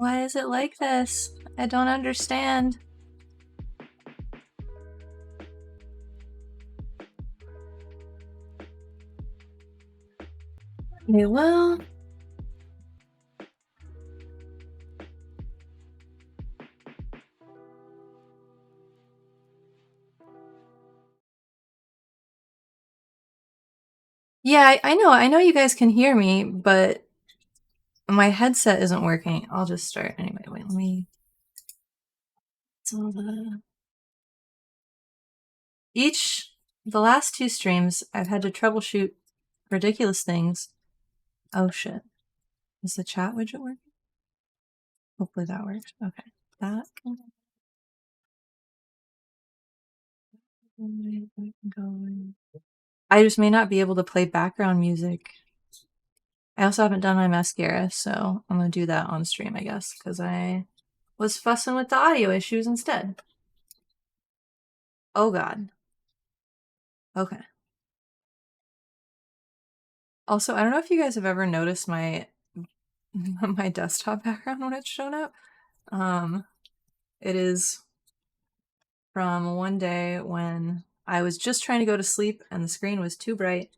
Why is it like this? I don't understand. Okay, well... Yeah, I know you guys can hear me, but my headset isn't working. I'll just start anyway. Wait, let me... So the last two streams, I've had to troubleshoot ridiculous things. Oh shit. Is the chat widget working? Hopefully that works. Okay. That can go. I just may not be able to play background music. I also haven't done my mascara, so I'm gonna do that on stream, I guess, because I was fussing with the audio issues instead. Oh god. Okay. Also, I don't know if you guys have ever noticed my my desktop background when it's shown up. It is from one day when I was just trying to go to sleep and the screen was too bright,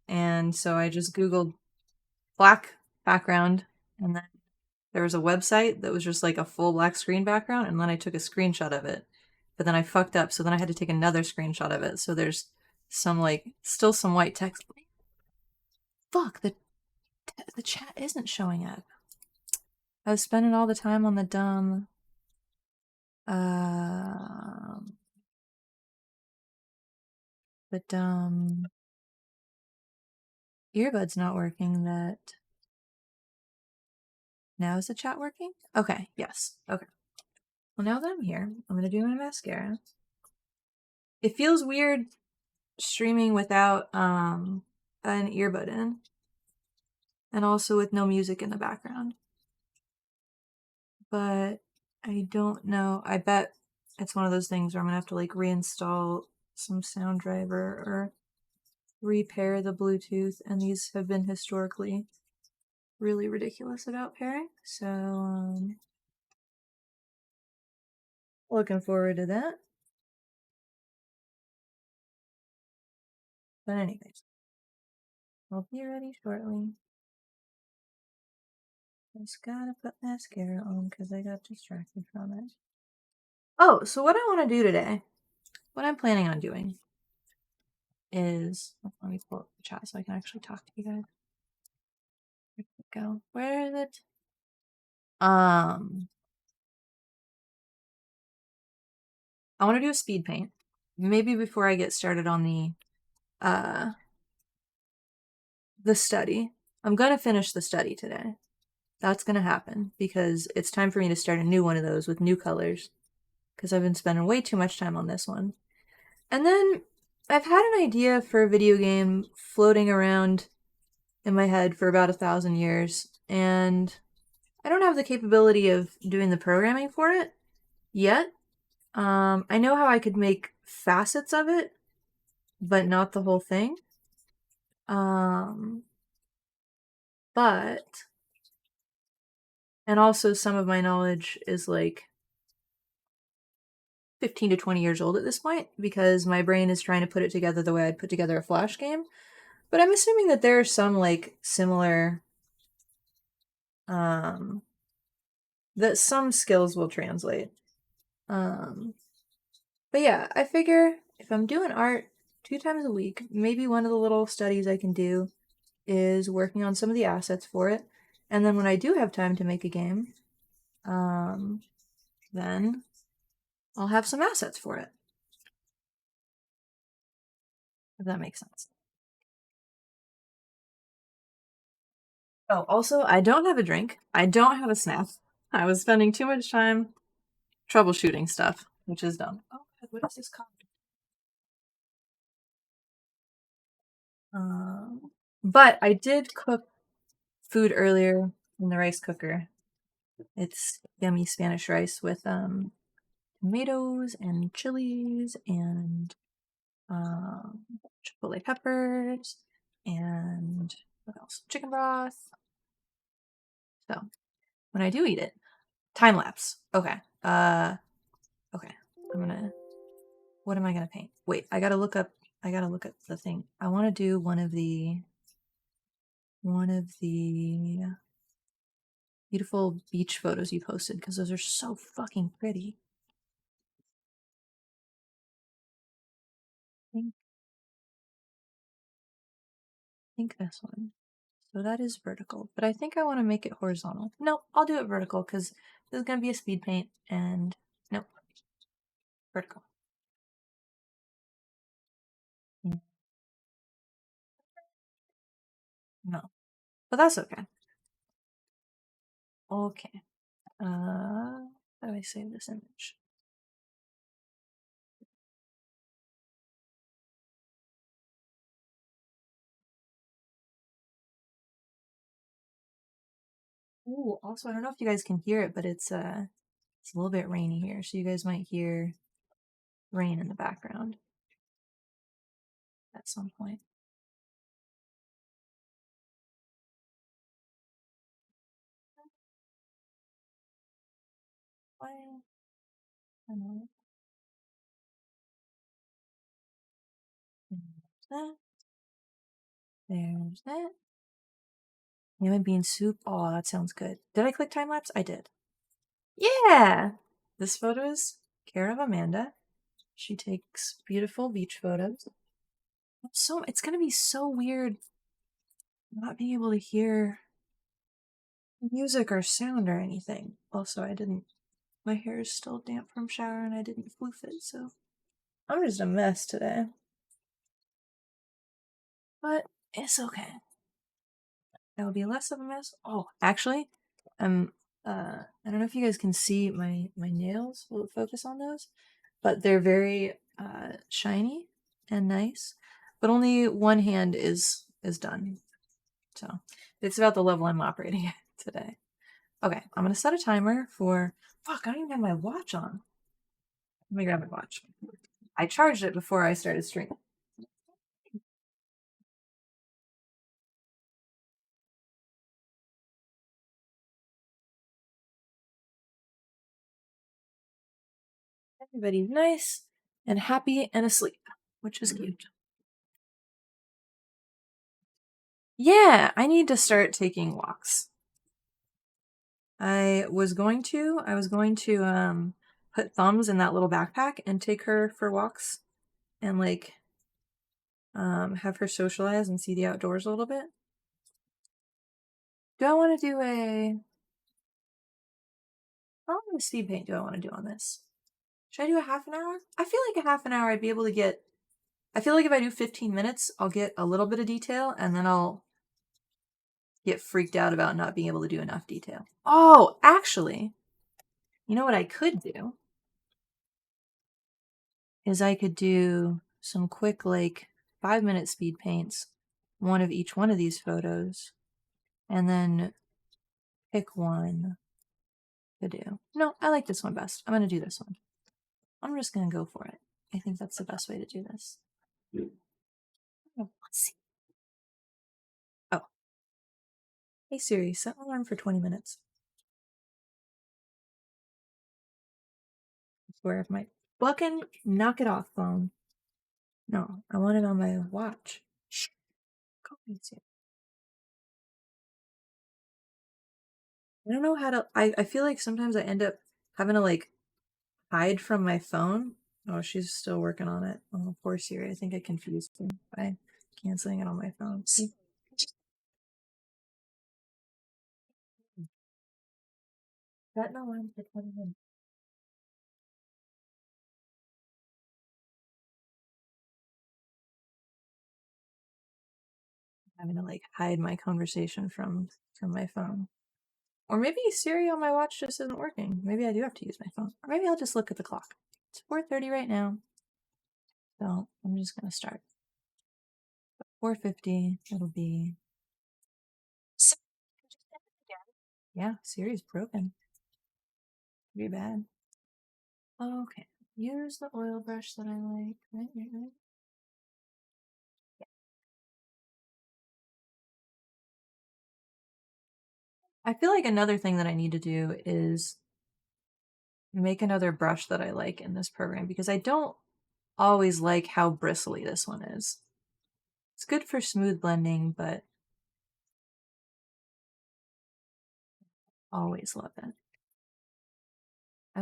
and so I just googled black background, and then there was a website that was just like a full black screen background, and then I took a screenshot of it. But then I fucked up, so then I had to take another screenshot of it. So there's some like still some white text. Fuck, the chat isn't showing up. I was spending all the time on the dumb the dumb earbud's not working. That now is the chat working? Okay, yes. Okay. Well, now that I'm here, I'm gonna do my mascara. It feels weird streaming without an earbud in, and also with no music in the background. But I don't know. I bet it's one of those things where I'm gonna have to like reinstall some sound driver or repair the Bluetooth, and these have been historically really ridiculous about pairing. So looking forward to that. But anyways, I'll be ready shortly. Just gotta put mascara on because I got distracted from it. Oh, so what I want to do today, what I'm planning on doing is, let me pull up the chat so I can actually talk to you guys. Where did it go? Where is it? I want to do a speed paint. Maybe before I get started on the study. I'm gonna finish the study today. That's gonna happen because it's time for me to start a new one of those with new colors because I've been spending way too much time on this one. And then I've had an idea for a video game floating around in my head for about 1,000 years, and I don't have the capability of doing the programming for it yet. I know how I could make facets of it, but not the whole thing. But, and also some of my knowledge is like 15 to 20 years old at this point because my brain is trying to put it together the way I'd put together a Flash game. But I'm assuming that there are some like similar, that some skills will translate. But yeah, I figure if I'm doing art 2 times a week, maybe one of the little studies I can do is working on some of the assets for it. And then when I do have time to make a game, then I'll have some assets for it. If that makes sense. Oh, also, I don't have a drink. I don't have a snack. I was spending too much time troubleshooting stuff, which is dumb. Oh, what is this called? But I did cook food earlier in the rice cooker. It's yummy Spanish rice with tomatoes and chilies and chipotle peppers and what else? Chicken broth. So when I do eat it, Time lapse. Okay. Okay. What am I gonna paint? Wait, I gotta look up the thing. I wanna do one of the beautiful beach photos you posted, because those are so fucking pretty. I think this one. So that is vertical, but I think I want to make it horizontal. No, I'll do it vertical because this is going to be a speed paint, and nope, vertical. No, but that's okay. Okay. How do I save this image? Ooh, also, I don't know if you guys can hear it, but it's a little bit rainy here, so you guys might hear rain in the background at some point. Why? I don't know. There's that. There's that. Yam and bean soup. Oh, that sounds good. Did I click time lapse? I did. Yeah! This photo is care of Amanda. She takes beautiful beach photos. It's gonna be so weird not being able to hear music or sound or anything. Also, my hair is still damp from shower and I didn't floof it, so I'm just a mess today. But it's okay. I will be less of a mess. Oh, actually, I don't know if you guys can see my nails. Will it focus on those? But they're very shiny and nice. But only one hand is done. So it's about the level I'm operating at today. Okay, I'm gonna set a timer for. Fuck, I don't even have my watch on. Let me grab my watch. I charged it before I started streaming. Everybody's nice and happy and asleep, which is cute. Yeah, I need to start taking walks. I was going to put Thumbs in that little backpack and take her for walks and like have her socialize and see the outdoors a little bit. Do I want to do how long of a speed paint do I want to do on this? Should I do a half an hour? I feel like a half an hour I'd be able to get. I feel like if I do 15 minutes, I'll get a little bit of detail and then I'll get freaked out about not being able to do enough detail. Oh, actually, you know what I could do? Is I could do some quick, like, 5-minute speed paints, one of each one of these photos, and then pick one to do. No, I like this one best. I'm going to do this one. I'm just going to go for it. I think that's the best way to do this. Oh, let's see. Oh. Hey Siri, set an alarm for 20 minutes. I swear if my fucking knock it off phone. No, I want it on my watch. Shh. I don't know how to. I feel like sometimes I end up having to like hide from my phone. Oh, she's still working on it. Oh, poor Siri. I think I confused her by canceling it on my phone. See? That no one for 20 minutes. I'm gonna like hide my conversation from my phone. Or maybe Siri on my watch just isn't working. Maybe I do have to use my phone. Or maybe I'll just look at the clock. It's 4:30 right now. So I'm just gonna start. 4:50, it'll be. Yeah, Siri's broken. Pretty bad. Okay. Use the oil brush that I like. Right. I feel like another thing that I need to do is make another brush that I like in this program because I don't always like how bristly this one is. It's good for smooth blending, but always love it. I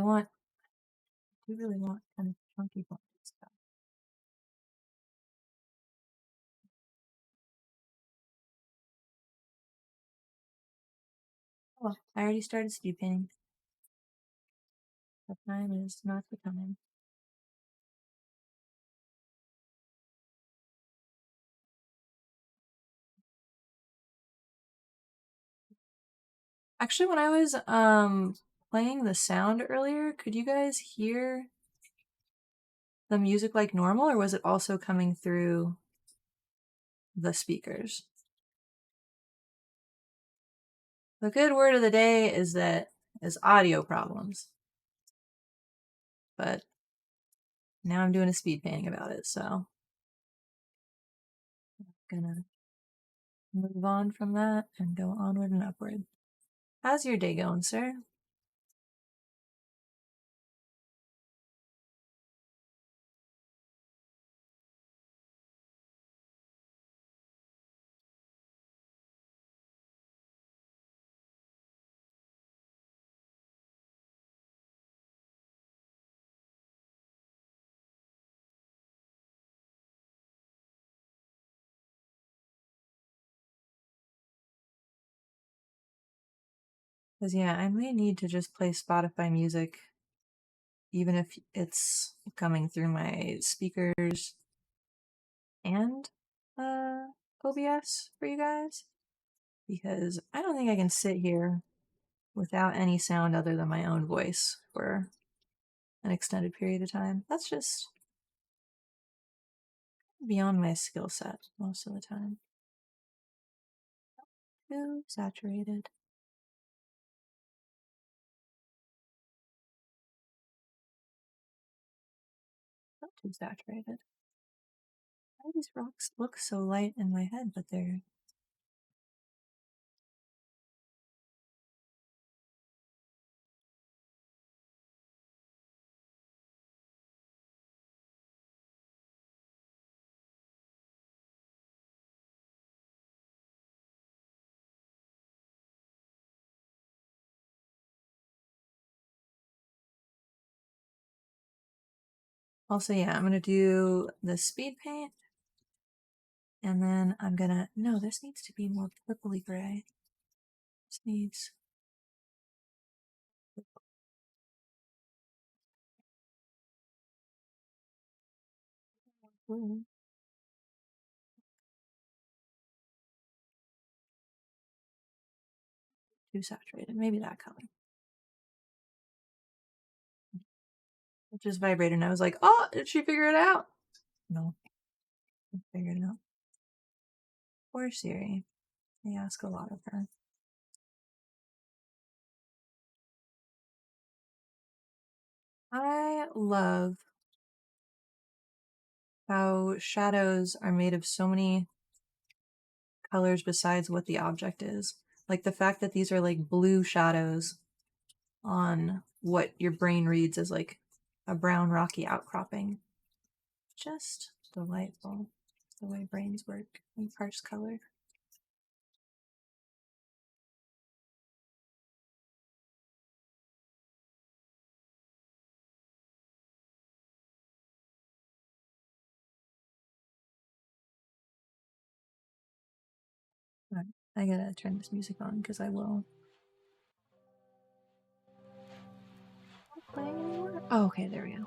do really want kind of chunky blended stuff. Oh, I already started speed painting. The time is not the time. Actually, when I was playing the sound earlier, could you guys hear the music like normal, or was it also coming through the speakers? The good word of the day is audio problems. But now I'm doing a speed painting about it, so I'm gonna move on from that and go onward and upward. How's your day going, sir? Because, yeah, I may need to just play Spotify music, even if it's coming through my speakers and OBS for you guys. Because I don't think I can sit here without any sound other than my own voice for an extended period of time. That's just beyond my skill set most of the time. Too saturated. Not too saturated. Why do these rocks look so light in my head, but they're... Also, yeah, I'm gonna do the speed paint, and then I'm gonna... No, this needs to be more purpley gray. This needs... blue. Too saturated. Maybe that color. It just vibrated, and I was like, oh, did she figure it out? No. I figured it out. Poor Siri. I ask a lot of her. I love how shadows are made of so many colors besides what the object is. Like the fact that these are like blue shadows on what your brain reads as like a brown rocky outcropping. Just delightful the way brains work and parse color. Right. I gotta turn this music on because I will. Not playing anymore? Oh, okay, there we go.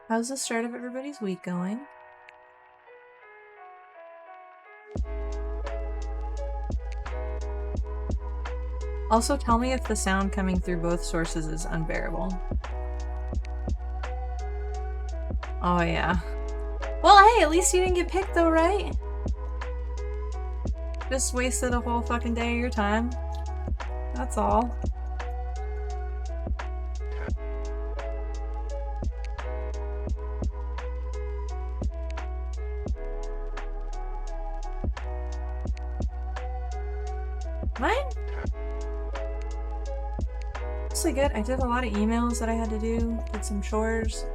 How's the start of everybody's week going? Also, tell me if the sound coming through both sources is unbearable. Oh, yeah. Well, hey, at least you didn't get picked though, right? Just wasted a whole fucking day of your time. That's all. Mine? Mostly good. I did a lot of emails that I had to do, did some chores.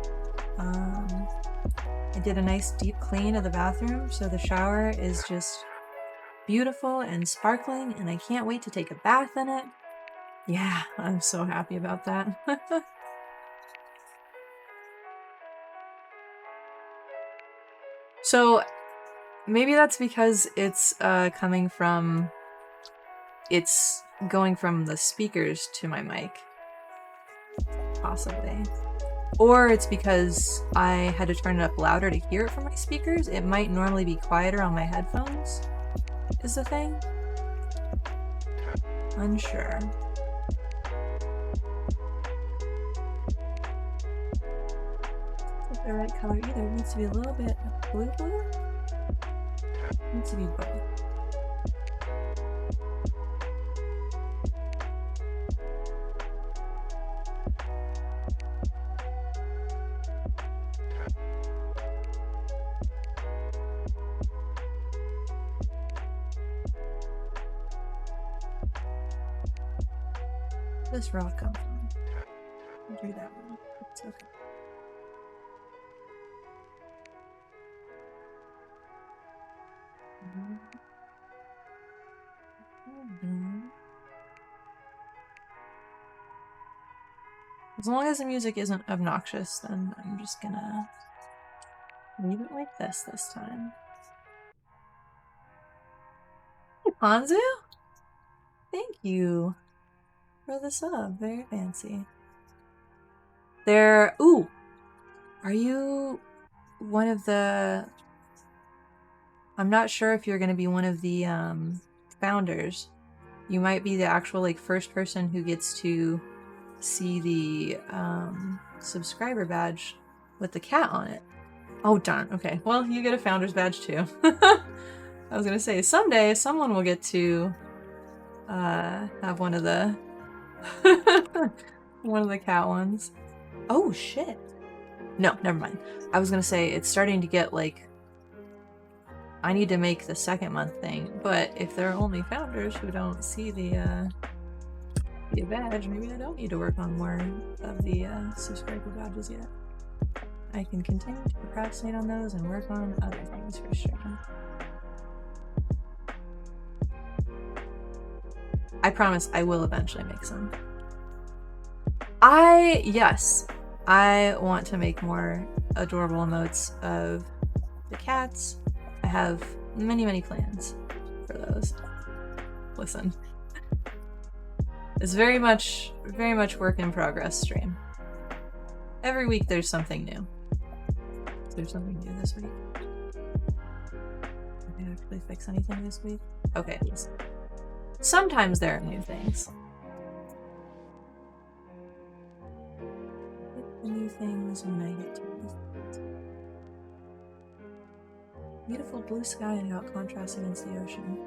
I did a nice deep clean of the bathroom, so the shower is just beautiful and sparkling, and I can't wait to take a bath in it. Yeah, I'm so happy about that. So maybe that's because it's going from the speakers to my mic. Possibly. Or it's because I had to turn it up louder to hear it from my speakers. It might normally be quieter on my headphones, is the thing. Unsure. Not the right color either. It needs to be a little bit blue. It needs to be both. This rock come from? I'll do that one. It's okay. As long as the music isn't obnoxious, then I'm just gonna leave it like this time. Hey, Ponzu! Thank you for the sub. Very fancy. Ooh! Are you one of the... I'm not sure if you're gonna be one of the founders. You might be the actual like first person who gets to see the subscriber badge with the cat on it. Oh darn, okay. Well, you get a founder's badge too. I was gonna say, someday someone will get to have one of the one of the cat ones. Oh shit. No, never mind. I was gonna say, it's starting to get like, I need to make the second month thing, but if there are only founders who don't see the badge, maybe I don't need to work on more of the subscriber badges yet. I can continue to procrastinate on those and work on other things for sure. I promise I will eventually make some. Yes, I want to make more adorable emotes of the cats. I have many, many plans for those. Listen. It's very much work in progress stream. Every week there's something new. Is there something new this week? Did I actually fix anything this week? Okay, sometimes there are new things. The new things when I get to it. Beautiful blue sky and how it contrasts against the ocean.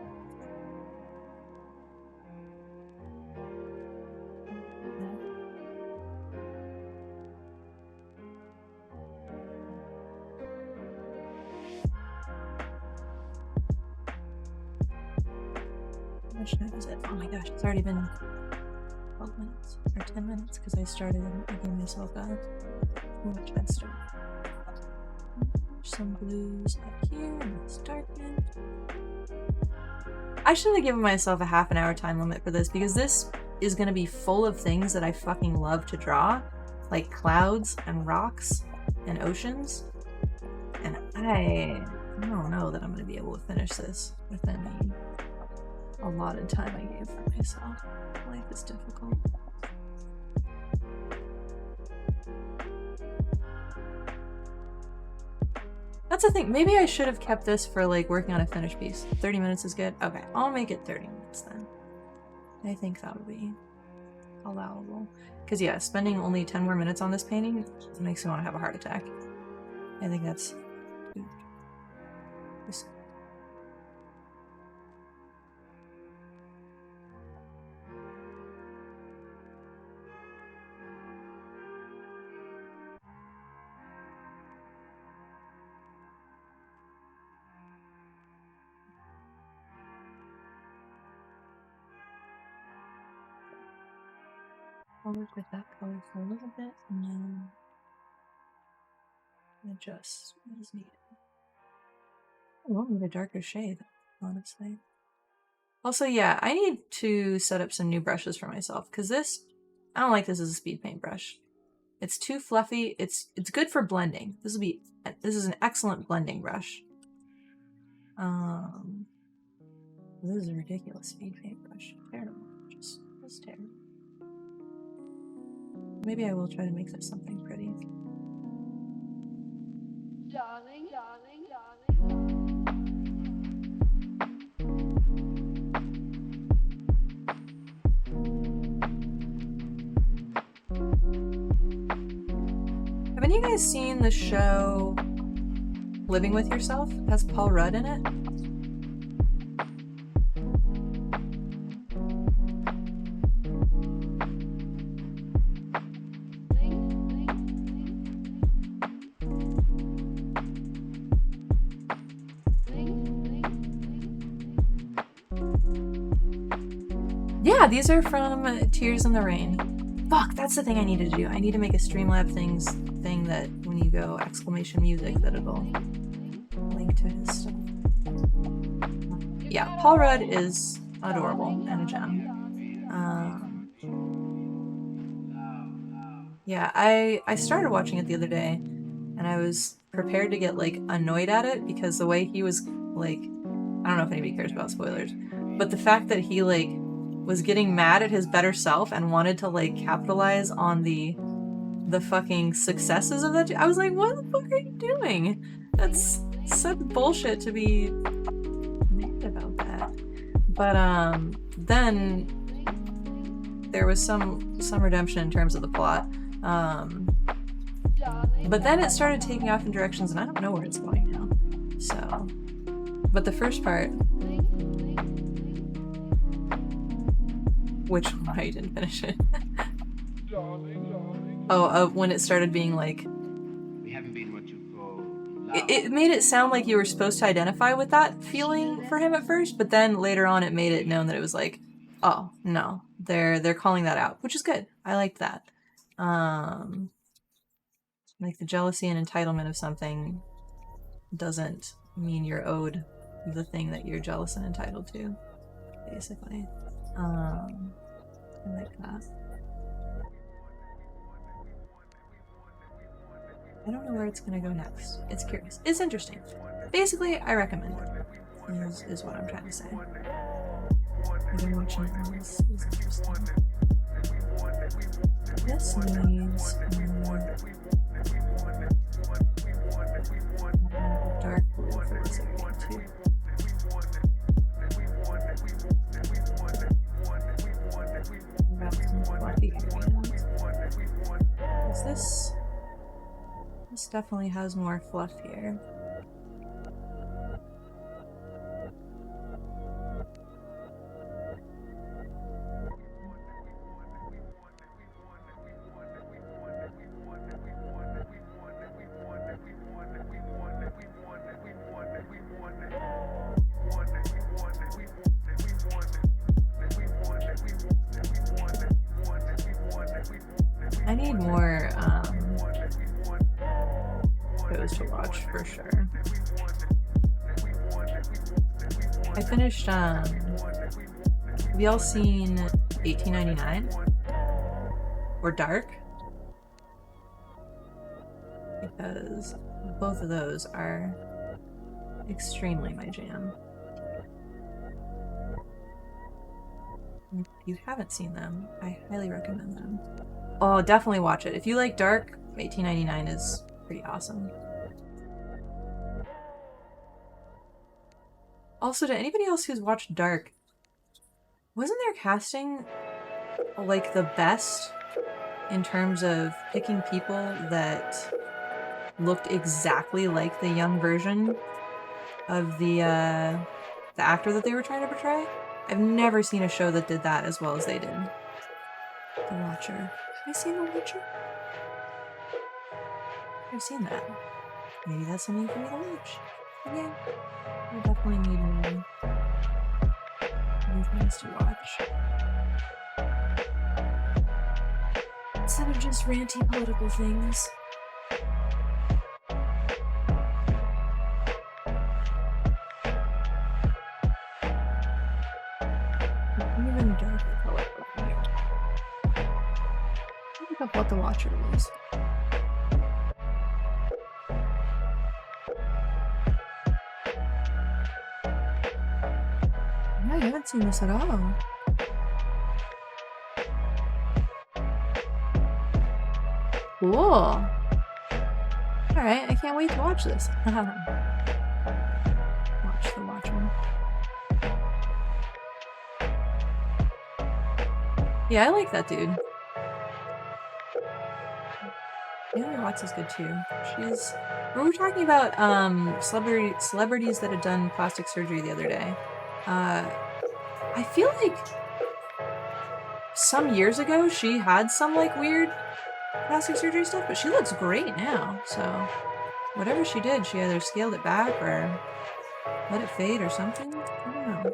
How much time is it? Oh my gosh, it's already been 12 minutes or 10 minutes because I started making myself a much faster. Some blues up here and it's darkened. I should have given myself a half an hour time limit for this because this is going to be full of things that I fucking love to draw, like clouds and rocks and oceans, and I don't know that I'm going to be able to finish this within the allotted time I gave for myself. Life is difficult. That's the thing. Maybe I should have kept this for like working on a finished piece. 30 minutes is good? Okay, I'll make it 30 minutes then. I think that would be allowable. Because yeah, spending only 10 more minutes on this painting makes me want to have a heart attack. I think that's... I'll work with that color for a little bit and then adjust as needed. I won't need a darker shade, honestly. Also, yeah, I need to set up some new brushes for myself because this, I don't like this as a speed paint brush. It's too fluffy. It's good for blending. This is an excellent blending brush. This is a ridiculous speed paint brush. Terrible. Just terrible. Maybe I will try to make this something pretty. Darling, darling, darling. Haven't you guys seen the show Living with Yourself? It has Paul Rudd in it. Yeah, these are from Tears in the Rain. Fuck, that's the thing I need to do. I need to make a Streamlab thing that when you go exclamation music that it'll link to his stuff. Yeah, Paul Rudd is adorable and a gem. Yeah, I started watching it the other day and I was prepared to get like annoyed at it because the way he was like, I don't know if anybody cares about spoilers, but the fact that he like was getting mad at his better self and wanted to like capitalize on the fucking successes of that. I was like, what the fuck are you doing? That's such bullshit to be mad about that. But then there was some redemption in terms of the plot. But then it started taking off in directions and I don't know where it's going now. So, but the first part, which I didn't finish it. When it started being like, we haven't been what you call it made it sound like you were supposed to identify with that feeling for him at first, but then later on it made it known that it was like, oh no, they're calling that out, which is good. I liked that. Like the jealousy and entitlement of something doesn't mean you're owed the thing that you're jealous and entitled to, basically. I like that. I don't know where it's gonna go next. It's curious. It's interesting. Basically, I recommend it, is what I'm trying to say. I've been watching it and this is interesting. This needs more dark blue for this area too. About some fluffy areas. This definitely has more fluff here. I need more shows to watch for sure. I finished have y'all seen 1899 or Dark? Because both of those are extremely my jam. If you haven't seen them, I highly recommend them. Oh, definitely watch it. If you like Dark, 1899 is pretty awesome. Also, to anybody else who's watched Dark, wasn't their casting like the best in terms of picking people that looked exactly like the young version of the actor that they were trying to portray? I've never seen a show that did that as well as they did. The Watcher. Have I seen The Watcher? I've seen that. Maybe that's something for me to watch. Yeah. I definitely need more things to watch. Instead of just ranty political things. Even darker color. Look up what The Watcher was. No, I haven't seen this at all. Cool. Alright, I can't wait to watch this. Watch The Watcher. Yeah, I like that dude. Naomi Watts is good too. She's... We were talking about celebrities that had done plastic surgery the other day. I feel like some years ago she had some like weird plastic surgery stuff, but she looks great now. So whatever she did, she either scaled it back or let it fade or something. I don't know.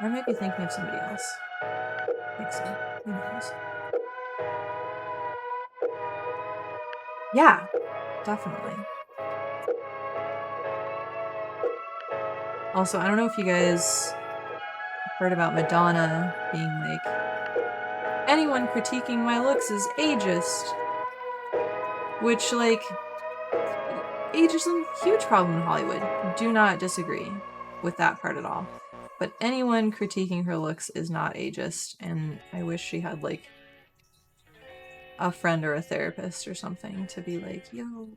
Or I might be thinking of somebody else. I think so. Who knows? Yeah, definitely. Also, I don't know if you guys heard about Madonna being like, anyone critiquing my looks is ageist. Which, like, ageism, huge problem in Hollywood. Do not disagree with that part at all. But anyone critiquing her looks is not ageist, and I wish she had, like, a friend or a therapist or something to be like, yo, you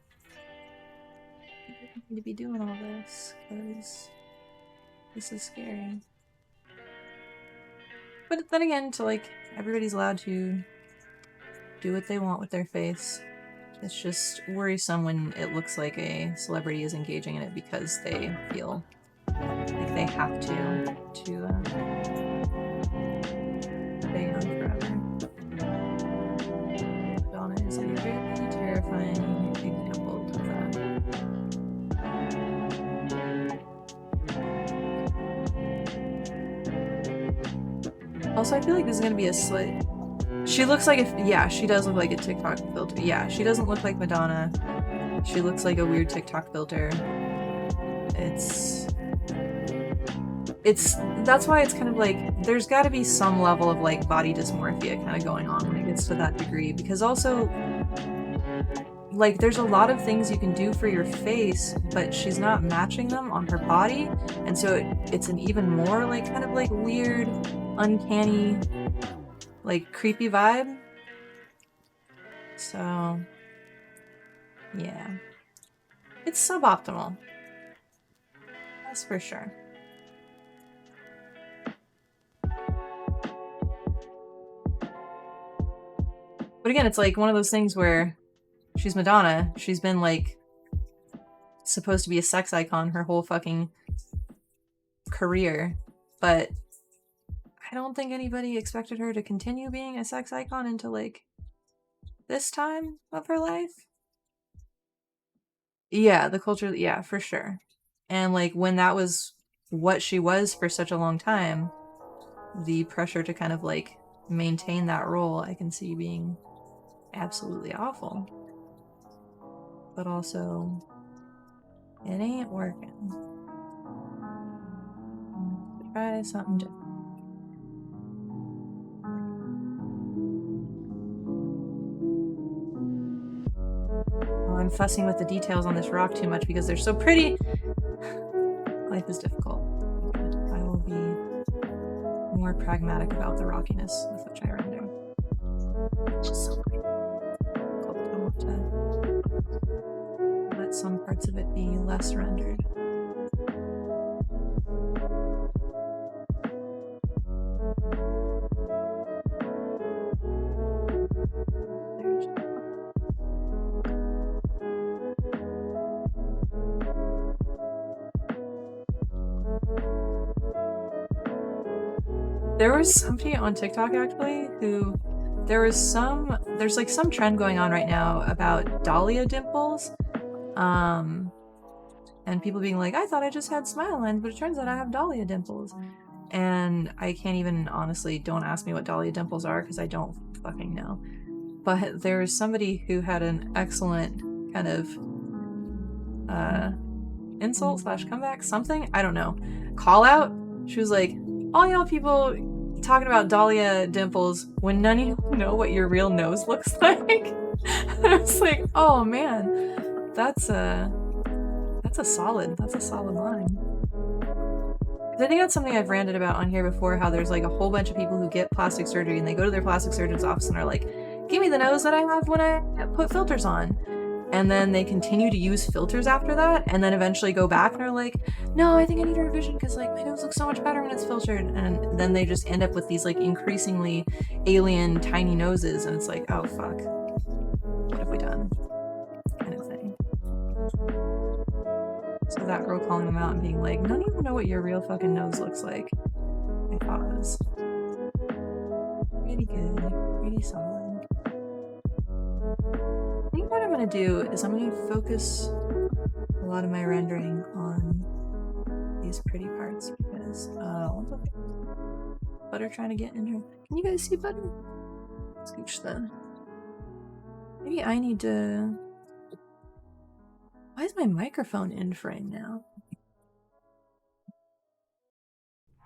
don't need to be doing all this, because this is scary. But then again, to like, everybody's allowed to do what they want with their face. It's just worrisome when it looks like a celebrity is engaging in it because they feel like they have to stay on forever. Madonna is a very terrifying example of that. Also, I feel like this is gonna be a slight... She looks like yeah, she does look like a TikTok filter. Yeah, she doesn't look like Madonna. She looks like a weird TikTok filter. That's why it's kind of like, there's gotta be some level of like body dysmorphia kind of going on when it gets to that degree, because also, like, there's a lot of things you can do for your face, but she's not matching them on her body, and so it's an even more like kind of like weird, uncanny, like creepy vibe. So yeah, it's suboptimal, that's for sure. But again, it's like one of those things where she's Madonna. She's been like supposed to be a sex icon her whole fucking career, but I don't think anybody expected her to continue being a sex icon until like this time of her life. Yeah, the culture, yeah, for sure. And like when that was what she was for such a long time, the pressure to kind of like maintain that role, I can see being absolutely awful. But also, it ain't working. Try something different. Oh, I'm fussing with the details on this rock too much because they're so pretty. Life is difficult. I will be more pragmatic about the rockiness with which I render. It's just so pretty. I want to let some parts of it be less rendered. There was somebody on TikTok actually who there's like some trend going on right now about Dahlia dimples. And people being like, I thought I just had smile lines, but it turns out I have Dahlia dimples. And I can't even, honestly, don't ask me what Dahlia dimples are because I don't fucking know. But there was somebody who had an excellent kind of insult / comeback, something, I don't know, call out. She was like, all y'all people talking about Dahlia dimples when none of you know what your real nose looks like. And I was like, oh man, that's a solid line. I think that's something I've ranted about on here before, how there's like a whole bunch of people who get plastic surgery and they go to their plastic surgeon's office and are like, give me the nose that I have when I put filters on. And then they continue to use filters after that, and then eventually go back and are like, no, I think I need a revision because like my nose looks so much better when it's filtered. And then they just end up with these like increasingly alien tiny noses, and it's like, oh fuck, what have we done? Kind of thing. So that girl calling them out and being like, none of you know what your real fucking nose looks like, I thought was pretty good, pretty solid. I think what I'm going to do is I'm going to focus a lot of my rendering on these pretty parts because, Butter trying to get in here. Can you guys see Butter? Scooch the... Maybe I need to... Why is my microphone in frame now?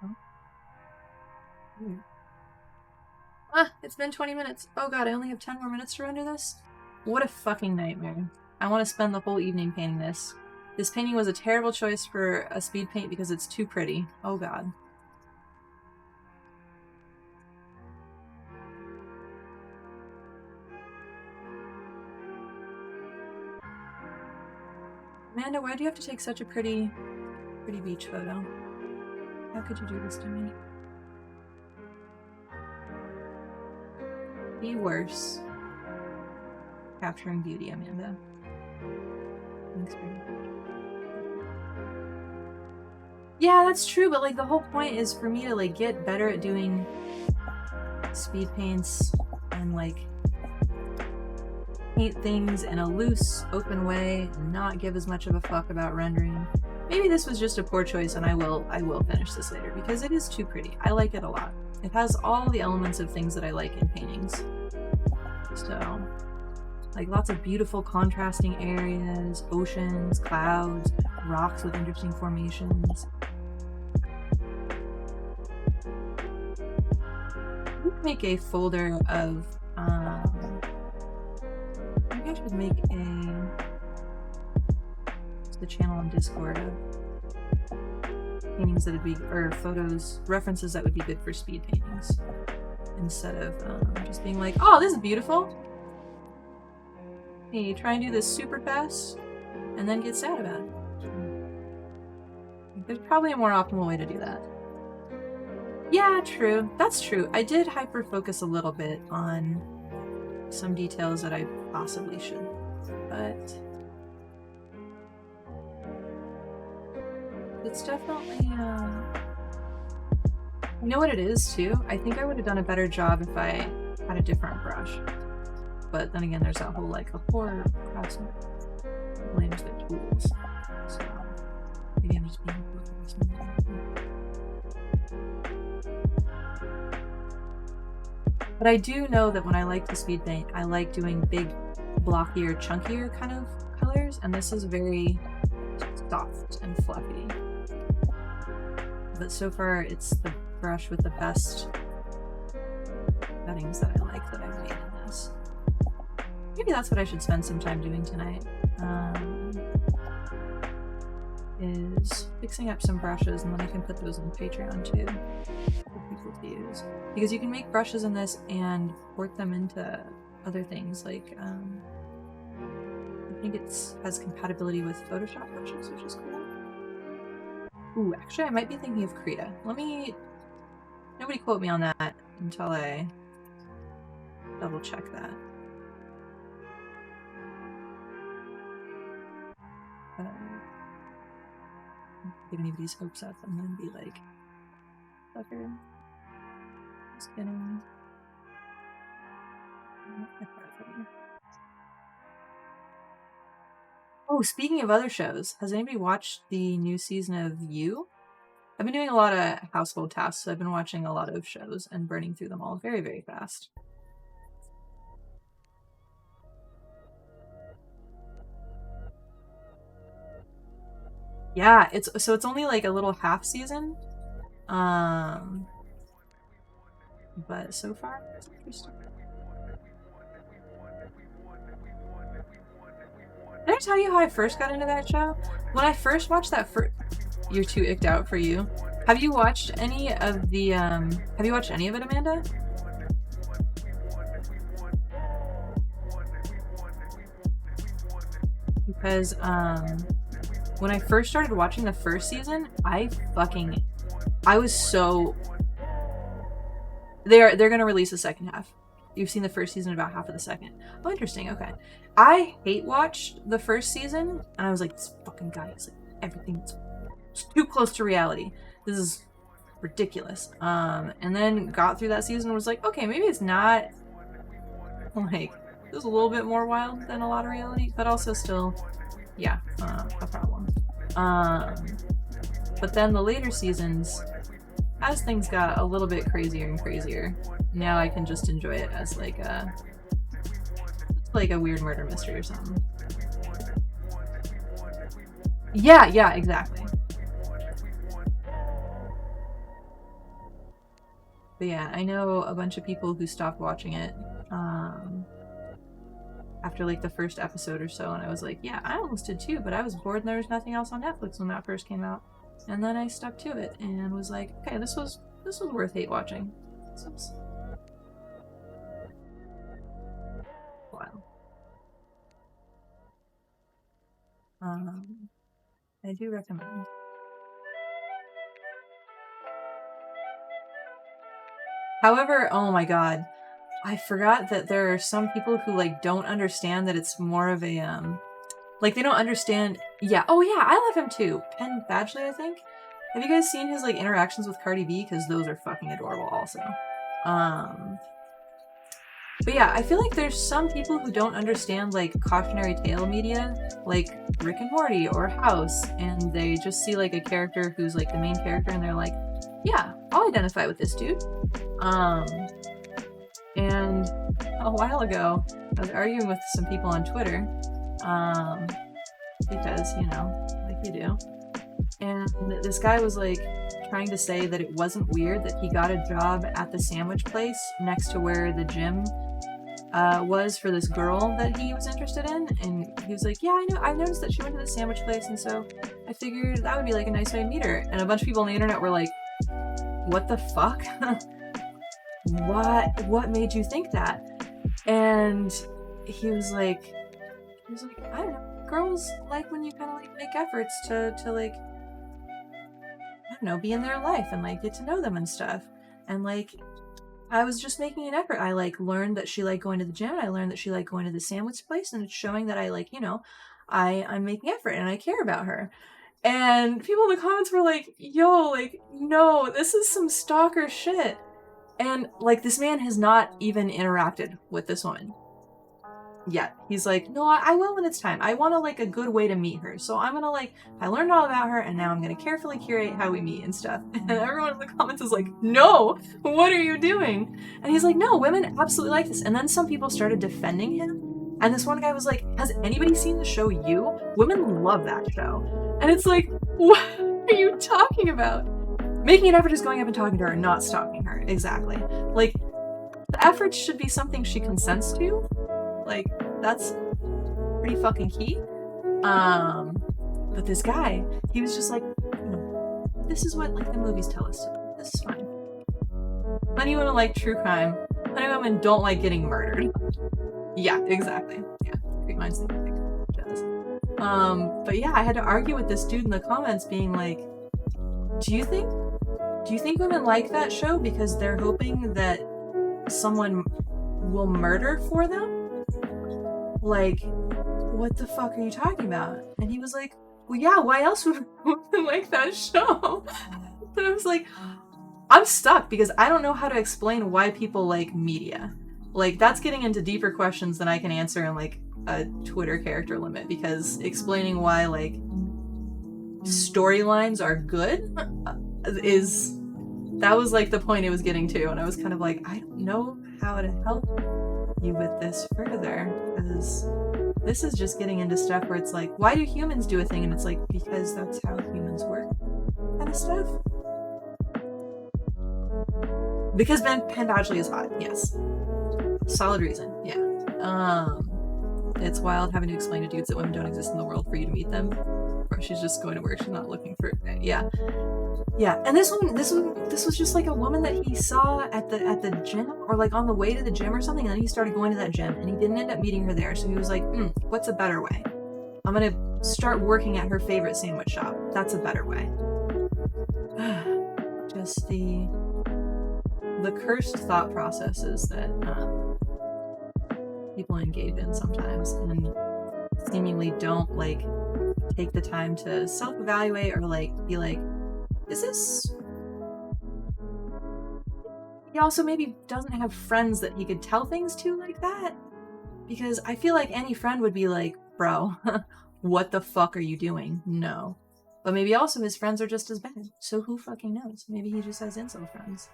Oh. Weird. Ah, it's been 20 minutes. Oh god, I only have 10 more minutes to render this? What a fucking nightmare. I want to spend the whole evening painting this. This painting was a terrible choice for a speed paint because it's too pretty. Oh god. Amanda, why do you have to take such a pretty beach photo? How could you do this to me? Be worse. Capturing beauty, Amanda. Thanks very much. Yeah, that's true, but like the whole point is for me to like get better at doing speed paints and like paint things in a loose, open way and not give as much of a fuck about rendering. Maybe this was just a poor choice and I will finish this later because it is too pretty. I like it a lot. It has all the elements of things that I like in paintings. So, like lots of beautiful contrasting areas, oceans, clouds, rocks with interesting formations. We could make a folder of, maybe I should make the channel on Discord of paintings that would be, or photos, references that would be good for speed paintings. Instead of just being like, oh, this is beautiful. Hey, try and do this super fast and then get sad about it. There's probably a more optimal way to do that. Yeah, true. That's true. I did hyper-focus a little bit on some details that I possibly shouldn't, but it's definitely, you know what it is, too? I think I would have done a better job if I had a different brush. But then again, there's that whole, like, a horror craftsman blames their tools. So, maybe I'm just being a horror craftsman. But I do know that when I like to speed paint, I like doing big, blockier, chunkier kind of colors, and this is very soft and fluffy. But so far, it's the brush with the best settings that I like that I've made in this. Maybe that's what I should spend some time doing tonight. Is fixing up some brushes, and then I can put those in Patreon too for people to use. Because you can make brushes in this and port them into other things, like I think it has compatibility with Photoshop brushes, which is cool. Ooh, actually I might be thinking of Krita. Nobody quote me on that until I double check that. Get anybody's hopes up and then be like, fucker. Just kidding. Oh, speaking of other shows, has anybody watched the new season of You? I've been doing a lot of household tasks, so I've been watching a lot of shows and burning through them all very, very fast. Yeah, it's only like a little half season. But so far it's interesting. Did I tell you how I first got into that show? When I first watched that You're too icked out for you. Have you watched any of the have you watched any of it, Amanda? Because when I first started watching the first season, I was so they're gonna release the second half. You've seen the first season, about half of the second. Oh, interesting. Okay. I hate watched the first season, and I was like, this fucking guy is like everything's too close to reality. This is ridiculous. And then got through that season and was like, okay, maybe it's not like it was a little bit more wild than a lot of reality, but also still, yeah, a problem. But then the later seasons, as things got a little bit crazier and crazier, now I can just enjoy it as like a weird murder mystery or something. Yeah, exactly. But yeah, I know a bunch of people who stopped watching it after like the first episode or so, and I was like, yeah, I almost did too, but I was bored and there was nothing else on Netflix when that first came out. And then I stuck to it and was like, okay, this was worth hate watching. Wow. I do recommend. However, oh my god, I forgot that there are some people who like don't understand that it's more of a like they don't understand. Yeah, oh yeah, I love him too. Penn Badgley, I think. Have you guys seen his like interactions with Cardi B? Because those are fucking adorable also. But yeah, I feel like there's some people who don't understand like cautionary tale media, like Rick and Morty or House, and they just see like a character who's like the main character and they're like, yeah, I'll identify with this dude. And a while ago, I was arguing with some people on Twitter, because, you know, like you do. And this guy was like trying to say that it wasn't weird that he got a job at the sandwich place next to where the gym was for this girl that he was interested in. And he was like, yeah, I know, I've noticed that she went to the sandwich place, and so I figured that would be like a nice way to meet her. And a bunch of people on the internet were like, what the fuck? What made you think that? And he was like, I don't know, girls like when you kind of like make efforts to like, I don't know, be in their life and like get to know them and stuff. And like, I was just making an effort. I like learned that she liked going to the gym. I learned that she liked going to the sandwich place, and it's showing that I like, you know, I'm making effort and I care about her. And people in the comments were like, yo, like, no, this is some stalker shit. And like, this man has not even interacted with this woman yet. He's like, no, I will when it's time. I want to like a good way to meet her. So I'm gonna like, I learned all about her and now I'm gonna carefully curate how we meet and stuff. And everyone in the comments is like, no, what are you doing? And he's like, no, women absolutely like this. And then some people started defending him. And this one guy was like, has anybody seen the show You? Women love that show. And it's like, what are you talking about? Making an effort is going up and talking to her, not stalking her. Exactly. Like, the effort should be something she consents to. Like, that's pretty fucking key. But this guy, he was just like, this is what like the movies tell us to do. This is fine. Plenty of women like true crime. Plenty of women don't like getting murdered. Yeah, exactly. Yeah, great minds think alike. But yeah, I had to argue with this dude in the comments being like, do you think women like that show because they're hoping that someone will murder for them? Like, what the fuck are you talking about? And he was like, well, yeah, why else would women like that show? And I was like, I'm stuck because I don't know how to explain why people like media. Like, that's getting into deeper questions than I can answer in, like, a Twitter character limit, because explaining why, like, storylines are good is... That was, like, the point it was getting to, and I was kind of like, I don't know how to help you with this further, because this is just getting into stuff where it's like, why do humans do a thing? And it's like, because that's how humans work, kind of stuff. Because Ben Badgley is hot, yes. Solid reason, yeah. It's wild having to explain to dudes that women don't exist in the world for you to meet them. Or she's just going to work, she's not looking for... Yeah. Yeah, and this was just like a woman that he saw at the gym, or like on the way to the gym or something, and then he started going to that gym, and he didn't end up meeting her there, so he was like, what's a better way? I'm gonna start working at her favorite sandwich shop. That's a better way. Just the cursed thought processes that people engage in sometimes, and seemingly don't, like, take the time to self-evaluate or, like, be like, is this... He also maybe doesn't have friends that he could tell things to like that, because I feel like any friend would be like, bro, what the fuck are you doing? No. But maybe also his friends are just as bad, so who fucking knows? Maybe he just has incel friends.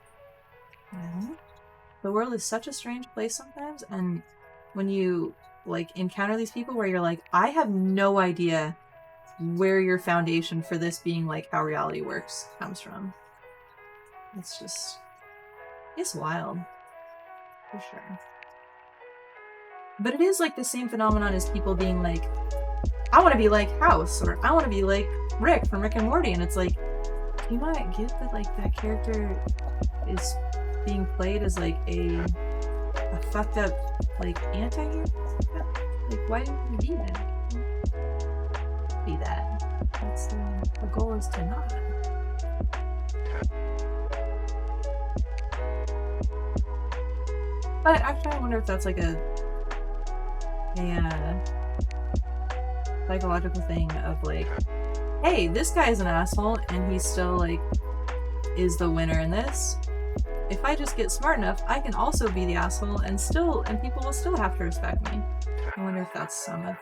I don't know. The world is such a strange place sometimes, and when you, like, encounter these people where you're like, I have no idea where your foundation for this being, like, how reality works comes from. It's just... It's wild. For sure. But it is, like, the same phenomenon as people being like, I want to be like House, or I want to be like Rick from Rick and Morty, and it's like, you might get that, like, that character is being played as, like, a fucked up, like, anti-hero? Like, why didn't you be that? Be that. That's the goal is to not. But actually, I wonder if that's like a psychological thing of like, hey, this guy's an asshole and he still like is the winner in this. If I just get smart enough, I can also be the asshole and people will still have to respect me. I wonder if that's some of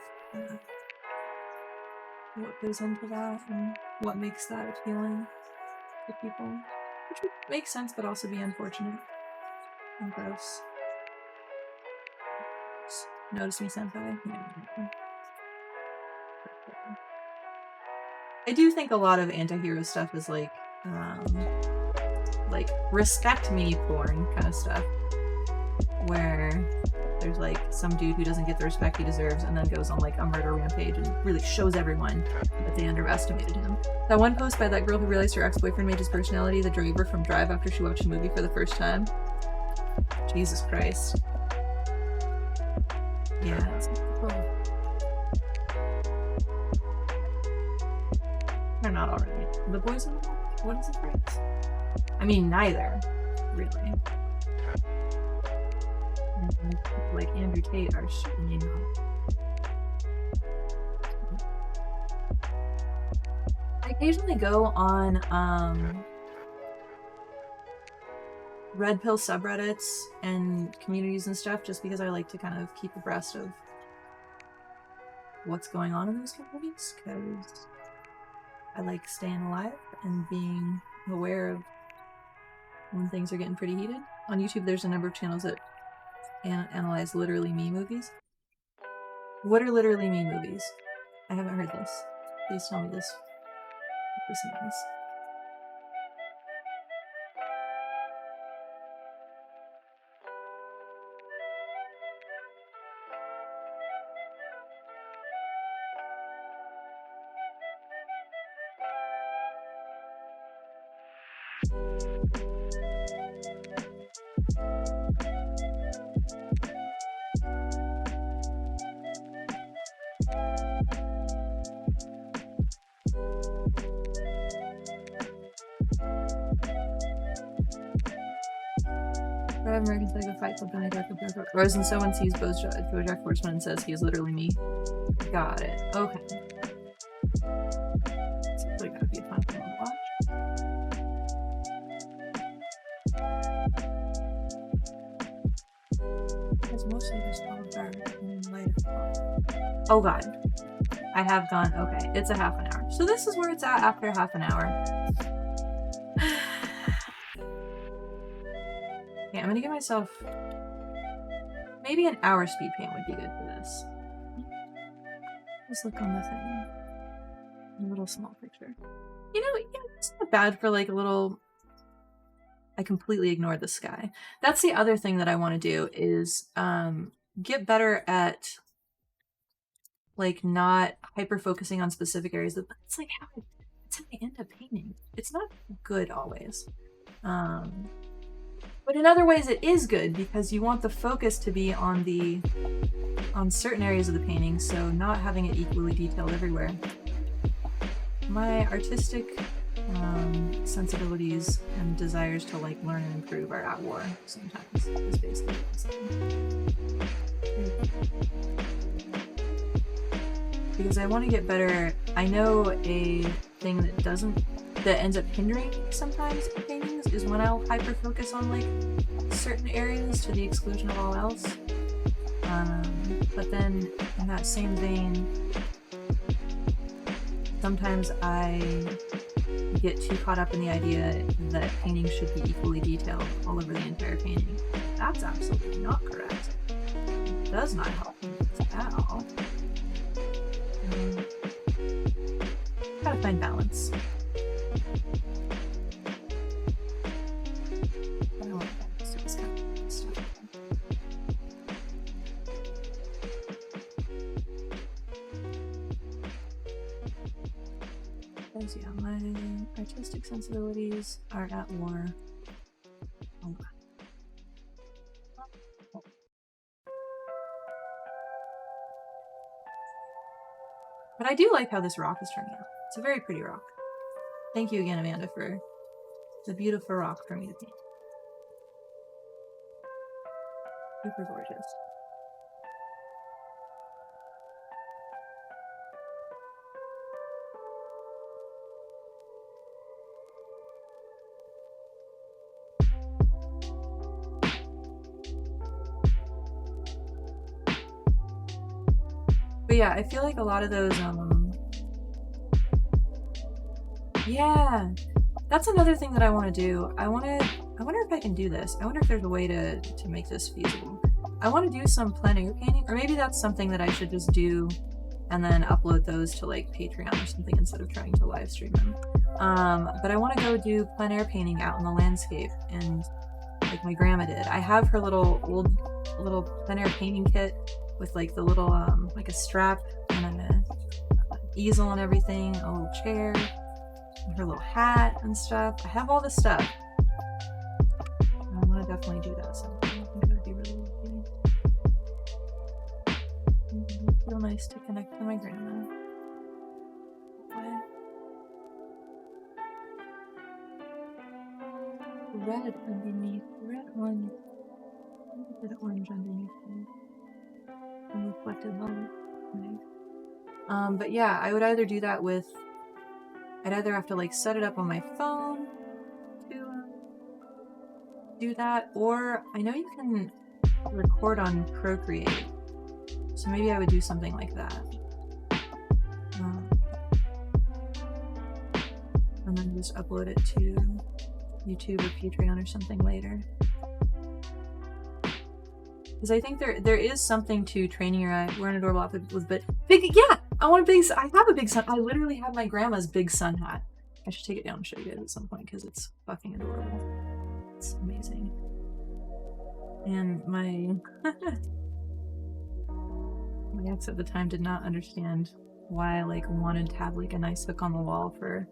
what goes into that and what makes that appealing to people. Which would make sense but also be unfortunate and gross. Notice me, senpai? Yeah. I do think a lot of anti-hero stuff is like respect me porn kind of stuff, where there's like some dude who doesn't get the respect he deserves and then goes on like a murder rampage and really shows everyone that they underestimated him. That one post by that girl who realized her ex-boyfriend made his personality the driver from Drive after she watched a movie for the first time. Jesus Christ. Yeah, it's cool. They're not already. The boys in the world? What is the phrase? I mean, neither, really. And people like Andrew Tate are certainly not. I occasionally go on Red Pill subreddits and communities and stuff just because I like to kind of keep abreast of what's going on in those communities, because I like staying alive and being aware of when things are getting pretty heated. On YouTube there's a number of channels that analyze Literally Me movies. What are Literally Me movies? I haven't heard this. Please tell me this. What this means. American Psycho Fight Club and Rose and someone sees BoJack Horseman and says he is literally me. Got it. Okay. Seems like that would be a fun thing to watch. It's mostly just all dark and light. Oh god. I have gone, okay, it's a half an hour. So this is where it's at after half an hour. Okay, I'm gonna give myself maybe an hour speed paint would be good for this. Just look on the thing. A little small picture. You know, yeah, it's not bad for like a little... I completely ignored the sky. That's the other thing that I want to do is get better at like not hyper focusing on specific areas. That's like how I end up painting. It's not good always. But in other ways it is good because you want the focus to be on certain areas of the painting, so not having it equally detailed everywhere. My artistic sensibilities and desires to like learn and improve are at war sometimes, is basically what I'm saying. Because I want to get better. I know a thing that ends up hindering me sometimes in paintings is when I'll hyper focus on like certain areas to the exclusion of all else. But then in that same vein, sometimes I get too caught up in the idea that painting should be equally detailed all over the entire painting. That's absolutely not correct. It does not help me at all. Gotta find balance. I don't want to do this kind of stuff. Because yeah, my artistic sensibilities are at war. Oh. But I do like how this rock is turning out. It's a very pretty rock. Thank you again, Amanda, for the beautiful rock for me to paint. Super gorgeous. But yeah, I feel like a lot of those, yeah, that's another thing that I want to do. I wonder if I can do this. I wonder if there's a way to make this feasible. I want to do some plein air painting, or maybe that's something that I should just do and then upload those to like Patreon or something instead of trying to live stream them. But I want to go do plein air painting out in the landscape, and like my grandma did. I have her little plein air painting kit with like the little like a strap and an easel and everything, a little chair, and her little hat and stuff. I have all this stuff. I want to definitely do that sometime. I think that would be really lovely. It would feel nice to connect to my grandma. Red underneath, red orange. A bit of orange underneath. And reflected light. Nice. But yeah, I would either do that with, I'd either have to like set it up on my phone to do that, or I know you can record on Procreate, so maybe I would do something like that. And then just upload it to YouTube or Patreon or something later. Because I think there is something to training your eye. We're an adorable outfit with big, yeah! I want a big, I have a big sun. I literally have my grandma's big sun hat. I should take it down and show you guys at some point because it's fucking adorable. It's amazing. And my my ex at the time did not understand why I like wanted to have like a nice hook on the wall for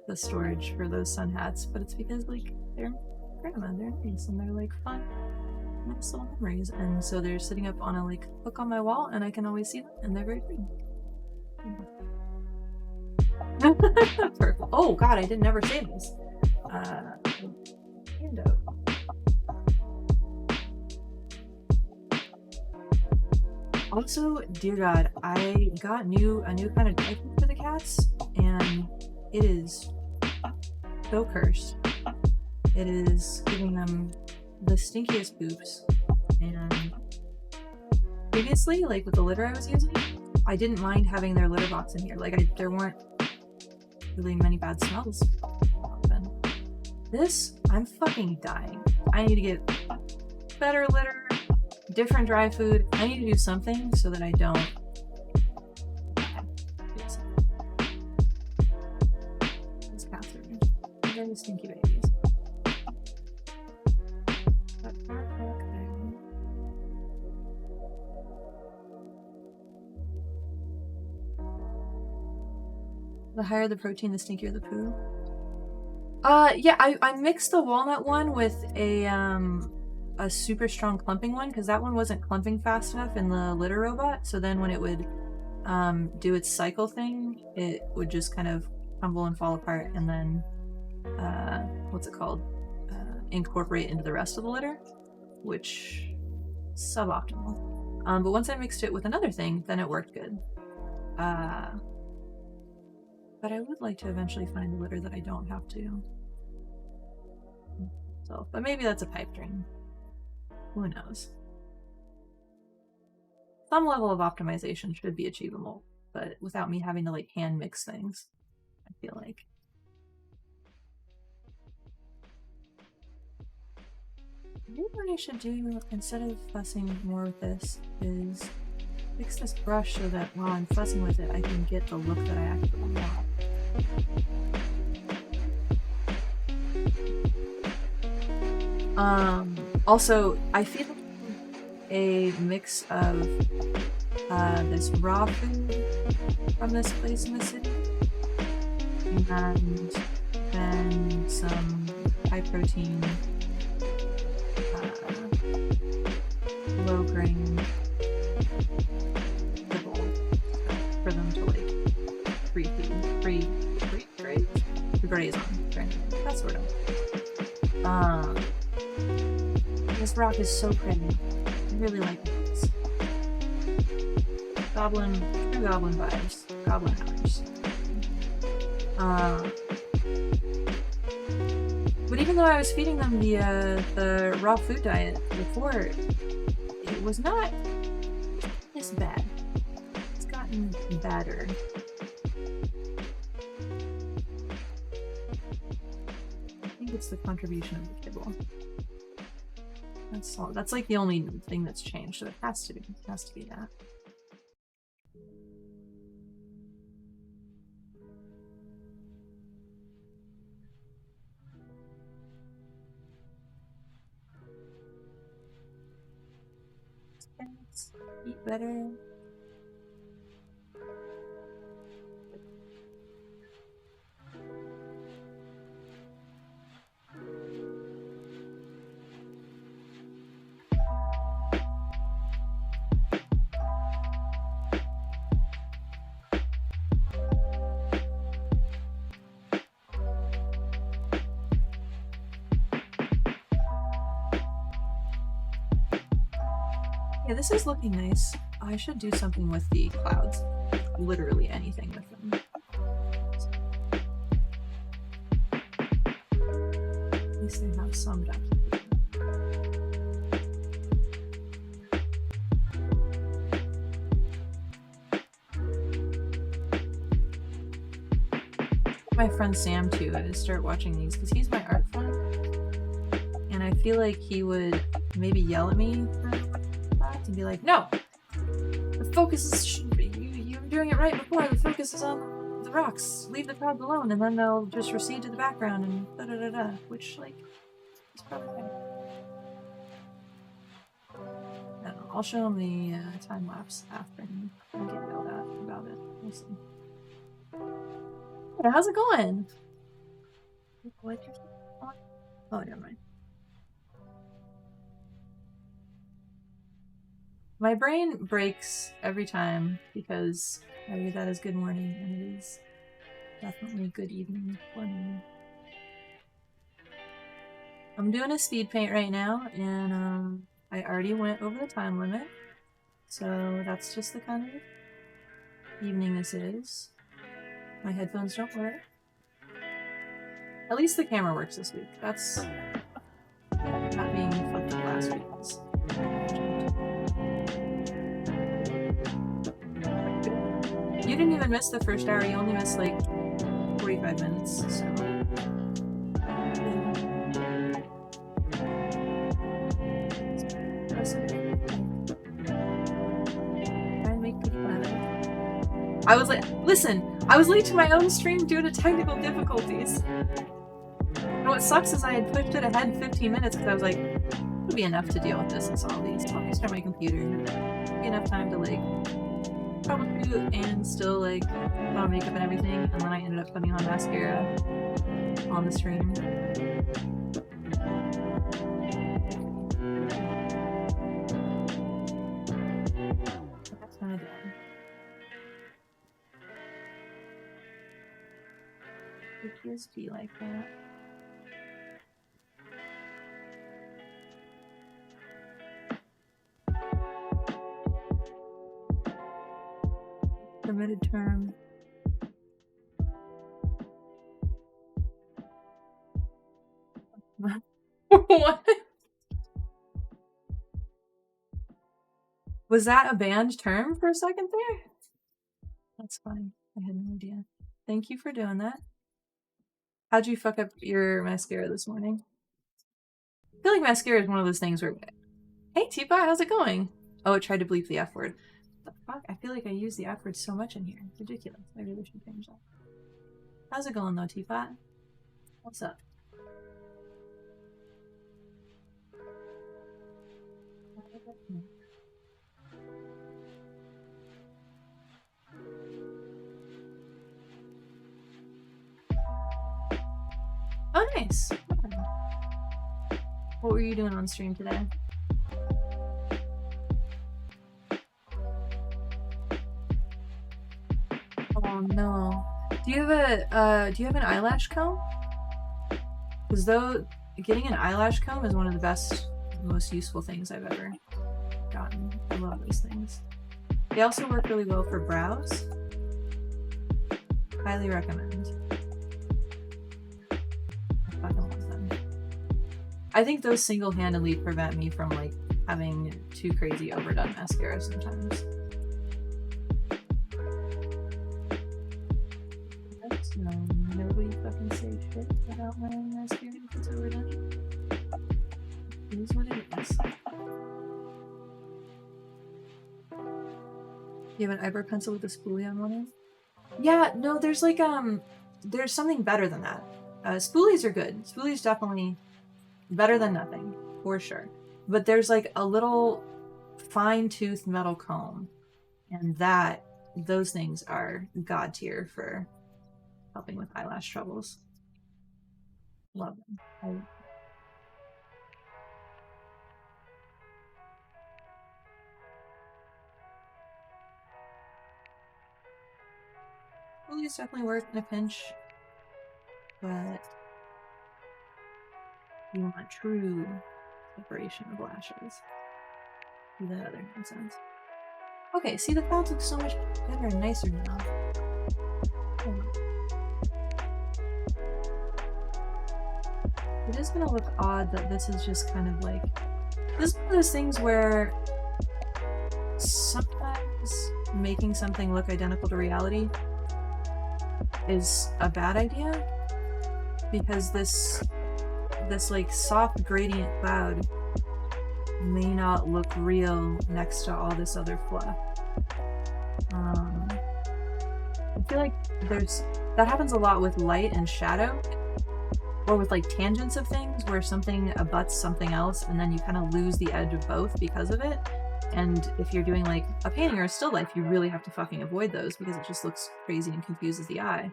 the storage for those sun hats, but it's because like they're grandma, they're nice and they're like fun. Nice little memories, and so they're sitting up on a like hook on my wall, and I can always see them, and they're very pretty. Purple. Oh god, I did never save this. Handout. Also, dear god, I got a new kind of diaper for the cats, and it is so cursed. It is giving them the stinkiest poops, and previously, like with the litter I was using, I didn't mind having their litter box in here. Like, there weren't really many bad smells often. This, I'm fucking dying. I need to get better litter, different dry food. I need to do something so that I don't die. These cats are very stinky babies. The higher the protein, the stinkier the poo. Yeah, I mixed the walnut one with a super strong clumping one because that one wasn't clumping fast enough in the litter robot. So then when it would do its cycle thing, it would just kind of crumble and fall apart, and then what's it called? Incorporate into the rest of the litter, which is suboptimal. But once I mixed it with another thing, then it worked good. But I would like to eventually find a litter that I don't have to. So, but maybe that's a pipe dream. Who knows? Some level of optimization should be achievable, but without me having to like hand mix things, I feel like. Maybe what I should do, instead of fussing more with this, is fix this brush so that while I'm fussing with it, I can get the look that I actually want. Also, I feel a mix of this raw food from this place in the city, and then some high protein, low grain kibble for them to like graze on. That sort of. This rock is so pretty. I really like this. True goblin vibes. Goblin hours. But even though I was feeding them the raw food diet before, it was not this bad. It's gotten better. I think it's the contribution of the kibble. That's like the only thing that's changed, so it has to be that. Let's eat better. Yeah, this is looking nice. I should do something with the clouds. Literally anything with them. At least they have some depth. My friend Sam too to start watching these because he's my art friend, and I feel like he would maybe yell at me for that and be like, "No, the focus is you were doing it right before. The focus is on the rocks. Leave the clouds alone, and then they'll just recede to the background and da da da da." Which like is probably right. No, I'll show him the time lapse after and get yelled at about it. We'll see. How's it going? Oh, never mind. My brain breaks every time because I read that as good morning, and it is definitely good evening for me. I'm doing a speed paint right now, and I already went over the time limit, so that's just the kind of evening this is. My headphones don't work. At least the camera works this week. That's not being fucked up last week. You didn't even miss the first hour, you only missed like 45 minutes, so. I was like, listen, I was late to my own stream due to technical difficulties. And what sucks is I had pushed it ahead 15 minutes because I was like, it'll be enough to deal with this and solve these. I'll restart my computer. It'll be enough time to like troubleshoot and still like put on makeup and everything. And then I ended up putting on mascara on the stream. That's kind of dead. It just be like that. Permitted term. What? Was that a banned term for a second there? That's fine. I had no idea. Thank you for doing that. How'd you fuck up your mascara this morning? I feel like mascara is one of those things where, hey Teapot, how's it going? Oh, it tried to bleep the F word. The fuck? I feel like I use the F word so much in here. It's ridiculous. I really should change that. How's it going though, Teapot? What's up? Oh, nice. What were you doing on stream today? Oh no. Do you have an eyelash comb? Because though getting an eyelash comb is one of the best, most useful things I've ever gotten. I love those things. They also work really well for brows. Highly recommend. I fucking love them. I think those single-handedly prevent me from like having too crazy overdone mascara sometimes. No, nobody fucking say shit about wearing mascara if it's overdone. It is what it is. You have an eyebrow pencil with a spoolie on one end? Yeah, no, there's like, there's something better than that. Spoolies are good. Spoolies definitely better than nothing, for sure. But there's like a little fine-toothed metal comb, and those things are god tier for helping with eyelash troubles. Love them. Spoolies definitely work in a pinch, but you want true separation of lashes. Do that other nonsense. Okay, see, the clouds look so much better and nicer now. It is gonna look odd that this is just kind of like... This is one of those things where sometimes making something look identical to reality is a bad idea, because this like soft gradient cloud may not look real next to all this other fluff. I feel like that happens a lot with light and shadow, or with like tangents of things where something abuts something else and then you kind of lose the edge of both because of it. And if you're doing like a painting or a still life, you really have to fucking avoid those because it just looks crazy and confuses the eye.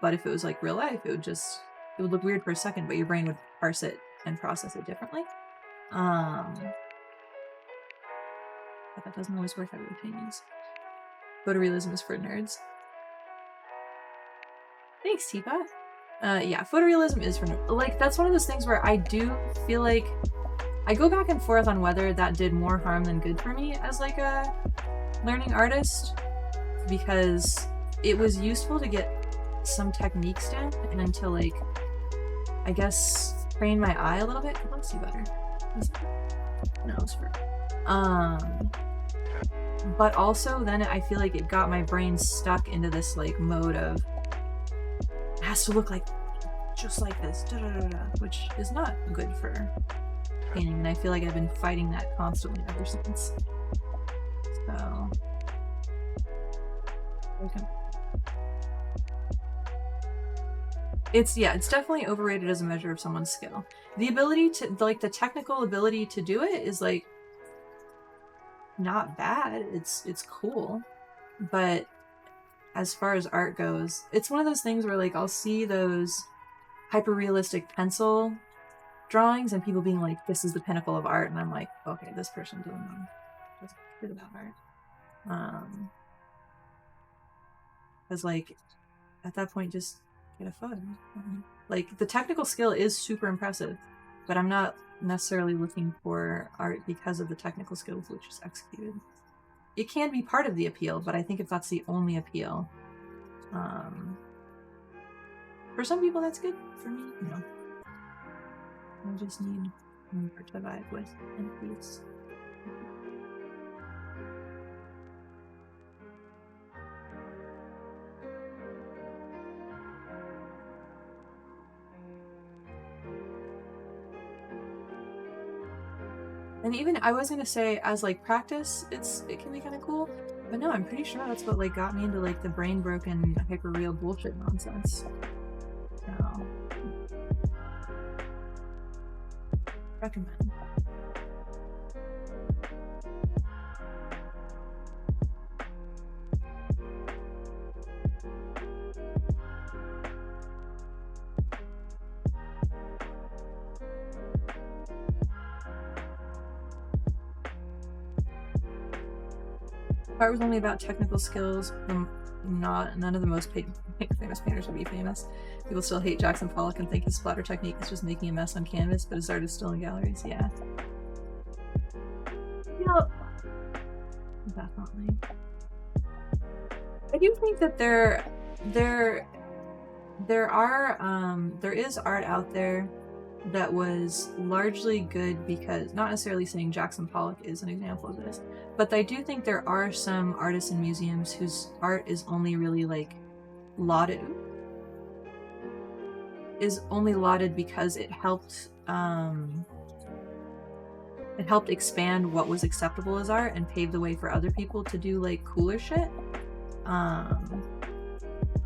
But if it was like real life, it would look weird for a second, but your brain would parse it and process it differently. But that doesn't always work out with paintings. Photorealism is for nerds. Thanks, Teapot. Yeah, photorealism is for nerds. Like, that's one of those things where I do feel like I go back and forth on whether that did more harm than good for me as like a learning artist, because it was useful to get some techniques down and until like, I guess, train my eye a little bit. Let's see better. No, it's for but also then I feel like it got my brain stuck into this like mode of it has to look like just like this, which is not good for painting, and I feel like I've been fighting that constantly ever since. So it's definitely overrated as a measure of someone's skill. The ability to, like, the technical ability to do it is like not bad. It's cool, but as far as art goes, it's one of those things where like I'll see those hyper realistic pencil drawings and people being like, this is the pinnacle of art, and I'm like, okay, this person doesn't know good about art. Because like at that point, just get a photo. Like the technical skill is super impressive, but I'm not necessarily looking for art because of the technical skills which is executed. It can be part of the appeal, but I think if that's the only appeal, for some people that's good. For me, no. I just need more to vibe with and peace. And even I was gonna say as like practice, it can be kind of cool, but no, I'm pretty sure that's what like got me into like the brain broken hyper real bullshit nonsense. So recommend. Art was only about technical skills. None of the most famous painters will be famous. People still hate Jackson Pollock and think his splatter technique is just making a mess on canvas, but his art is still in galleries. Yeah. Yep. Definitely. I do think that there is art out there that was largely good because, not necessarily saying Jackson Pollock is an example of this, but I do think there are some artists and museums whose art is only really like lauded because it helped expand what was acceptable as art and pave the way for other people to do like cooler shit. And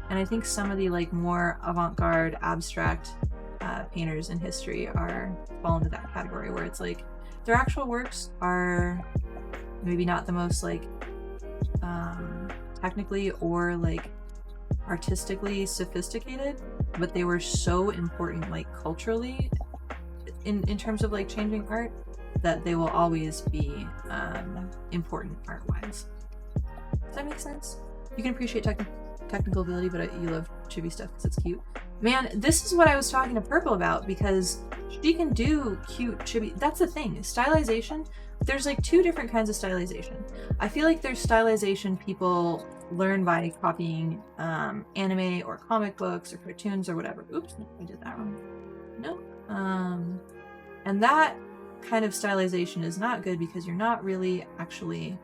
I think some of the like more avant-garde abstract painters in history fall into that category where it's like their actual works are maybe not the most like technically or like artistically sophisticated, but they were so important like culturally in terms of like changing art that they will always be important art-wise. Does that make sense? You can appreciate technical ability, but you love chibi stuff because it's cute. Man, this is what I was talking to Purple about, because she can do cute chibi. That's the thing. Stylization, there's like two different kinds of stylization. I feel like there's stylization people learn by copying anime or comic books or cartoons or whatever. Oops, I did that wrong. No. And that kind of stylization is not good because you're not really actually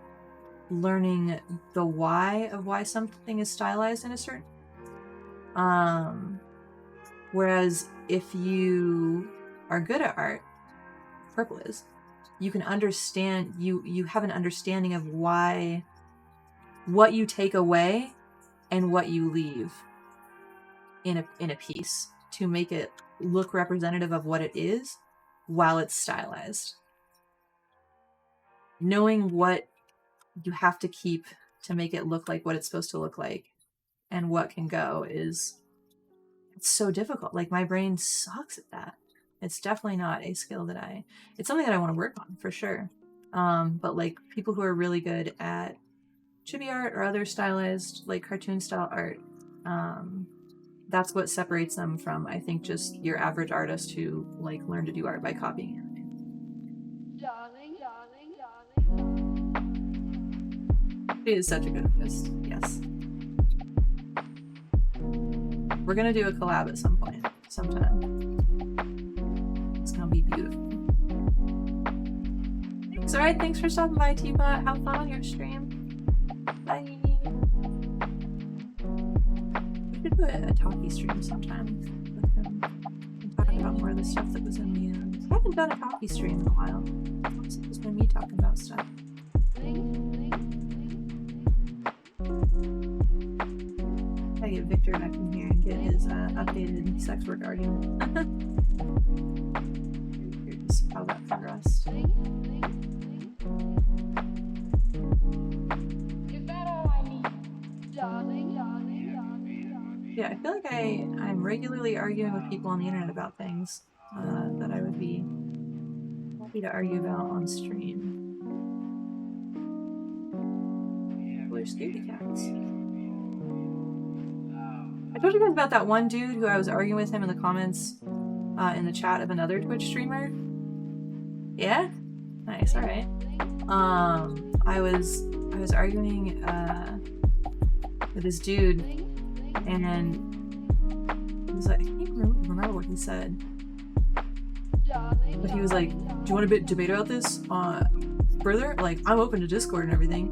learning the why of why something is stylized in a certain. Whereas if you are good at art, Purple is, you can understand, you have an understanding of why, what you take away and what you leave in a piece to make it look representative of what it is while it's stylized. Knowing what you have to keep to make it look like what it's supposed to look like and what can go it's so difficult. Like my brain sucks at that. It's definitely not a skill that it's something that I want to work on for sure. But like people who are really good at chibi art or other stylized like cartoon style art, that's what separates them from, I think, just your average artist who like learned to do art by copying it. Darling. She is such a good artist, yes. We're gonna do a collab at some point, sometime. It's gonna be beautiful. Thanks, alright, thanks for stopping by, T-Bot. Have fun on your stream. should do a talkie stream sometime with him and talk about more of the stuff that was in the I haven't done a talkie stream in a while. It's just been me talking about stuff. I get Victor back in here and get his updated sex work argument. Here's how that progressed. Is that all I need? Darling, darling, darling, darling. Yeah, I feel like I'm regularly arguing with people on the internet about things that I would be happy to argue about on stream. People are scaredy cats. I told you guys about that one dude who I was arguing with him in the comments in the chat of another Twitch streamer. Yeah? Nice, alright. I was arguing with this dude, and he was like, I can't even remember what he said. But he was like, do you want to debate about this further? Like, I'm open to Discord and everything.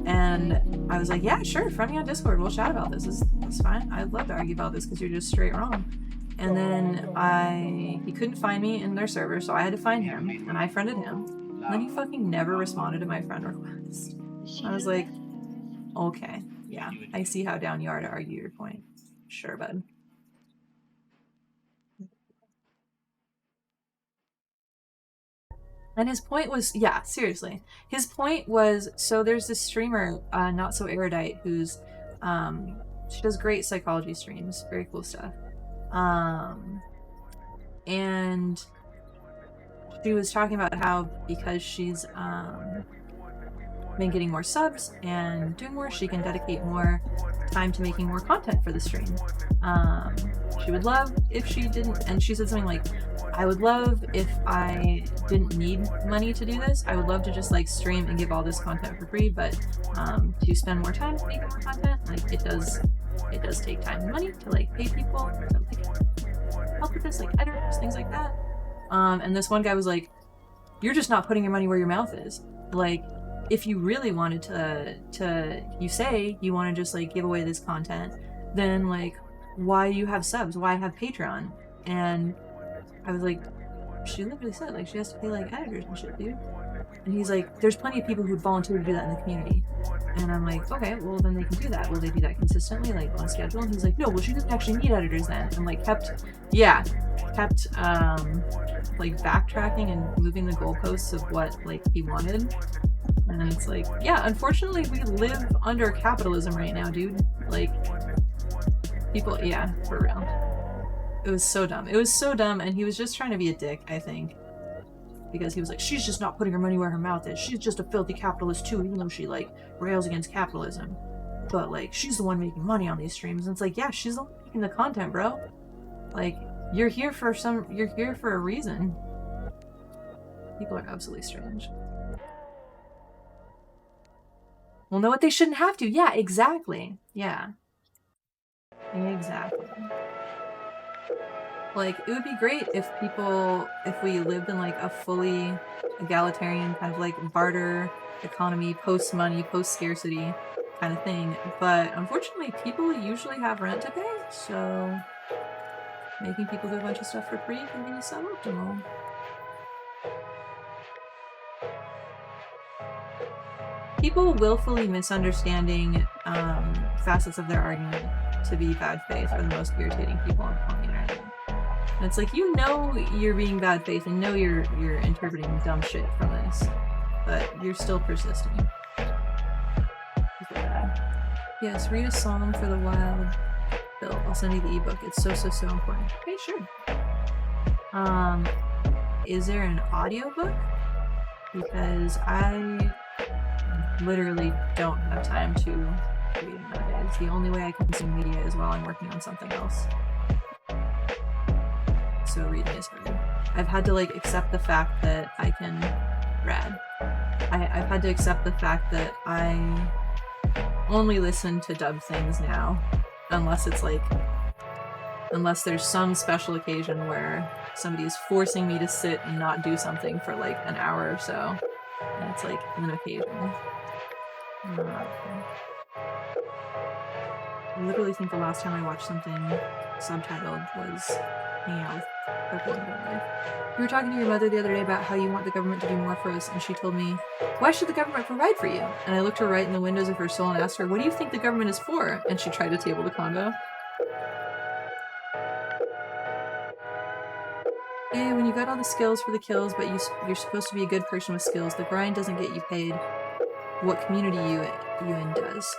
And I was like, yeah, sure, friend me on Discord, we'll chat about this. That's fine. I'd love to argue about this because you're just straight wrong. And then he couldn't find me in their server, so I had to find him, and I friended him. And then he fucking never responded to my friend request. I was like, okay, yeah, I see how down you are to argue your point. Sure, bud. And his point was, yeah, seriously. His point was, so there's this streamer, Not So Erudite, who's, she does great psychology streams, very cool stuff. And she was talking about how because she's, been getting more subs and doing more, she can dedicate more time to making more content for the stream. She would love if she didn't, and she said something like, I would love if I didn't need money to do this. I would love to just like stream and give all this content for free, but to spend more time making more content, like it does take time and money to like pay people to like help with this, like editors, things like that. And this one guy was like, you're just not putting your money where your mouth is. Like, if you really wanted to you say you want to just like give away this content, then like why do you have subs? Why have Patreon? And I was like, she literally said like she has to pay like editors and shit, dude. And he's like, there's plenty of people who volunteer to do that in the community. And I'm like, okay, well then they can do that. Will they do that consistently, like on schedule? And he's like, no, well she doesn't actually need editors then. And like kept like backtracking and moving the goalposts of what like he wanted. And it's like, yeah, unfortunately we live under capitalism right now, dude. Like, people, yeah, for real. It was so dumb. It was so dumb, and he was just trying to be a dick, I think. Because he was like, she's just not putting her money where her mouth is. She's just a filthy capitalist too, even though she, like, rails against capitalism. But, like, she's the one making money on these streams. And it's like, yeah, she's the one making the content, bro. Like, you're here for a reason. People are absolutely strange. Well, know what they shouldn't have to. Yeah, exactly. Yeah. Exactly. Like, it would be great if we lived in, like, a fully egalitarian kind of, like, barter economy, post-money, post-scarcity kind of thing. But, unfortunately, people usually have rent to pay, so making people do a bunch of stuff for free can be suboptimal. People willfully misunderstanding facets of their argument to be bad faith are the most irritating people on the internet. And it's like, you know you're being bad faith and know you're interpreting dumb shit from this, but you're still persisting. Yes, read a song for the wild. Bill, I'll send you the ebook. It's so important. Okay, sure. Is there an audiobook? Because I literally don't have time to read nowadays. The only way I consume media is while I'm working on something else. So reading is hard. I've had to like accept the fact that I can I've had to accept the fact that I only listen to dubbed things now, unless there's some special occasion where somebody is forcing me to sit and not do something for like an hour or so. And it's like an occasion. I literally think the last time I watched something subtitled was hanging out with Purple and Family. You were talking to your mother the other day about how you want the government to do more for us, and she told me, why should the government provide for you? And I looked her right in the windows of her soul and asked her, what do you think the government is for? And she tried to table the convo. Hey, when you got all the skills for the kills, but you're supposed to be a good person with skills, the grind doesn't get you paid. What community you in does.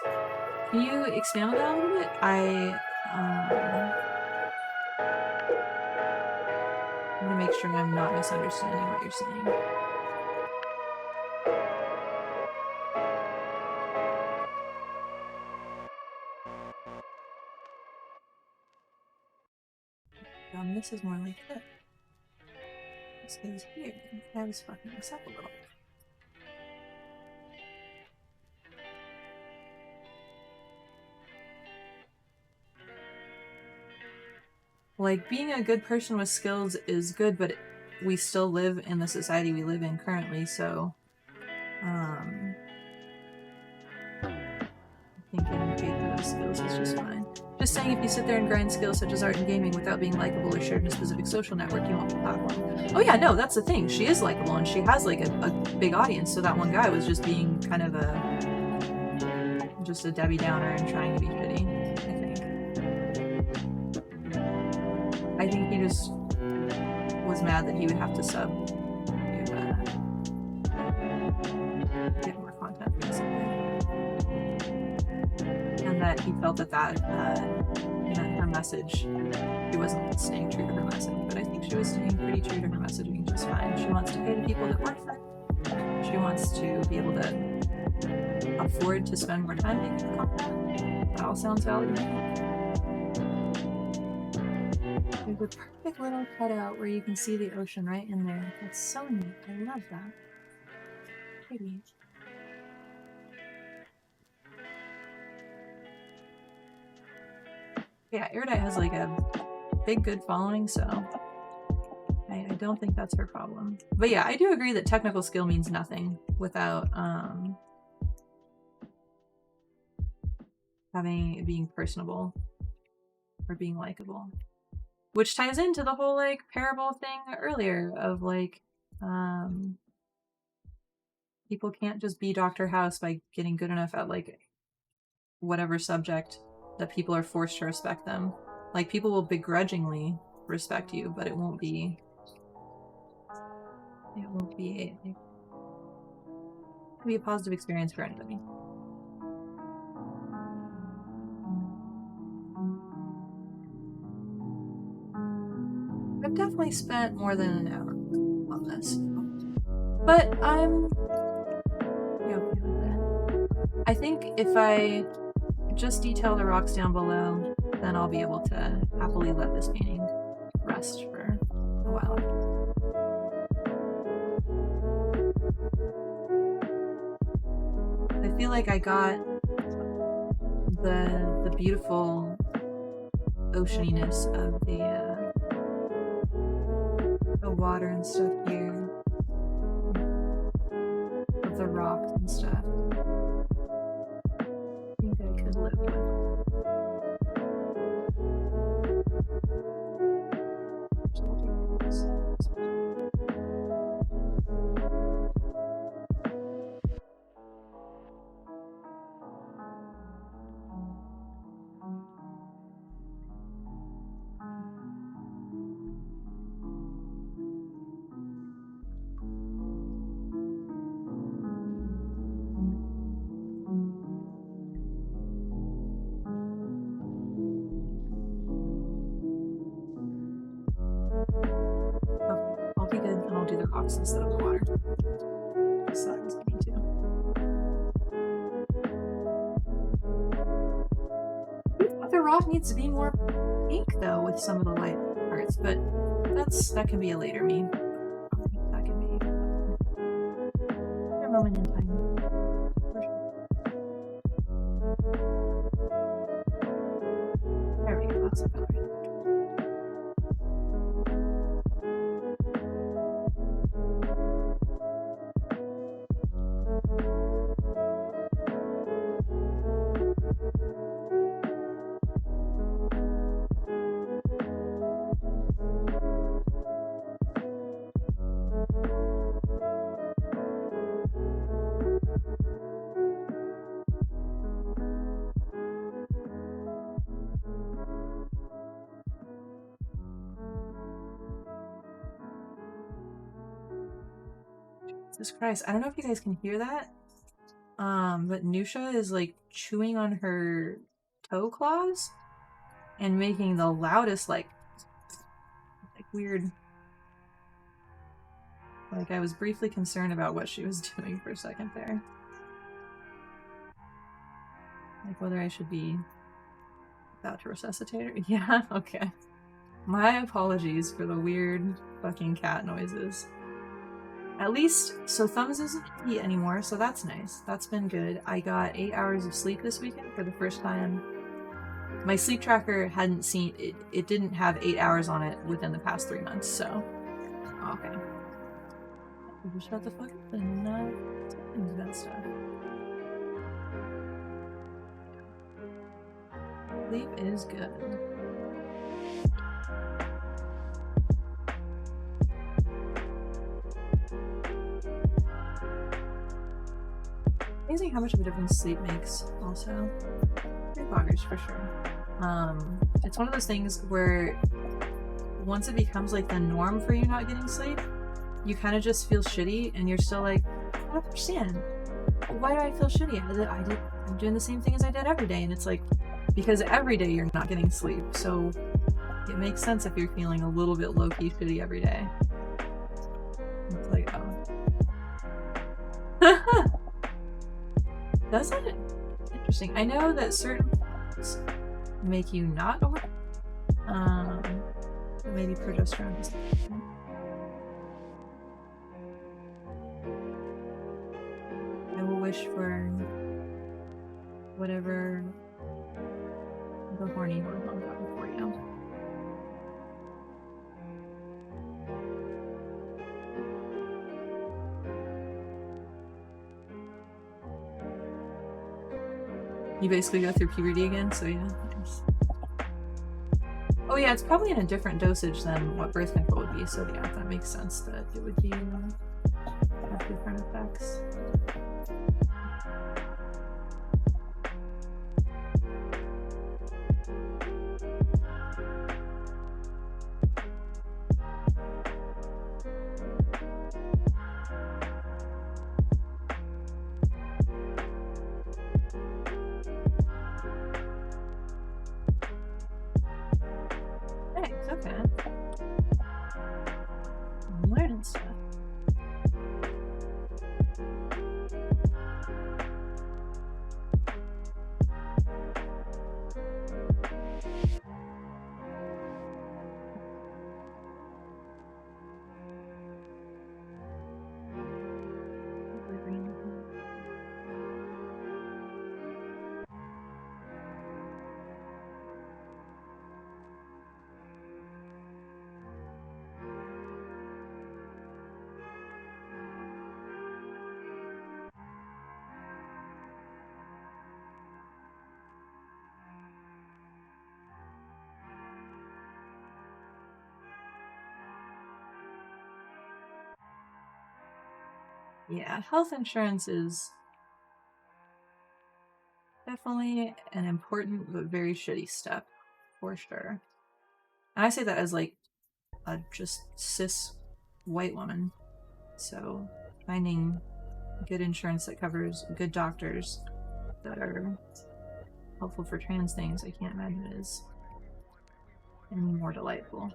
Can you expand on that a little bit? I'm gonna make sure I'm not misunderstanding what you're saying. This is more like this. This is here. I was fucking this up a little. Like, being a good person with skills is good, but we still live in the society we live in currently, so I think getting paid for those skills is just fine. Just saying, if you sit there and grind skills such as art and gaming without being likable or shared in a specific social network, you won't be platformed. Oh yeah, no, that's the thing. She is likable and she has like a big audience, so that one guy was just being kind of just a Debbie Downer and trying to be shitty, I think he just was mad that he would have to sub to get more content, basically. And that he felt that meant her message. She wasn't staying true to her message, but I think she was staying pretty true to her messaging just fine. She wants to pay the people that work for her. She wants to be able to afford to spend more time making content. That all sounds valid to me. There's a perfect little cutout where you can see the ocean right in there. That's so neat. I love that. Pretty. Yeah, Erudite has like a big good following, so I don't think that's her problem. But yeah, I do agree that technical skill means nothing without being personable or being likable. Which ties into the whole like parable thing earlier of like people can't just be Dr. House by getting good enough at like whatever subject that people are forced to respect them. Like, people will begrudgingly respect you, but it won't be a positive experience for anybody. I've definitely spent more than an hour on this, but I'm okay with it. I think if I just detail the rocks down below, then I'll be able to happily let this painting rest for a while. I feel like I got the beautiful oceaniness of the water and stuff here, of the rocks and stuff. I think I could live with. I'll be good, and I'll do the rocks instead of the water. So that was me too. The rock needs to be more pink though with some of the light parts, but that can be a later me. That can be a moment in time. There we go, that's about right. Jesus Christ. I don't know if you guys can hear that. But Nusha is like chewing on her toe claws and making the loudest like weird. Like I was briefly concerned about what she was doing for a second there. Like whether I should be about to resuscitate her. Yeah, okay. My apologies for the weird fucking cat noises. At least, so Thumbs isn't eat anymore, so that's nice. That's been good. I got 8 hours of sleep this weekend for the first time. My sleep tracker hadn't seen it. It didn't have 8 hours on it within the past 3 months, so okay. We're just about to fuck up and not into that stuff. Sleep is good. Amazing how much of a difference sleep makes, also. Pretty boggers for sure. It's one of those things where once it becomes like the norm for you not getting sleep, you kind of just feel shitty and you're still like, I don't understand. Why do I feel shitty? I'm doing the same thing as I did every day, and it's like, because every day you're not getting sleep, so it makes sense if you're feeling a little bit low-key shitty every day. It's like, oh. That's not interesting. I know that certain things make you not awake. Maybe progesterone is I will wish for whatever the horny hormone got for you. You basically go through puberty again, so yeah. Nice. Oh yeah, it's probably in a different dosage than what birth control would be, so yeah, that makes sense that it would be have different effects. Okay. I'm learning stuff. Yeah, health insurance is definitely an important but very shitty step, for sure. And I say that as like a just cis white woman. So finding good insurance that covers good doctors that are helpful for trans things, I can't imagine it is any more delightful.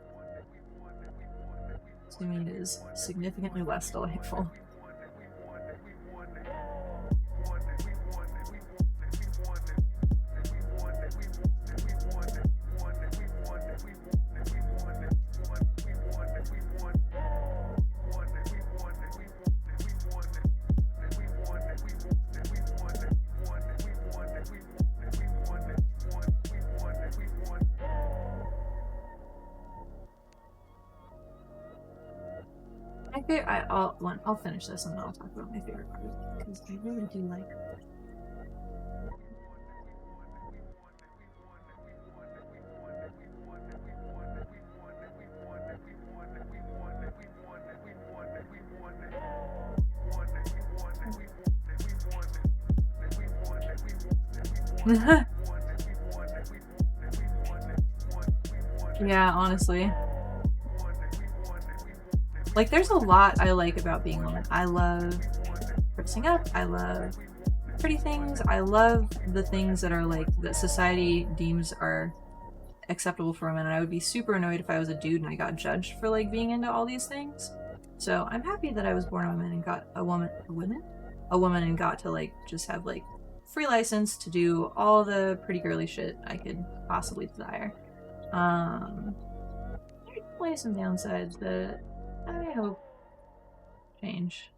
To me, it is significantly less delightful. I'll finish this and then I'll talk about my favorite part because I really do like it. Yeah, honestly. Like, there's a lot I like about being a woman. I love dressing up. I love pretty things. I love the things that are like that society deems are acceptable for women, and I would be super annoyed if I was a dude and I got judged for like being into all these things. So I'm happy that I was born a woman and got a woman and got to like just have like free license to do all the pretty girly shit I could possibly desire. There's definitely some downsides that I hope change.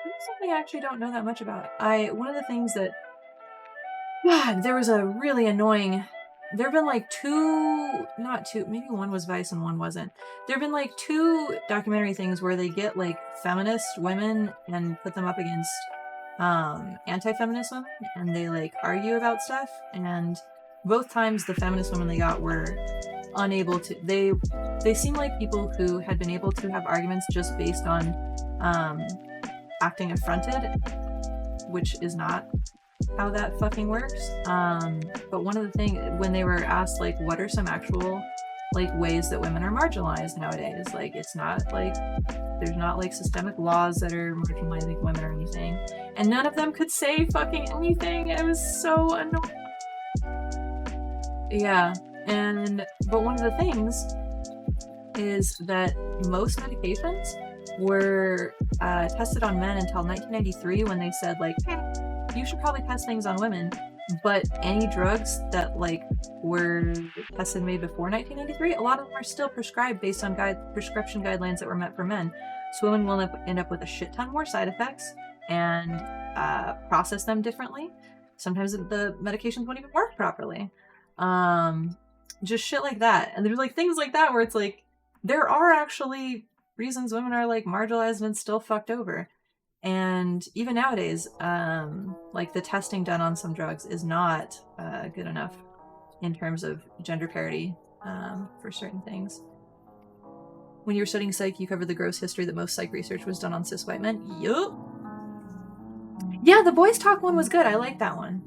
This is something I actually don't know that much about. One of the things that there was a really annoying. There have been like not two, maybe one was Vice and one wasn't. There have been like 2 documentary things where they get like feminist women and put them up against anti-feminist women, and they like argue about stuff, and both times the feminist women they got were unable to. They seem like people who had been able to have arguments just based on acting affronted, which is not how that fucking works. But one of the things, when they were asked like what are some actual like ways that women are marginalized nowadays, like it's not like there's not like systemic laws that are marginalizing women or anything, and none of them could say fucking anything. It was so annoying. Yeah, but one of the things is that most medications were tested on men until 1993, when they said like, hey, you should probably test things on women. But any drugs that like were tested made before 1993, a lot of them are still prescribed based on prescription guidelines that were meant for men. So women will end up with a shit ton more side effects and process them differently. Sometimes the medications won't even work properly. Just shit like that. And there's like things like that where it's like there are actually reasons women are like marginalized and still fucked over. And even nowadays, like the testing done on some drugs is not good enough in terms of gender parity for certain things. When you were studying psych, you covered the gross history that most psych research was done on cis white men. Yup. Yeah, the boys talk one was good. I like that one.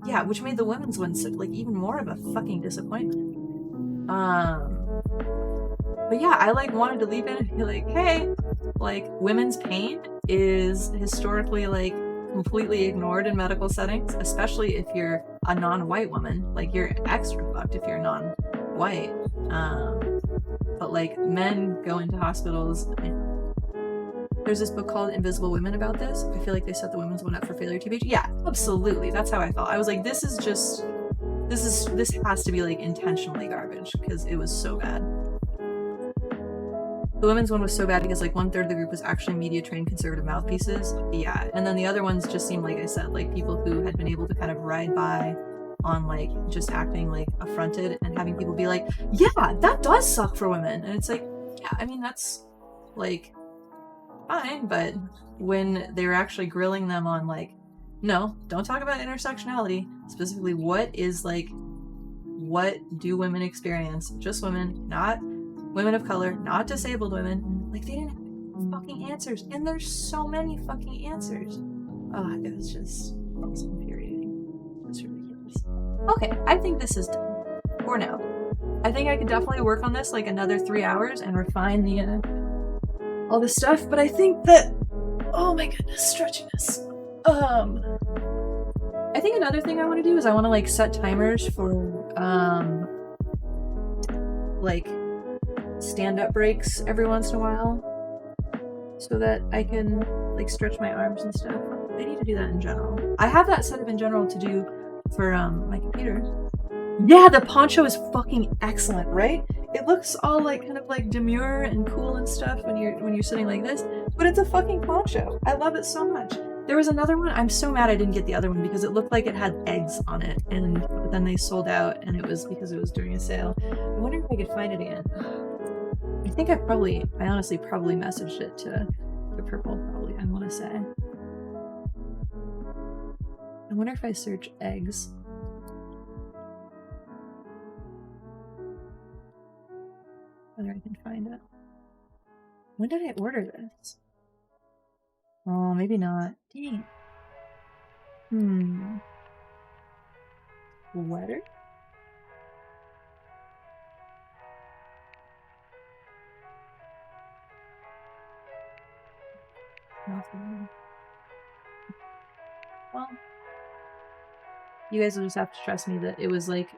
Yeah, which made the women's one like even more of a fucking disappointment. But yeah, I like wanted to leap in and be like, hey, like women's pain is historically like completely ignored in medical settings, especially if you're a non-white woman. Like you're extra fucked if you're non-white. But like men go into hospitals. There's this book called Invisible Women about this. I feel like they set the women's one up for failure too. Yeah, absolutely. That's how I felt. I was like, this has to be like intentionally garbage because it was so bad. The women's one was so bad because like 1/3 of the group was actually media trained conservative mouthpieces. Yeah, and then the other ones just seemed, like I said, like people who had been able to kind of ride by on like just acting like affronted and having people be like, yeah, that does suck for women. And it's like, yeah, I mean that's like fine, but when they were actually grilling them on like, no, don't talk about intersectionality, specifically what do women experience? Just women, not women of color, not disabled women. Like they didn't have fucking answers, and there's so many fucking answers. It was infuriating. It's ridiculous. Okay, I think this is done for now. I think I could definitely work on this like another 3 hours and refine the all this stuff, but I think that, oh my goodness, stretchiness. I think another thing I want to do is I want to like set timers for like stand-up breaks every once in a while so that I can like stretch my arms and stuff. I need to do that in general. I have that set up in general to do for my computer. Yeah, the poncho is fucking excellent, right? It looks all like kind of like demure and cool and stuff when you're sitting like this, but it's a fucking poncho. I love it so much. There was another one. I'm so mad I didn't get the other one because it looked like it had eggs on it, and then they sold out, and it was because it was during a sale. I wonder if I could find it again. I think I honestly probably messaged it to Purple, probably, I want to say. I wonder if I search eggs. Whether I can find it. When did I order this? Oh, maybe not. Dang. Letter? Nothing. Well, you guys will just have to trust me that it was like,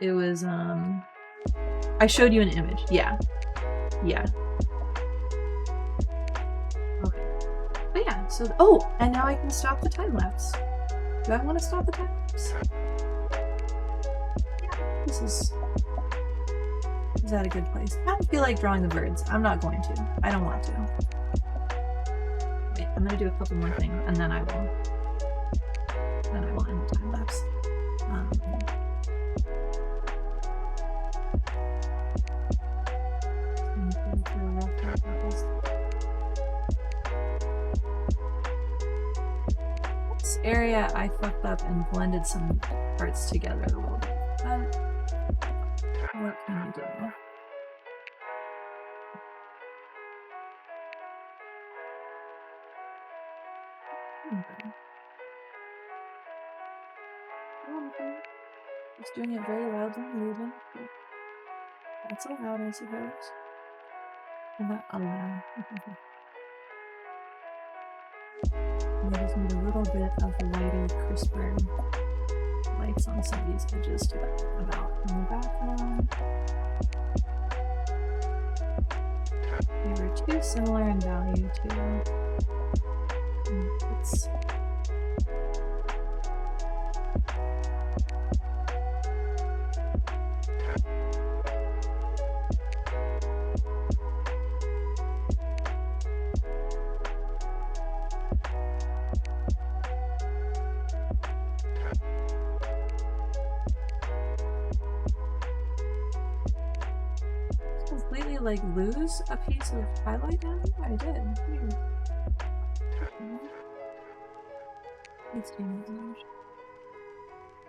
it was, I showed you an image. Yeah. Yeah. Okay. But yeah, so, oh, and now I can stop the time lapse. Do I want to stop the time lapse? Yeah, this is at a good place. I don't feel like drawing the birds. I'm not going to. I don't want to. Wait, I'm gonna do a couple more things, and then I will end the time lapse. This area I fucked up and blended some parts together a little bit. What can I do? Okay. Just doing it very loudly, moving. Not so loud, I suppose. And not loud. And I just need a little bit of lighter, crisper lights on some of these edges to back them out in the background. They were too similar in value too. It's completely like lose a piece of highlight down here? I did. Weird. Let's do that.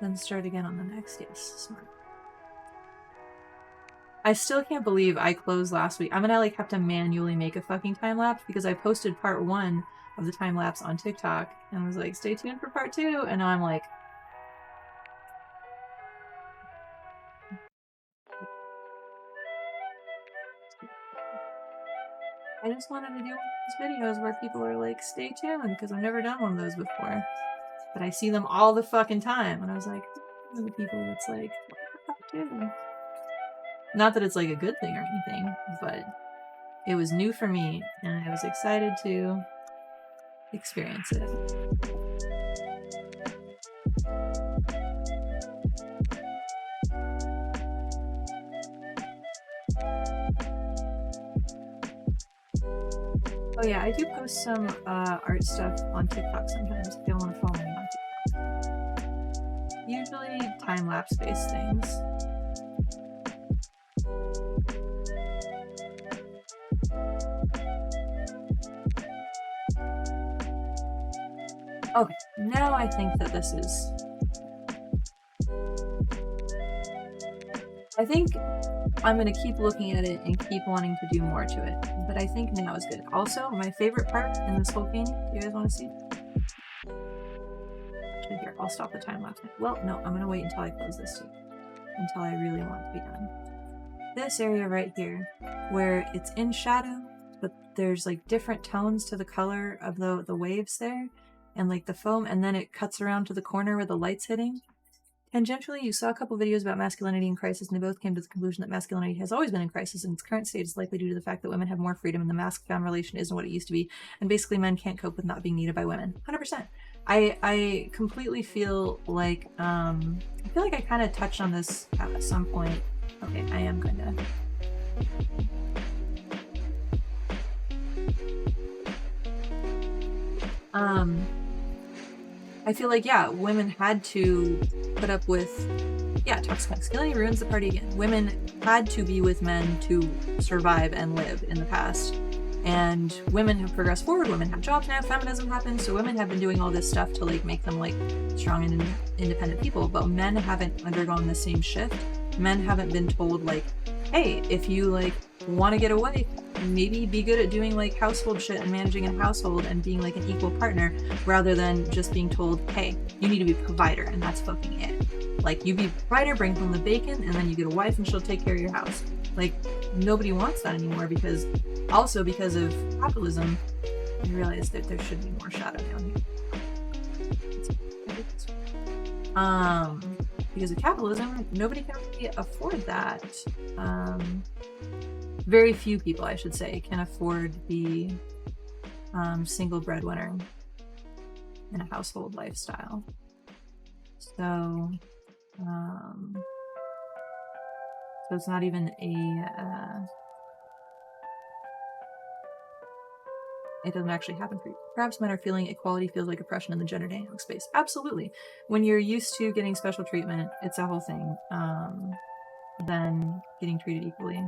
Then start again on the next. Yes, smart. I still can't believe I closed last week. I'm gonna like have to manually make a fucking time lapse because I posted part 1 of the time lapse on TikTok and was like, stay tuned for part 2, and now I'm like, I just wanted to do one of these videos where people are like, stay tuned, because I've never done one of those before. But I see them all the fucking time, and I was like, these are the people that's like, what the fuck, dude? Not that it's like a good thing or anything, but it was new for me, and I was excited to experience it. Oh yeah, I do post some art stuff on TikTok sometimes if you want to follow me on TikTok. Usually time-lapse based things. Okay, now I think that this is... I think I'm going to keep looking at it and keep wanting to do more to it, but I think now is good. Also, my favorite part in this whole painting, do you guys want to see? Actually, here, I'll stop the time lapse. Well, no, I'm going to wait until I close this too, until I really want to be done. This area right here, where it's in shadow, but there's like different tones to the color of the waves there, and like the foam, and then it cuts around to the corner where the light's hitting. Tangentially, you saw a couple videos about masculinity in crisis, and they both came to the conclusion that masculinity has always been in crisis, and its current state is likely due to the fact that women have more freedom, and the masc-femme relation isn't what it used to be, and basically men can't cope with not being needed by women. 100%. I completely feel like, I kind of touched on this at some point. Okay, I am going to... I feel like, yeah, women had to put up with, yeah, toxic masculinity ruins the party again. Women had to be with men to survive and live in the past. And women have progressed forward, women have jobs now, feminism happened, so women have been doing all this stuff to like make them like strong and independent people, but men haven't undergone the same shift. Men haven't been told like, hey, if you like want to get away, maybe be good at doing like household shit and managing a household and being like an equal partner, rather than just being told, hey, you need to be a provider and that's fucking it. Like, you be a provider, bring home the bacon, and then you get a wife and she'll take care of your house. Like, nobody wants that anymore, because also because of capitalism, I realized that there should be more shadow down here. Because of capitalism, nobody can really afford that. Very few people, I should say, can afford the single breadwinner in a household lifestyle. So it's not even a it doesn't actually happen for you. Perhaps men are feeling equality feels like oppression in the gender dynamic space. Absolutely. When you're used to getting special treatment, it's a whole thing. Then getting treated equally.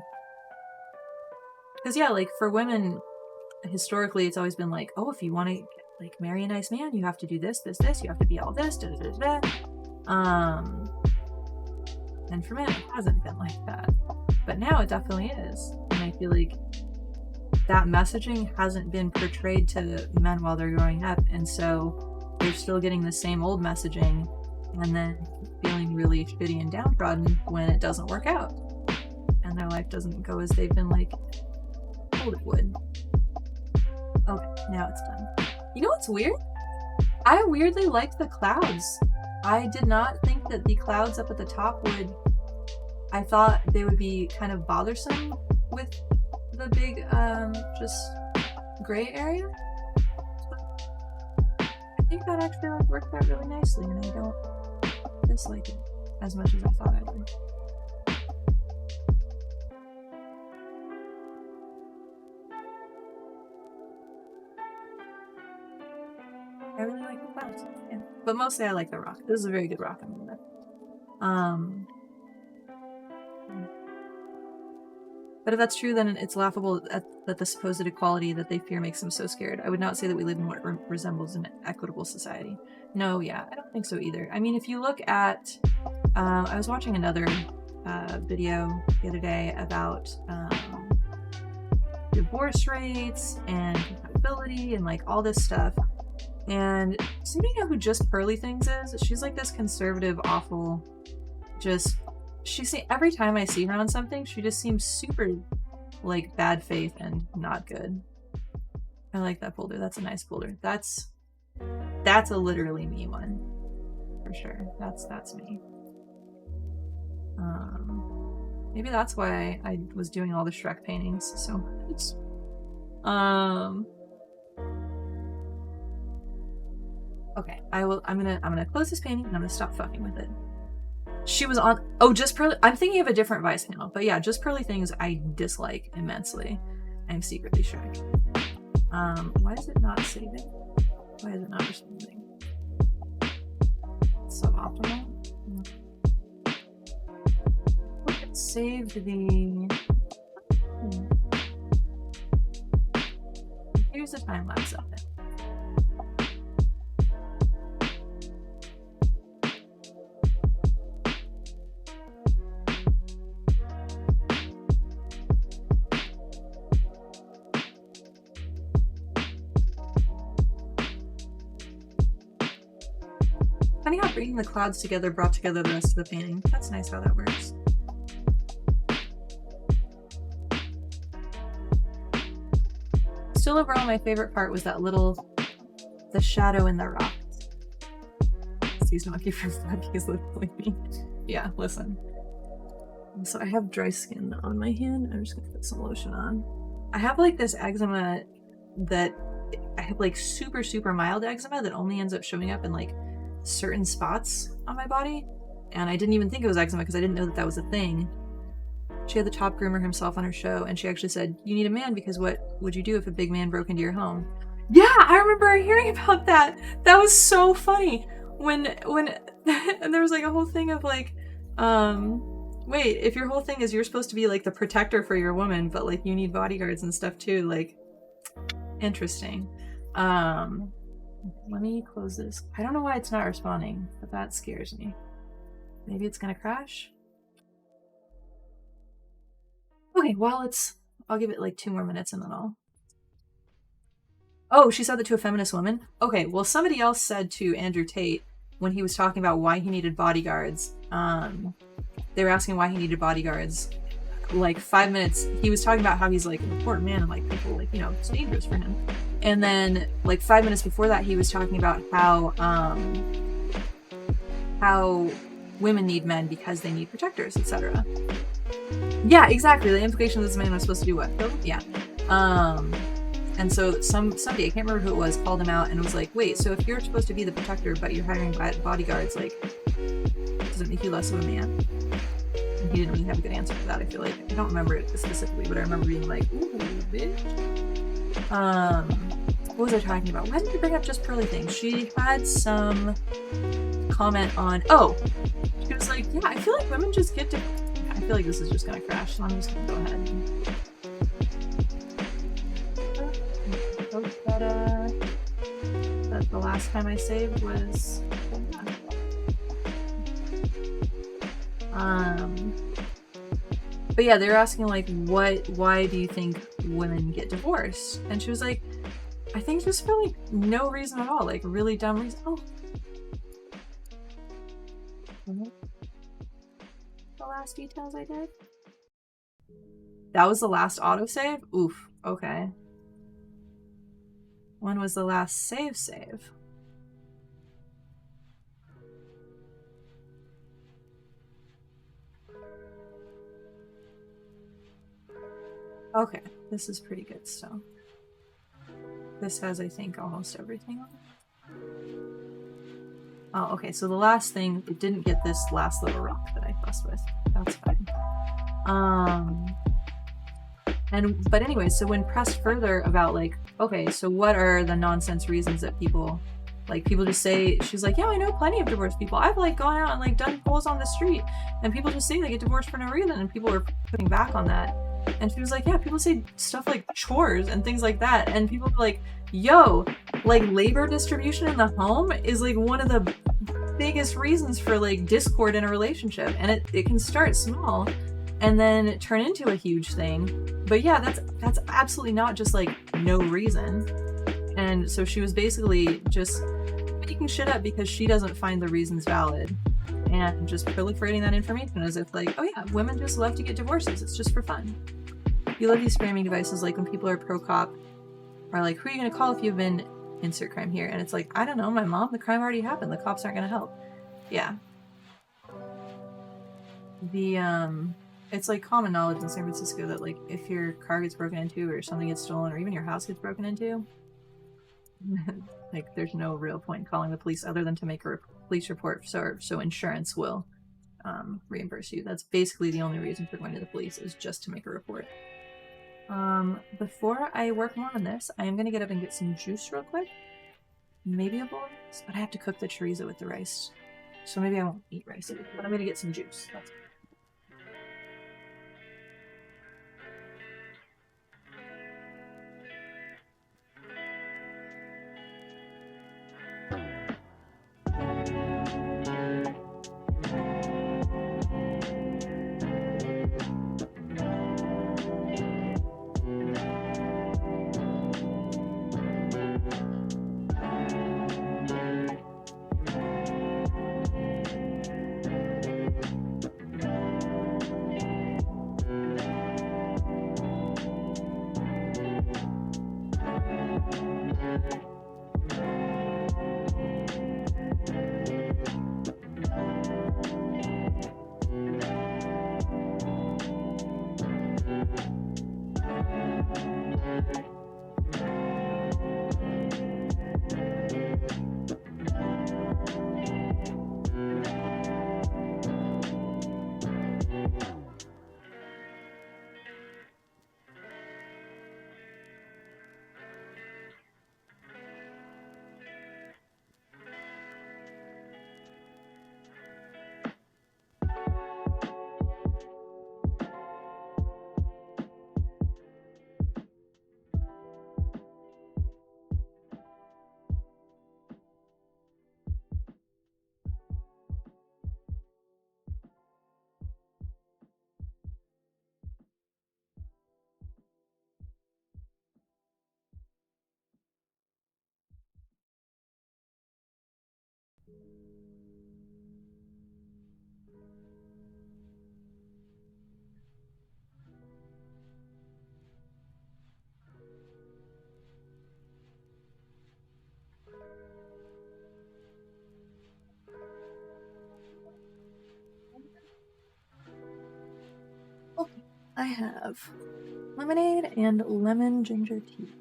Because yeah, like for women, historically, it's always been like, oh, if you want to like marry a nice man, you have to do this, this, this. You have to be all this, da, da, da, da. And for men, it hasn't been like that. But now it definitely is. And I feel like that messaging hasn't been portrayed to men while they're growing up, and so they're still getting the same old messaging and then feeling really shitty and downtrodden when it doesn't work out and their life doesn't go as they've been like told it would. Okay, now it's done. You know what's weird? I weirdly liked the clouds. I did not think that the clouds up at the top would... I thought they would be kind of bothersome with the big, just gray area. I think that actually like worked out really nicely, and I don't dislike it as much as I thought I would. I really like the clouds, yeah. But mostly I like the rock. This is a very good rock I'm with. But if that's true, then it's laughable that the supposed equality that they fear makes them so scared. I would not say that we live in what resembles an equitable society. No, yeah, I don't think so either. I mean, if you look at... I was watching another video the other day about divorce rates and compatibility and like all this stuff. And does anybody know who Just Pearly Things is? She's like this conservative, awful, just... every time I see her on something, she just seems super, like, bad faith and not good. I like that folder. That's a nice folder. That's a literally me one. For sure. That's me. Maybe that's why I was doing all the Shrek paintings so much. Okay, I'm gonna close this painting and I'm gonna stop fucking with it. She was on... Oh, Just Pearly... I'm thinking of a different Vice panel. But yeah, Just Pearly Things I dislike immensely. I'm secretly Shrek. Why is it not saving? Why is it not responding? Suboptimal? It saved the... Here's the time lapse of it. Funny how bringing the clouds together brought together the rest of the painting. That's nice how that works. Still overall, my favorite part was that the shadow in the rocks. Excuse monkey for monkeys literally me. Yeah, listen. So I have dry skin on my hand. I'm just gonna put some lotion on. I have like this eczema that I have like super, super mild eczema that only ends up showing up in like certain spots on my body, and I didn't even think it was eczema because I didn't know that was a thing. She had the top groomer himself on her show, and she actually said, "You need a man because what would you do if a big man broke into your home?" Yeah, I remember hearing about that. That was so funny when and there was like a whole thing of like, wait, if your whole thing is you're supposed to be like the protector for your woman, but like you need bodyguards and stuff too, like interesting. Let me close this. I don't know why it's not responding, but that scares me. Maybe it's gonna crash? Okay, well, I'll give it like 2 more minutes and then I'll... Oh, she said that to a feminist woman? Okay, well, somebody else said to Andrew Tate when he was talking about why he needed bodyguards. They were asking why he needed bodyguards. Like 5 minutes, he was talking about how he's like an important man and like people like, you know, it's dangerous for him. And then like 5 minutes before that, he was talking about how women need men because they need protectors, etc. Yeah, exactly. The implication that this man was supposed to do what? Yeah. And so somebody, I can't remember who it was, called him out and was like, wait, so if you're supposed to be the protector but you're hiring bodyguards, like, does it make you less of a man? And he didn't really have a good answer for that, I feel like. I don't remember it specifically, but I remember being like, ooh, bitch. What was I talking about? Why did you bring up just Pearly things? She had some comment on, she was like, yeah, I feel like women just get to, I feel like this is just gonna crash, so I'm just gonna go ahead and hope that the last time I saved was but yeah, they were asking like, why do you think women get divorced? And she was like, I think just for like no reason at all, like really dumb reason. The last details I did. That was the last autosave? Oof, okay. When was the last save? Okay, this is pretty good still. This has, I think, almost everything on it. Oh, okay, so the last thing, it didn't get this last little rock that I fussed with. That's fine. But anyway, so when pressed further about like, okay, so what are the nonsense reasons that people just say, she's like, yeah, I know plenty of divorced people. I've like gone out and like done polls on the street and people just say they get divorced for no reason, and people were putting back on that. And she was like, yeah, people say stuff like chores and things like that, and people are like, yo, like labor distribution in the home is like one of the biggest reasons for like discord in a relationship, and it can start small and then turn into a huge thing. But yeah, that's absolutely not just like no reason. And so she was basically just making shit up because she doesn't find the reasons valid, and just proliferating that information as if like, oh yeah, women just love to get divorces, it's just for fun. You love these framing devices, like when people are pro-cop are like, who are you gonna call if you've been insert crime here? And it's like, I don't know, my mom, the crime already happened, the cops aren't gonna help. Yeah. It's like common knowledge in San Francisco that like if your car gets broken into or something gets stolen or even your house gets broken into, like there's no real point in calling the police other than to make a police report so insurance will reimburse you. That's basically the only reason for going to the police, is just to make a report. Before I work more on this, I am going to get up and get some juice real quick. Maybe a bowl of rice, but I have to cook the chorizo with the rice. So maybe I won't eat rice, but I'm going to get some juice. That's have lemonade and lemon ginger tea.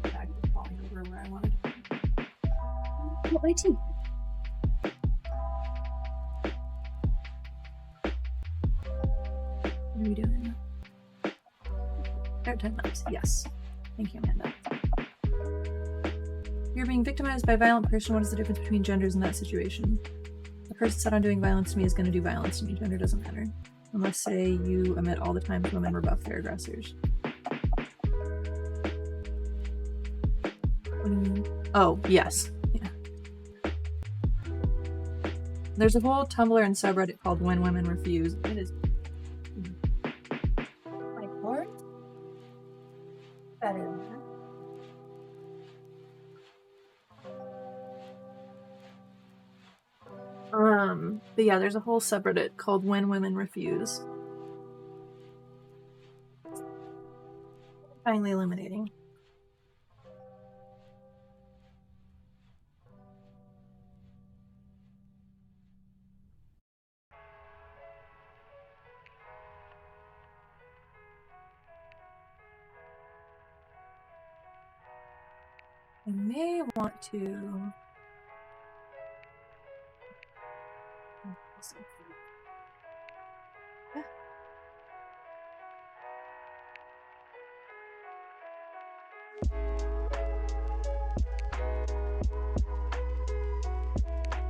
Bag is falling over where I wanted to put my tea. What are we doing? Time lapse. Yes. Thank you, Amanda. You're being victimized by a violent person. What is the difference between genders in that situation? The person set on doing violence to me is going to do violence to me. Gender doesn't matter. Unless, say, you admit all the times women rebuff their aggressors. What do you mean? Oh, yes. Yeah. There's a whole Tumblr and subreddit called When Women Refuse. It is better than that. But yeah, there's a whole subreddit called When Women Refuse. Finally eliminating. I may want to.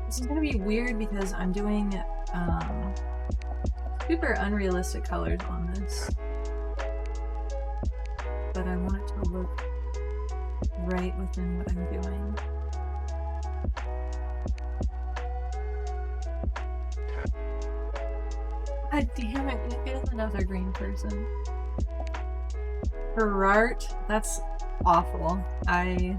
This is gonna be weird because I'm doing super unrealistic colors on this, but I want it to look right within what I'm doing. God damn it, it is another green person. For art, that's awful. I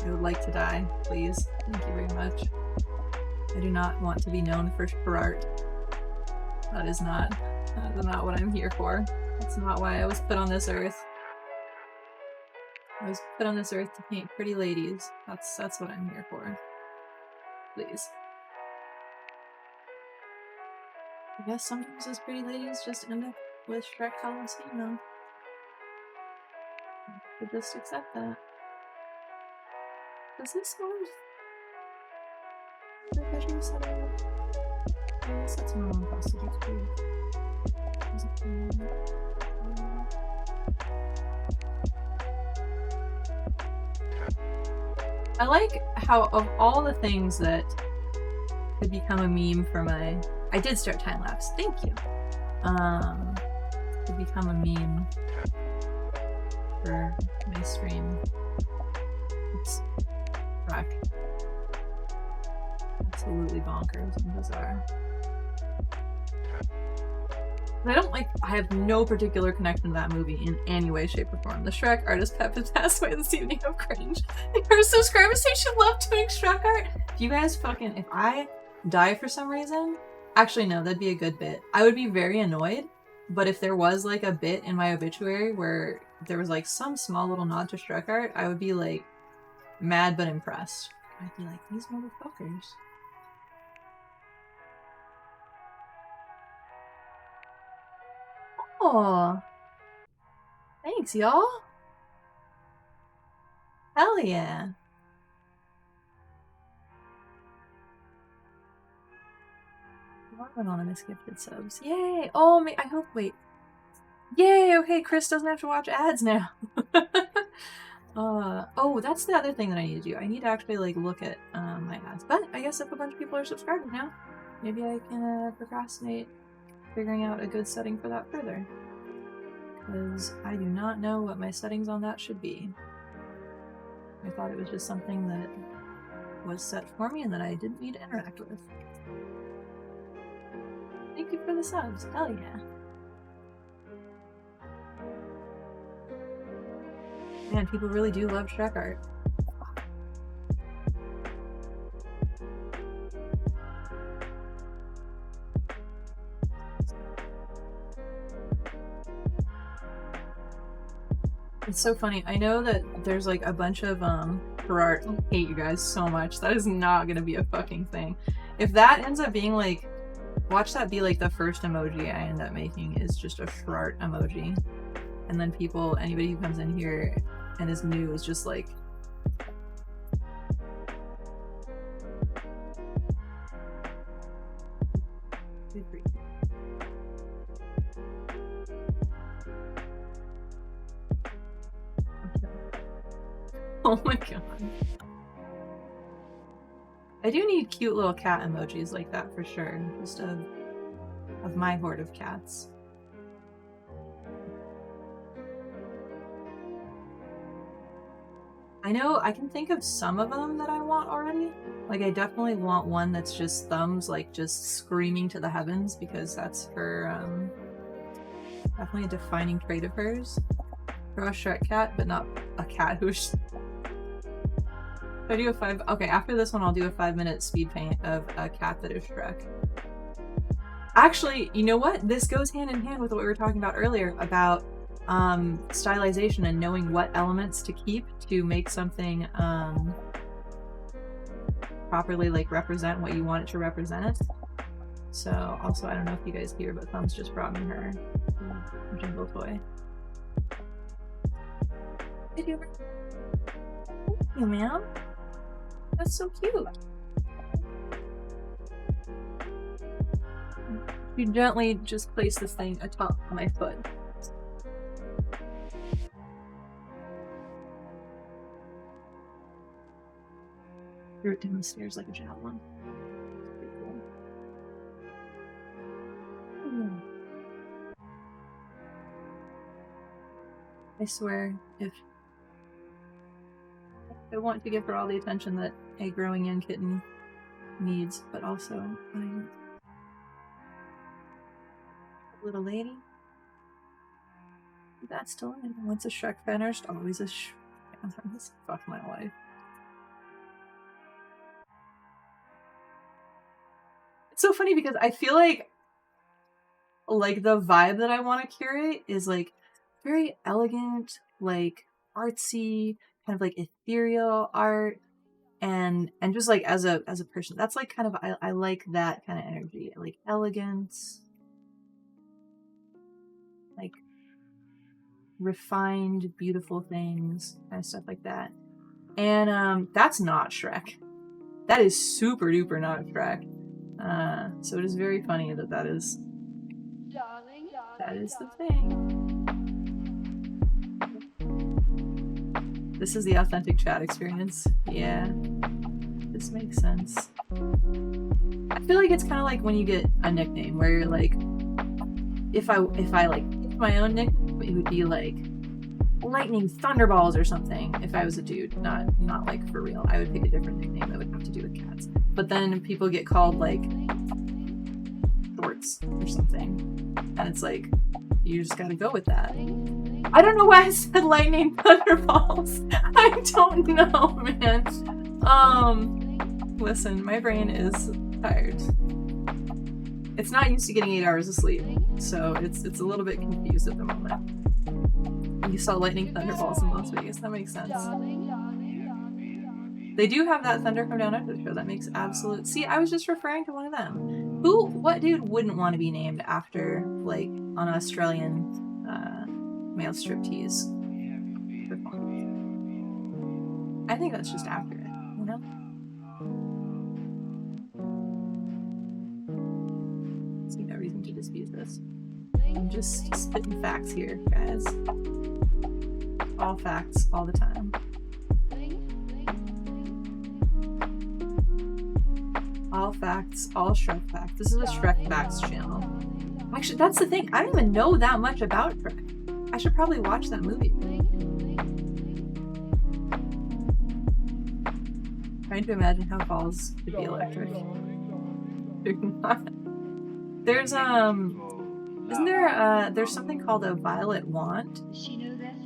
would like to die, please. Thank you very much. I do not want to be known for art. That is not what I'm here for. That's not why I was put on this earth. I was put on this earth to paint pretty ladies. That's what I'm here for. Please. I guess sometimes those pretty ladies just end up with Shrek Coliseum, though. But just accept that. Does this one? The visual setting? I guess that's normal prostitutes too. I like how of all the things that could become a meme for my... I did start time lapse. Thank you. To become a meme for my stream. It's Shrek. Absolutely bonkers and bizarre. I have no particular connection to that movie in any way, shape, or form. The Shrek artist Pep has passed away this evening of cringe. Her subscribers say she loved doing Shrek art. If you guys if I die for some reason, actually no, that'd be a good bit. I would be very annoyed, but if there was like a bit in my obituary where there was like some small little nod to Shrek art, I would be like mad but impressed. I'd be like, these motherfuckers. Oh, thanks, y'all. Hell yeah. Anonymous gifted subs. Yay! Oh, I hope. Wait. Yay! Okay, Chris doesn't have to watch ads now. Oh, that's the other thing that I need to do. I need to actually like look at my ads. But I guess if a bunch of people are subscribing now, maybe I can procrastinate figuring out a good setting for that further. Because I do not know what my settings on that should be. I thought it was just something that was set for me and that I didn't need to interact with. Thank you for the subs. Hell yeah. Man, people really do love Shrek art. It's so funny. I know that there's like a bunch of Gerard. I hate you guys so much. That is not gonna be a fucking thing. If that ends up being like, watch that be like the first emoji I end up making is just a Gerard emoji, and then people, anybody who comes in here and is new is just like. Oh my god. I do need cute little cat emojis like that for sure. Just of my horde of cats. I know I can think of some of them that I want already. Like I definitely want one that's just thumbs, like just screaming to the heavens, because that's her definitely a defining trait of hers. Draw a Shrek cat, but not a cat who's. I do a 5. Okay, after this one, I'll do a 5-minute speed paint of a cat that is Shrek. Actually, you know what? This goes hand in hand with what we were talking about earlier about stylization and knowing what elements to keep to make something properly like represent what you want it to represent. So, also, I don't know if you guys hear, but Thumbs just brought me her Jingle toy. Thank you, ma'am. That's so cute. You gently just place this thing atop my foot. Threw it down the stairs like a javelin. Pretty cool. I swear, if I want to give her all the attention that a growing young kitten needs, but also I'm a little lady. That's still in. Once a Shrek finished, always a Shrek. Fuck my life. It's so funny because I feel like the vibe that I want to curate is like very elegant, like artsy, kind of like ethereal art, and just like as a person, that's like kind of I like that kind of energy, like elegance, like refined, beautiful things, kind of stuff like that. And that's not Shrek. That is super duper not Shrek. So it is very funny that that is the thing. This is the authentic chat experience. Yeah, this makes sense. I feel like it's kind of like when you get a nickname where you're like, if I like picked my own nickname, it would be like Lightning Thunderballs or something. If I was a dude, not like for real, I would pick a different nickname that would have to do with cats. But then people get called like Shorts or something, and it's like you just gotta go with that. I don't know why I said Lightning Thunderballs. I don't know, man. Listen, my brain is tired. It's not used to getting 8 hours of sleep, so it's a little bit confused at the moment. You saw Lightning Thunderballs in Las Vegas. That makes sense. They do have that Thunder Come Down Under the show. That makes absolute. See, I was just referring to one of them. What dude wouldn't want to be named after like an Australian male striptease? I think that's just accurate, you know? See no reason to dispute this. I'm just spitting facts here, guys. All facts, all the time. All facts, all Shrek facts. This is a Shrek facts channel. Actually, that's the thing. I don't even know that much about Shrek. I should probably watch that movie. Trying to imagine how balls could be electric. There's isn't there there's something called a violet wand? Does she know this?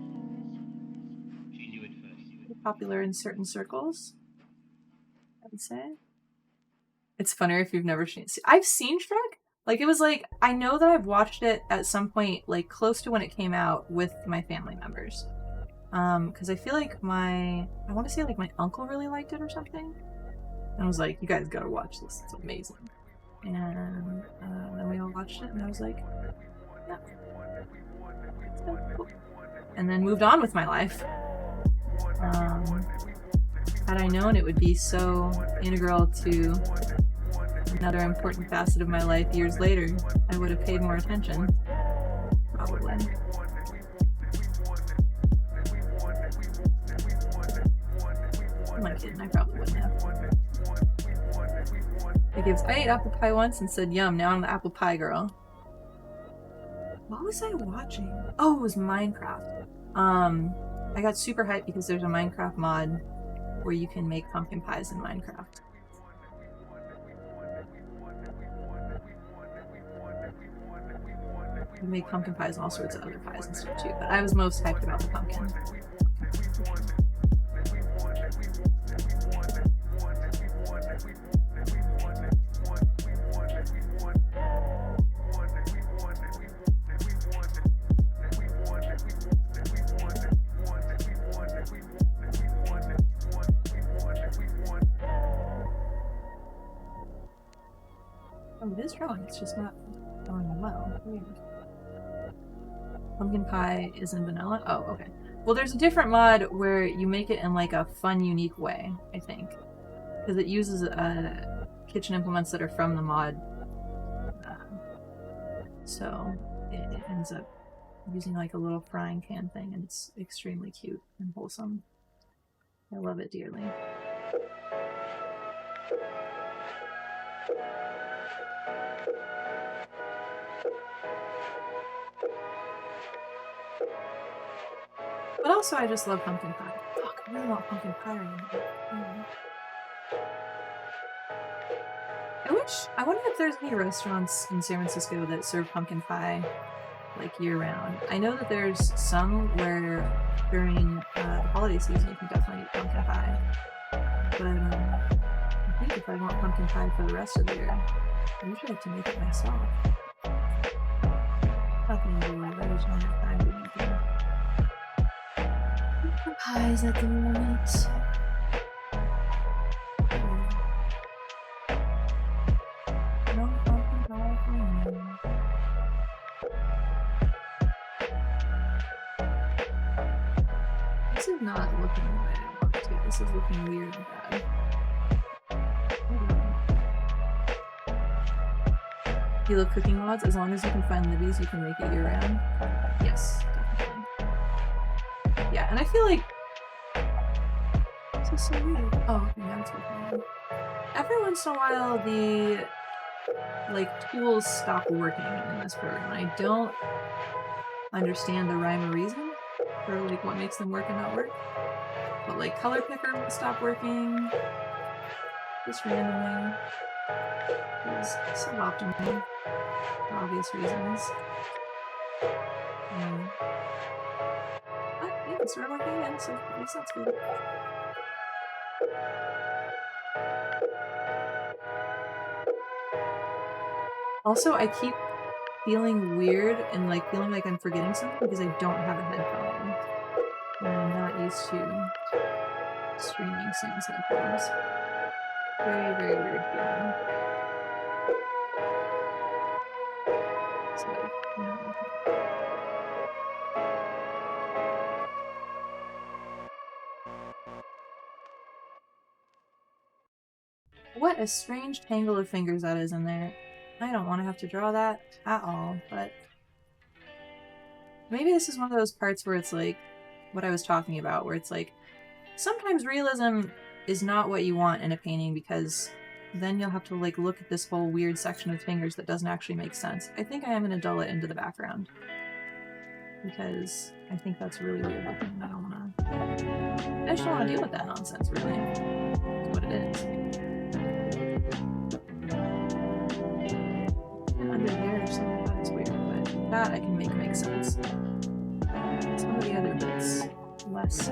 She knew it first. Popular in certain circles, I would say. It's funnier if you've never seen. I've seen Shrek. Like it was like I know that I've watched it at some point, like close to when it came out with my family members. Because I feel like I want to say like my uncle really liked it or something. And I was like, you guys gotta watch this, it's amazing. And then we all watched it, and I was like, yeah, it's been cool. And then moved on with my life. Had I known it would be so integral to another important facet of my life years later, I would have paid more attention. Probably. I'm not kidding, I probably wouldn't have. I ate apple pie once and said yum, now I'm the apple pie girl. What was I watching? Oh, it was Minecraft. I got super hyped because there's a Minecraft mod where you can make pumpkin pies in Minecraft. You make pumpkin pies and all sorts of other pies and stuff too, but I was most hyped about the pumpkin. Oh, it is growing, it's just not going well. Weird. Pumpkin pie isn't vanilla? Oh, okay. Well, there's a different mod where you make it in like a fun, unique way, I think. Because it uses kitchen implements that are from the mod. So it ends up using like a little frying pan thing, and it's extremely cute and wholesome. I love it dearly. But also, I just love pumpkin pie. Fuck, I really want pumpkin pie right now. I wonder if there's any restaurants in San Francisco that serve pumpkin pie like year-round. I know that there's some where during the holiday season you can definitely eat pumpkin pie. But I think if I want pumpkin pie for the rest of the year, I usually have to make it myself. Nothing to do with it, I just don't have time to make it. Pies at the moment. No pumpkin pie for me. This is not looking the way I want it to. This is looking weird and bad. You love cooking mods? As long as you can find libbies, you can make it year-round. Yes, definitely. Yeah, and I feel like this is so weird. Oh, okay, now it's working. Every once in a while, the like tools stop working in this program. I don't understand the rhyme or reason for like what makes them work and not work. But like color picker will stop working just randomly. It's suboptimal for obvious reasons. But yeah, it's started working again, so at least that's good. Also, I keep feeling weird and like feeling like I'm forgetting something because I don't have a headphone in. And I'm not used to streaming Sans headphones. Very, very weird feeling. So, What a strange tangle of fingers that is in there. I don't want to have to draw that at all, but maybe this is one of those parts where it's like what I was talking about, where it's like sometimes realism is not what you want in a painting because then you'll have to like look at this whole weird section of fingers that doesn't actually make sense. I think I am going to dull it into the background because I think that's really weird looking and I just don't want to deal with that nonsense, really. That's what it is. Under there or something that is weird, but that I can make sense. Some of the other bits, less.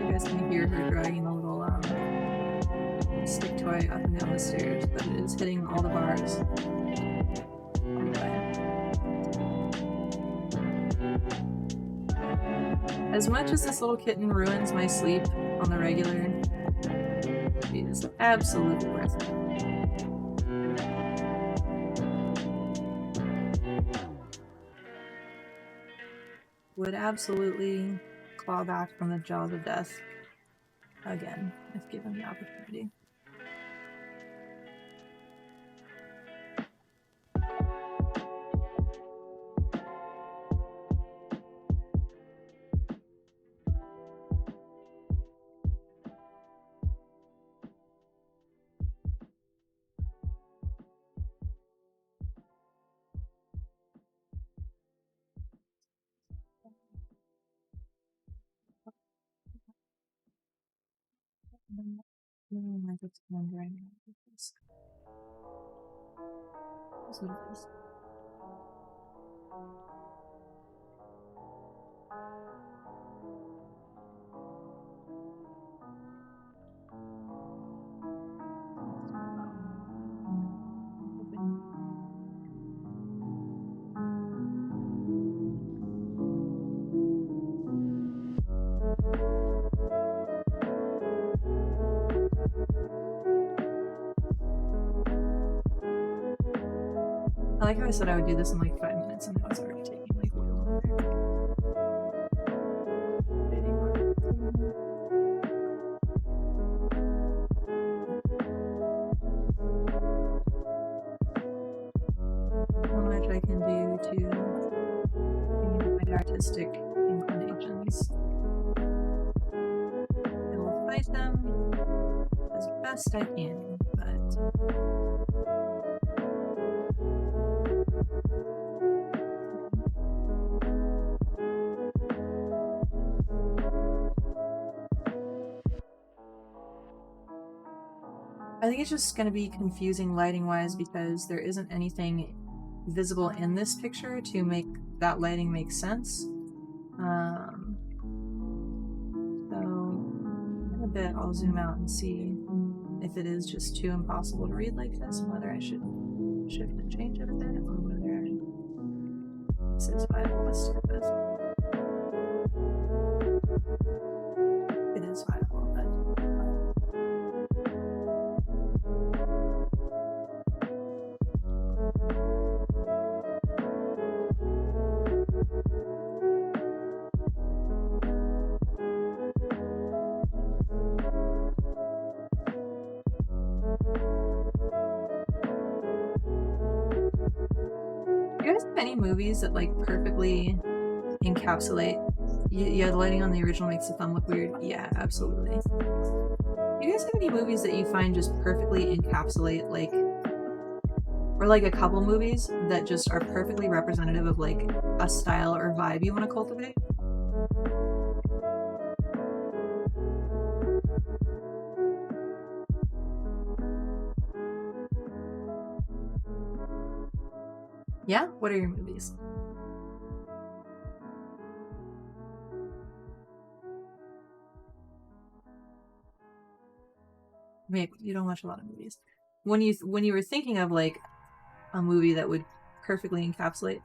You guys can hear her dragging the little stick toy up and is hitting all the bars. Anyway. As much as this little kitten ruins my sleep on the regular, she is absolutely worth it. Would absolutely claw back from the jaws of death again, if given the opportunity. Like it's wondering this. That's what it is. I like how I said I would do this in like 5 minutes and now it's already taking like way longer. How much I can do to my artistic inclinations. I will fight them as best I can, but I think it's just going to be confusing lighting-wise because there isn't anything visible in this picture to make that lighting make sense. So in a bit I'll zoom out and see if it is just too impossible to read like this and whether I should shift and change it a bit or whether this is viable. Let's do this. It is viable, but do you guys have any movies that like perfectly encapsulate? Yeah, the lighting on the original makes the thumb look weird. Yeah, absolutely. Do you guys have any movies that you find just perfectly encapsulate like, or like a couple movies that just are perfectly representative of like a style or vibe you want to cultivate? Yeah? What are your movies? Maybe you don't watch a lot of movies. When you were thinking of like a movie that would perfectly encapsulate,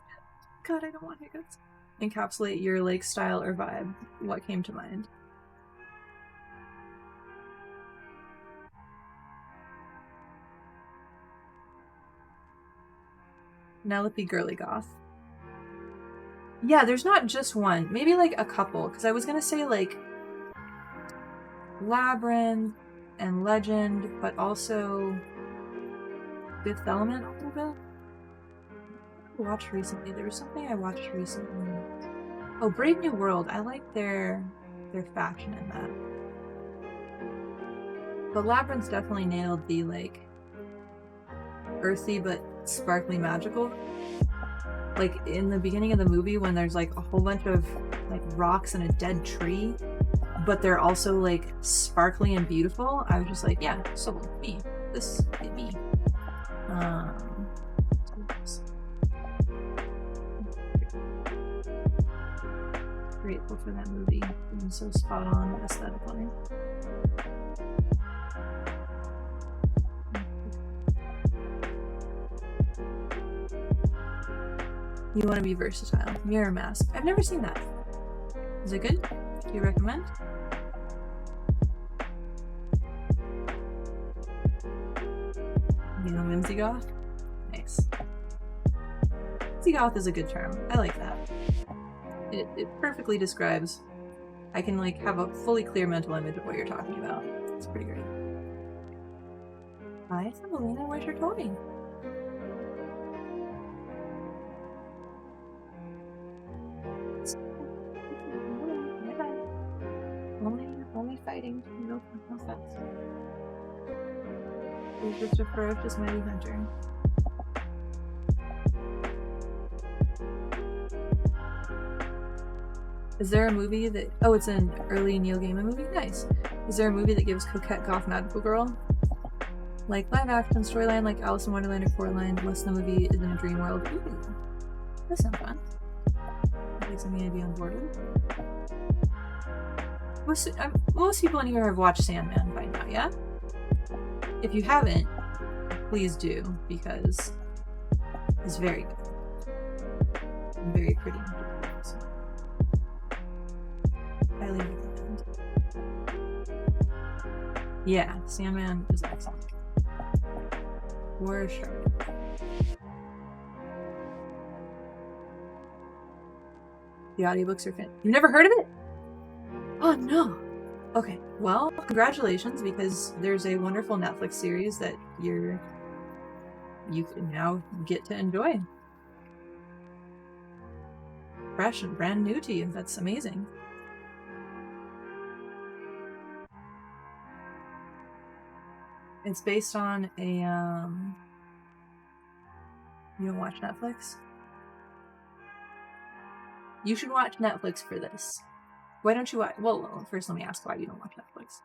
God, I don't want hiccups. Encapsulate your like style or vibe, what came to mind? Penelope Girly Goth. Yeah, there's not just one. Maybe like a couple, because I was gonna say like Labyrinth and Legend, but also Fifth Element a little bit. I watched recently. There was something I watched recently. Oh, Brave New World. I like their fashion in that. But Labyrinth definitely nailed the like earthy but sparkly magical. Like in the beginning of the movie when there's like a whole bunch of like rocks and a dead tree, but they're also like sparkly and beautiful. I was just like, yeah, sold me. This is me. Grateful for that movie being so spot on aesthetically. You want to be versatile. Mirror Mask. I've never seen that. Is it good? Do you recommend? You know Whimsy Goth? Nice. Whimsy Goth is a good term. I like that. It perfectly describes. I can like have a fully clear mental image of what you're talking about. It's pretty great. Hi, Evelina. Where's your toy? Only fighting. No fast. He's just a ferocious mighty hunter. Is there a movie that... Oh, it's an early Neil Gaiman movie? Nice. Is there a movie that gives Coquette Goth Magical Girl? Like live action storyline like Alice in Wonderland or Coraline, unless the movie is in a dream world. Ooh, that sounds fun. Like something I'd be on board with. Most people in here have watched Sandman by now, yeah? If you haven't, please do, because it's very good. And very pretty. So, highly recommend. Yeah, Sandman is excellent. For sure. The audiobooks are fit. You've never heard of it? Oh no. Okay, well, congratulations, because there's a wonderful Netflix series that you can now get to enjoy. Fresh and brand new to you. That's amazing. It's based on a you don't watch Netflix? You should watch Netflix for this. Why don't you watch... Well, first let me ask why you don't watch Netflix.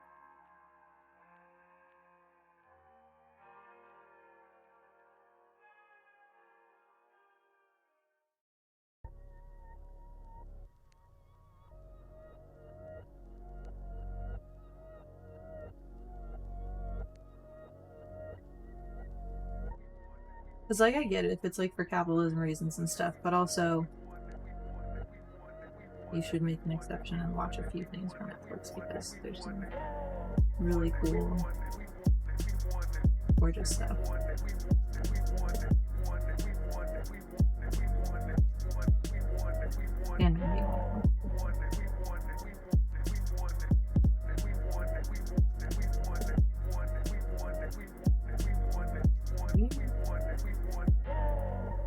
Because, like, I get it if it's, like, for capitalism reasons and stuff, but also... you should make an exception and watch a few things from Netflix, because there's some really cool, gorgeous stuff. And maybe one.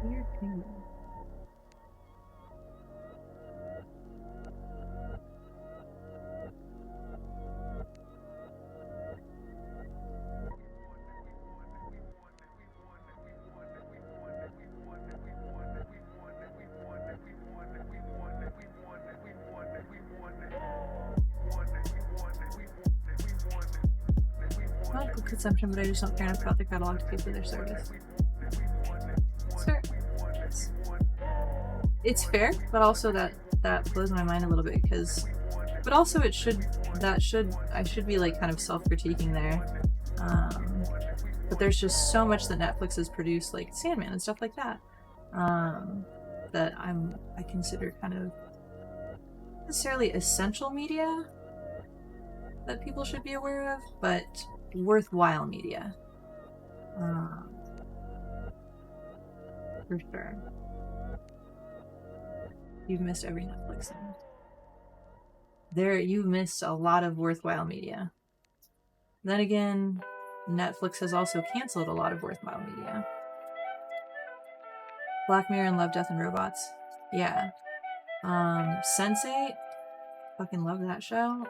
Weird thing. Not good consumption, but I just don't care enough about the catalog to pay for their service. Sure. It's fair, but also that blows my mind a little bit, because... But also I should be like kind of self-critiquing there. But there's just so much that Netflix has produced, like Sandman and stuff like that, that I consider kind of necessarily essential media that people should be aware of, but worthwhile media. For sure. You've missed every Netflix thing. You've missed a lot of worthwhile media. Then again, Netflix has also canceled a lot of worthwhile media. Black Mirror and Love, Death and Robots. Yeah. Sense8. Fucking love that show.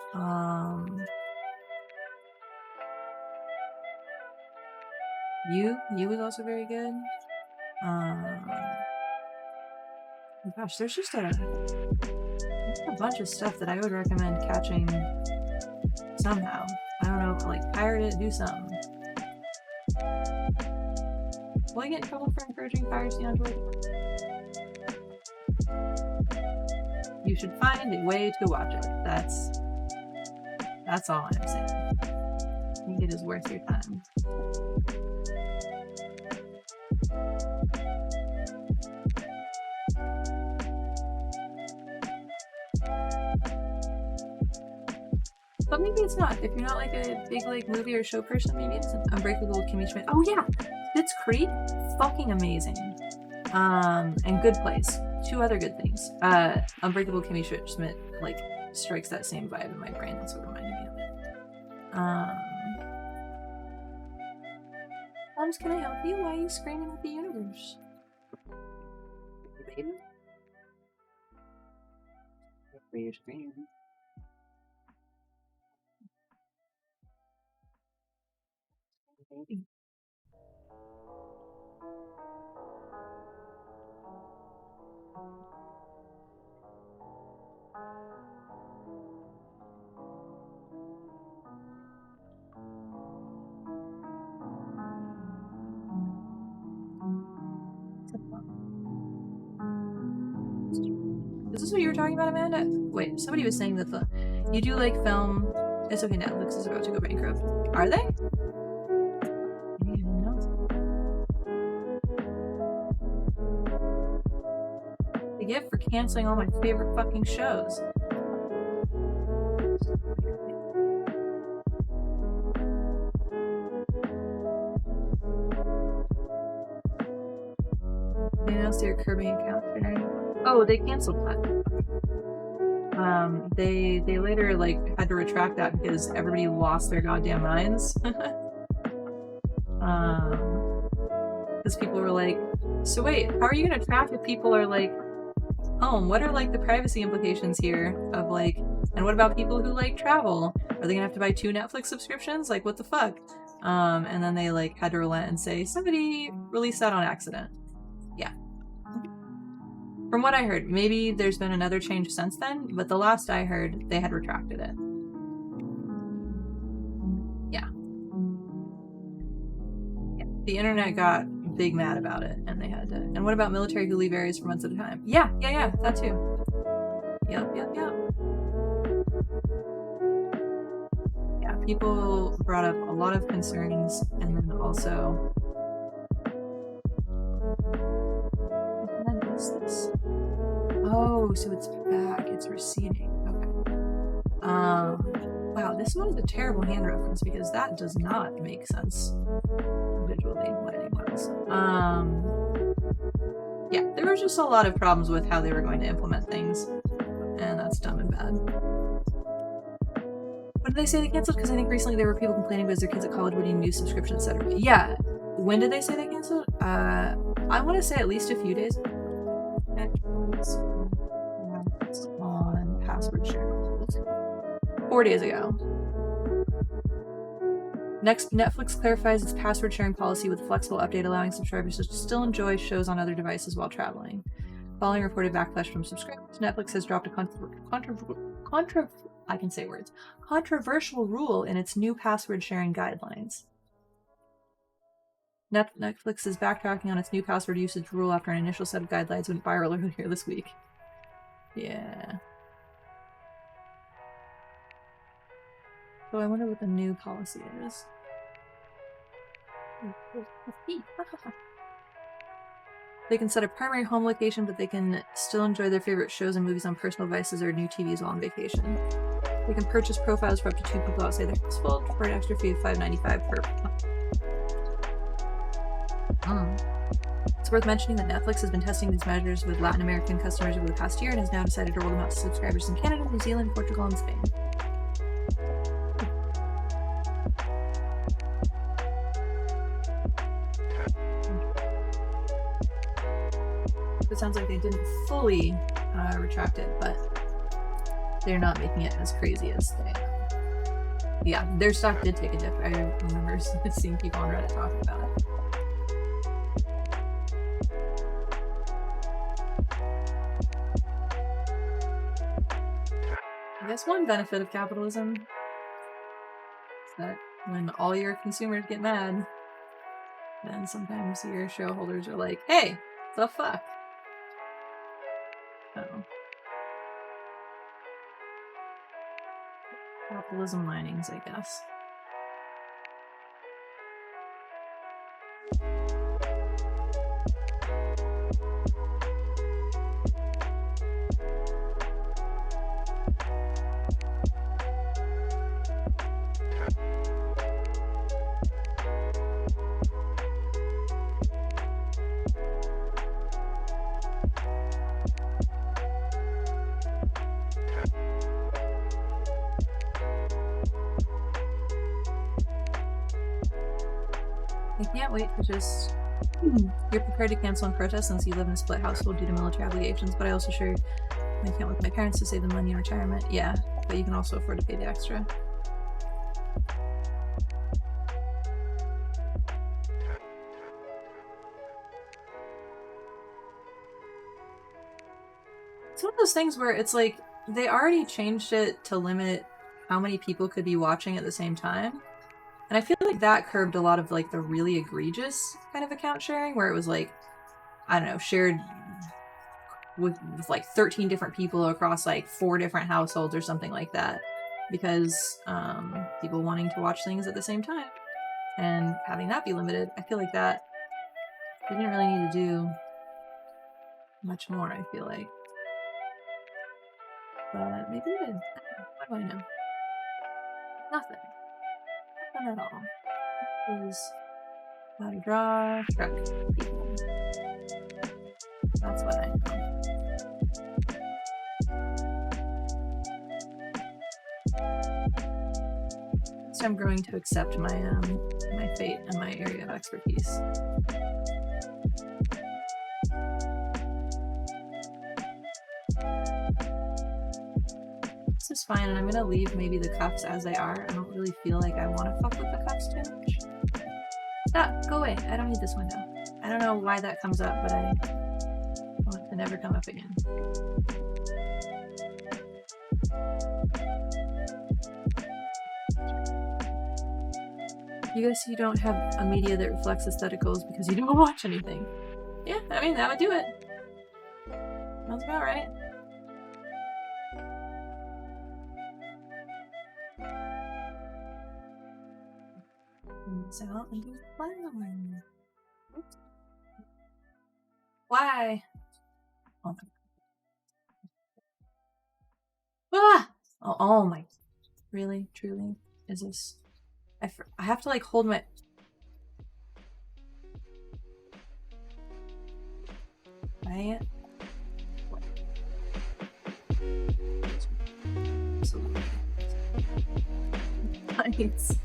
You was also very good. Gosh, there's just a bunch of stuff that I would recommend catching somehow. I don't know, like pirate it, do something. Will I get in trouble for encouraging piracy on Twitter? You should find a way to watch it. That's all I'm saying. I think it is worth your time. But maybe it's not. If you're not like a big like movie or show person, maybe it's Unbreakable Kimmy Schmidt. Oh yeah, Schitt's Creek, fucking amazing. And Good Place, 2 other good things. Unbreakable Kimmy Schmidt like strikes that same vibe in my brain. That's what reminded me of it. Moms, can I help you? Why are you screaming at the universe? Baby? Where you're screaming? Baby. Is this what you were talking about, Amanda? Wait, somebody was saying that you do like film. It's okay, Netflix is about to go bankrupt. Are they? I didn't even know. The gift for canceling all my favorite fucking shows. They announced they're curbing account sharing. Oh, they canceled that. They later like had to retract that because everybody lost their goddamn minds. Because people were like, so wait, how are you gonna track if people are like home? What are like the privacy implications here of like, and what about people who like travel? Are they gonna have to buy 2 Netflix subscriptions? Like, what the fuck? And then they like had to relent and say somebody released that on accident. Yeah. From what I heard, maybe there's been another change since then, but the last I heard, they had retracted it. Yeah. Yeah. The internet got big mad about it, and they had to. And what about military who leave areas for months at a time? Yeah, that too. Yep. Yeah, people brought up a lot of concerns, and then also. What is this? Oh, so it's back. It's receding. Okay. Wow, this one is a terrible hand reference because that does not make sense visually lighting-wise. Yeah, there were just a lot of problems with how they were going to implement things, and that's dumb and bad. What did they say they canceled? Because I think recently there were people complaining because their kids at college would need new subscriptions, etc. Yeah, when did they say they canceled? I want to say at least a few days. On password sharing. 4 days ago. Next, Netflix clarifies its password sharing policy with a flexible update allowing subscribers to still enjoy shows on other devices while traveling. Following reported backlash from subscribers, Netflix has dropped a controversial rule in its new password sharing guidelines. Netflix is backtracking on its new password usage rule after an initial set of guidelines went viral earlier this week. Yeah. So I wonder what the new policy is. They can set a primary home location, but they can still enjoy their favorite shows and movies on personal devices or new TVs while on vacation. They can purchase profiles for up to 2 people outside their household for an extra fee of $5.95 per month. It's worth mentioning that Netflix has been testing these measures with Latin American customers over the past year and has now decided to roll them out to subscribers in Canada, New Zealand, Portugal, and Spain. It sounds like they didn't fully retract it, but they're not making it as crazy as they... Yeah, their stock did take a dip. I remember seeing people on Reddit talking about it. I guess one benefit of capitalism is that when all your consumers get mad, then sometimes your shareholders are like, hey, the fuck? So, capitalism linings, I guess. I can't wait to just... You're prepared to cancel and protest since you live in a split household due to military obligations, but I also share my account with my parents to save the money in retirement. Yeah, but you can also afford to pay the extra. It's one of those things where it's like, they already changed it to limit how many people could be watching at the same time. And I feel like that curbed a lot of like the really egregious kind of account sharing where it was like, I don't know, shared with like 13 different people across like 4 different households or something like that. Because people wanting to watch things at the same time and having that be limited, I feel like that they didn't really need to do much more, I feel like. But maybe they did. What do I know? Nothing. Nothing at all. It was how to draw truck people. That's what I know. So I'm growing to accept my my fate and my area of expertise. This is fine, and I'm gonna leave maybe the cuffs as they are. I don't really feel like I want to fuck with the cuffs too much. Ah, go away. I don't need this window. I don't know why that comes up, but I want it to never come up again. You guys, you don't have a media that reflects aesthetic goals because you don't watch anything. Yeah, I mean, that would do it. Sounds about right. Out into the flower. Oops. Why? Oh my. Ah! Oh my. Really? Truly? Is this? I have to like hold my. Right? Absolutely. Nice.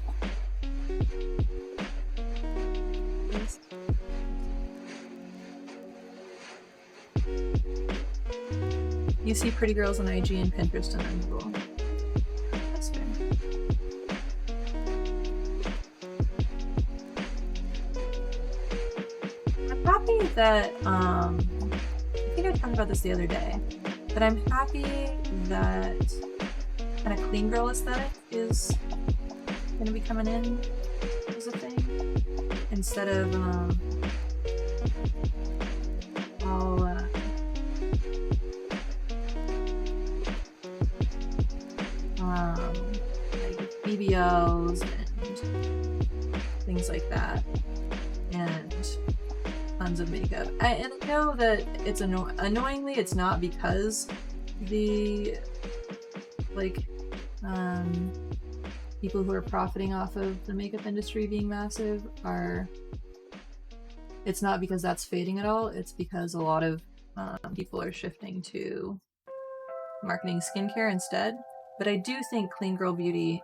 You see pretty girls on IG and Pinterest and then Google. That's fair. I'm happy that, I think I talked about this the other day, but I'm happy that kind of clean girl aesthetic is going to be coming in as a thing. Instead of, all, like BBLs and things like that, and tons of makeup. And I know that it's annoyingly it's not because the like people who are profiting off of the makeup industry being massive are. It's not because that's fading at all. It's because a lot of people are shifting to marketing skincare instead. But I do think clean girl beauty,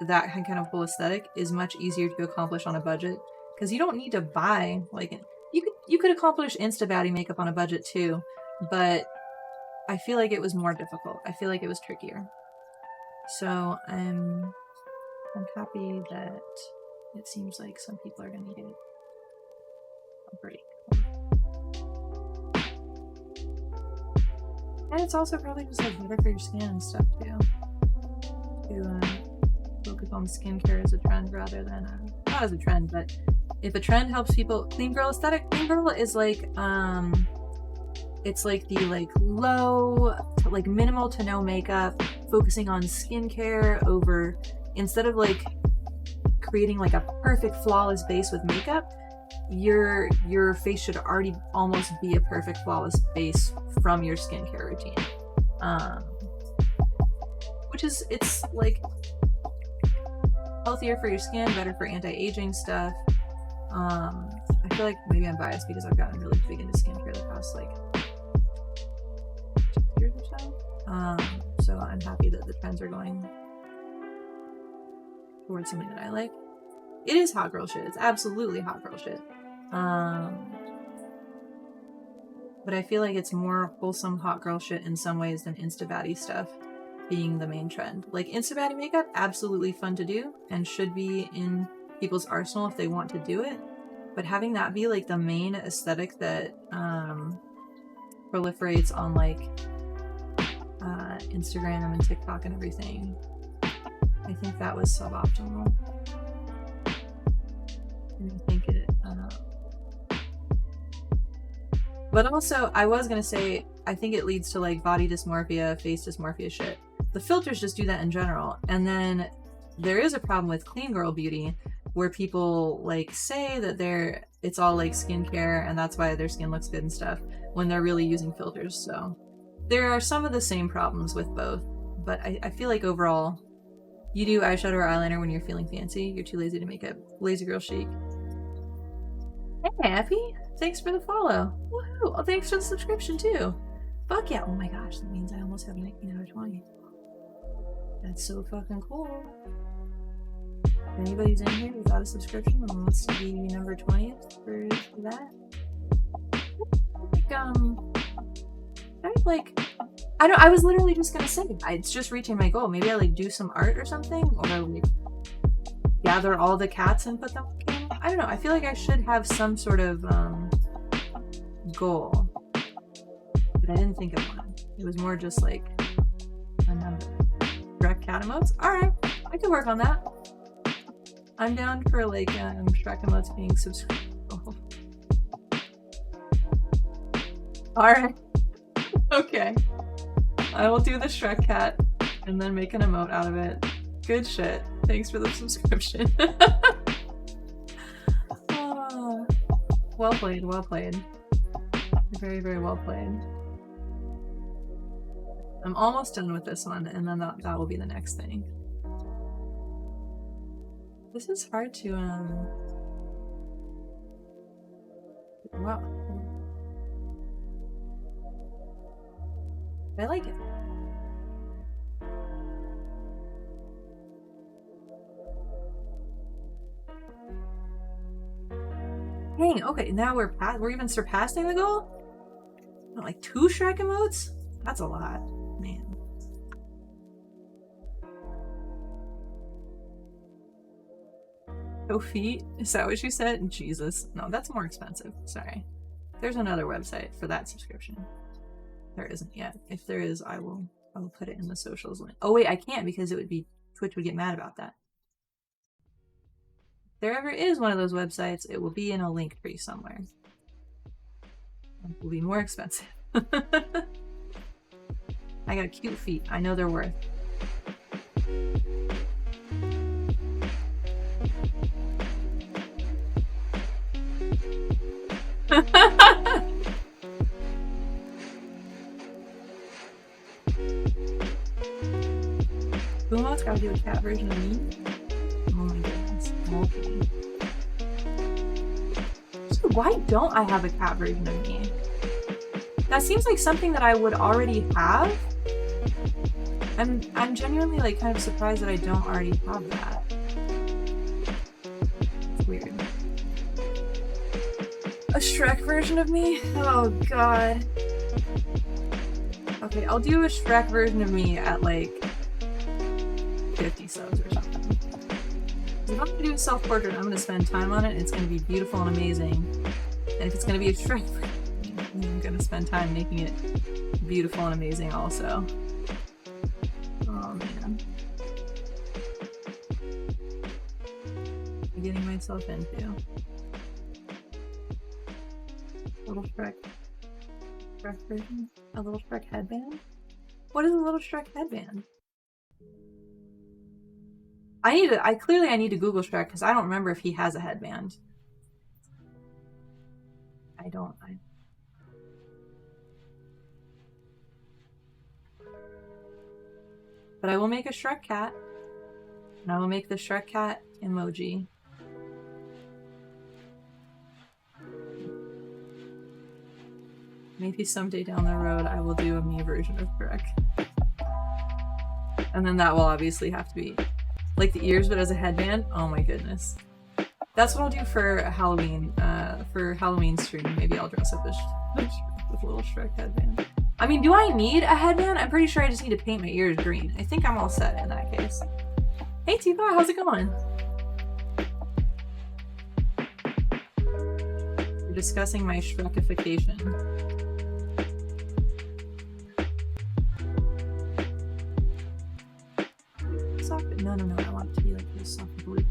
that kind of whole aesthetic, is much easier to accomplish on a budget because you don't need to buy like you could accomplish Insta Baddie makeup on a budget too, but I feel like it was more difficult. I feel like it was trickier. So I'm happy that it seems like some people are gonna get a break. And it's also probably just like better for your skin and stuff too. To focus on skincare as a trend rather than not as a trend, but if a trend helps people. Clean girl aesthetic. Clean girl is like it's like the like low, like minimal to no makeup, focusing on skincare over, instead of like creating like a perfect flawless base with makeup, your face should already almost be a perfect flawless base from your skincare routine. Which is, it's like healthier for your skin, better for anti-aging stuff. I feel like maybe I'm biased because I've gotten really big into skincare the past like 6 years or so. So I'm happy that the trends are going towards something that I like. It is hot girl shit. It's absolutely hot girl shit. But I feel like it's more wholesome hot girl shit in some ways than Insta-baddie stuff being the main trend. Like, Insta-baddie makeup, absolutely fun to do and should be in people's arsenal if they want to do it. But having that be like the main aesthetic that proliferates on like Instagram and TikTok and everything, I think that was suboptimal. And I think it but also, I was gonna say, I think it leads to like body dysmorphia, face dysmorphia shit. The filters just do that in general. And then there is a problem with clean girl beauty where people like say that it's all like skincare and that's why their skin looks good and stuff when they're really using filters. So there are some of the same problems with both, but I feel like overall, you do eyeshadow or eyeliner when you're feeling fancy. You're too lazy to make it. Lazy girl chic. Hey, Happy. Thanks for the follow. Woohoo! Oh, thanks for the subscription too. Fuck yeah. Oh my gosh, that means I almost have 19 out of 20. That's so fucking cool. If anybody's in here without a subscription and wants to be number 20th for that, I was literally just gonna say, it's just reaching my goal. Maybe I like do some art or something, or like gather all the cats and put them on camera. I don't know. I feel like I should have some sort of goal, but I didn't think of one. It was more just like a number. Shrek cat emotes. All right, I can work on that. I'm down for like Shrek emotes being subscribed. Oh. All right. Okay. I will do the Shrek cat and then make an emote out of it. Good shit. Thanks for the subscription. Oh, well played, well played. Very, very well played. I'm almost done with this one, and then that will be the next thing. This is hard to, wow. I like it. Dang, okay, now we're even surpassing the goal? Not like 2 Shrek emotes? That's a lot, man. No feet? Is that what you said? Jesus. No, that's more expensive. Sorry. There's another website for that subscription. There isn't yet. If there is, I will put it in the socials link. Oh wait, I can't because Twitch would get mad about that. If there ever is one of those websites, it will be in a link tree somewhere. It will be more expensive. I got cute feet. I know they're worth. Bumo's gotta do a cat version of me. Oh my goodness. Okay. So why don't I have a cat version of me? That seems like something that I would already have. I'm genuinely like kind of surprised that I don't already have that. It's weird. A Shrek version of me? Oh god. Okay, I'll do a Shrek version of me at like 50 subs or something. If I'm gonna do a self-portrait, I'm gonna spend time on it. It's gonna be beautiful and amazing. And if it's gonna be a Shrek version, I'm gonna spend time making it beautiful and amazing also. Oh man. What am I getting myself into? Little Shrek version? A little Shrek headband? What is a little Shrek headband? I clearly need to Google Shrek because I don't remember if he has a headband. But I will make a Shrek cat. And I will make the Shrek cat emoji. Maybe someday down the road I will do a me version of Shrek. And then that will obviously have to be like the ears, but as a headband. Oh my goodness. That's what I'll do for Halloween. For Halloween stream, maybe I'll dress up as with a little Shrek headband. I mean, do I need a headband? I'm pretty sure I just need to paint my ears green. I think I'm all set in that case. Hey Tifa, how's it going? We're discussing my Shrekification. Soft? No, I want it to be like this soft blue.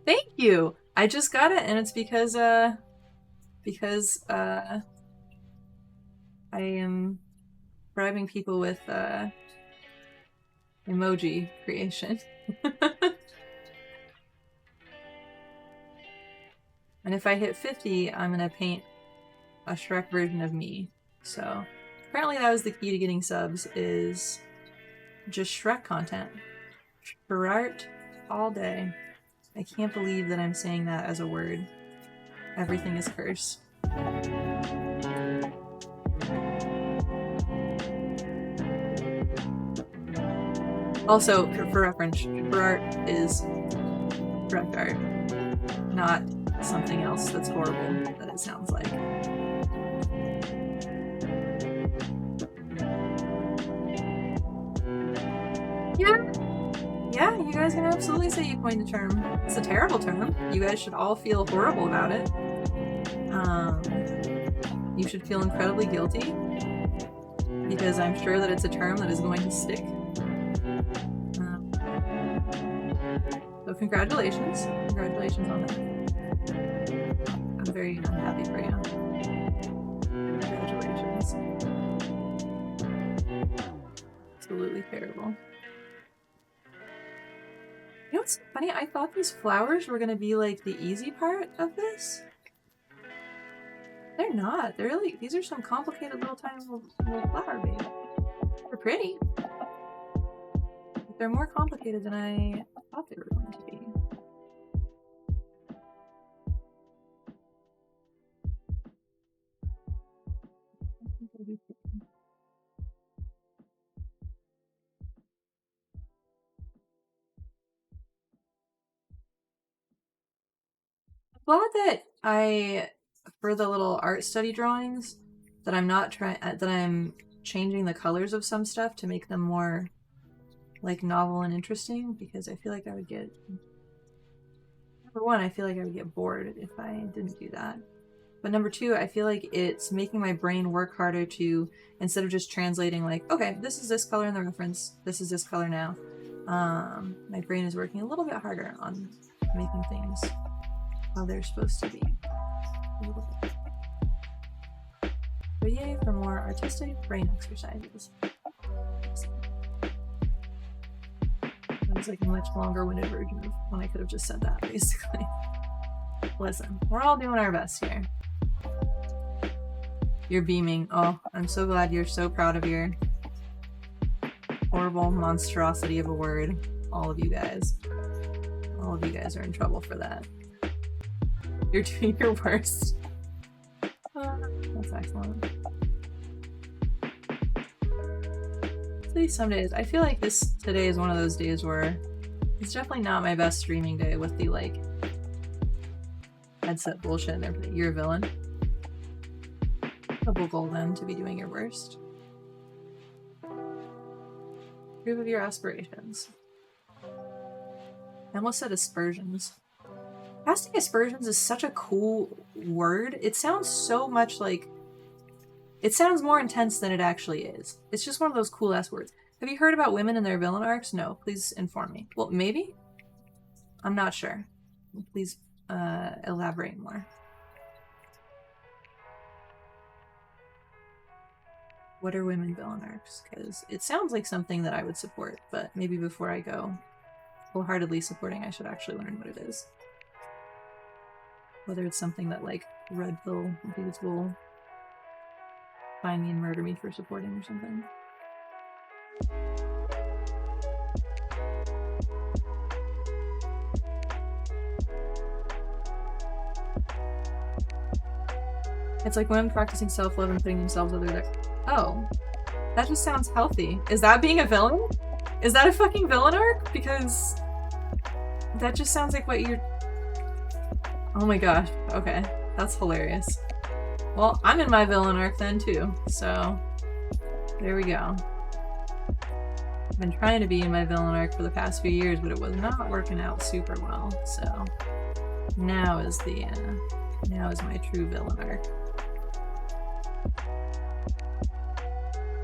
Thank you! I just got it, and it's because I am bribing people with, emoji creation. And if I hit 50, I'm gonna paint a Shrek version of me. So, apparently that was the key to getting subs, is just Shrek content. Shrek all day. I can't believe that I'm saying that as a word. Everything is curse. Also, for reference, Shrek is Shrek art, not something else that's horrible that it sounds like. Yeah, you guys can absolutely say you coined the term. It's a terrible term. You guys should all feel horrible about it. You should feel incredibly guilty, because I'm sure that it's a term that is going to stick. So congratulations. Congratulations on that. I'm very unhappy for you. Congratulations. Absolutely terrible. You know what's funny? I thought these flowers were gonna be like the easy part of this. They're not. They're really, these are some complicated little tiny little flower babies. They're pretty. But they're more complicated than I thought they were going to be. Glad that for the little art study drawings, that I'm not that I'm changing the colors of some stuff to make them more like novel and interesting, because I feel like I would get, number one, I feel like I would get bored if I didn't do that. But number two, I feel like it's making my brain work harder to, instead of just translating like, okay, this is this color in the reference, this is this color now. My brain is working a little bit harder on making things how they're supposed to be. But yay for more artistic brain exercises. That was like a much longer-winded version of when I could have just said that, basically. Listen, we're all doing our best here. You're beaming. Oh, I'm so glad you're so proud of your horrible monstrosity of a word. All of you guys. All of you guys are in trouble for that. You're doing your worst. That's excellent. So some days, I feel like today is one of those days where it's definitely not my best streaming day with the like headset bullshit and everything. You're a villain. Double golden to be doing your worst. Prove of your aspirations. I almost said aspersions. Casting aspersions is such a cool word. It sounds so much like... It sounds more intense than it actually is. It's just one of those cool-ass words. Have you heard about women and their villain arcs? No. Please inform me. Well, maybe? I'm not sure. Please elaborate more. What are women villain arcs? Because it sounds like something that I would support, but maybe before I go wholeheartedly supporting, I should actually learn what it is. Whether it's something that like red pill dudes will find me and murder me for supporting or something. It's like women practicing self-love and putting themselves other there. Oh, that just sounds healthy. Is that being a villain? Is that a fucking villain arc? Because that just sounds like what you're... Oh my gosh. Okay. That's hilarious. Well, I'm in my villain arc then too, so there we go. I've been trying to be in my villain arc for the past few years, but it was not working out super well, so now is the now is my true villain arc.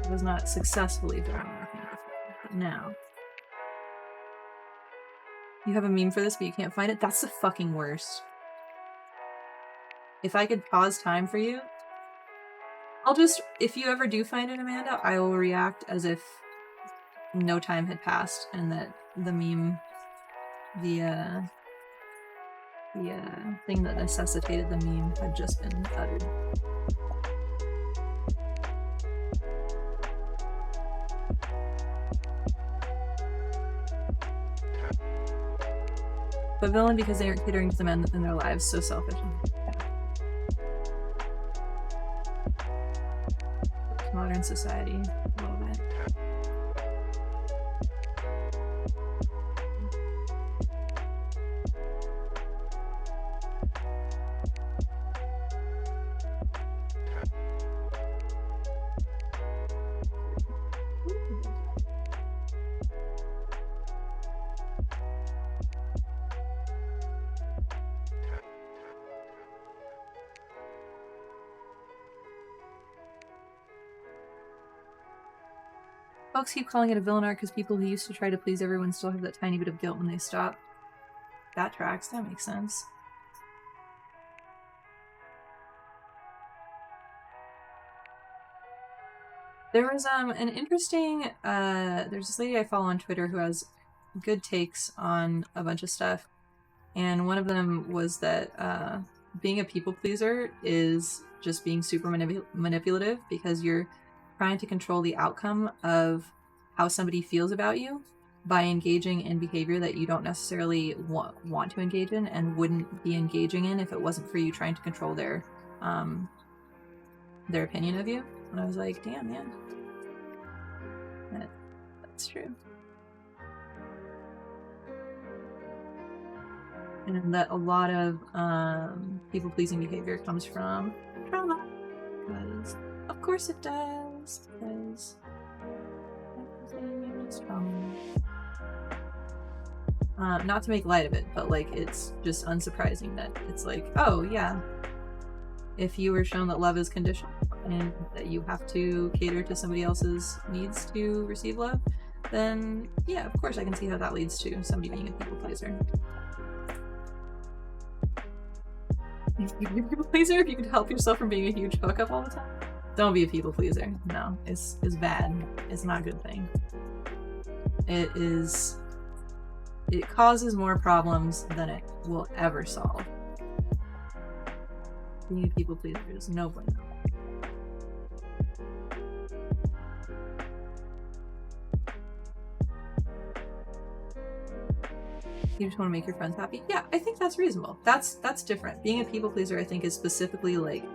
I was not successfully villain arcing before, but now. You have a meme for this, but you can't find it? That's the fucking worst. If I could pause time for you, I'll just, if you ever do find it, Amanda, I will react as if no time had passed and that the meme, the thing that necessitated the meme had just been uttered. But villain because they aren't catering to the men in their lives, so selfish. Modern society, a little bit. Folks keep calling it a villain arc because people who used to try to please everyone still have that tiny bit of guilt when they stop. That tracks. That makes sense. There was an interesting there's this lady I follow on Twitter who has good takes on a bunch of stuff, and one of them was that being a people pleaser is just being super manipulative because you're trying to control the outcome of how somebody feels about you by engaging in behavior that you don't necessarily want to engage in and wouldn't be engaging in if it wasn't for you trying to control their opinion of you. And I was like, damn, man. That's true. And that a lot of people-pleasing behavior comes from trauma. Because, of course it does. Because everything is trauma. Not to make light of it, but like it's just unsurprising that it's like, oh yeah, if you were shown that love is conditional and that you have to cater to somebody else's needs to receive love, then yeah, of course I can see how that leads to somebody being a people pleaser. You'd be a people pleaser if you could help yourself from being a huge fuck up all the time. Don't be a people pleaser. No, it's bad. It's not a good thing. It causes more problems than it will ever solve. Being a people pleaser is no bueno. You just want to make your friends happy? Yeah, I think that's reasonable. That's different. Being a people pleaser, I think, is specifically like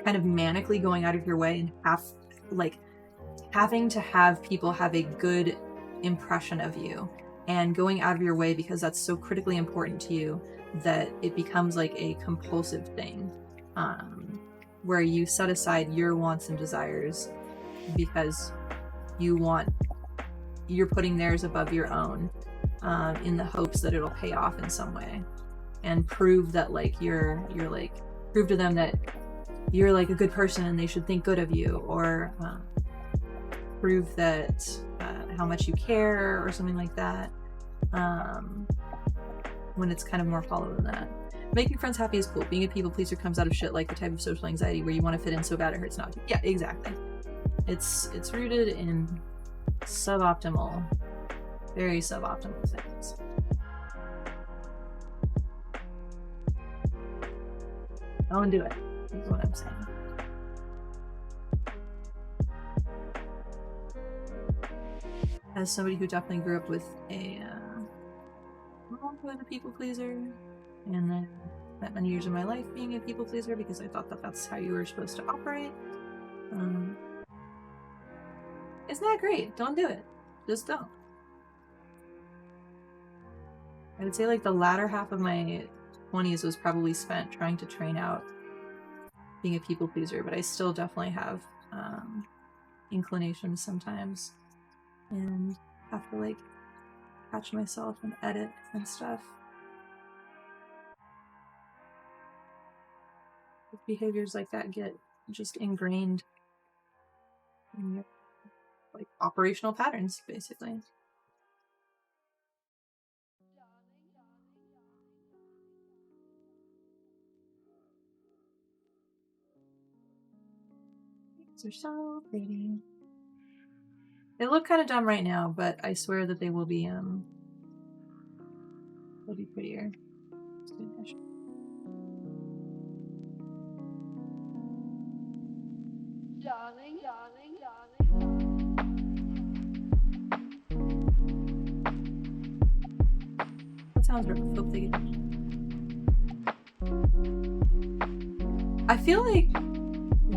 kind of manically going out of your way and having to have people have a good impression of you and going out of your way because that's so critically important to you that it becomes like a compulsive thing, where you set aside your wants and desires because you're putting theirs above your own, in the hopes that it'll pay off in some way and prove that like prove to them that you're like a good person and they should think good of you, or prove that how much you care or something like that, when it's kind of more hollow than that. Making friends happy is cool. Being a people pleaser comes out of shit like the type of social anxiety where you want to fit in so bad it hurts not to. Yeah, exactly. It's rooted in suboptimal, very suboptimal things. Don't do it, is what I'm saying. As somebody who definitely grew up with a mom who was a people pleaser, and then spent many years of my life being a people pleaser because I thought that that's how you were supposed to operate. It's not great. Don't do it. Just don't. I would say like the latter half of my 20s was probably spent trying to train out being a people pleaser, but I still definitely have inclinations sometimes and have to like catch myself and edit and stuff. Behaviors like that get just ingrained in your like operational patterns, basically. These are so pretty. They look kind of dumb right now, but I swear that they will be they'll be prettier. Darling, darling, darling. That sounds rough. Hope they get. I feel like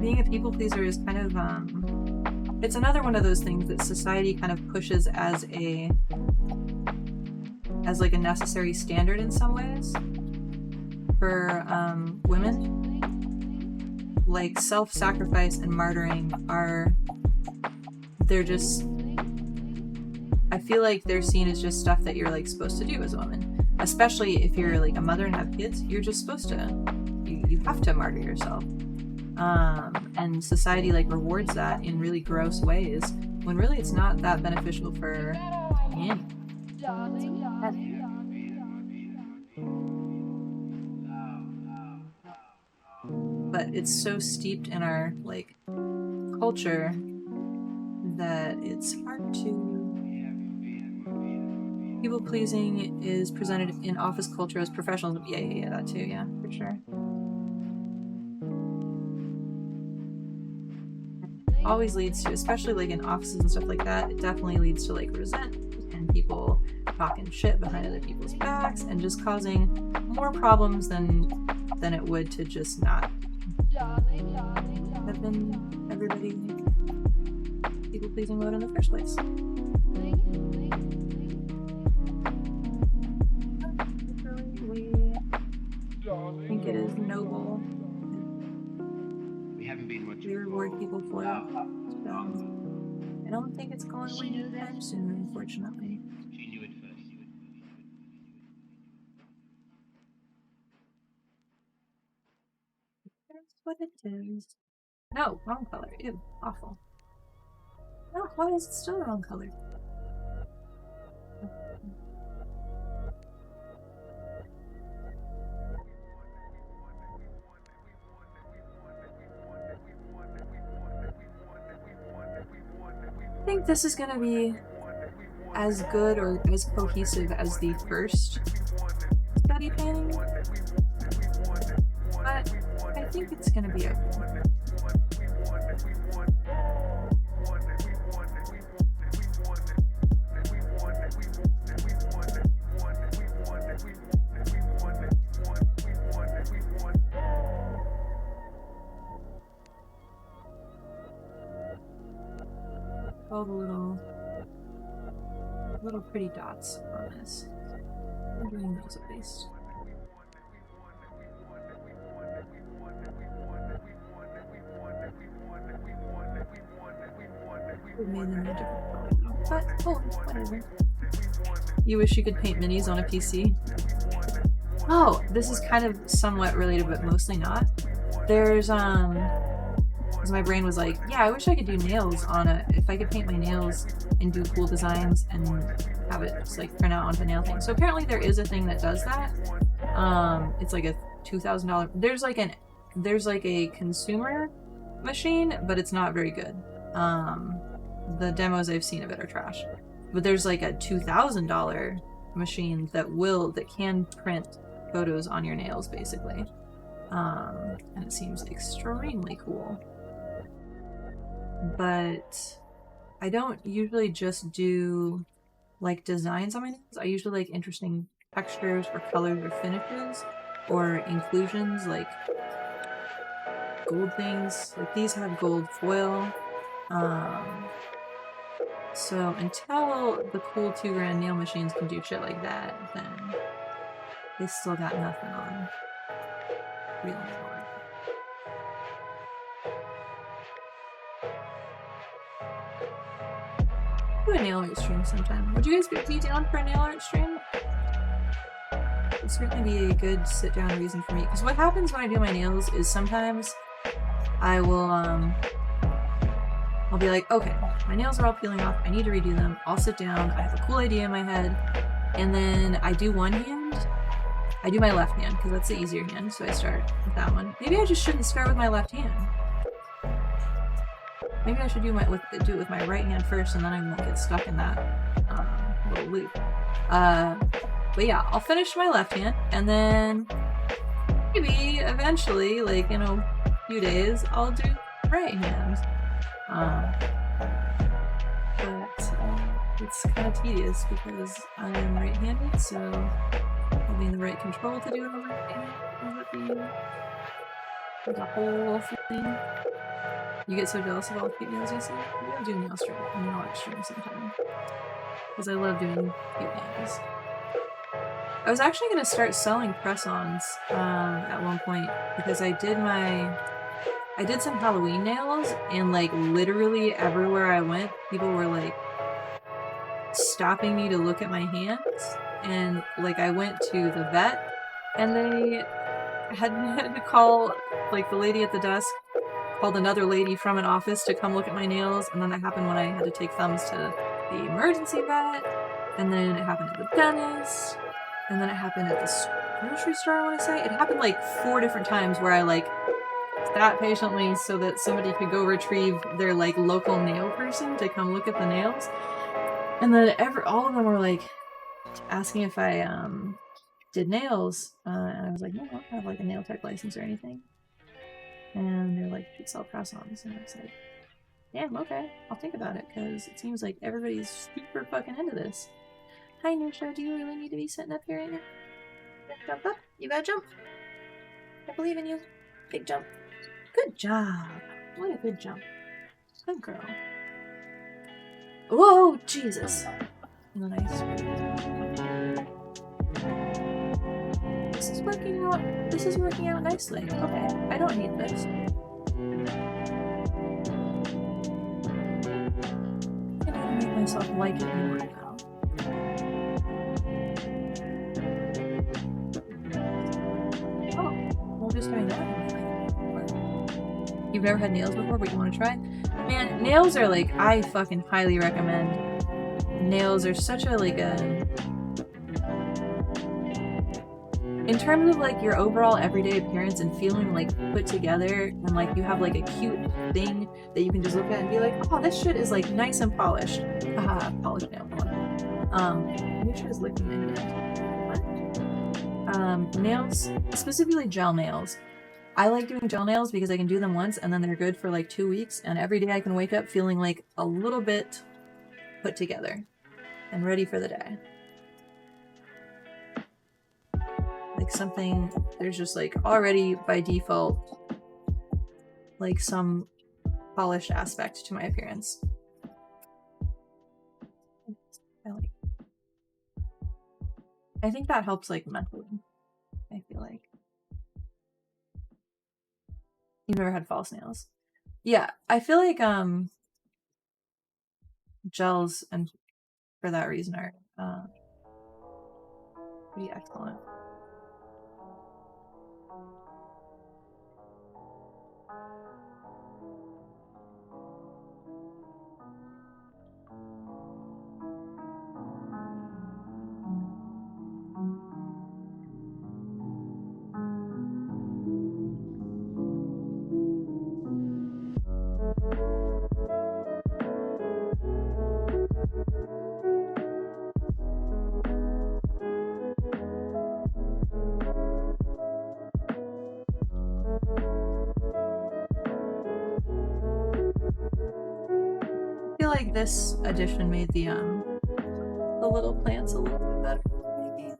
being a people pleaser is kind of it's another one of those things that society kind of pushes as like a necessary standard in some ways for women. Like self-sacrifice and martyring they're just, I feel like they're seen as just stuff that you're like supposed to do as a woman, especially if you're like a mother and have kids. You're just supposed to, you have to martyr yourself, and society like rewards that in really gross ways when really it's not that beneficial for any. Darling, darling. But it's so steeped in our like culture that it's hard to. People pleasing is presented in office culture as professionals. Yeah, that too. Yeah, for sure. Always leads to, especially like in offices and stuff like that, it definitely leads to like resentment and people talking shit behind other people's backs and just causing more problems than it would to just not have been everybody people pleasing mode in the first place. I think it is noble. We haven't been much. We reward people for it. So I don't think it's going away anytime soon, unfortunately. She knew it first. That's what it is. No, wrong color. Ew, awful. No, why is it still the wrong color? I think this is gonna be as good or as cohesive as the first study painting, but I think it's gonna be okay. All the little pretty dots on this. I'm doing those at least. We made them in a different color, but oh, whatever. You wish you could paint minis on a PC? Oh, this is kind of somewhat related, but mostly not. There's because my brain was like, yeah, I wish I could do nails on it. If I could paint my nails and do cool designs and have it just like print out onto the nail thing. So apparently there is a thing that does that. It's like a $2,000. There's like a consumer machine, but it's not very good. The demos I've seen of it are trash. But there's like a $2,000 machine that can print photos on your nails, basically. and it seems extremely cool. But I don't usually just do like designs on my nails. I usually like interesting textures or colors or finishes or inclusions, like gold things. Like these have gold foil. So until the cool $2 nail machines can do shit like that, then they still got nothing on real nail art. Do a nail art stream sometime. Would you guys be down for a nail art stream? It'd certainly be a good sit down reason for me. Because what happens when I do my nails is sometimes I will I'll be like, okay, my nails are all peeling off, I need to redo them. I'll sit down, I have a cool idea in my head, and then I do one hand. I do my left hand because that's the easier hand, so I start with that one. Maybe I just shouldn't start with my left hand. Maybe I should do it with my right hand first, and then I won't get stuck in that little loop. But yeah, I'll finish my left hand, and then maybe eventually, like in a few days, I'll do right hand. But it's kind of tedious because I'm right-handed, so having the right control to do it over the whole thing. You get so jealous of all the cute nails you see? Maybe I'll do a nail art stream sometime. Because I love doing cute nails. I was actually going to start selling press-ons at one point because I did some Halloween nails, and like literally everywhere I went, people were like stopping me to look at my hands, and like I went to the vet and they had to call, like the lady at the desk called another lady from an office to come look at my nails, and then that happened when I had to take thumbs to the emergency vet, and then it happened at the dentist, and then it happened at the grocery store, I want to say. It happened like 4 different times where I like sat patiently so that somebody could go retrieve their like local nail person to come look at the nails. And then all of them were like asking if I did nails, and I was like, no, I don't have like a nail tech license or anything. And they're like, you should sell press-ons, and I was like, damn, okay, I'll think about it, because it seems like everybody's super fucking into this. Hi, Nusha, do you really need to be sitting up here right now? Jump up, you gotta jump. I believe in you. Big jump. Good job. What a good jump. Good girl. Whoa, Jesus. Nice. This is working out nicely. Okay, I don't need this. I need to make myself like it more now. Oh, we'll just doing that. You've never had nails before, but you want to try? Man, nails are like, I fucking highly recommend. Nails are such a like a... In terms of like your overall everyday appearance and feeling like put together, and like you have like a cute thing that you can just look at and be like, oh, this shit is like nice and polished. Haha, polished nail polish. Nisha is licking my hand. What? Nails, specifically gel nails. I like doing gel nails because I can do them once and then they're good for like 2 weeks, and every day I can wake up feeling like a little bit put together and ready for the day. Like something, there's just like already by default like some polished aspect to my appearance. I think that helps like mentally, I feel like. You've never had false nails? Yeah, I feel like gels, and for that reason, are pretty excellent. this addition made the little plants a little bit better. Maybe.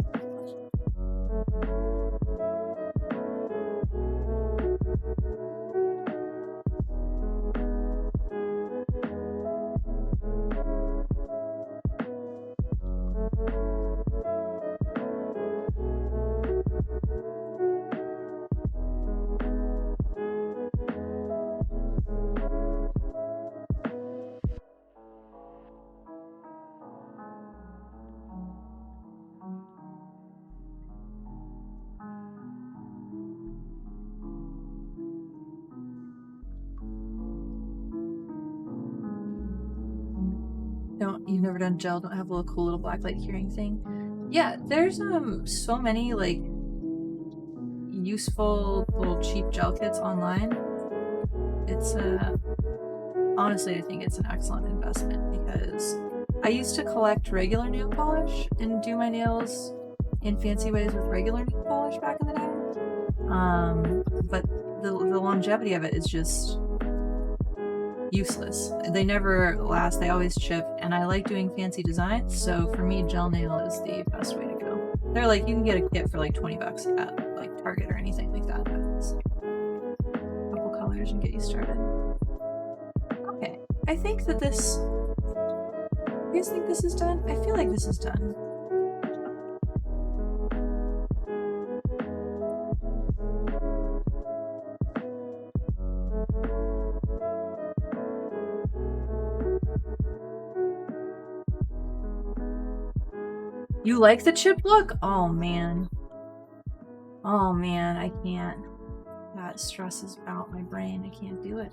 You've never done gel, don't have a little cool little blacklight curing thing. Yeah, there's so many like useful little cheap gel kits online. It's honestly I think it's an excellent investment because I used to collect regular nail polish and do my nails in fancy ways with regular nail polish back in the day. But the longevity of it is just useless. They never last, they always chip, and I like doing fancy designs, so for me gel nail is the best way to go. They're like, you can get a kit for like $20 at like Target or anything like that. It's a couple colors and get you started. Okay, I think that this, you guys think this is done? I feel like this is done. You like the chip look? Oh man. Oh man, I can't. That stresses out my brain. I can't do it.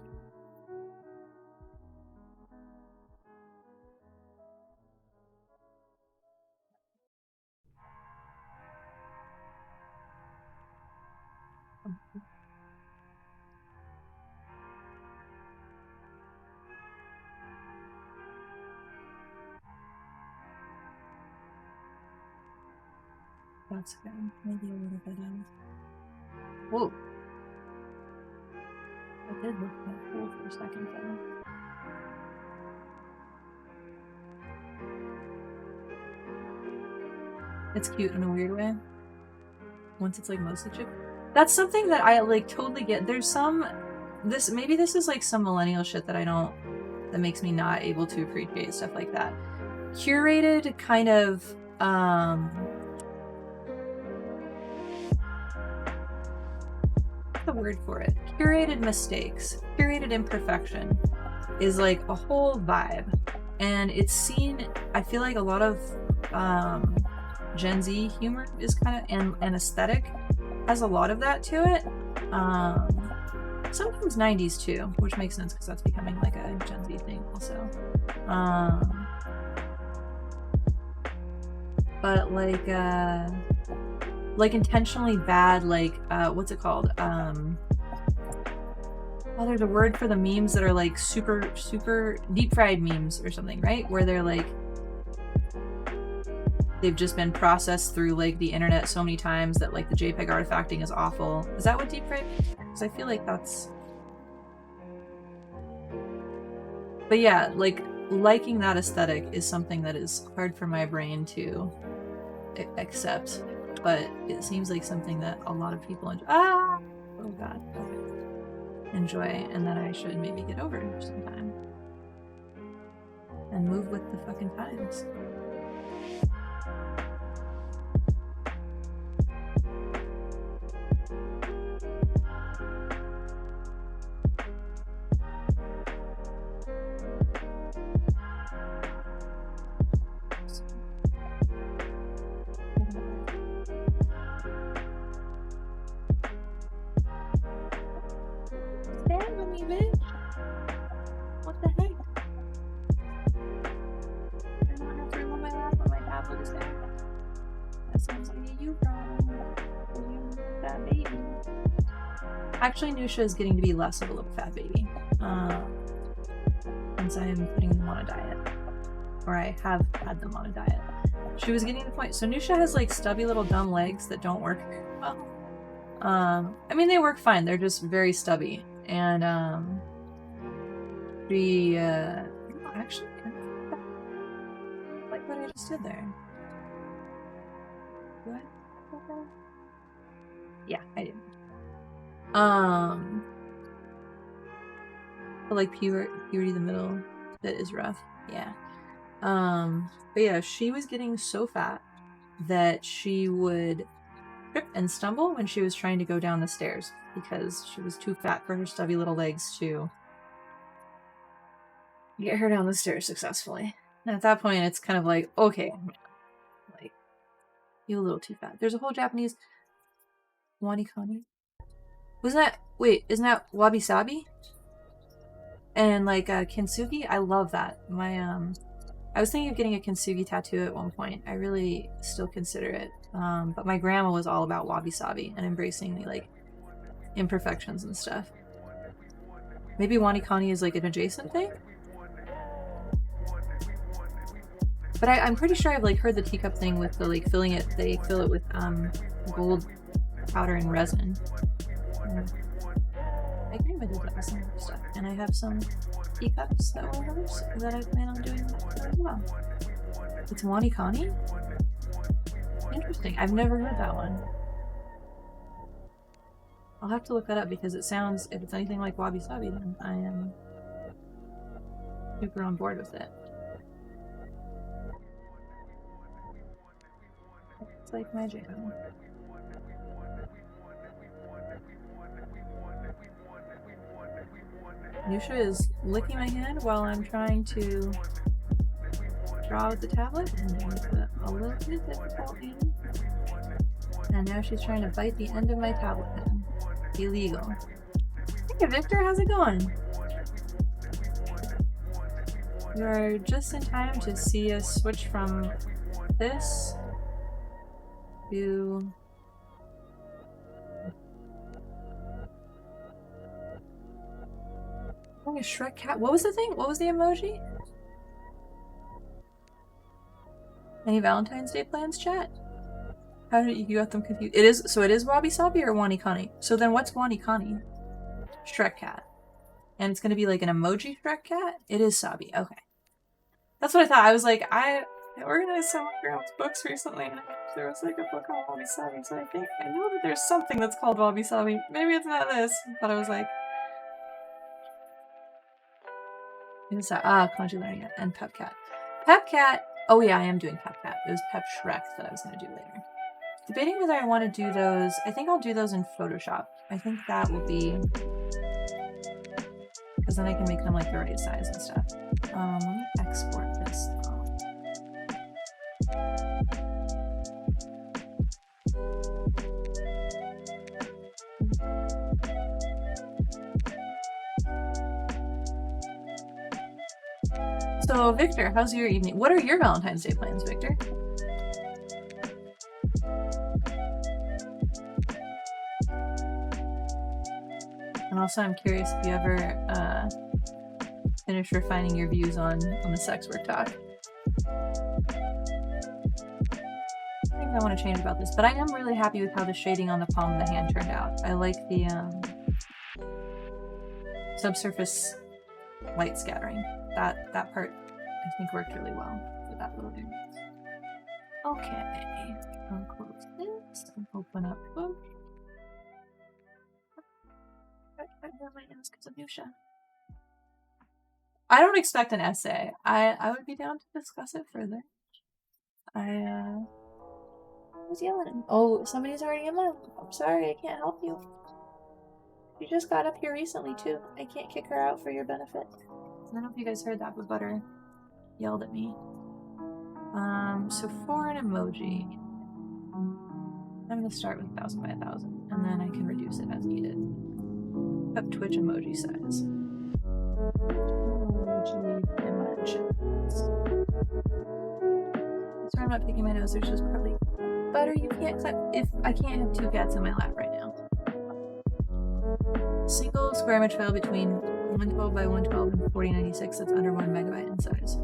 That's good. Maybe a little bit of. Whoa. That did look kind of cool for a second though. It's cute in a weird way. Once it's like mostly chip. That's something that I like totally get. There's some maybe this is like some millennial shit that I don't, that makes me not able to appreciate stuff like that. Curated kind of the word for it, curated mistakes, curated imperfection is like a whole vibe, and it's seen, I feel like a lot of Gen Z humor is kind of, and aesthetic has a lot of that to it. Sometimes 90s too, which makes sense because that's becoming like a Gen Z thing also. But like intentionally bad, like what's it called? Oh, there's a word for the memes that are like super deep fried memes or something, right? Where they're like, they've just been processed through like the internet so many times that like the JPEG artifacting is awful. Is that what deep fried means? Because I feel like that's. But yeah, like liking that aesthetic is something that is hard for my brain to accept. But it seems like something that a lot of people enjoy. Oh god. Okay. Enjoy, and that I should maybe get over sometime. And move with the fucking times. Stand with me, bitch. What the heck? I don't have room on my lap on my tablet is there. That sounds like a you problem. You fat baby. Actually, Nusha is getting to be less of a little fat baby. Since I am putting them on a diet. Or I have had them on a diet. She was getting to the point. So Nusha has like stubby little dumb legs that don't work very well. I mean, they work fine. They're just very stubby. And actually, I don't what I just did there? What? Yeah, I did. But like puberty, the middle bit is rough. Yeah. But yeah, she was getting so fat that she would trip and stumble when she was trying to go down the stairs because she was too fat for her stubby little legs to get her down the stairs successfully. And at that point, it's kind of like, okay, like, you're a little too fat. There's a whole Japanese wanikani. Isn't that wabi sabi? And like kintsugi? I love that. I was thinking of getting a kintsugi tattoo at one point. I really still consider it. But my grandma was all about wabi sabi and embracing the like imperfections and stuff. Maybe wanikani is like an adjacent thing? But I'm pretty sure I've like heard the teacup thing with the like filling it. They fill it with gold powder and resin. My grandma did that with some stuff, and I have some teacups that were hers that I plan on doing as well. It's wanikani? Interesting. I've never heard that one. I'll have to look that up because it sounds, if it's anything like wabi sabi, then I am super on board with it. It's like my jam. Yusha is licking my hand while I'm trying to draw with the tablet, and it was a little bit difficult. And now she's trying to bite the end of my tablet pen. Illegal. Hey Victor, how's it going? You're just in time to see us switch from this to... Oh, a Shrek cat. What was the thing? What was the emoji? Any Valentine's Day plans, chat? How did you got them confused? It is wabi sabi or wanikani? So then what's wanikani? Shrek cat. And it's gonna be like an emoji Shrek cat? It is sabi. Okay. That's what I thought. I was like, I organized some of Grandma's books recently, and there was like a book on wabi sabi, so I know that there's something that's called wabi sabi. Maybe it's not this, but I was like, it's Kanji learning it, and Pepcat. Pepcat! Oh yeah, I am doing Pepcat. It was Pep Shrek that I was going to do later. Debating whether I want to do those. I think I'll do those in Photoshop. I think that will be... because then I can make them like the right size and stuff. Let me export this though. So, Victor, how's your evening? What are your Valentine's Day plans, Victor? And also, I'm curious if you ever finish refining your views on the sex work talk. I think I want to change about this, but I am really happy with how the shading on the palm of the hand turned out. I like the subsurface light scattering. That part, I think, worked really well with that little dude. Okay, I'll close this and open up book. I don't expect an essay. I would be down to discuss it further. I was yelling at him. Oh, somebody's already in my room. I'm sorry, I can't help you. She just got up here recently too. I can't kick her out for your benefit. I don't know if you guys heard that, but Butter yelled at me. So for an emoji, I'm gonna start with 1000 by 1000, and then I can reduce it as needed. Up Twitch emoji size. Emoji dimensions. Sorry, I'm not picking my nose. There's just probably Butter. You can't clip. If I can't have two cats in my lap right now. Single square image file between 112 by 112 and 4096 that's under 1 megabyte in size.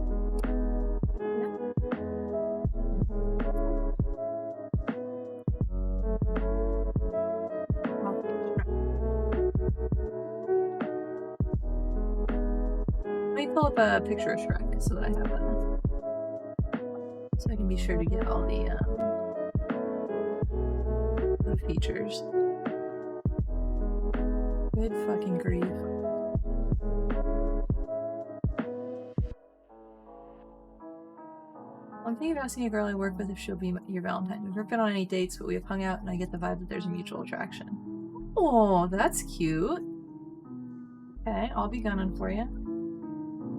Let me pull up a picture of Shrek so that I have that. So I can be sure to get all the features. Good fucking grief. I'm thinking about seeing a girl I work with if she'll be your Valentine. We've never been on any dates, but we have hung out and I get the vibe that there's a mutual attraction. Oh, that's cute. Okay, I'll be gunning for you.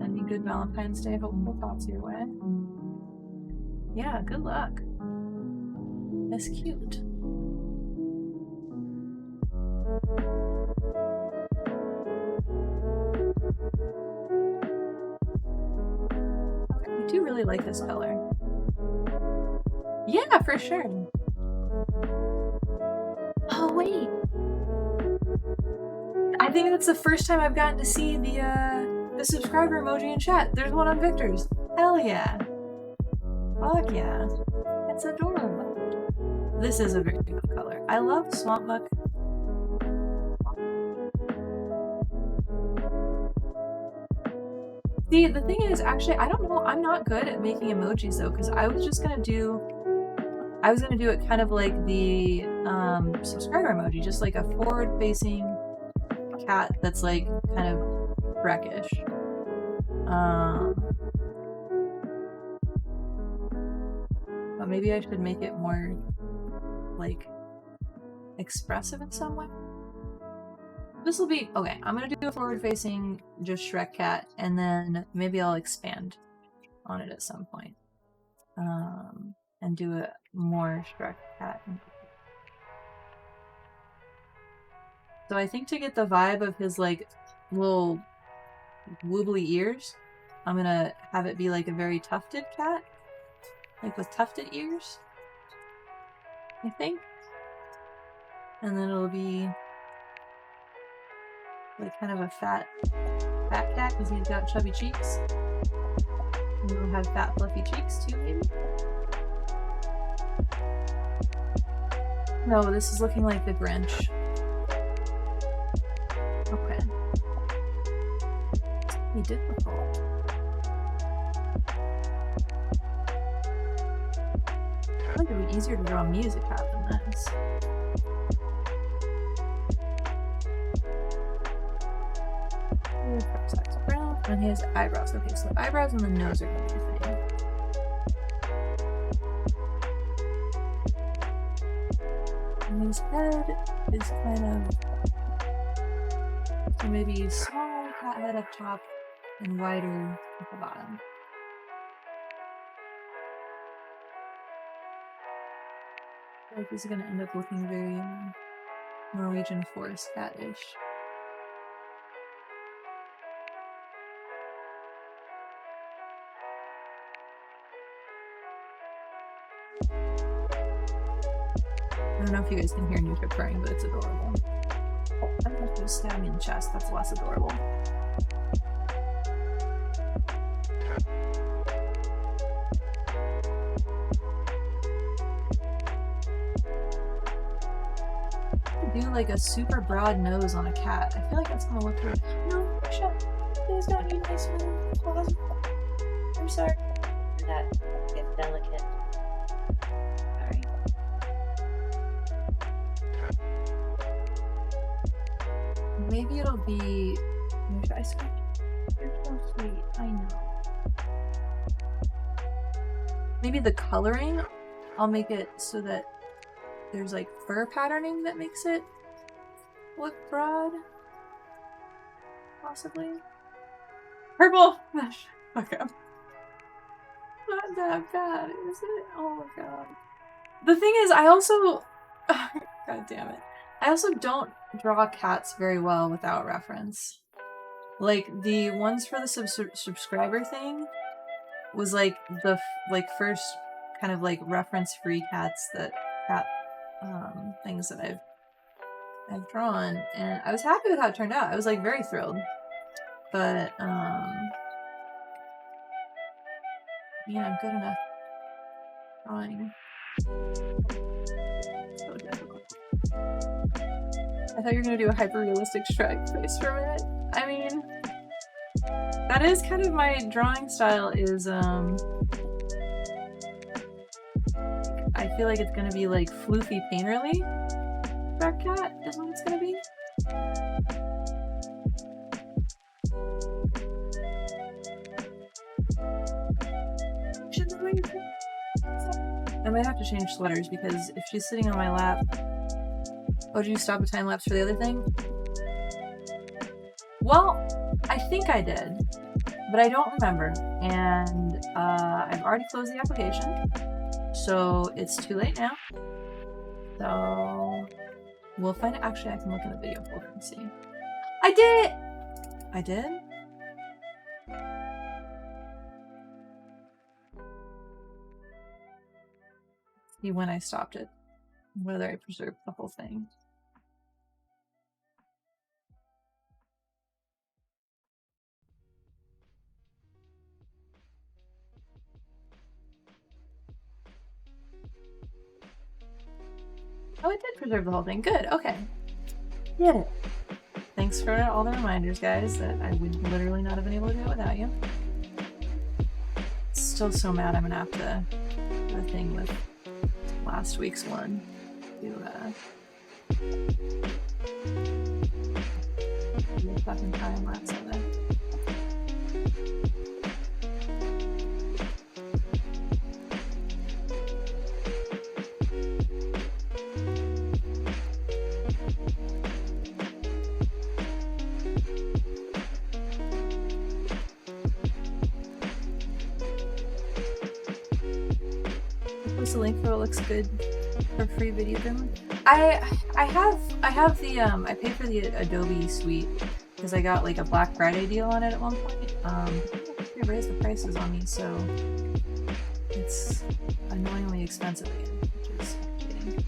Sending good Valentine's Day hopeful thoughts your way. Yeah, good luck. That's cute. I do really like this color. Yeah, for sure. Oh, wait. I think that's the first time I've gotten to see the subscriber emoji in chat. There's one on Victor's. Hell yeah. Fuck yeah. That's adorable. This is a very good color. I love Swamp Muck. See, the thing is, actually, I don't know. I'm not good at making emojis though, because I was just gonna do it kind of like the subscriber emoji, just like a forward-facing cat that's like kind of Shrek-ish. But maybe I should make it more like expressive in some way. This will be okay. I'm gonna do a forward-facing just Shrek cat, and then maybe I'll expand on it at some point, and do a more Shrek cat. So I think to get the vibe of his like little wobbly ears, I'm gonna have it be like a very tufted cat, like with tufted ears, I think, and then it'll be like kind of a fat cat because he's got chubby cheeks. And he'll have fat fluffy cheeks too, maybe. No, this is looking like the Grinch. Okay. It's pretty difficult. I think it'd be easier to draw music out than this. Brown and his eyebrows. Okay, so the eyebrows and the nose are going to be the thing. And his head is kind of so maybe small cat head up top and wider at the bottom. I feel like this is going to end up looking very Norwegian forest cat-ish. I don't know if you guys can hear Nuka purring, but it's adorable. Oh, I'm gonna just stab me in the chest. That's less adorable. Do like a super broad nose on a cat. I feel like that's gonna look weird. No, shut. Please don't eat my smooth claws. I'm sorry. That it's delicate. Sorry. Maybe it'll be. Should I scratch? You're so sweet. I know. Maybe the coloring, I'll make it so that there's like fur patterning that makes it look broad. Possibly. Purple! Okay. Not that bad, is it? Oh my god. The thing is, I also... God damn it. I also don't draw cats very well without reference. Like, the ones for the subscriber thing was like the first kind of like reference-free cat things that I've drawn, and I was happy with how it turned out. I was like very thrilled. But yeah, I'm good enough drawing. So difficult. I thought you were gonna do a hyper-realistic Shrek face for a minute. I mean, that is kind of my drawing style, is I feel like it's gonna be like floofy painterly. Shrek cat is what it's gonna be. I might have to change sweaters because if she's sitting on my lap. Oh, did you stop a time lapse for the other thing? Well, I think I did, but I don't remember. And I've already closed the application, so it's too late now. So we'll find it. Actually, I can look in the video folder and see. I did! I did? See when I stopped it. Whether I preserved the whole thing. Oh, it did preserve the whole thing. Good, okay. Get it. Thanks for all the reminders, guys, that I would literally not have been able to do it without you. Still so mad I'm gonna have to do a thing with last week's one. Do a fucking time lapse of it. Post a link for what looks good for free video demo. I have the I paid for the Adobe suite because I got like a Black Friday deal on it at one point. They raised the prices on me, so it's annoyingly expensive again, which is kidding.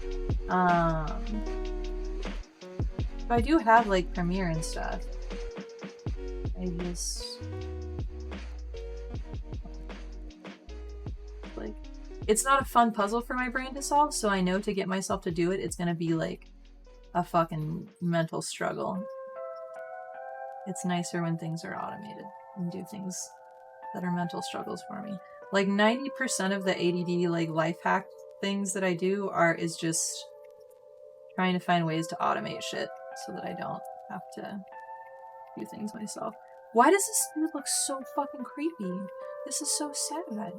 But I do have like Premiere and stuff. I just like it's not a fun puzzle for my brain to solve, so I know to get myself to do it, it's gonna be like a fucking mental struggle. It's nicer when things are automated and do things that are mental struggles for me. Like 90% of the ADD like life hack things that I do is just trying to find ways to automate shit so that I don't have to do things myself. Why does this dude look so fucking creepy? This is so sad.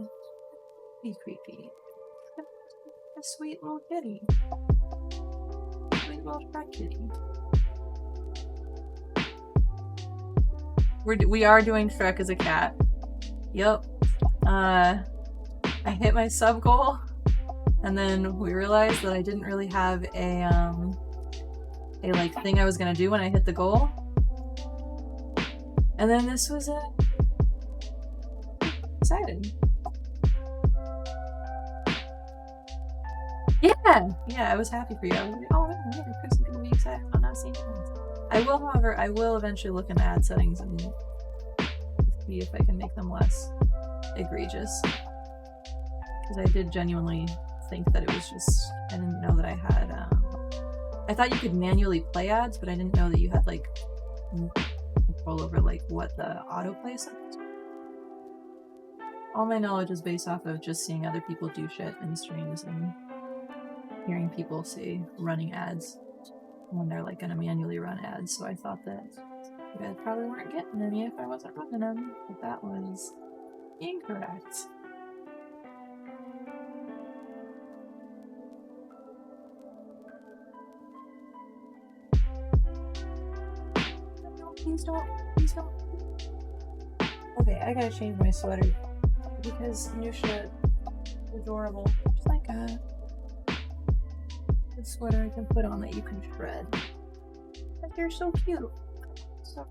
Be creepy. A sweet little kitty. Sweet little Shrek kitty. We are doing Shrek as a cat. Yep. I hit my sub goal, and then we realized that I didn't really have a like thing I was gonna do when I hit the goal. And then this was it. Excited. Yeah, I was happy for you. I was like, oh man, Chris is gonna be excited about not seeing ads. I will, however, eventually look in the ad settings and see if I can make them less egregious. Because I did genuinely think that it was just, I didn't know that I had, I thought you could manually play ads, but I didn't know that you had like control over like what the autoplay settings were. All my knowledge is based off of just seeing other people do shit in streams and hearing people say running ads when they're like gonna manually run ads, so I thought that you guys probably weren't getting any if I wasn't running them, but that was incorrect. No, please don't. Okay, I gotta change my sweater because Nusha is adorable. Just like a sweater I can put on that you can shred. But they're so cute. So,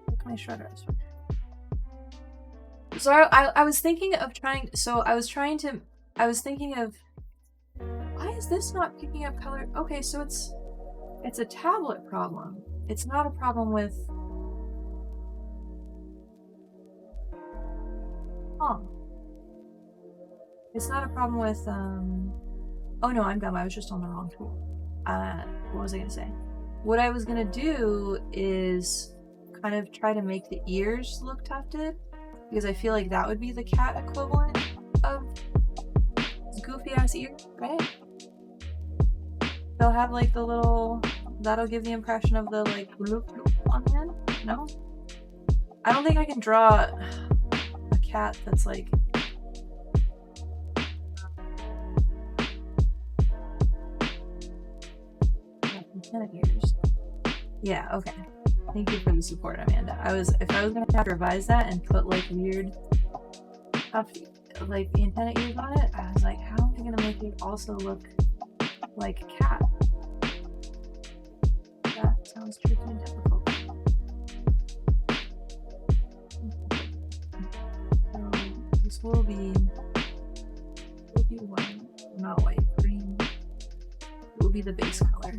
look my shredder sweater. So I was thinking of trying. So I was thinking of. Why is this not picking up color? Okay, so it's a tablet problem. It's not a problem with. It's not a problem with Oh no, I'm dumb. I was just on the wrong tool. What was I gonna say? What I was gonna do is kind of try to make the ears look tufted, because I feel like that would be the cat equivalent of goofy ass Amanda's ear, right? They'll have like the little, that'll give the impression of the like bloop bloop on the end. No? I don't think I can draw a cat that's like antenna ears. Yeah, okay. Thank you for the support, Amanda. If I was gonna have to revise that and put like weird like the antenna ears on it, I was like, how am I gonna make it also look like a cat? That sounds tricky and difficult. So this will be white, not white, green. It will be the base color.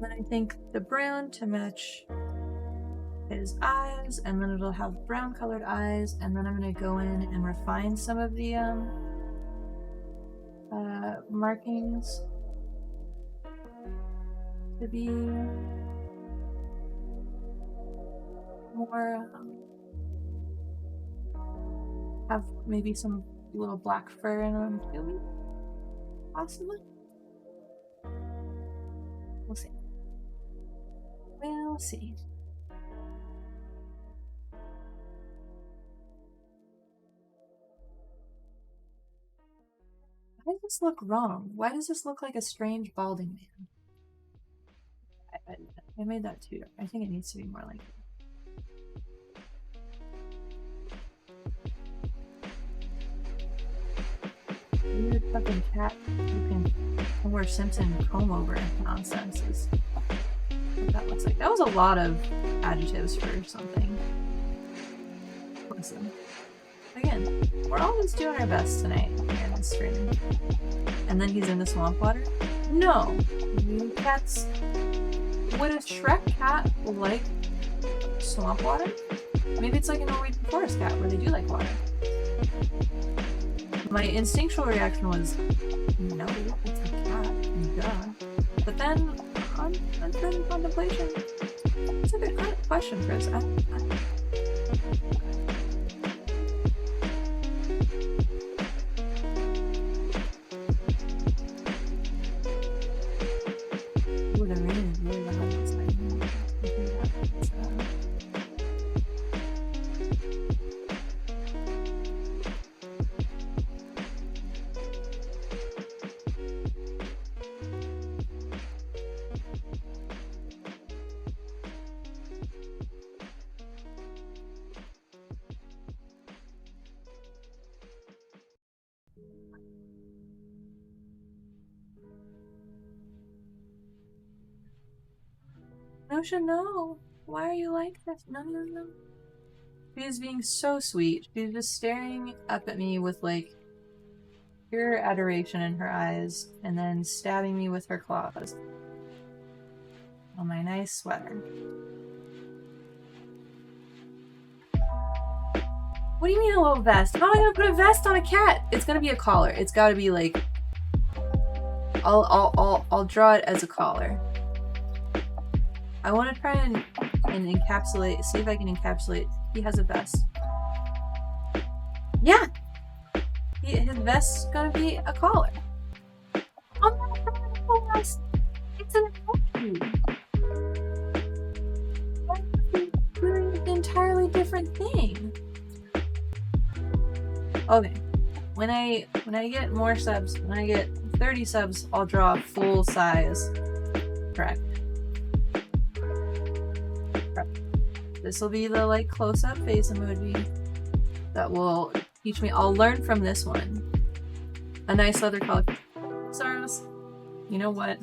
Then I think the brown to match his eyes, and then it'll have brown colored eyes, and then I'm gonna go in and refine some of the markings to be more have maybe some little black fur in them too, possibly. We'll see. We'll see. Why does this look wrong? Why does this look like a strange balding man? I made that too. I think it needs to be more like it. Weird fucking cat who can Homer Simpson comb over nonsense is what that looks like. That was a lot of adjectives for something. Listen. Again, we're always doing our best tonight here in this stream. And then he's in the swamp water? No! Cats. Would a Shrek cat like swamp water? Maybe it's like a Norwegian forest cat where they do like water. My instinctual reaction was, no, it's a cat, duh. But then, on further contemplation, it's a good question, Chris. Ooh, the rain is really loud outside. Nosha, no. Why are you like this? No, no, no. She is being so sweet. She's just staring up at me with like pure adoration in her eyes and then stabbing me with her claws on my nice sweater. What do you mean a little vest? How am I gonna put a vest on a cat? It's gonna be a collar. It's gotta be like I'll draw it as a collar. I want to try and encapsulate, see if I can encapsulate. He has a vest. Yeah! His vest's gonna be a collar. Oh no, vest! It's an emoji! Why are you doing an entirely different thing? Okay. When I get more subs, when I get 30 subs, I'll draw full size. Correct. This will be the like close-up face emoji that will teach me. I'll learn from this one. A nice leather collar. Saros, you know what?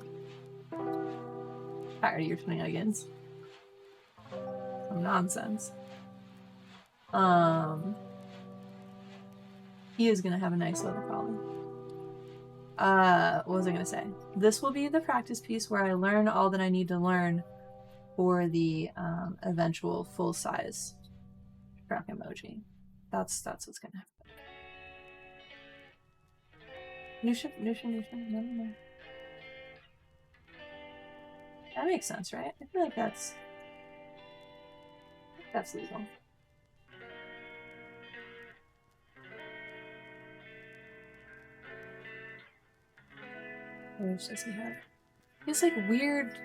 Tired of your shenanigans. Some nonsense. He is gonna have a nice leather collar. What was I gonna say? This will be the practice piece where I learn all that I need to learn for the eventual full-size Shrek emoji. That's what's gonna happen. Nusha, no. That makes sense, right? I feel like that's legal. What else does he have? He has like weird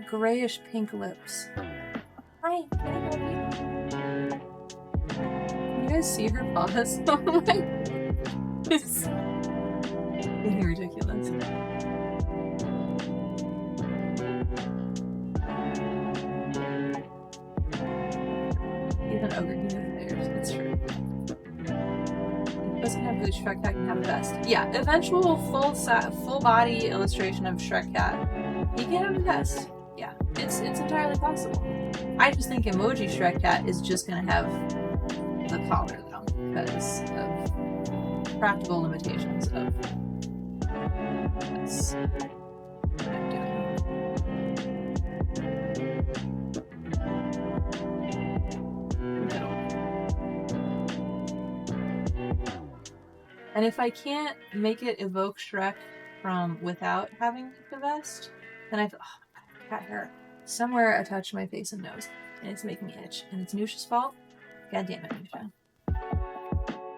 grayish pink lips. Hi, can I help you? Can you guys see her paws? Oh my, it's being ridiculous. He's an ogre, he has layers, that's true. He doesn't have blue Shrek Cat, can have a vest. Yeah, eventual full body illustration of Shrek Cat. He can have a vest. Yeah, it's entirely possible. I just think emoji Shrek Cat is just gonna have the collar though, because of practical limitations of this. What I'm doing. And if I can't make it evoke Shrek from without having the vest, then I've cat hair somewhere attached to my face and nose, and it's making me itch. And it's Nusha's fault. God damn it, Nusha.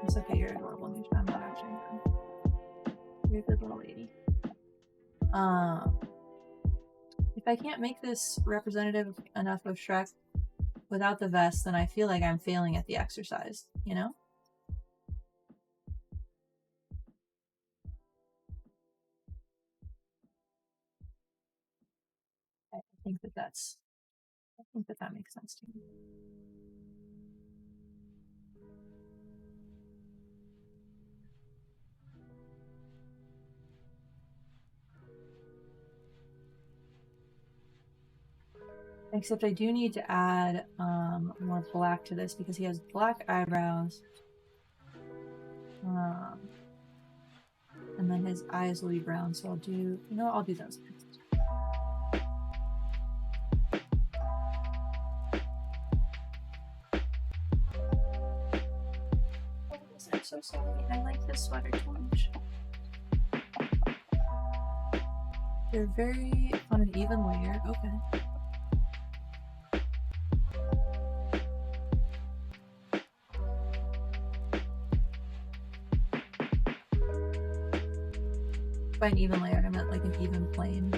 It's okay, you're adorable, Nusha. I'm not actually good. You're a good little lady. If I can't make this representative enough of Shrek without the vest, then I feel like I'm failing at the exercise, you know? I think that makes sense to me. Except I do need to add more black to this because he has black eyebrows. And then his eyes will be brown, so I'll do those next. I'm so sorry. I like this sweater too much. They're very on an even layer. Okay. By an even layer, I meant like an even plane.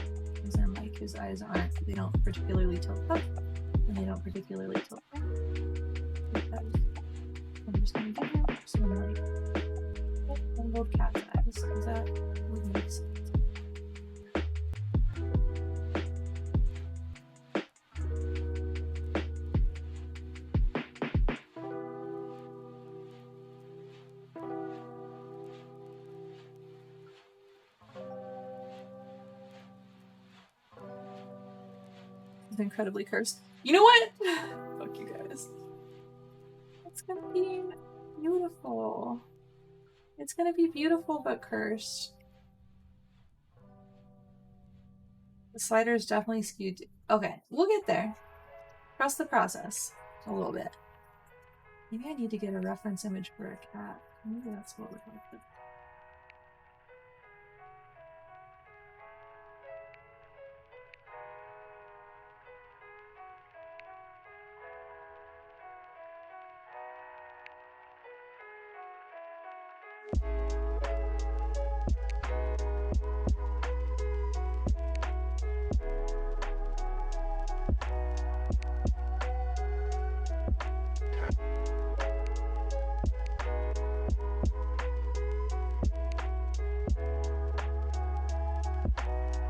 As in, like, his eyes they don't particularly tilt up, and they don't particularly tilt down. Because I'm just gonna do some, like, angled cat's eyes, because that would make sense. Incredibly cursed. You know what? Fuck you guys. It's gonna be beautiful. It's gonna be beautiful but cursed. The slider is definitely skewed. Okay, we'll get there. Trust the process a little bit. Maybe I need to get a reference image for a cat. Maybe that's what we're going to do.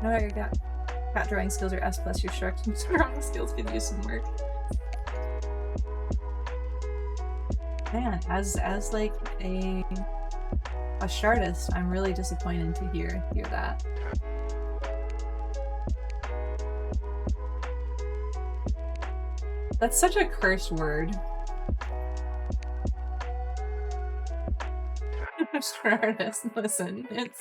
No, your cat drawing skills are S plus your Shrek drawing skills could use some work. Man, as like a chartist, I'm really disappointed to hear that. That's such a cursed word. Chartist, listen, it's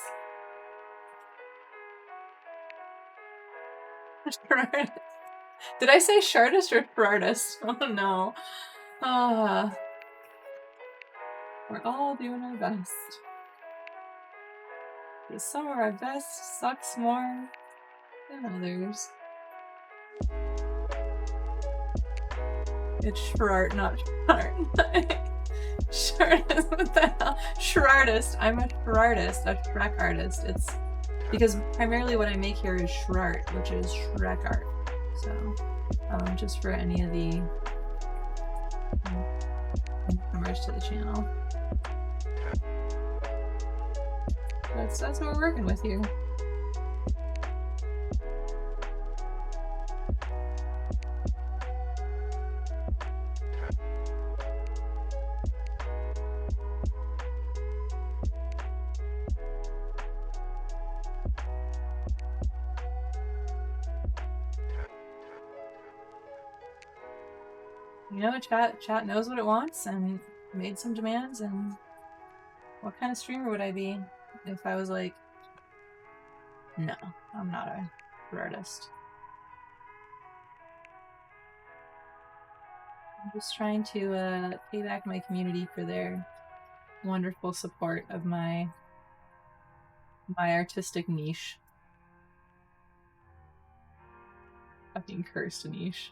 Did I say chartist or chartist? Oh no. We're all doing our best. Some of our best sucks more than others. It's Shrart, not Shrart. Shrart, what the hell? Shrartist. I'm a Shrartist, a Shrek artist. It's because primarily what I make here is Shrart, which is Shrek art. So, just for any of the newcomers to the channel. That's what we're working with here. You know, chat knows what it wants and made some demands, and what kind of streamer would I be if I was like, no, I'm not a artist. I'm just trying to pay back my community for their wonderful support of my artistic niche. Fucking cursed niche.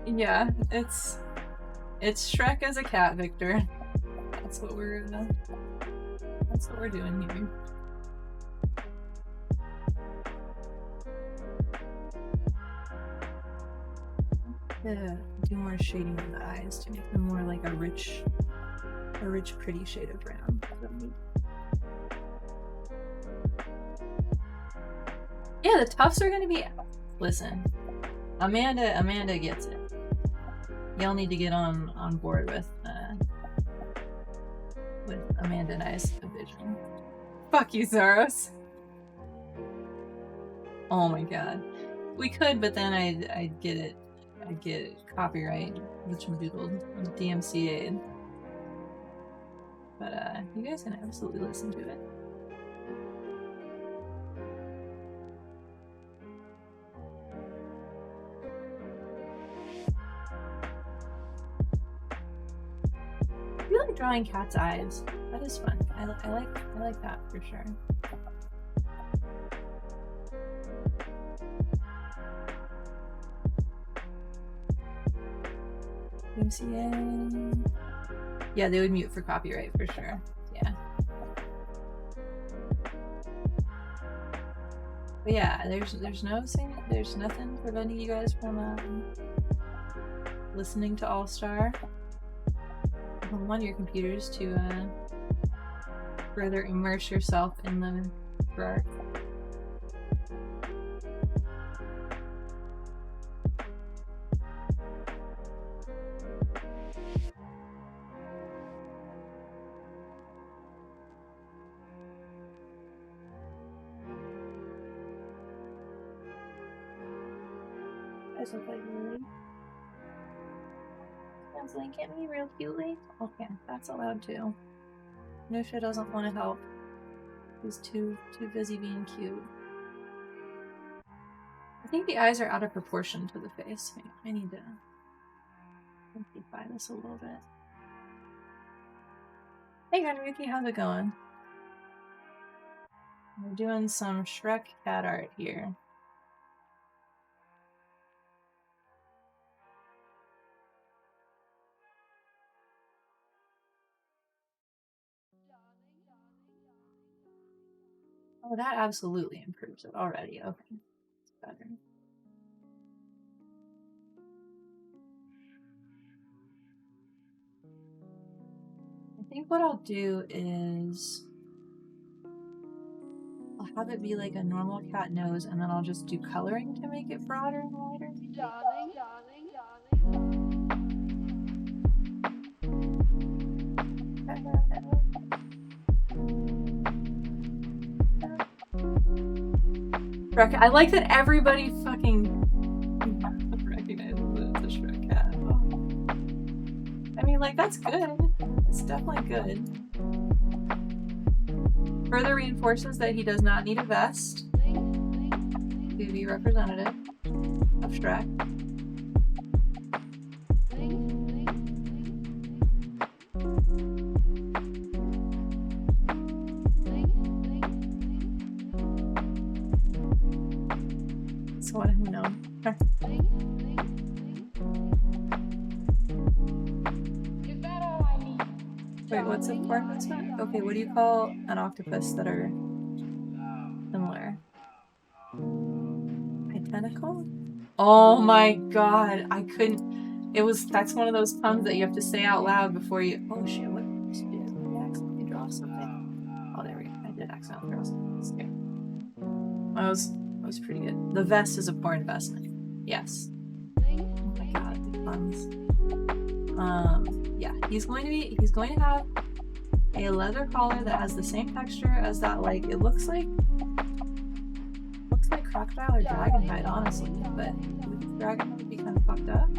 Yeah, it's Shrek as a cat, Victor. That's what we're doing here. Yeah, do more shading of the eyes to make them more like a rich, pretty shade of brown. Yeah, the tufts are gonna be. Listen, Amanda gets it. Y'all need to get on board with Amanda and I's vision. Fuck you, Zaros. Oh my god. We could, but then I'd get it. I'd get copyright, whatchamadoodled, DMCA'd. But you guys can absolutely listen to it. I feel like drawing cat's eyes. That is fun. I like that for sure. DMCA. Yeah, they would mute for copyright for sure. Yeah. But yeah, there's no singing. There's nothing preventing you guys from listening to All Star on your computers to further immerse yourself in the art. Guys look like Lily. Link at me real cutely. Okay, that's allowed too. Nusha doesn't want to help. He's too busy being cute. I think the eyes are out of proportion to the face. I need to simplify this a little bit. Hey Gunruki, how's it going? We're doing some Shrek cat art here. Oh, that absolutely improves it already. Okay, it's better. I think what I'll do is I'll have it be like a normal cat nose, and then I'll just do coloring to make it broader and wider. Darling, darling, darling. I like that everybody fucking recognizes that it's a Shrek cat. I mean, like, that's good. It's definitely good. Further reinforces that he does not need a vest to be representative of Shrek. So what? Who knows? Is that all I need? Wait, what's a fork investment? Okay, what do you call an octopus that are similar? Identical? Oh my god, I couldn't. That's one of those puns that you have to say out loud before you. Oh shit, what did I accidentally draw something? Oh, there we go. I did accidentally draw something. Okay. That was pretty good. The vest is a poor investment. Yes. Oh my god, the puns. Yeah, he's going to have a leather collar that has the same texture as that, like, it looks like crocodile or dragon hide, honestly, but the dragon would be kind of fucked up.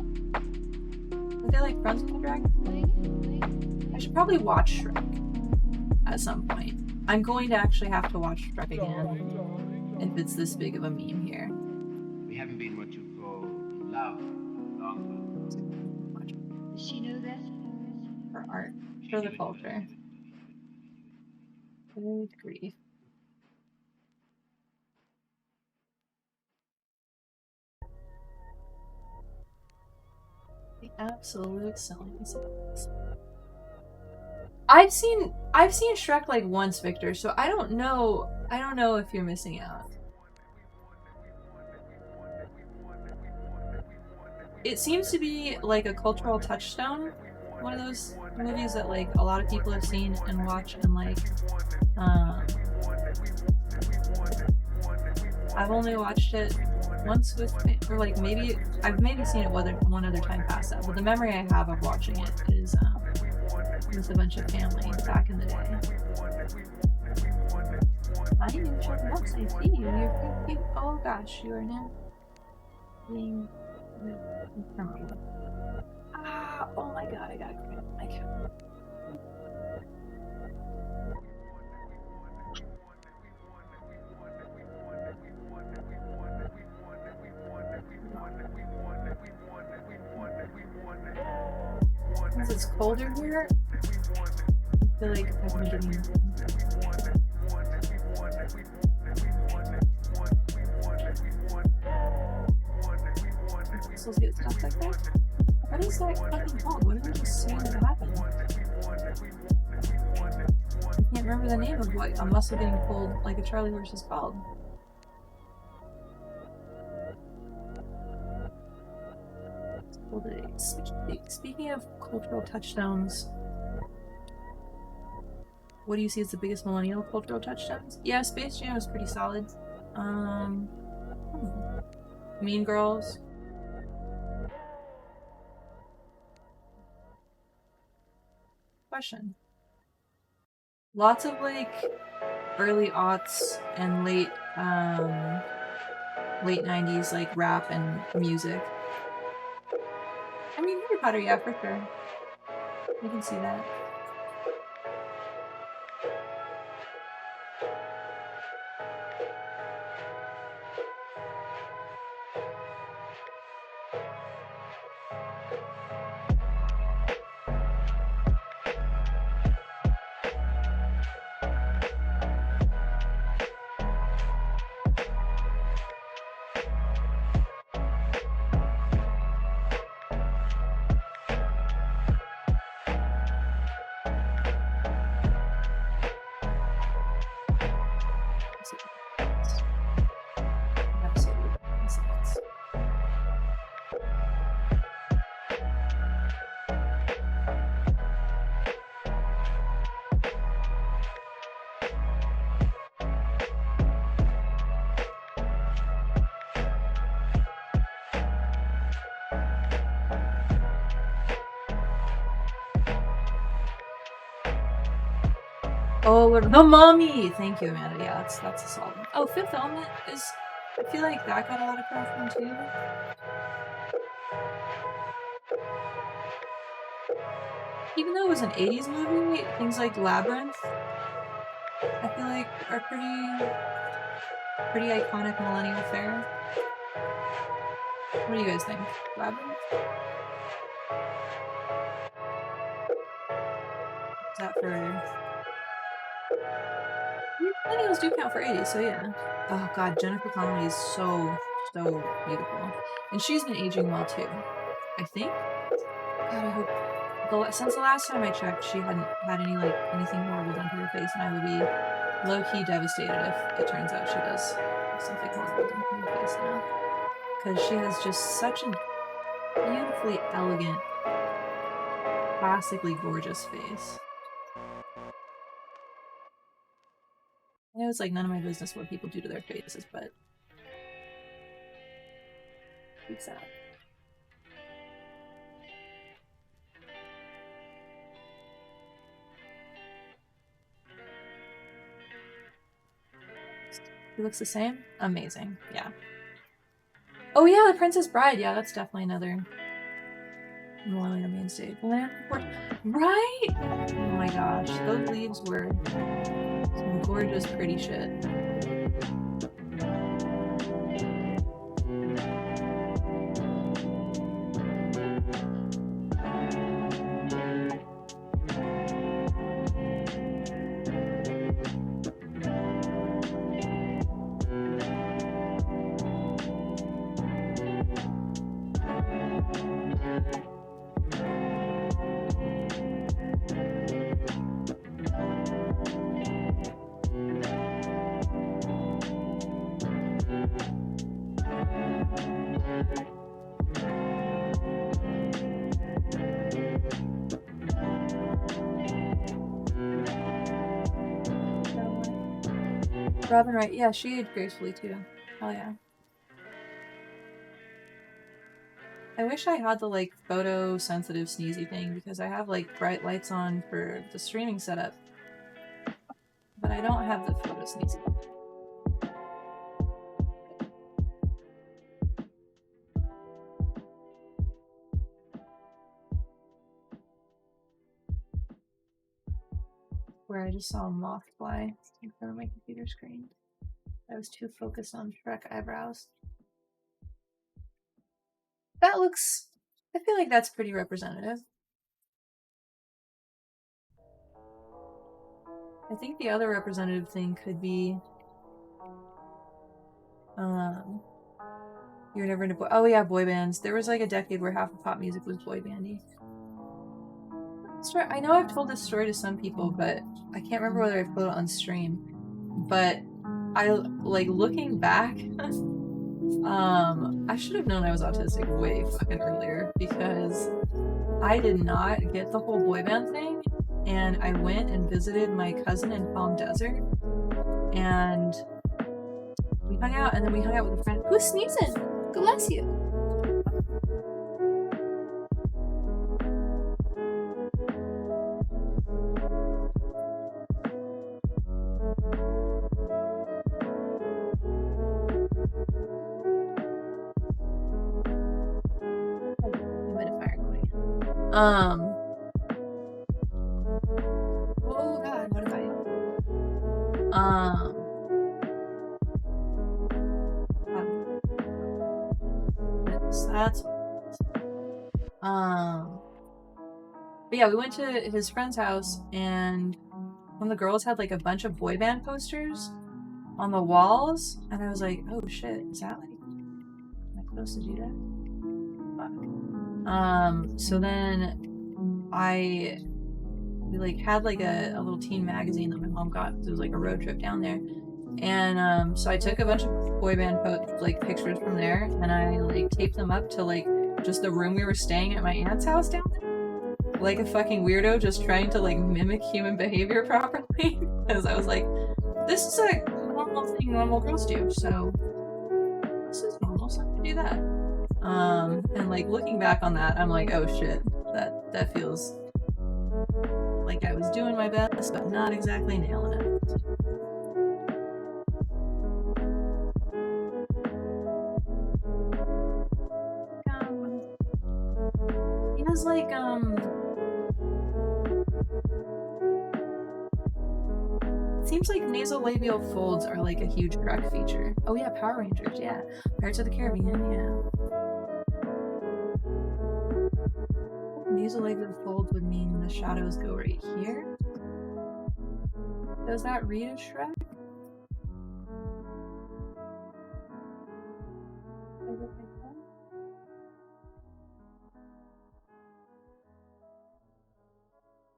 Are they like friends with the dragon? I should probably watch Shrek at some point. I'm going to actually have to watch Shrek again if it's this big of a meme here. We haven't been what you call in love long. Does she know this? For art, for the culture. Good grief. The absolute silliness of this. I've seen Shrek like once, Victor, so I don't know if you're missing out. It seems to be like a cultural touchstone. One of those movies that like a lot of people have seen and watch, and like I've only watched it once with, or like maybe I've seen it one other time past that, but the memory I have of watching it is with a bunch of family back in the day. I didn't show the books. I see you. You're very cute. Oh gosh, you are now being criminal. Ah! Oh my god! I got it. I can't. Since it's colder here, I feel like I've been getting. Supposed to get stuff like that? What is that fucking called? What did I just say that happened? I can't remember the name of what a muscle getting pulled like a Charlie horse is called. Speaking of cultural touchdowns, what do you see as the biggest millennial cultural touchdowns? Yeah, Space Jam is pretty solid. Mean Girls. Question. Lots of like early aughts and late 90s like rap and music. I mean, Harry Potter, yeah, for sure. You can see that. Oh, The Mummy! Thank you, Amanda. Yeah, that's a solid one. Oh, Fifth Element is... I feel like that got a lot of crap from too. Even though it was an 80s movie, things like Labyrinth, I feel like are pretty iconic millennial fare. What do you guys think? Labyrinth? Is that for... Millennials do count for 80s, so yeah. Oh god, Jennifer Connelly is so beautiful. And she's been aging well too. I think? God, I hope... Since the last time I checked, she hadn't had anything horrible done to her face, and I would be low-key devastated if it turns out she does something horrible done to her face now. Because she has just such a beautifully elegant, classically gorgeous face. I know it's like none of my business what people do to their faces, but it's sad. He looks the same? Amazing. Yeah. Oh yeah, The Princess Bride. Yeah, that's definitely another millennial mainstay. Right? Oh my gosh, those leaves were some gorgeous, pretty shit. Robin Wright, yeah, she aged gracefully too. Hell yeah. I wish I had the like photo-sensitive sneezy thing because I have like bright lights on for the streaming setup, but I don't have the photo sneezy. Where I just saw a moth fly in front of my computer screen. I was too focused on Shrek eyebrows. That looks... I feel like that's pretty representative. I think the other representative thing could be... You're never into boy... Oh yeah, boy bands. There was like a decade where half of pop music was boy bandy. I know I've told this story to some people, but I can't remember whether I've told it on stream. But I, like, looking back, I should have known I was autistic way fucking earlier because I did not get the whole boy band thing, and I went and visited my cousin in Palm Desert, and we hung out, and then we hung out with a friend. Who's sneezing? God bless you. Oh god, what about you? That's but yeah, we went to his friend's house, and one of the girls had like a bunch of boy band posters on the walls, and I was like, oh shit, is that like, am I supposed to do that? Fuck. So then we like had like a little teen magazine that my mom got. It was like a road trip down there, and so I took a bunch of boy band like pictures from there, and I like taped them up to like just the room we were staying at my aunt's house down there, like a fucking weirdo, just trying to like mimic human behavior properly. Because I was like, this is a normal thing normal girls do, so this is normal, so I can do that. And like looking back on that, I'm like, oh shit, that feels like I was doing my best, but not exactly nailing it. He has like it seems like nasolabial folds are like a huge crack feature. Oh yeah, Power Rangers, yeah. Pirates of the Caribbean, yeah. Nasolabial fold would mean the shadows go right here. Does that read as Shrek?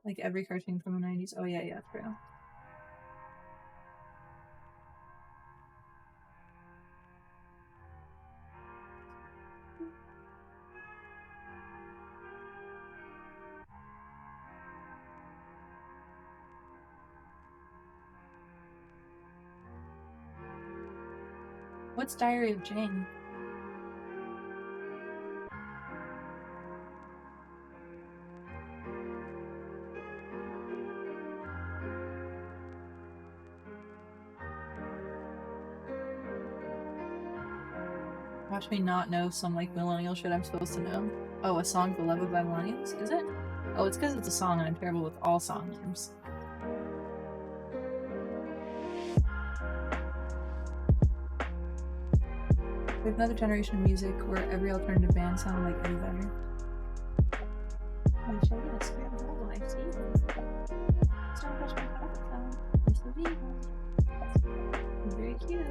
Like every cartoon from the 90s. Oh yeah, true. What's Diary of Jane? Watch me not know some like millennial shit I'm supposed to know. Oh, a song beloved by millennials? Is it? Oh, it's because it's a song and I'm terrible with all song names. We have another generation of music where every alternative band sounded like Eddie Vedder. Oh, shit, yes, we have a whole life, see? So much my comfort zone. I'm so evil. Very cute.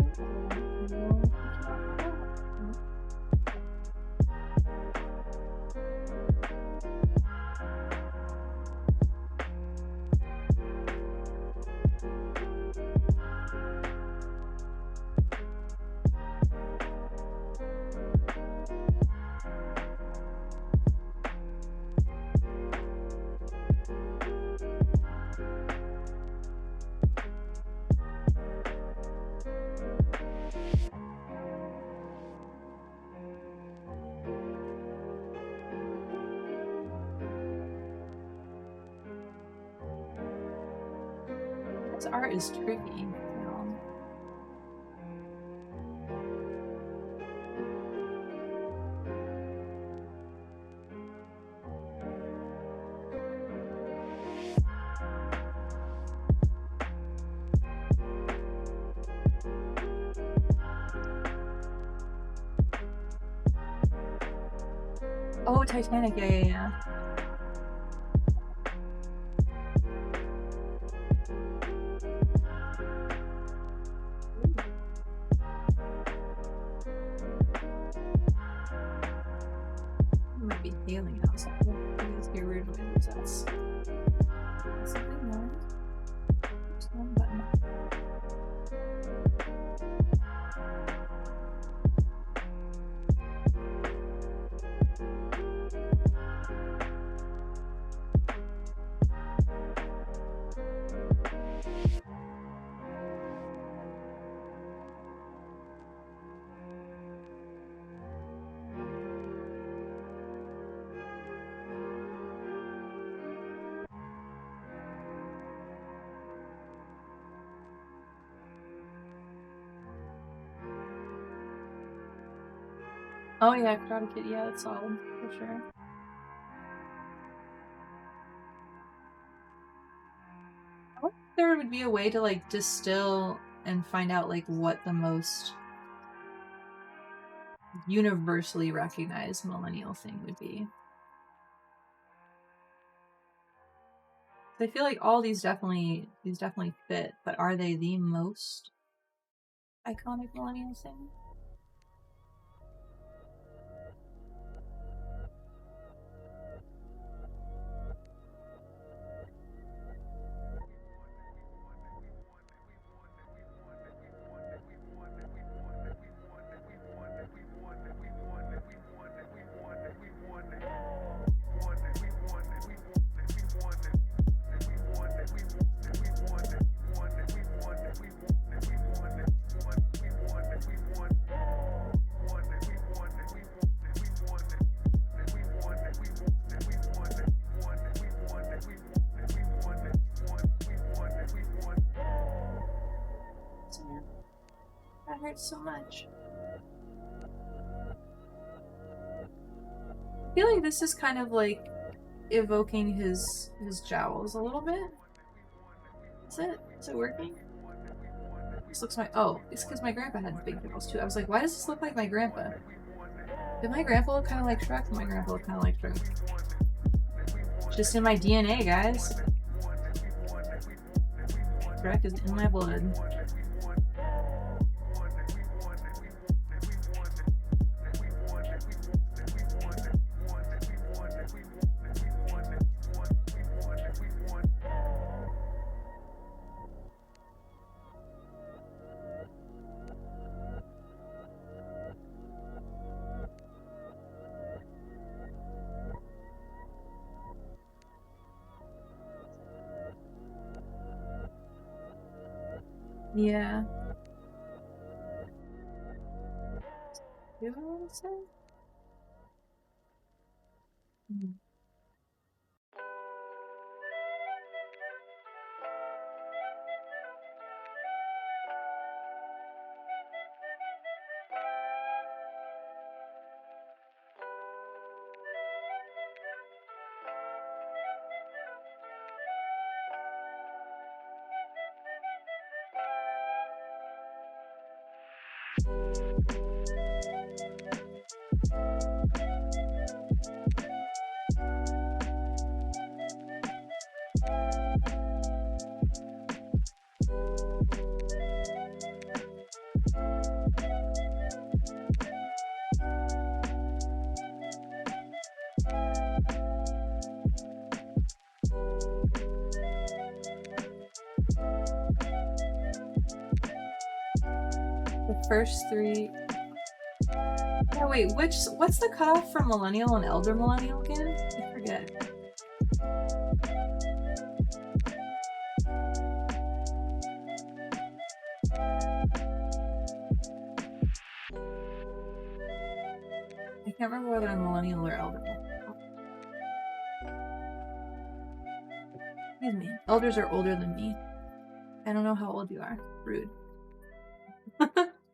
This art is tricky. Oh, Titanic, yeah. Might be healing house. Let's get rid of it. That's a good one. Just one button. Oh yeah, Karate Kid, yeah, that's solid, for sure. I wonder if there would be a way to like distill and find out like what the most universally recognized millennial thing would be. I feel like all these definitely fit, but are they the most iconic millennial thing? That hurts so much. I feel like this is kind of like evoking his jowls a little bit. Is it working? This looks it's because my grandpa had big nipples too. I was like, why does this look like my grandpa? Did my grandpa look kind of like Shrek? My grandpa looked kind of like Shrek. Just in my DNA, guys. Shrek is in my blood. Yeah. You know what I'm saying? The first three. Yeah, wait, what's the cutoff for millennial and elder millennial again? I forget. I can't remember whether I'm millennial or elder. Excuse me. Elders are older than me. I don't know how old you are. Rude.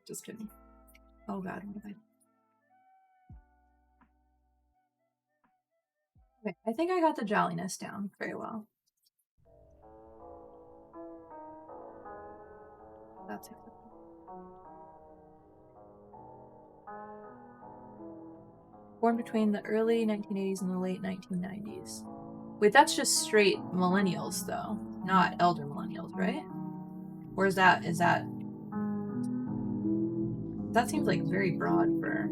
Just kidding. Oh god, what have I... Okay, I think I got the jolliness down very well. That's acceptable. Born between the early 1980s and the late 1990s. Wait, that's just straight millennials, though, not elder millennials, right? Or is that... That seems like very broad for...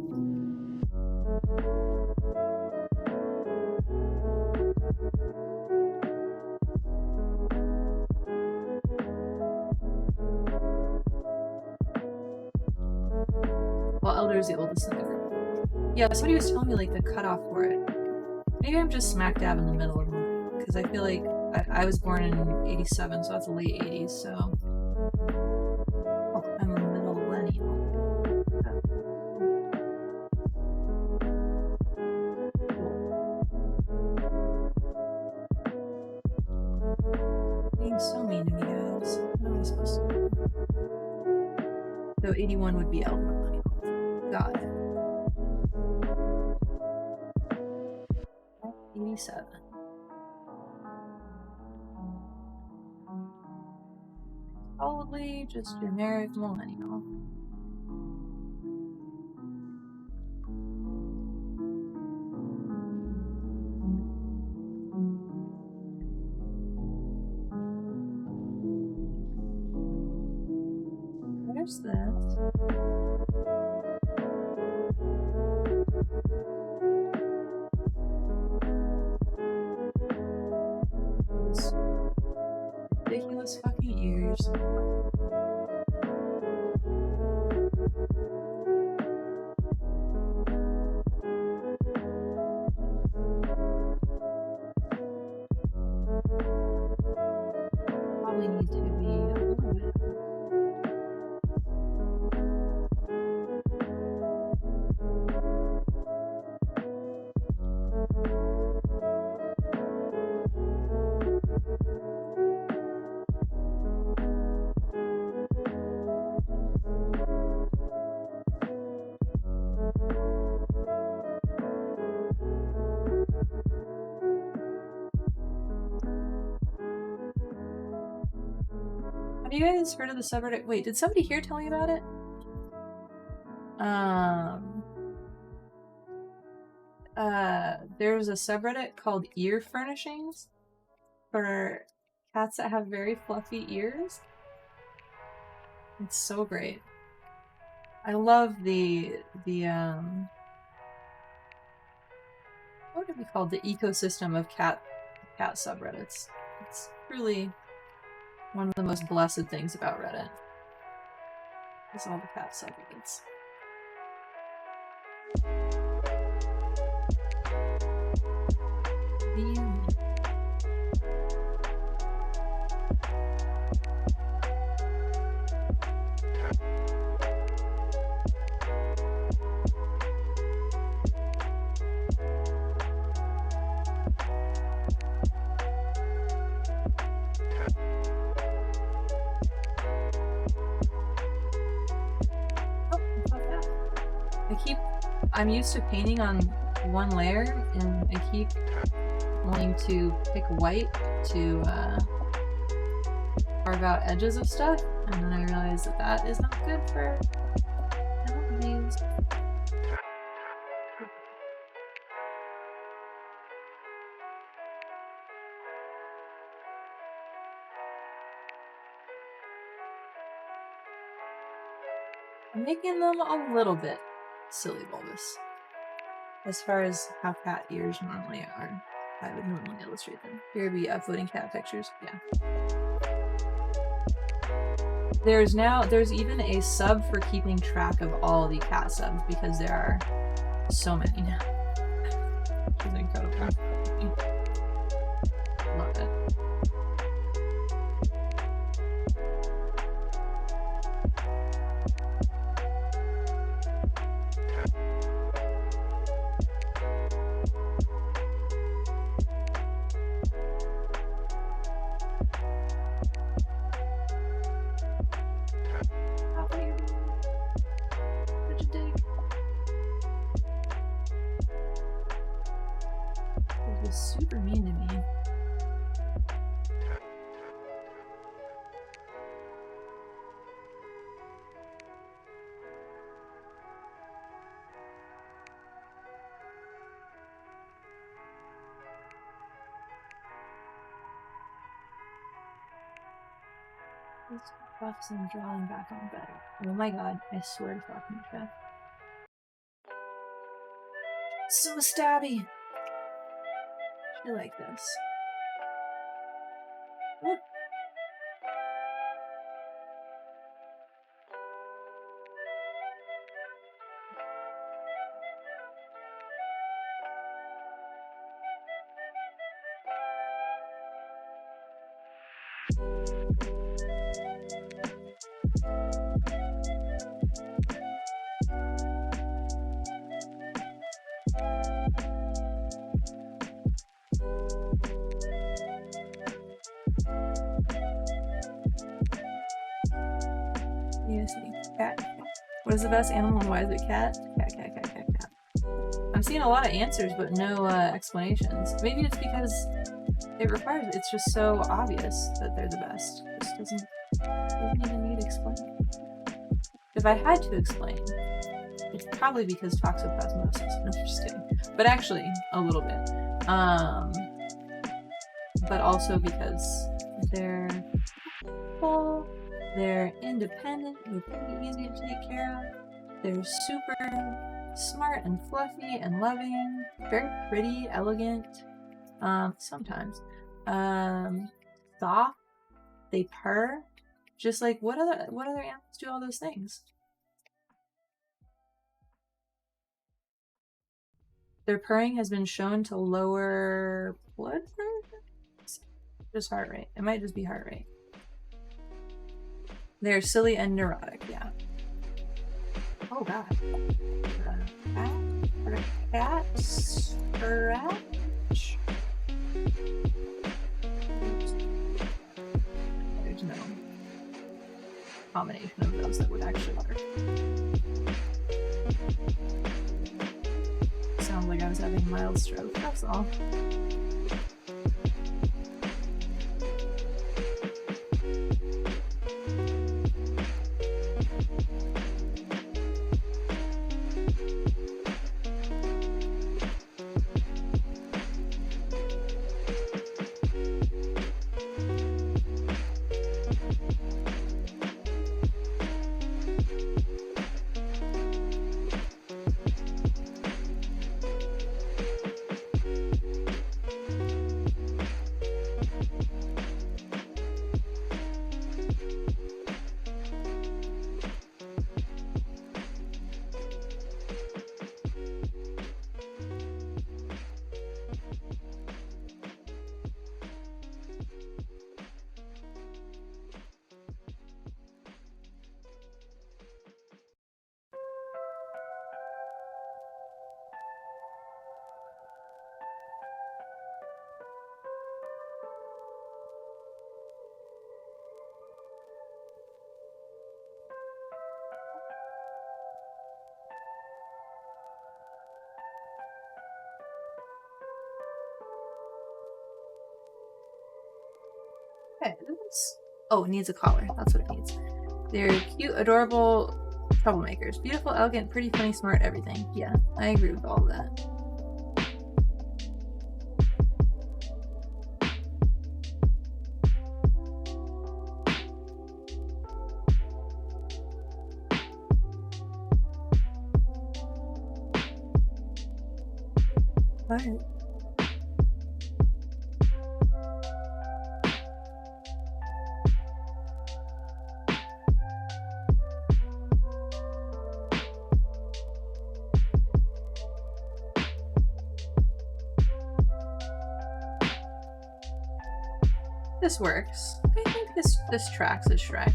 Well, elder is the oldest in the group. Yeah, somebody was telling me, like, the cutoff for it. Maybe I'm just smack dab in the middle of them, because I feel like I was born in 87, so that's the late 80s, so... Oh, I'm a millennial. Being so mean to me, guys. What am I supposed to do? So 81 would be elder millennial. Got it. 87. Probably just generic millennial. There's this. Those ridiculous fucking ears. Probably need to be a little bit. you guys heard of the subreddit? Wait, did somebody here tell me about it? There's a subreddit called Ear Furnishings for cats that have very fluffy ears. It's so great. I love the what would it be called? The ecosystem of cat subreddits. It's really one of the most blessed things about Reddit. Is all the cat subreddits. I'm used to painting on one layer, and I keep wanting to pick white to carve out edges of stuff, and then I realize that that is not good for these. I'm making them a little bit silly bulbous as far as how cat ears normally are. I would normally illustrate them. Here we uploading cat pictures. Yeah. There's even a sub for keeping track of all the cat subs because there are so many now. Which is incredible. Love it. Super mean to me. These buffs and drawing back on better. Oh my god, I swear to fucking Jeff. So stabby. I like this. What? Cat. What is the best animal and why is it cat? Cat. I'm seeing a lot of answers but no explanations. Maybe it's because it requires it's just so obvious that they're the best. It just doesn't even need explaining. If I had to explain, it's probably because toxoplasmosis. No, just kidding. But actually, a little bit. But also because they're full. They're independent, they're pretty easy to take care of. They're super smart and fluffy and loving. Very pretty, elegant. Sometimes. Soft. They purr. Just like what other animals do all those things? Their purring has been shown to lower blood pressure? Just heart rate. It might just be heart rate. They're silly and neurotic, yeah. Oh god. Cat scratch? There's no combination of those that would actually work. Sounds like I was having a mild stroke, that's all. Okay, oh, it needs a collar. That's what it needs. They're cute, adorable troublemakers. Beautiful, elegant, pretty, funny, smart, everything. Yeah, I agree with all of that. Alright. This works. I think this tracks as Shrek.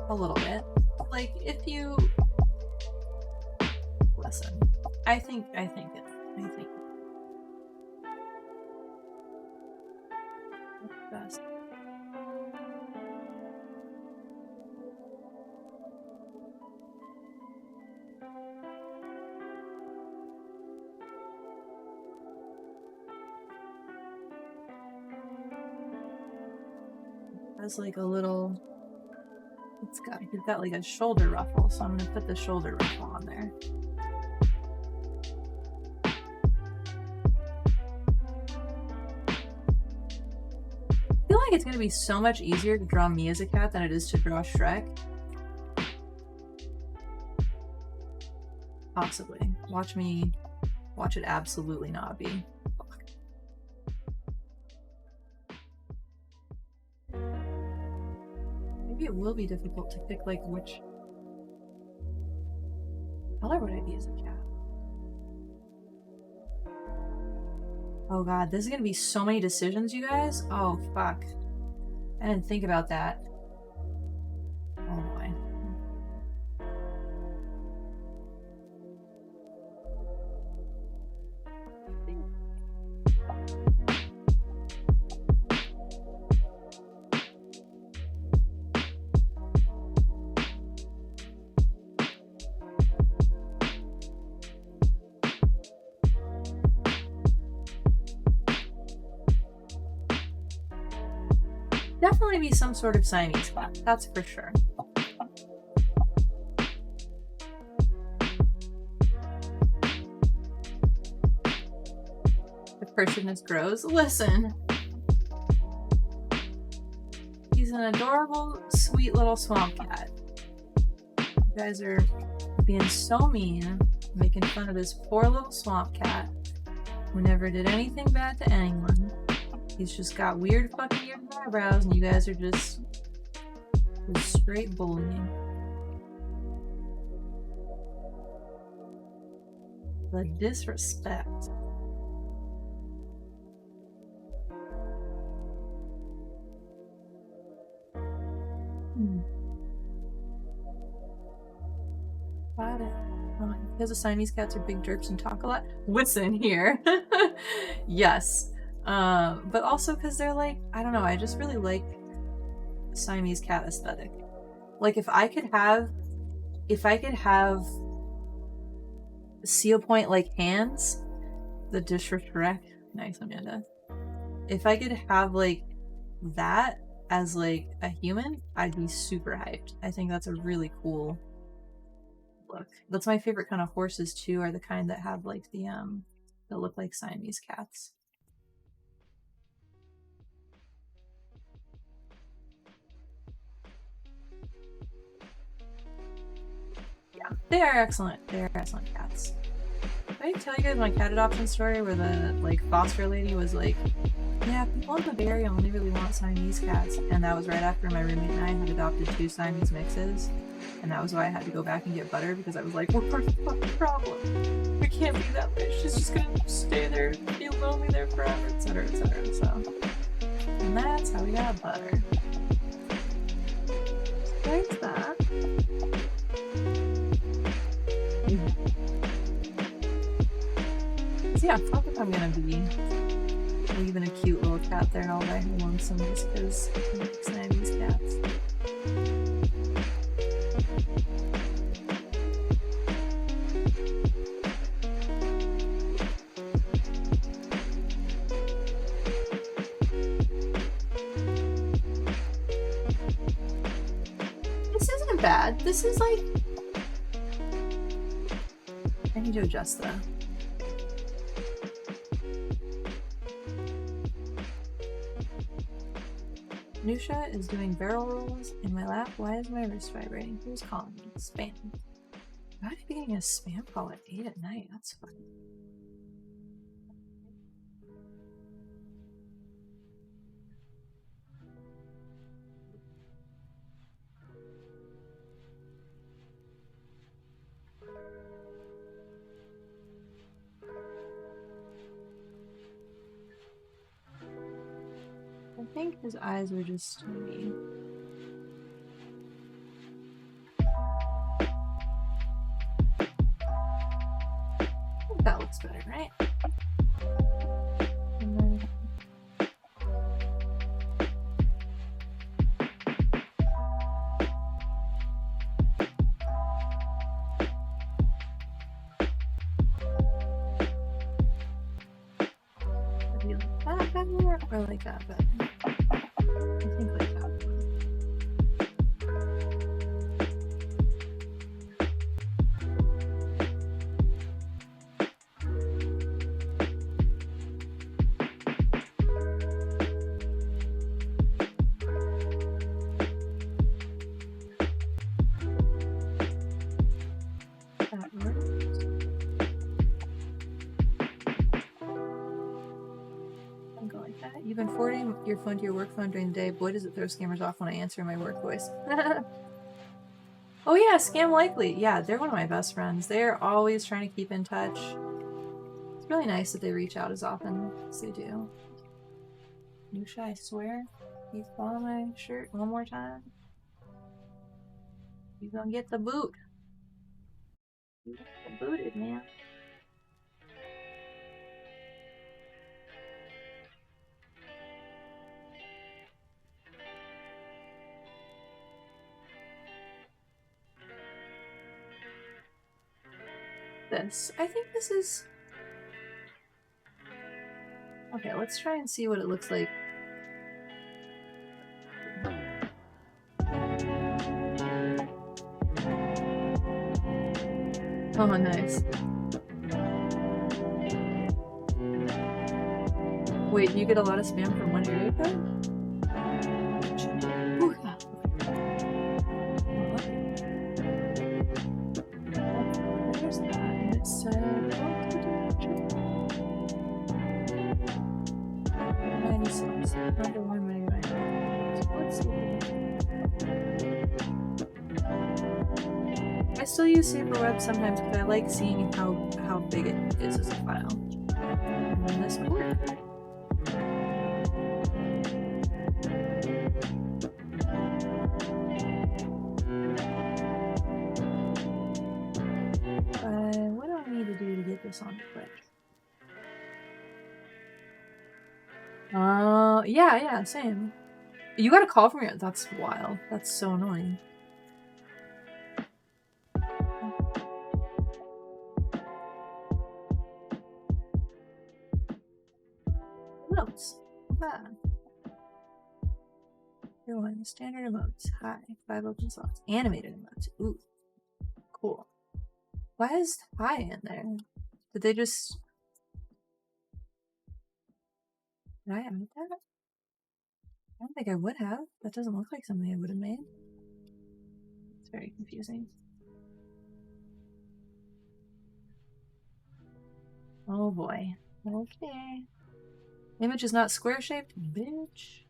A little bit. Like, if you listen. I think best. Has like a little, he's got like a shoulder ruffle, so I'm gonna put the shoulder ruffle on there. I feel like it's gonna be so much easier to draw me as a cat than it is to draw Shrek. Possibly. Watch it absolutely not be. Maybe it will be difficult to pick like which color would I be as a cat. Oh god, this is gonna be so many decisions, you guys. Oh fuck. I didn't think about that. Oh boy. Definitely be some sort of Siamese cat, that's for sure. The Persianness grows. Listen. He's an adorable, sweet little swamp cat. You guys are being so mean, making fun of this poor little swamp cat who never did anything bad to anyone. He's just got weird fucking ears and eyebrows, and you guys are just straight bullying. The disrespect. Got it. Because the Siamese cats are big derps and talk a lot. Listen here. Yes. But also because they're like, I don't know, I just really like Siamese cat aesthetic. Like if I could have seal point like hands, the dish for Shrek. Nice, Amanda. If I could have like that as like a human, I'd be super hyped. I think that's a really cool look. That's my favorite kind of horses too, are the kind that have like the that look like Siamese cats. They are excellent. They are excellent cats. Did I tell you guys my cat adoption story where the like foster lady was like, yeah, people in the Bay Area only really want Siamese cats, and that was right after my roommate and I had adopted 2 Siamese mixes, and that was why I had to go back and get Butter, because I was like, we're part of the fucking problem. We can't be that way. She's just gonna stay there, be lonely there forever, etc., etc. So, and that's how we got Butter. There's that. So yeah, I feel like I'm gonna be leaving a cute little cat there all day who wants some just because I like Siamese cats. This is like... I need to adjust that. Nusha is doing barrel rolls in my lap. Why is my wrist vibrating? Who's calling me? Spam. Why would I be getting a spam call at 8 at night? That's funny. I think his eyes were just me. I think that looks better, right? And then... Would you like that better or like that better? I think like that. That works. I'm going like that. You've been forwarding your phone to your work phone during the day. Boy, does it throw scammers off when I answer my work voice. Oh yeah, Scam Likely. Yeah, they're one of my best friends. They're always trying to keep in touch. It's really nice that they reach out as often as they do. Nusha, I swear, you follow my shirt one more time, you gonna get the boot. You get booted, man. This. I think this is... Okay, let's try and see what it looks like. Oh, nice. Wait, you get a lot of spam from one area code? There's that, and it said... 96. Number one, let's see. I still use Superweb sometimes because I like seeing how big it is as a file. And then this port. What do I need to do to get this on quick? Yeah, same. You got a call from your... That's wild. That's so annoying. Emotes. Ah. Everyone, standard emotes. Hi. 5 open slots. Animated emotes. Ooh. Cool. Why is hi in there? Did they just... Did I add that? I don't think I would have. That doesn't look like something I would have made. It's very confusing. Oh boy. Okay. Image is not square shaped, bitch.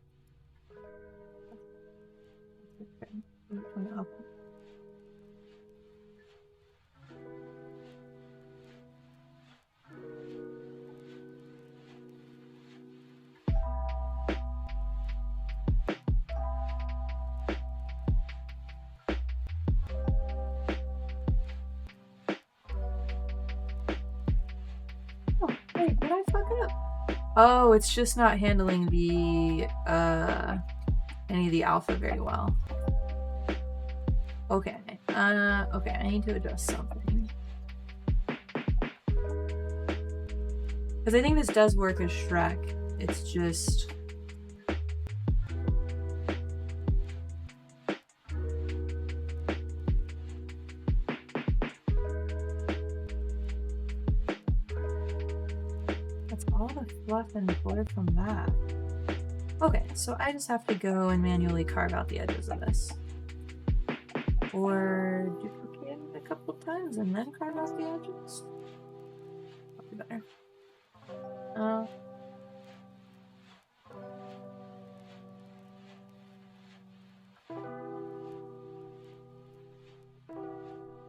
Wait, did I fuck up? Oh, it's just not handling the any of the alpha very well. Okay. Okay, I need to adjust something. Because I think this does work as Shrek. It's just... all the fluff and blur from that. Okay, so I just have to go and manually carve out the edges of this. Or duplicate it a couple times and then carve out the edges. Probably better.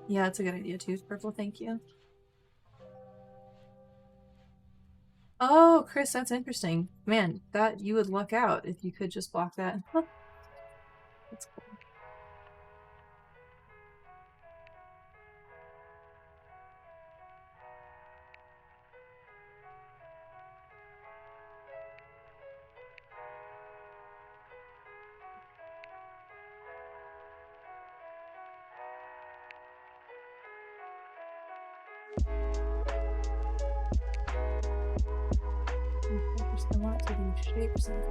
Yeah, it's a good idea too. Purple, thank you. Oh, Chris, that's interesting. Man, that you would luck out if you could just block that. Huh. That's cool. I want it to be shapes and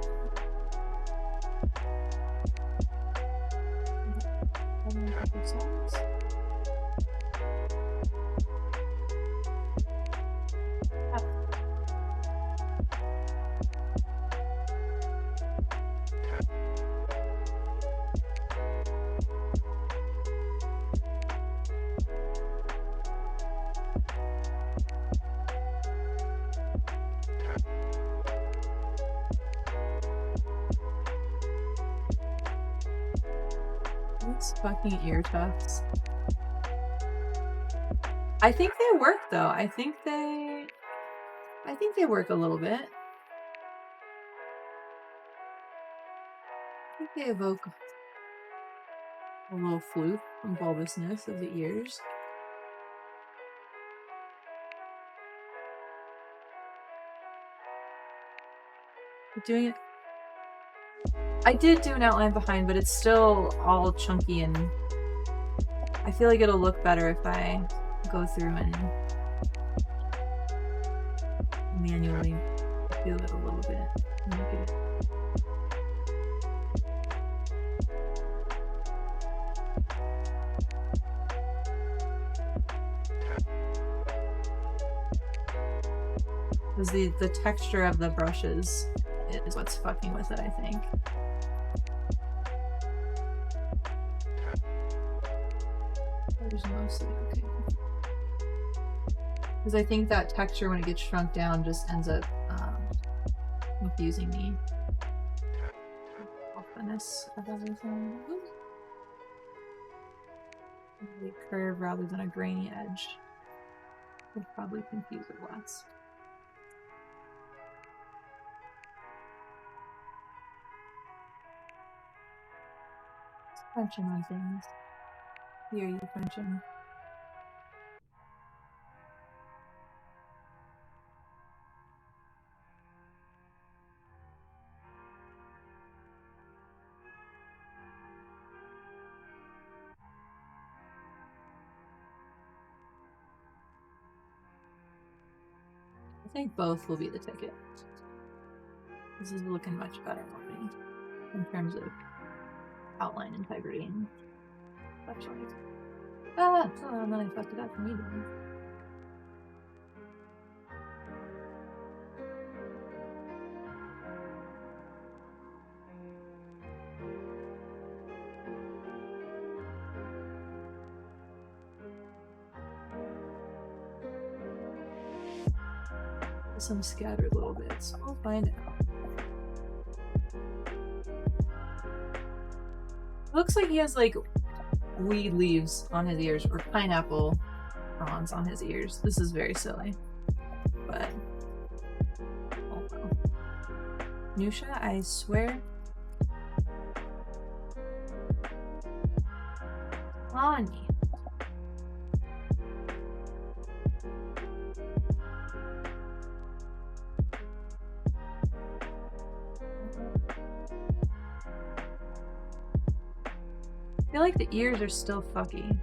these fucking ear tufts. I think they work though. I think they work a little bit. I think they evoke a little floof and bulbousness of the ears. Doing it. I did do an outline behind, but it's still all chunky, and I feel like it'll look better if I go through and manually do it a little bit. Make it. Because the texture of the brushes is what's fucking with it, I think. There's mostly okay. Because I think that texture, when it gets shrunk down, just ends up confusing me. Ofteness of everything. A curve rather than a grainy edge would probably confuse it less. Punching on things. Here you punching. I think both will be the ticket. This is looking much better already in terms of outline integrity and such like. Ah! Oh, and then I fucked it up immediately. Some scattered little bits. I'll find out. Looks like he has like weed leaves on his ears or pineapple fronds on his ears. This is very silly, but oh well. Nusha, I swear. Lonnie. I feel like the ears are still fucky.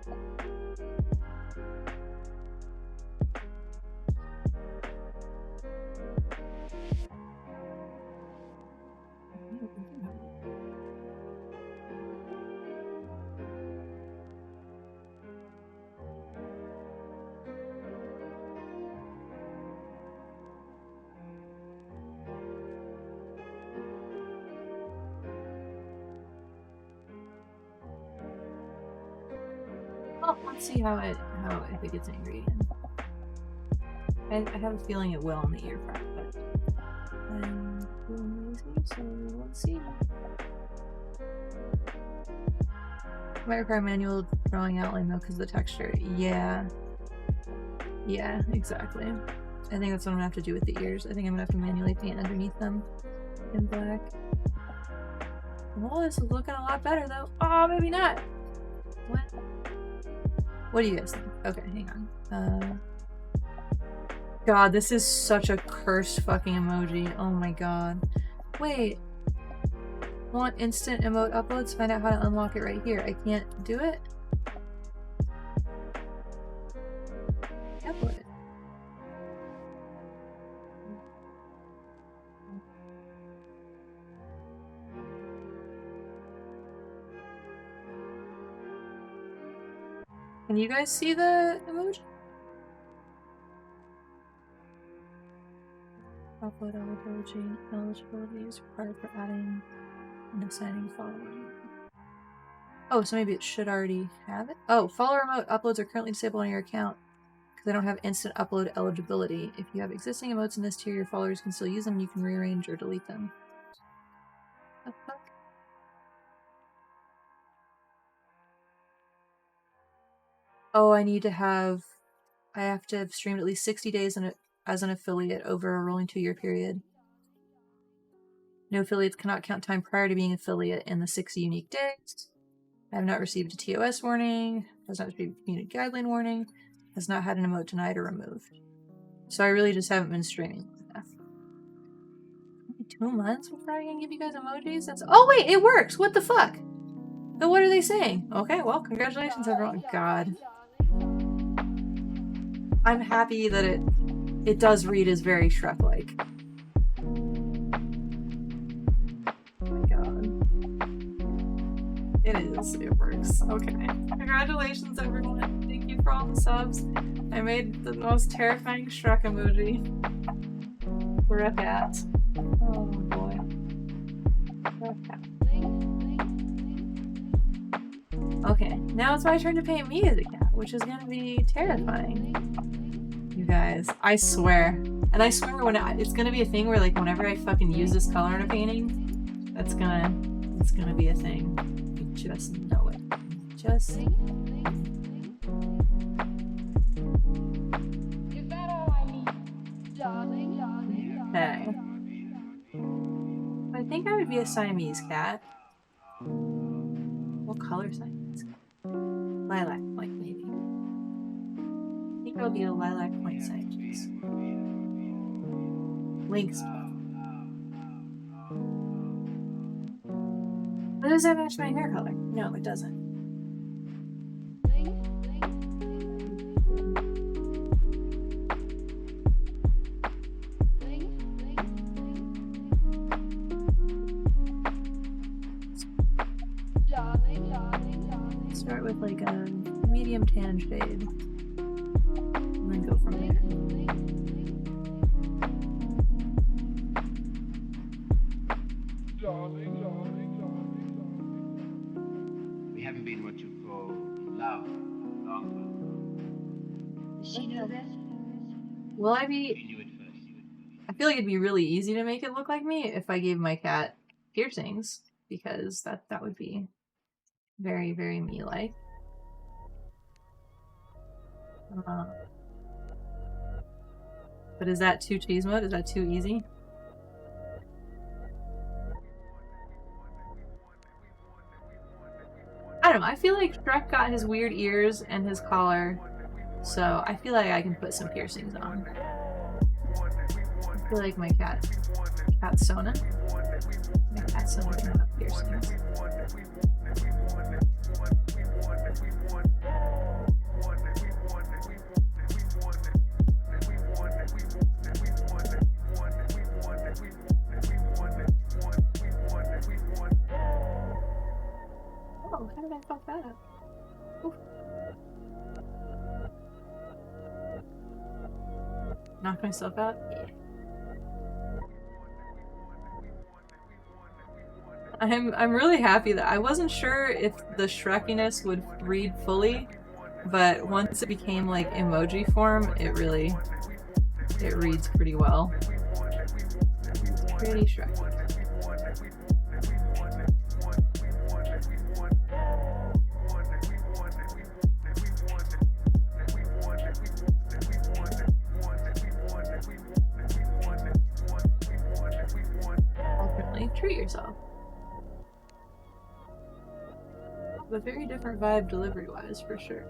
Let's see how if it gets angry again. I have a feeling it will on the ear part, but I'm feeling lazy, so let's see. Might require manual drawing outline though because of the texture. Yeah. Yeah, exactly. I think that's what I'm gonna have to do with the ears. I think I'm gonna have to manually paint underneath them in black. Well, this is looking a lot better though. Oh, maybe not. What do you guys think? Okay, hang on. God, this is such a cursed fucking emoji. Oh my god. Wait. Want instant emote uploads? Find out how to unlock it right here. I can't do it? Upload it. Can you guys see the emoji? Upload eligibility is required for adding and assigning following. Oh, so maybe it should already have it? Oh, follower emote uploads are currently disabled on your account because they don't have instant upload eligibility. If you have existing emotes in this tier, your followers can still use them and you can rearrange or delete them. What the fuck? Oh, I have to have streamed at least 60 days as an affiliate over a rolling 2-year period. No affiliates cannot count time prior to being affiliate in the 60 unique days. I have not received a TOS warning. Has not received a community guideline warning. Has not had an emote denied or removed. So I really just haven't been streaming enough. Maybe 2 months before I can give you guys emojis? Oh wait, it works! What the fuck? Then what are they saying? Okay, well, congratulations everyone. God. I'm happy that it does read as very Shrek-like. Oh my god. It is. It works. Okay. Congratulations everyone. Thank you for all the subs. I made the most terrifying Shrek emoji for a cat. Oh boy. For a cat. Okay, now it's my turn to paint me as a cat, which is gonna be terrifying. You guys, I swear. And I swear it's gonna be a thing where like whenever I fucking use this color in a painting, it's gonna be a thing. You just know it. Just Is that all I need, darling? okay. I think I would be a Siamese cat. What color Siamese cat? Lilac point, maybe. I think I would be a lilac point Siamese. Lynx. But does that match my hair color? No, it doesn't. Start with like a medium tan shade and then go from there. We haven't been what you call in love longer. Does she know this? Will I She be... knew it first. I feel like it'd be really easy to make it look like me if I gave my cat piercings, because that would be very, very me-like. But is that too cheese mode? Is that too easy? I don't know. I feel like Shrek got his weird ears and his collar, so I feel like I can put some piercings on. I feel like my cat Sona. My cat Sona can have piercings. Oh, how did I fuck that up? Oof. Knock myself out? Yeah. I'm really happy that I wasn't sure if the Shrekiness would read fully but once it became like emoji form, it reads pretty well. It's pretty striking. Ultimately, treat yourself. But very different vibe delivery-wise, for sure.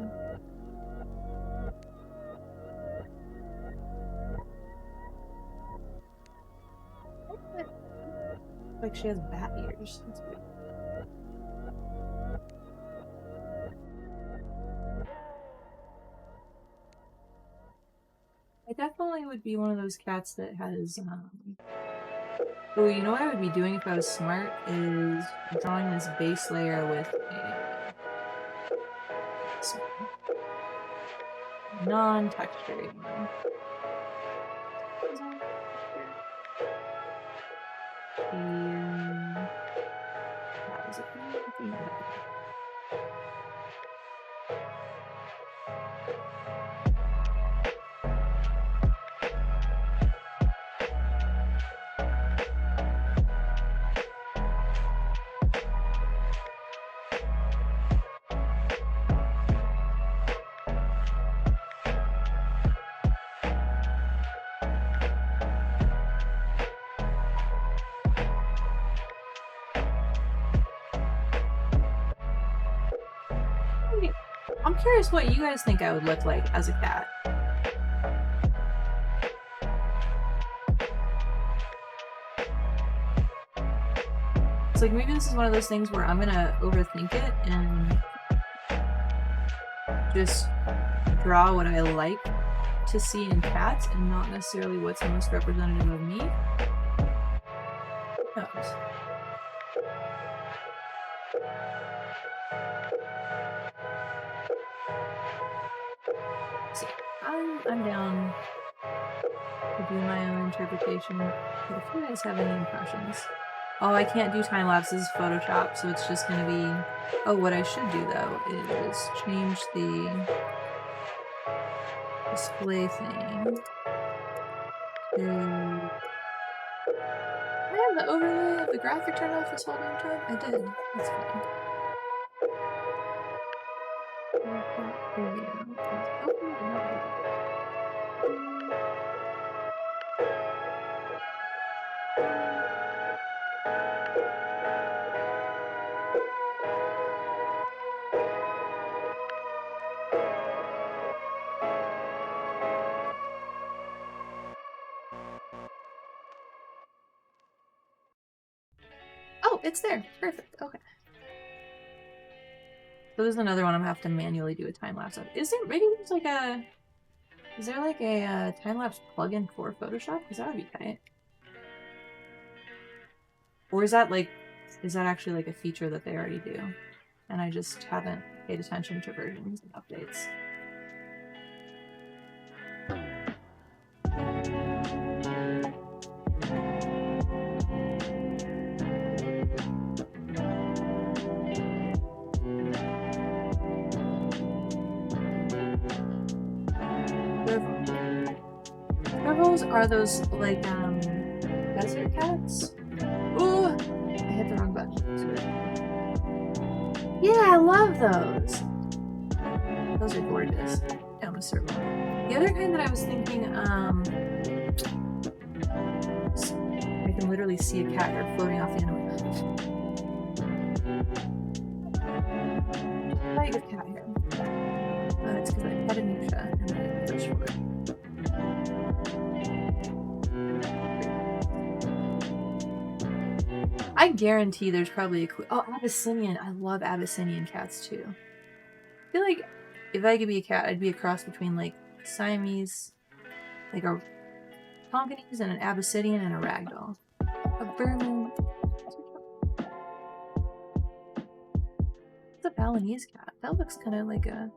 Like she has bat ears. That's weird. I definitely would be one of those cats that has, oh, you know what I would be doing if I was smart is drawing this base layer with a non-textured one. That was a thing. I'm curious what you guys think I would look like as a cat. It's like maybe this is one of those things where I'm gonna overthink it and just draw what I like to see in cats and not necessarily what's most representative of me. Who knows? See, I'm down to do my own interpretation, but if you guys have any impressions. Oh, I can't do time lapses Photoshop, so it's just gonna be... Oh, what I should do though is change the display thing to... I have the overlay of the graphic turned off this whole damn time? I did. That's fine. Oh, it's there. Perfect. Okay. So there's another one I'm gonna have to manually do a time lapse of. Is there maybe there's like a... Is there like a time lapse plugin for Photoshop? Because that would be tight. Or is that like... Is that actually like a feature that they already do? And I just haven't paid attention to versions and updates. Servos are those like desert cats? Ooh! I hit the wrong button. Yeah, I love those! Those are gorgeous. I'm a servo. The other kind that I was thinking, I can literally see a cat hair floating off the end of my I get cat hair. It's because I petted Nusha and I searched for it. I guarantee there's probably a oh, Abyssinian. I love Abyssinian cats too. I feel like if I could be a cat, I'd be a cross between like Siamese, like a Tonkinese and an Abyssinian and a Ragdoll. A Burman. It's a Balinese cat. That looks kind of like a...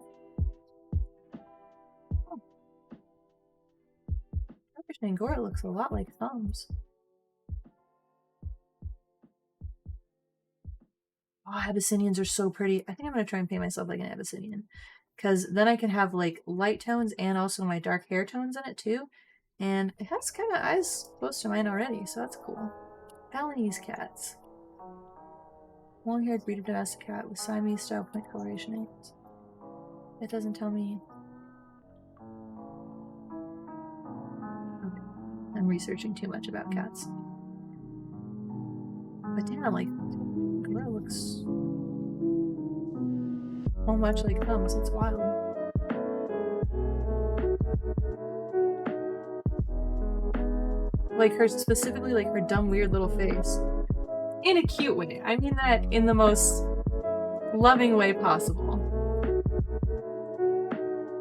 Oh. Turkish Angora looks a lot like Thumbs. Oh, Abyssinians are so pretty. I think I'm going to try and paint myself like an Abyssinian. because then I can have like light tones and also my dark hair tones in it too. And it has kind of eyes close to mine already, so that's cool. Balinese cats. Long-haired breed of domestic cat with Siamese style point coloration names. It doesn't tell me. Okay. I'm researching too much about cats. But damn, like, Gorilla looks so much like Thumbs. It's wild. Like her, specifically like her dumb weird little face. In a cute way. I mean that in the most loving way possible.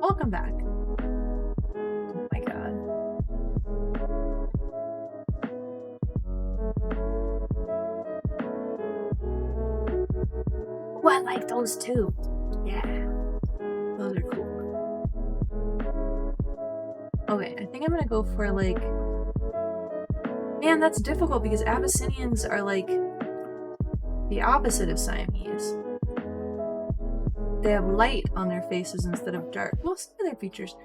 Welcome back. Oh my god. Oh, I like those too. Yeah. Those are cool. Okay, I think I'm gonna go for like... Man, that's difficult because Abyssinians are like the opposite of Siamese. They have light on their faces instead of dark. Well, some of their features.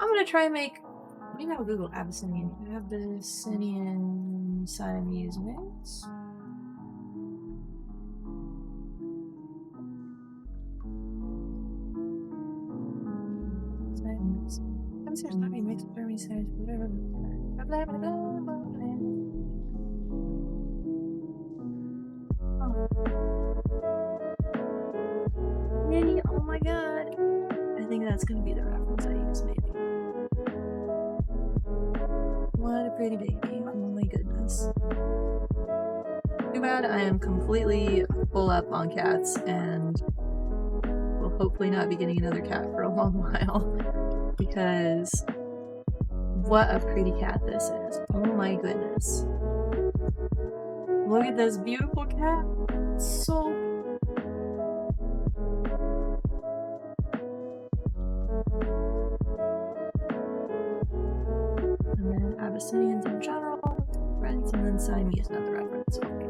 I'm gonna try and make... Maybe I'll Google Abyssinian. Abyssinian Siamese mix. Siamese. Abyssinians not being mixed with Burmese Siamese. Whatever. Blah, blah, blah, blah, blah. Minnie, oh my god. I think that's gonna be the reference I use, maybe. What a pretty baby. Oh my goodness. Too bad I am completely full up on cats and will hopefully not be getting another cat for a long while. Because what a pretty cat this is. Oh my goodness. Look at this beautiful cat. So and then Abyssinians in general, Reds, and then Siamese, not the reference. Okay.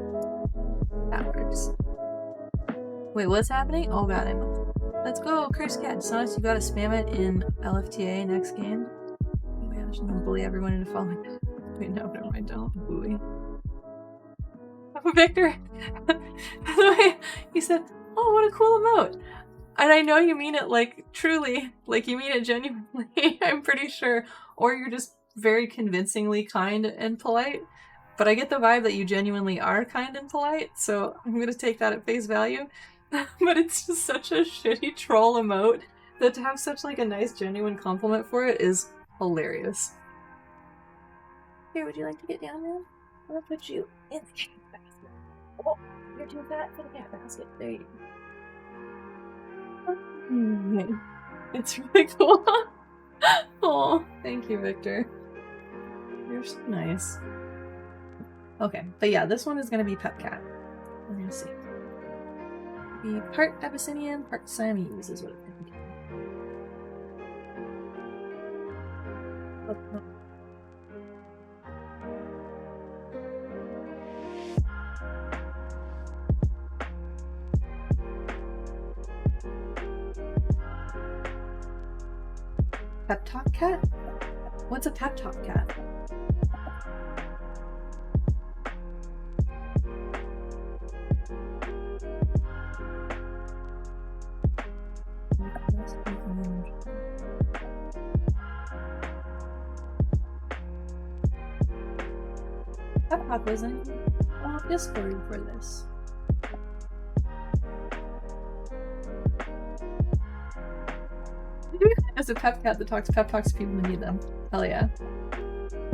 That works. Wait, what's happening? Oh god, let's go, Curse Cat. Sonus, you gotta spam it in LFTA next game. Oh my gosh, I'm gonna bully everyone into following. Wait, no, never mind, don't bully. Victor, by the way, he said, oh, what a cool emote. And I know you mean it like truly, like you mean it genuinely, I'm pretty sure. Or you're just very convincingly kind and polite. But I get the vibe that you genuinely are kind and polite, so I'm going to take that at face value. But it's just such a shitty troll emote that to have such like a nice genuine compliment for it is hilarious. Here, would you like to get down, man? I'm going to put you in the cat basket. Oh, you're too fat for the cat basket. There you go. It's really cool. Oh, thank you, Victor. You're so nice. Okay, but yeah, this one is going to be Pep Cat. We're going to see. Be part Abyssinian, part Siamese is what it's going to be. Oh. Pep Talk Cat? What's a Pep Talk Cat? Pep Talk wasn't on Discord for this. As a pep cat that talks pep talks to people who need them. Hell yeah.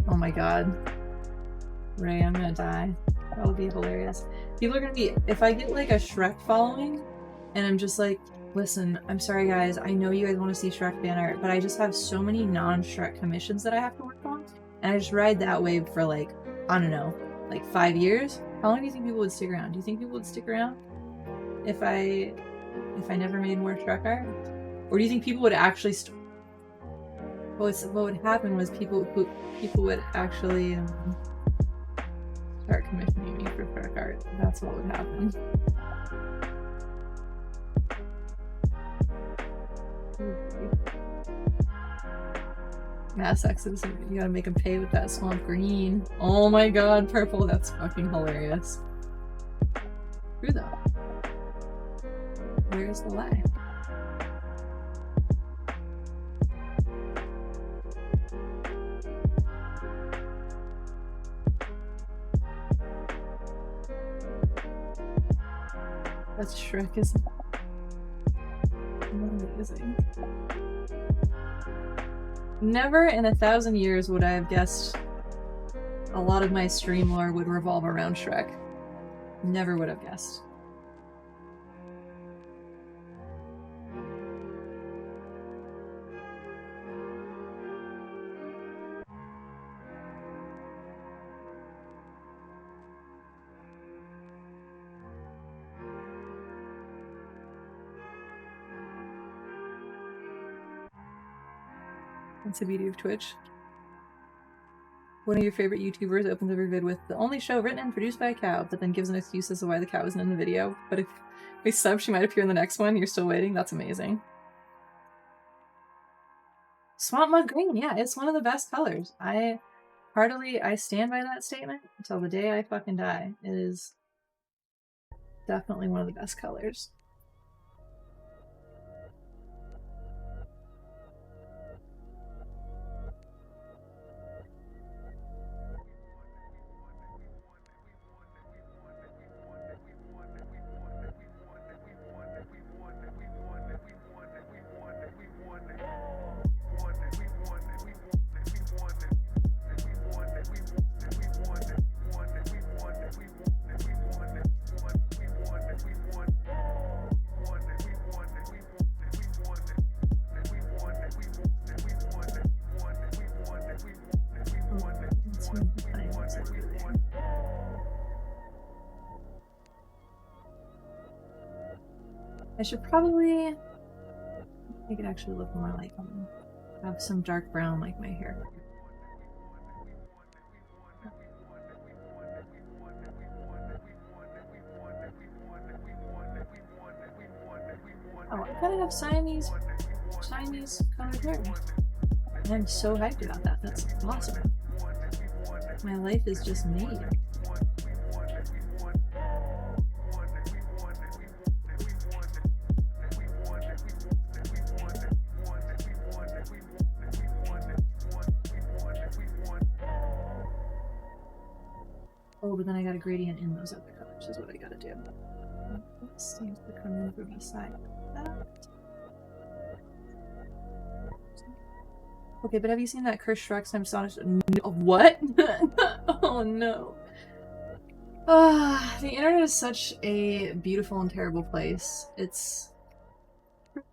Oh my god. Ray, I'm gonna die. That would be hilarious. People are gonna be, if I get like a Shrek following, and I'm just like, listen, I'm sorry guys, I know you guys want to see Shrek fan art, but I just have so many non-Shrek commissions that I have to work on, and I just ride that wave for like, I don't know, like 5 years? How long do you think people would stick around? Do you think people would stick around if I never made more Shrek art? Or do you think people would actually what would happen was people would actually start commissioning me for Shrek art. That's what would happen. Mass Exodus, you gotta make him pay with that swamp green. Oh my god, purple, that's fucking hilarious. True though. Where's the lie? That's Shrek, isn't it? Amazing. Never in 1,000 years would I have guessed a lot of my stream lore would revolve around Shrek. Never would have guessed. That's the beauty of Twitch. One of your favorite YouTubers opens every vid with the only show written and produced by a cow, but then gives an excuse as to why the cow isn't in the video. But if we sub, she might appear in the next one. You're still waiting? That's amazing. Swamp Mud Green, yeah, it's one of the best colors. I stand by that statement until the day I fucking die. It is definitely one of the best colors. I should probably make it actually look more like have some dark brown like my hair. Oh, I gotta have Siamese colored hair. I'm so hyped about that. That's awesome. My life is just made. Oh, but then I got a gradient in those other colors is what I gotta do. This seems to come in from the side like that. Okay, but have you seen that Cursed Shreks? I'm astonished. No, what? Oh no. The internet is such a beautiful and terrible place. It's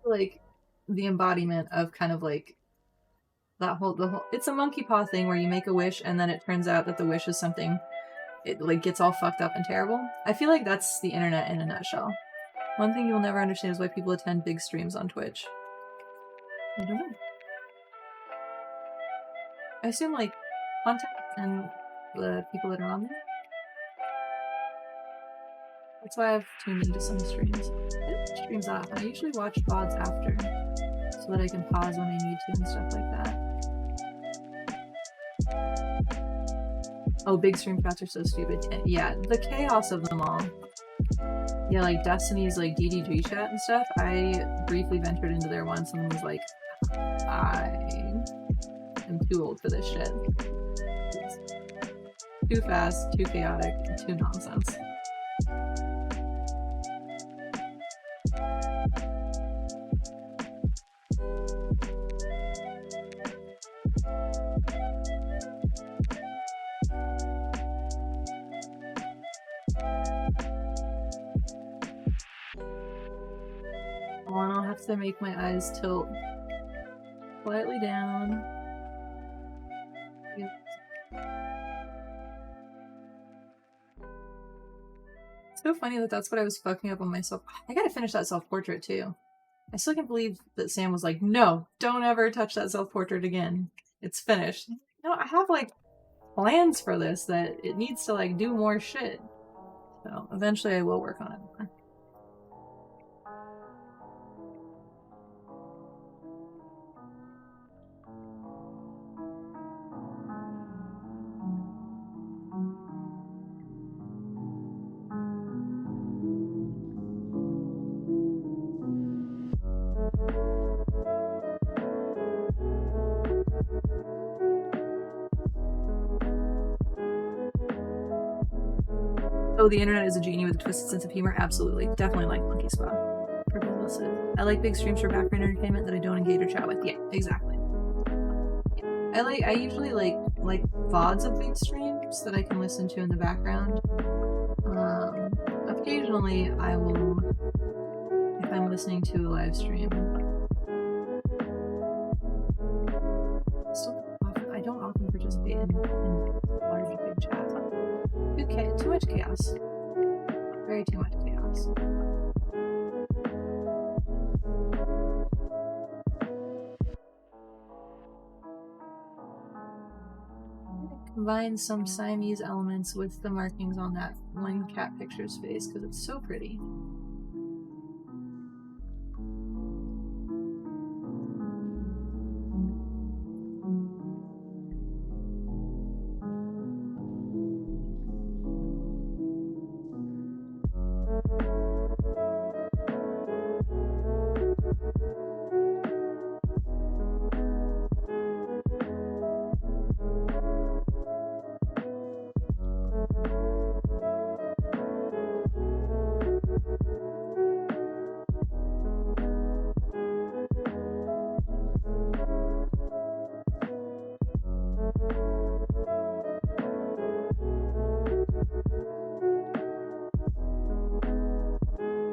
like the embodiment of kind of like that whole it's a monkey paw thing where you make a wish and then it turns out that the wish is something it like gets all fucked up and terrible. I feel like that's the internet in a nutshell. One thing you'll never understand is why people attend big streams on Twitch. I don't know. I assume like content and the people that are on there. That's why I've tuned into some streams. I don't streams off. I usually watch VODs after so that I can pause when I need to and stuff like that. Oh, big stream chats are so stupid. Yeah, the chaos of them all. Yeah, like Destiny's like DDG chat and stuff. I briefly ventured into there once and was like, I am too old for this shit. It's too fast, too chaotic, and too nonsense. Oh, and I'll have to make my eyes tilt slightly down. It's so funny that that's what I was fucking up on myself. I gotta finish that self-portrait too. I still can't believe that Sam was like, no, don't ever touch that self-portrait again. It's finished. No, I have like plans for this that it needs to like do more shit. So eventually I will work on it more. Oh, the internet is a genie with a twisted sense of humor. Absolutely. Definitely like Monkey Spa. Perfect listed. I like big streams for background entertainment that I don't engage or chat with. Yeah, exactly. I usually like VODs of big streams that I can listen to in the background. Occasionally I will, if I'm listening to a live stream. I don't often participate in large big chats. Too much chaos. Very too much chaos. Combine some Siamese elements with the markings on that one cat picture's face because it's so pretty.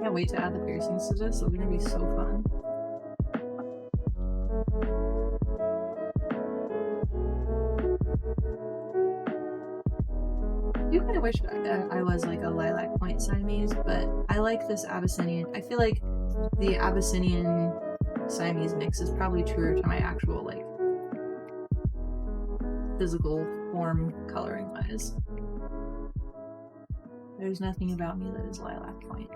Can't wait to add the piercings to this. It's gonna be so fun. I do kind of wish I was like a Lilac Point Siamese, but I like this Abyssinian. I feel like the Abyssinian Siamese mix is probably truer to my actual like physical form coloring wise. There's nothing about me that is Lilac Point.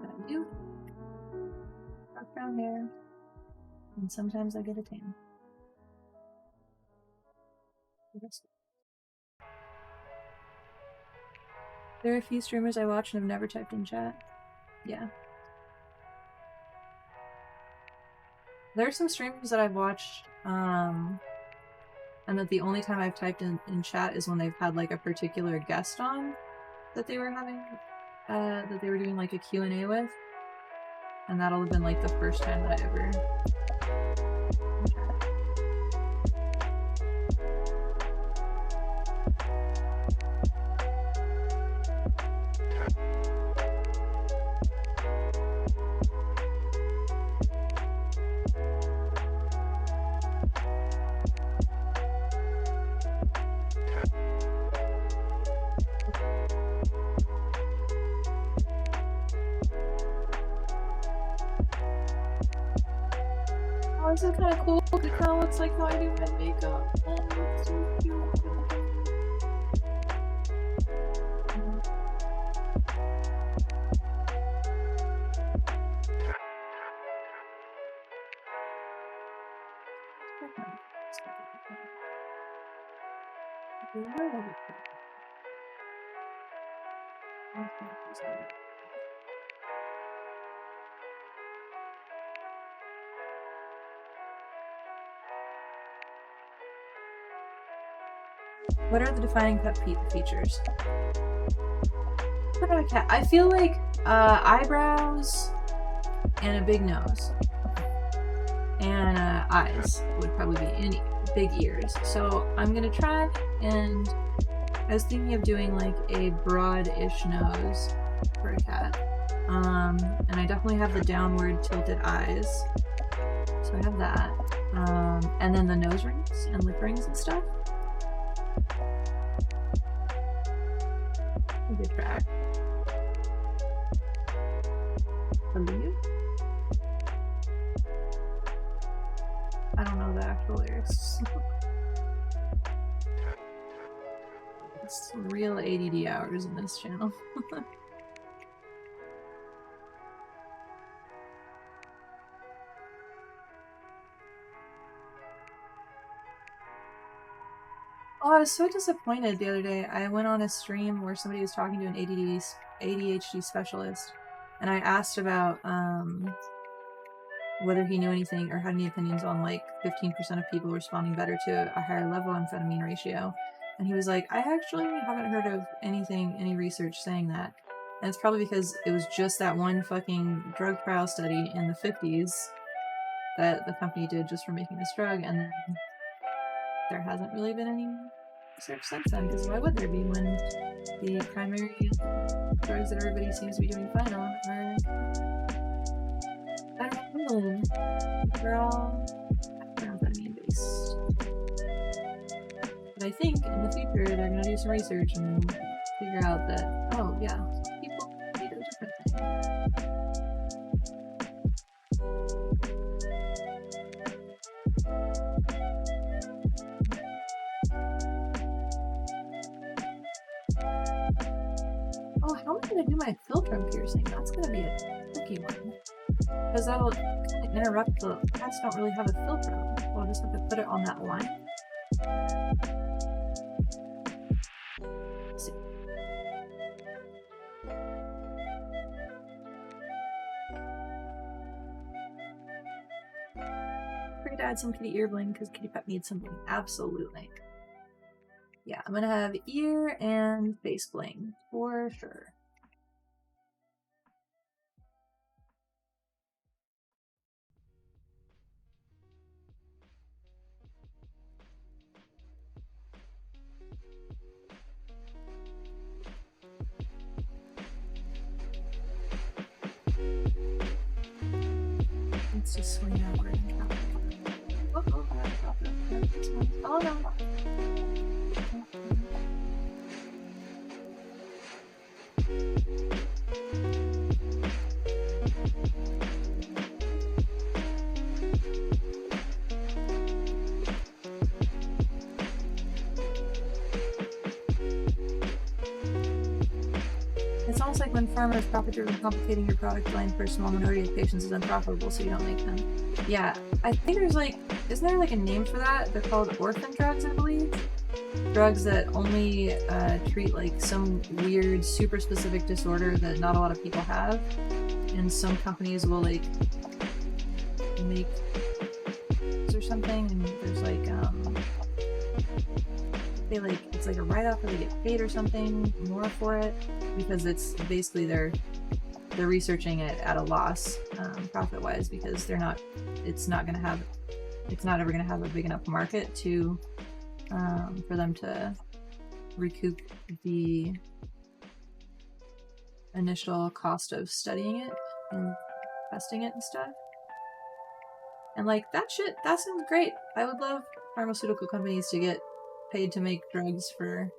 But I do. Dark brown hair. And sometimes I get a tan. There are a few streamers I watch and have never typed in chat. Yeah. There are some streamers that I've watched, and that the only time I've typed in chat is when they've had like a particular guest on that they were having, that they were doing like a Q&A with. And that'll have been like the first time that I ever... Oh, this is kind of cool. It kind of looks like how I do my makeup. Oh, it's so cute. What are the defining pet features? What about a cat? I feel like eyebrows and a big nose and eyes would probably be any big ears. So I'm gonna try, and I was thinking of doing like a broad-ish nose for a cat. And I definitely have the downward tilted eyes. So I have that. And then the nose rings and lip rings and stuff. Good track. Believe? I don't know the actual lyrics. It's real ADD hours in this channel. Oh, I was so disappointed the other day. I went on a stream where somebody was talking to an ADHD specialist, and I asked about whether he knew anything or had any opinions on like 15% of people responding better to a higher level amphetamine ratio. And he was like, I actually haven't heard of any research saying that. And it's probably because it was just that one fucking drug trial study in the 50s that the company did just for making this drug, and then there hasn't really been any research since then, because why would there be when the primary drugs that everybody seems to be doing fine on are amphetamine. They're all amphetamine based. But I think in the future they're going to do some research and figure out that, oh yeah, people need a different thing. Oh, how am I going to do my philtrum piercing? That's going to be a tricky one. Because that'll kind of interrupt the cats don't really have a philtrum. So I'll just have to put it on that line. Let's see. Forget to add some kitty ear bling because Kitty Pet needs something. Absolutely. Yeah, I'm gonna have ear and face bling for sure. Let's just swing over and count. Oh no. It's almost like when farmers profit-driven complicating your product line for a small minority of patients is unprofitable, so you don't make them. Yeah, I think there's like, isn't there like a name for that? They're called orphan drugs, I believe. Drugs that only treat like some weird, super specific disorder that not a lot of people have. And some companies will like make or something, and there's like they like it's like a write-off or they get paid or something more for it because it's basically they're researching it at a loss profit-wise because it's not ever gonna have a big enough market to for them to recoup the initial cost of studying it and testing it and stuff. And like that sounds great. I would love pharmaceutical companies to get paid to make drugs for,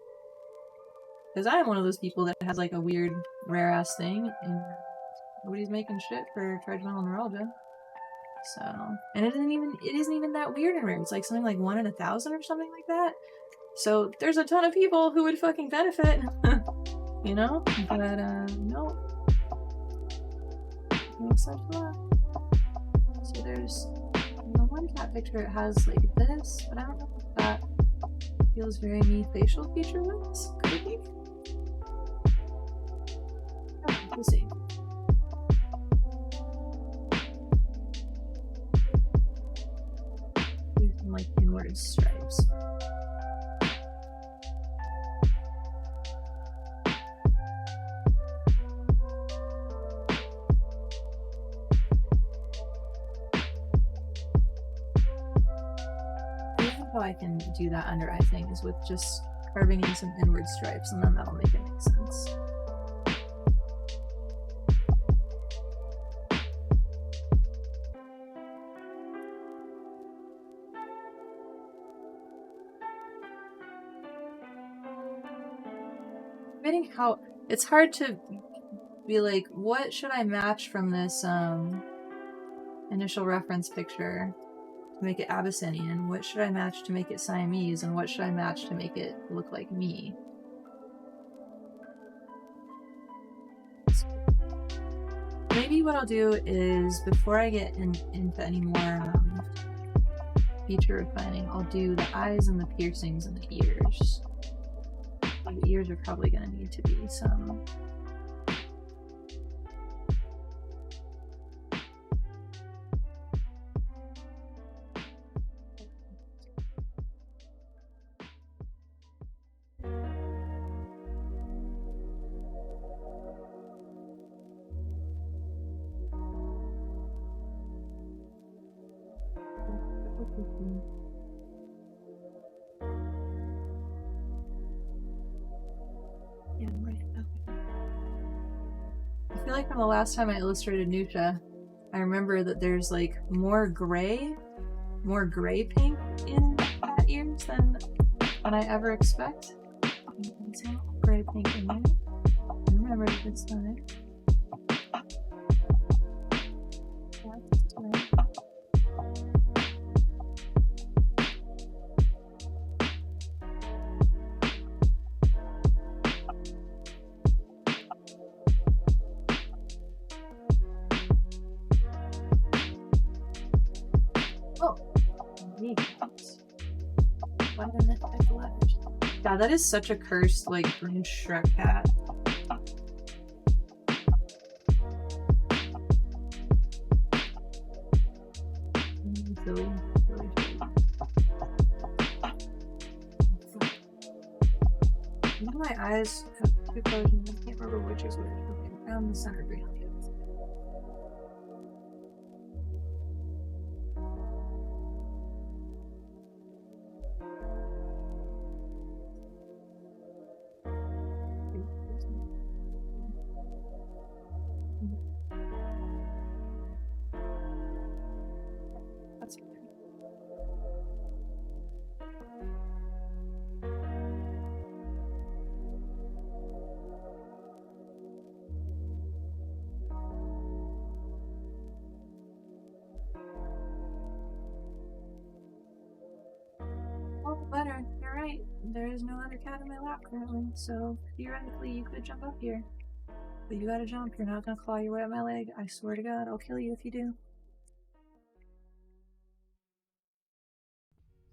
because I am one of those people that has like a weird rare ass thing and nobody's making shit for trigeminal neuralgia. So, and it isn't even that weird and rare. It's like something like 1 in 1,000 or something like that. So there's a ton of people who would fucking benefit, you know? But no. No such luck. So there's the one cat picture, it has like this, but I don't know if that feels very me facial featureless. Could it be? Oh, we'll see. Using like inward stripes. How I can do that under eye thing is with just carving in some inward stripes, and then that'll make it make sense. Debating how it's hard to be like, what should I match from this initial reference picture to make it Abyssinian? What should I match to make it Siamese? And what should I match to make it look like me? Maybe what I'll do is, before I get into any more feature refining, I'll do the eyes and the piercings and the ears. The ears are probably going to need to be some... Yeah, I'm right. Okay. I feel like from the last time I illustrated Nusha, I remember that there's like more gray pink in cat ears than I ever expect. There's more gray pink in there. I remember it this time. That's right. Oh, why didn't it type the letters? God, that is such a cursed, like, green Shrek cat. Silly. My eyes have two colors and I can't remember which is which. Okay, I found the center green on the outside. That's okay. Oh, Butter, you're right. There is no other cat in my lap currently, so theoretically you could jump up here. But you gotta jump, you're not gonna claw your way up my leg. I swear to God, I'll kill you if you do.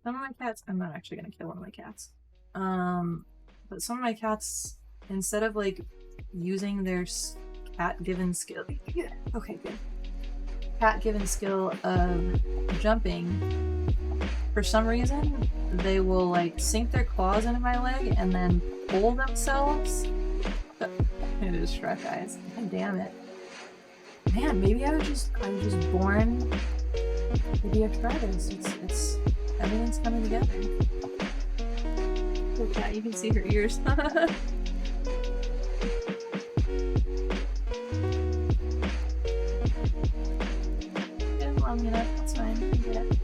Some of my cats, I'm not actually gonna kill one of my cats. But some of my cats, instead of like using their cat-given skill, okay, good. Cat-given skill of jumping, for some reason, they will like sink their claws into my leg and then pull themselves. It is Shrek eyes. God damn it. Man, maybe I was just born to be arthritis. It's everything's coming together. Oh, yeah, you can see her ears. Been long enough, that's fine. I get it.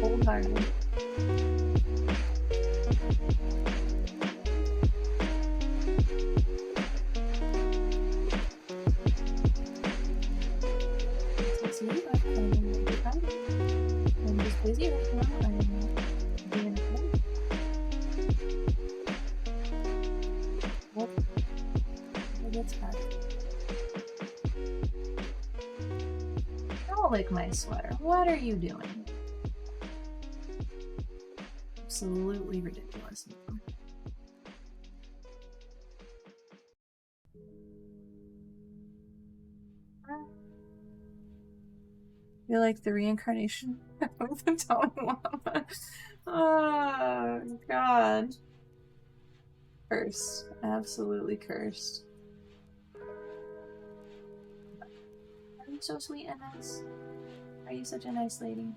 Wholehearted. I'm just busy right now. I'm being a friend. What? What's that? Don't lick my sweater. What are you doing? Absolutely ridiculous. You're like the reincarnation of the Dalai Lama. Oh, God. Cursed. Absolutely cursed. Are you so sweet and nice? Are you such a nice lady?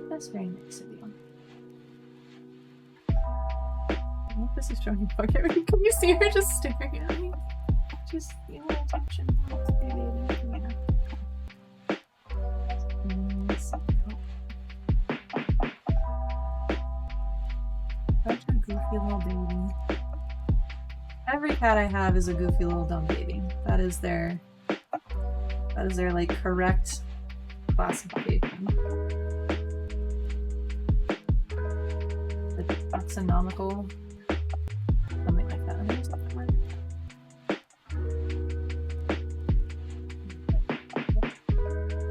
That's very nice of you. I hope this is showing you pocket. Can you see her just staring at me? Just, you know, attention. Yeah. Such a goofy little baby. Every cat I have is a goofy little dumb baby. That is their like correct classification. The taxonomical, something like that. There's that word.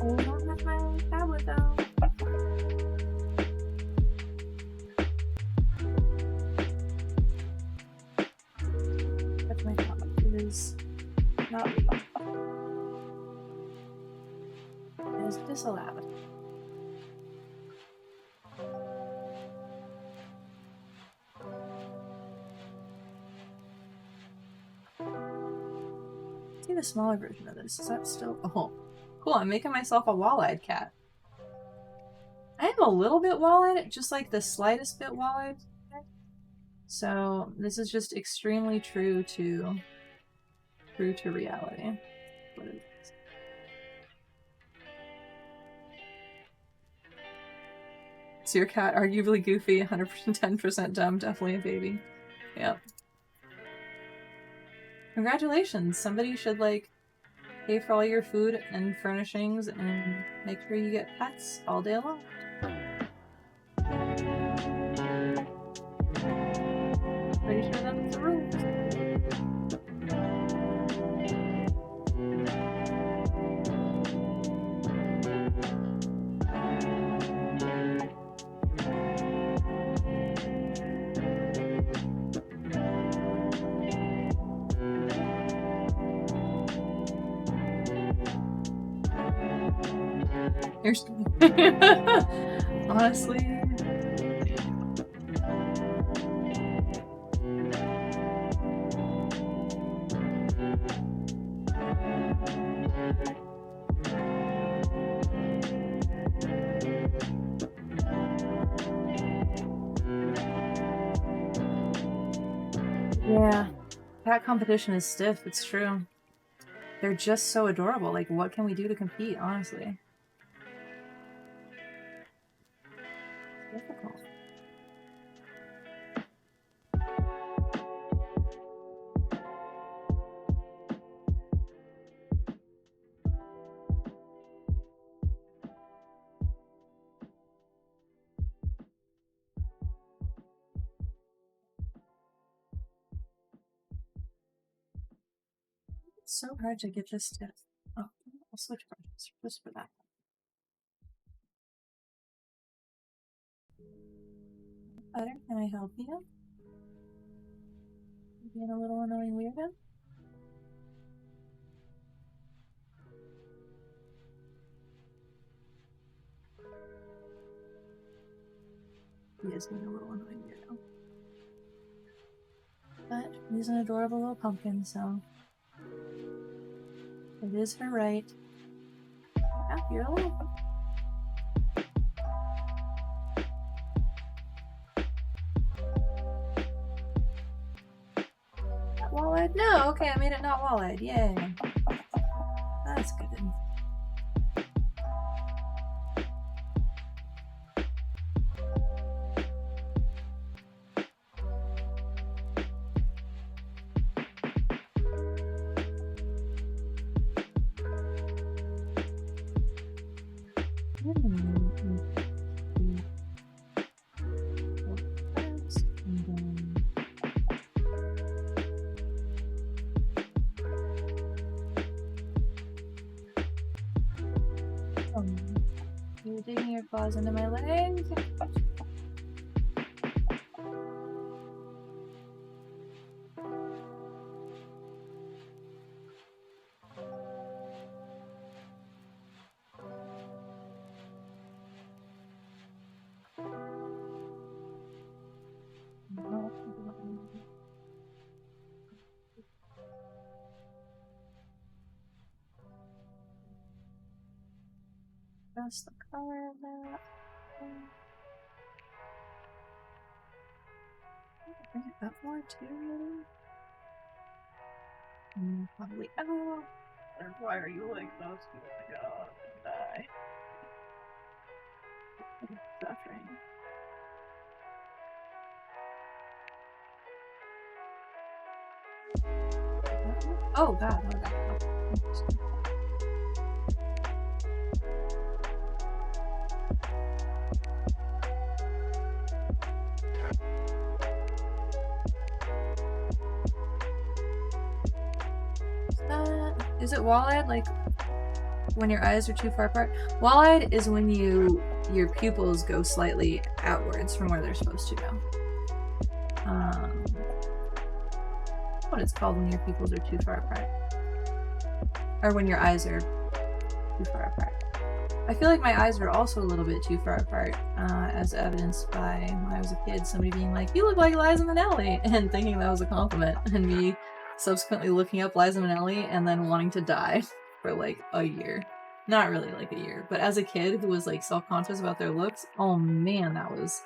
Oh, I don't have my tablet though. That's my tablet. It is not legal. It is disallowed. See the a smaller version of this. Is that still... Oh, cool. I'm making myself a wall-eyed cat. I am a little bit wall-eyed, just like the slightest bit wall-eyed. So this is just extremely true to reality. What is this? So your cat, arguably goofy, 110% dumb, definitely a baby. Yep. Congratulations! Somebody should, like, pay for all your food and furnishings and make sure you get pets all day long. Pretty sure that's the rules. Honestly. Yeah, cat competition is stiff, it's true. They're just so adorable. Like, what can we do to compete, honestly? Difficult. It's so hard to get this to... Oh, I'll switch brushes just for that. Butter, can I help you? You being a little annoying weirdo? He is being a little annoying weirdo. But he's an adorable little pumpkin, so... It is her right. Yeah, you're a little... Not wall-eyed? No, okay, I made it not wall-eyed. Yay. That's good. You're digging your claws into my leg. Just the color of that. Bring it up more too, maybe? Probably. Oh! Why are you like those? Oh my god, die. I'm suffering. Oh god, oh god. Oh. Is it wall-eyed, like when your eyes are too far apart? Wall-eyed is when your pupils go slightly outwards from where they're supposed to go. What it's called when your pupils are too far apart. Or when your eyes are too far apart. I feel like my eyes are also a little bit too far apart, as evidenced by when I was a kid, somebody being like, "You look like Liza Minnelli," and thinking that was a compliment, and me subsequently looking up Liza Minnelli and then wanting to die for like a year. Not really like a year, but as a kid who was like self-conscious about their looks, oh man, that was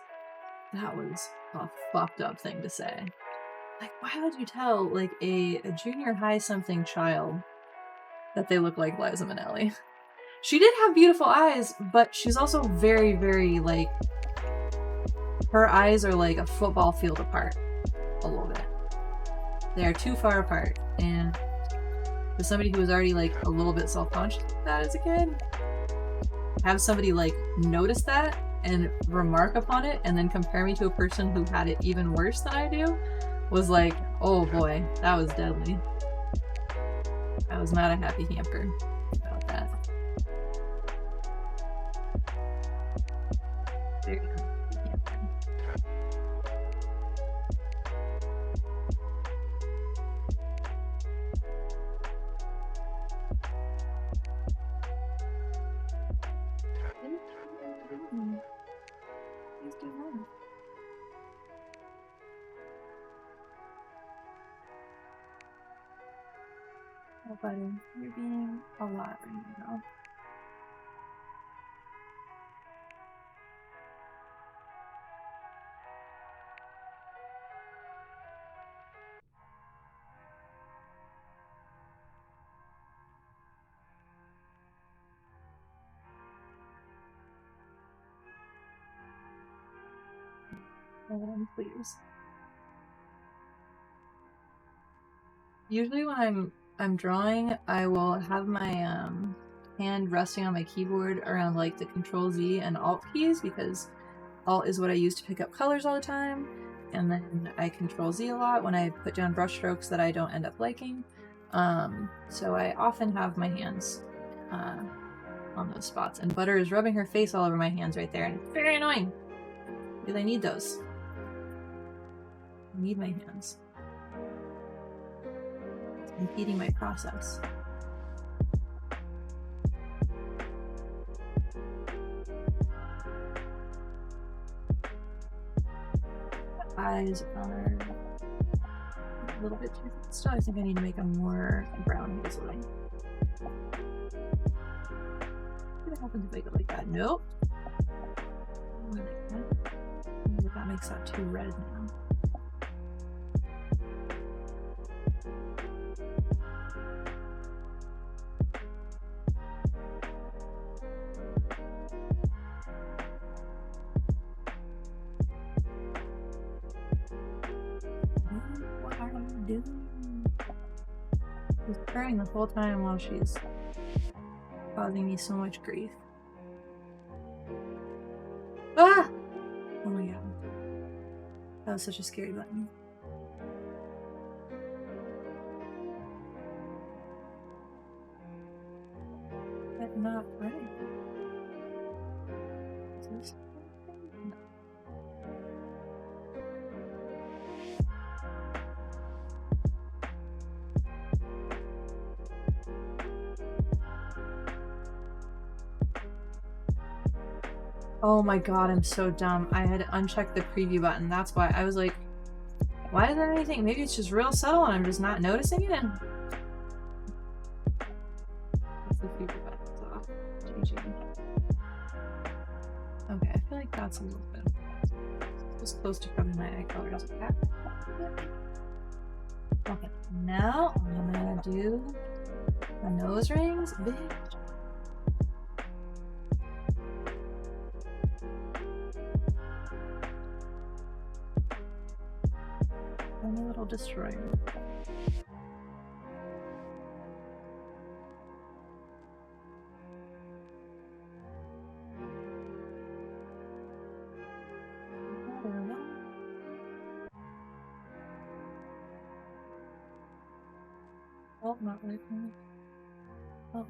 a fucked up thing to say. Like, why would you tell like a junior high something child that they look like Liza Minnelli? She did have beautiful eyes, but she's also very, very like, her eyes are like a football field apart a little bit. They are too far apart, and for somebody who was already like a little bit self-conscious of that as a kid, have somebody like notice that and remark upon it and then compare me to a person who had it even worse than I do was like, oh boy, that was deadly. I was not a happy camper about that. Very happy camper. Please do that. Oh, buddy, you're being a lot right now. Please. Usually when I'm drawing, I will have my hand resting on my keyboard around like the Control Z and Alt keys, because Alt is what I use to pick up colors all the time, and then I Control Z a lot when I put down brush strokes that I don't end up liking. So I often have my hands on those spots, and Butter is rubbing her face all over my hands right there, and it's very annoying because I need those. I need my hands. It's impeding my process. Eyes are a little bit too still. I think I need to make them more brown hazelly. What happens if I go like that? Nope. That makes that too red now. What are you doing? She's purring the whole time while she's causing me so much grief. Ah! Oh my god. That was such a scary button. But not right. Is this? No. Oh my god, I'm so dumb. I had unchecked the preview button. That's why. I was like, why is there anything? Maybe it's just real subtle and I'm just not noticing it. That's the preview button's off. GG. Okay, I feel like that's a little bit. It was close to covering my eye colors. Okay, now I'm gonna do the nose rings. Bitch. I'm a little destroyer. Oh, not right now. Oh.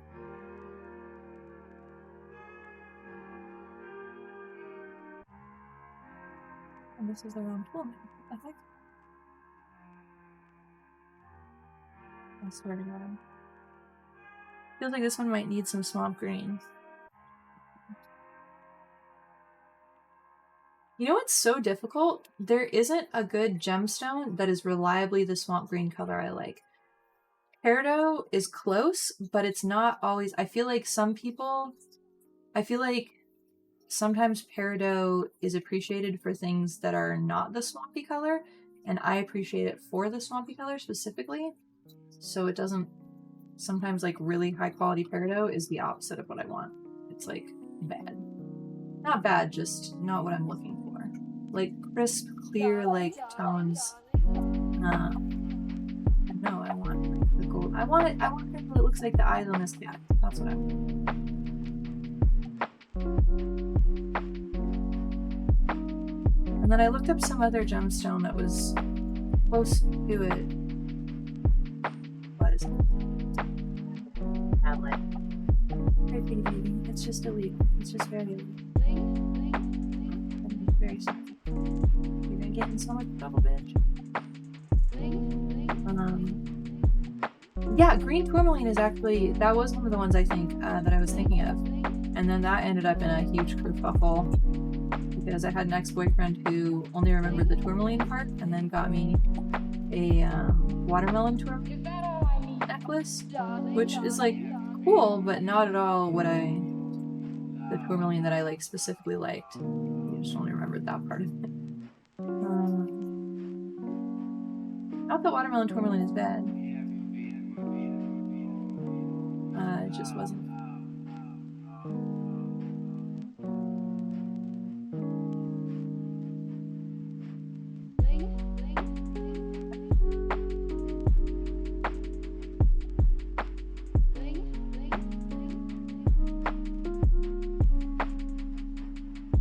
And this is the wrong tool. What the heck? I swear to God. Feels like this one might need some swamp green. You know what's so difficult? There isn't a good gemstone that is reliably the swamp green color I like. Peridot is close, but it's not always. I feel like sometimes Peridot is appreciated for things that are not the swampy color, and I appreciate it for the swampy color specifically. So it doesn't. Sometimes like really high quality Peridot is the opposite of what I want. It's like bad. Not bad, just not what I'm looking for. Like crisp, clear, like tones. No, I want like the gold. I want it that looks like the eyes on this cat. That's what I want. And then I looked up some other gemstone that was close to it. What is it? Tablet. Very pretty baby. It's just illegal. It's just very illegal. And it's very simple. You're gonna get in so much trouble, bitch. Yeah, green tourmaline is actually, that was one of the ones I think that I was thinking of. And then that ended up in a huge kerfuffle because I had an ex-boyfriend who only remembered the tourmaline part and then got me a watermelon tourmaline necklace, which is like cool, but not at all what the tourmaline that I like specifically liked. I just only remembered that part of it. Not that watermelon tourmaline is bad. It just wasn't.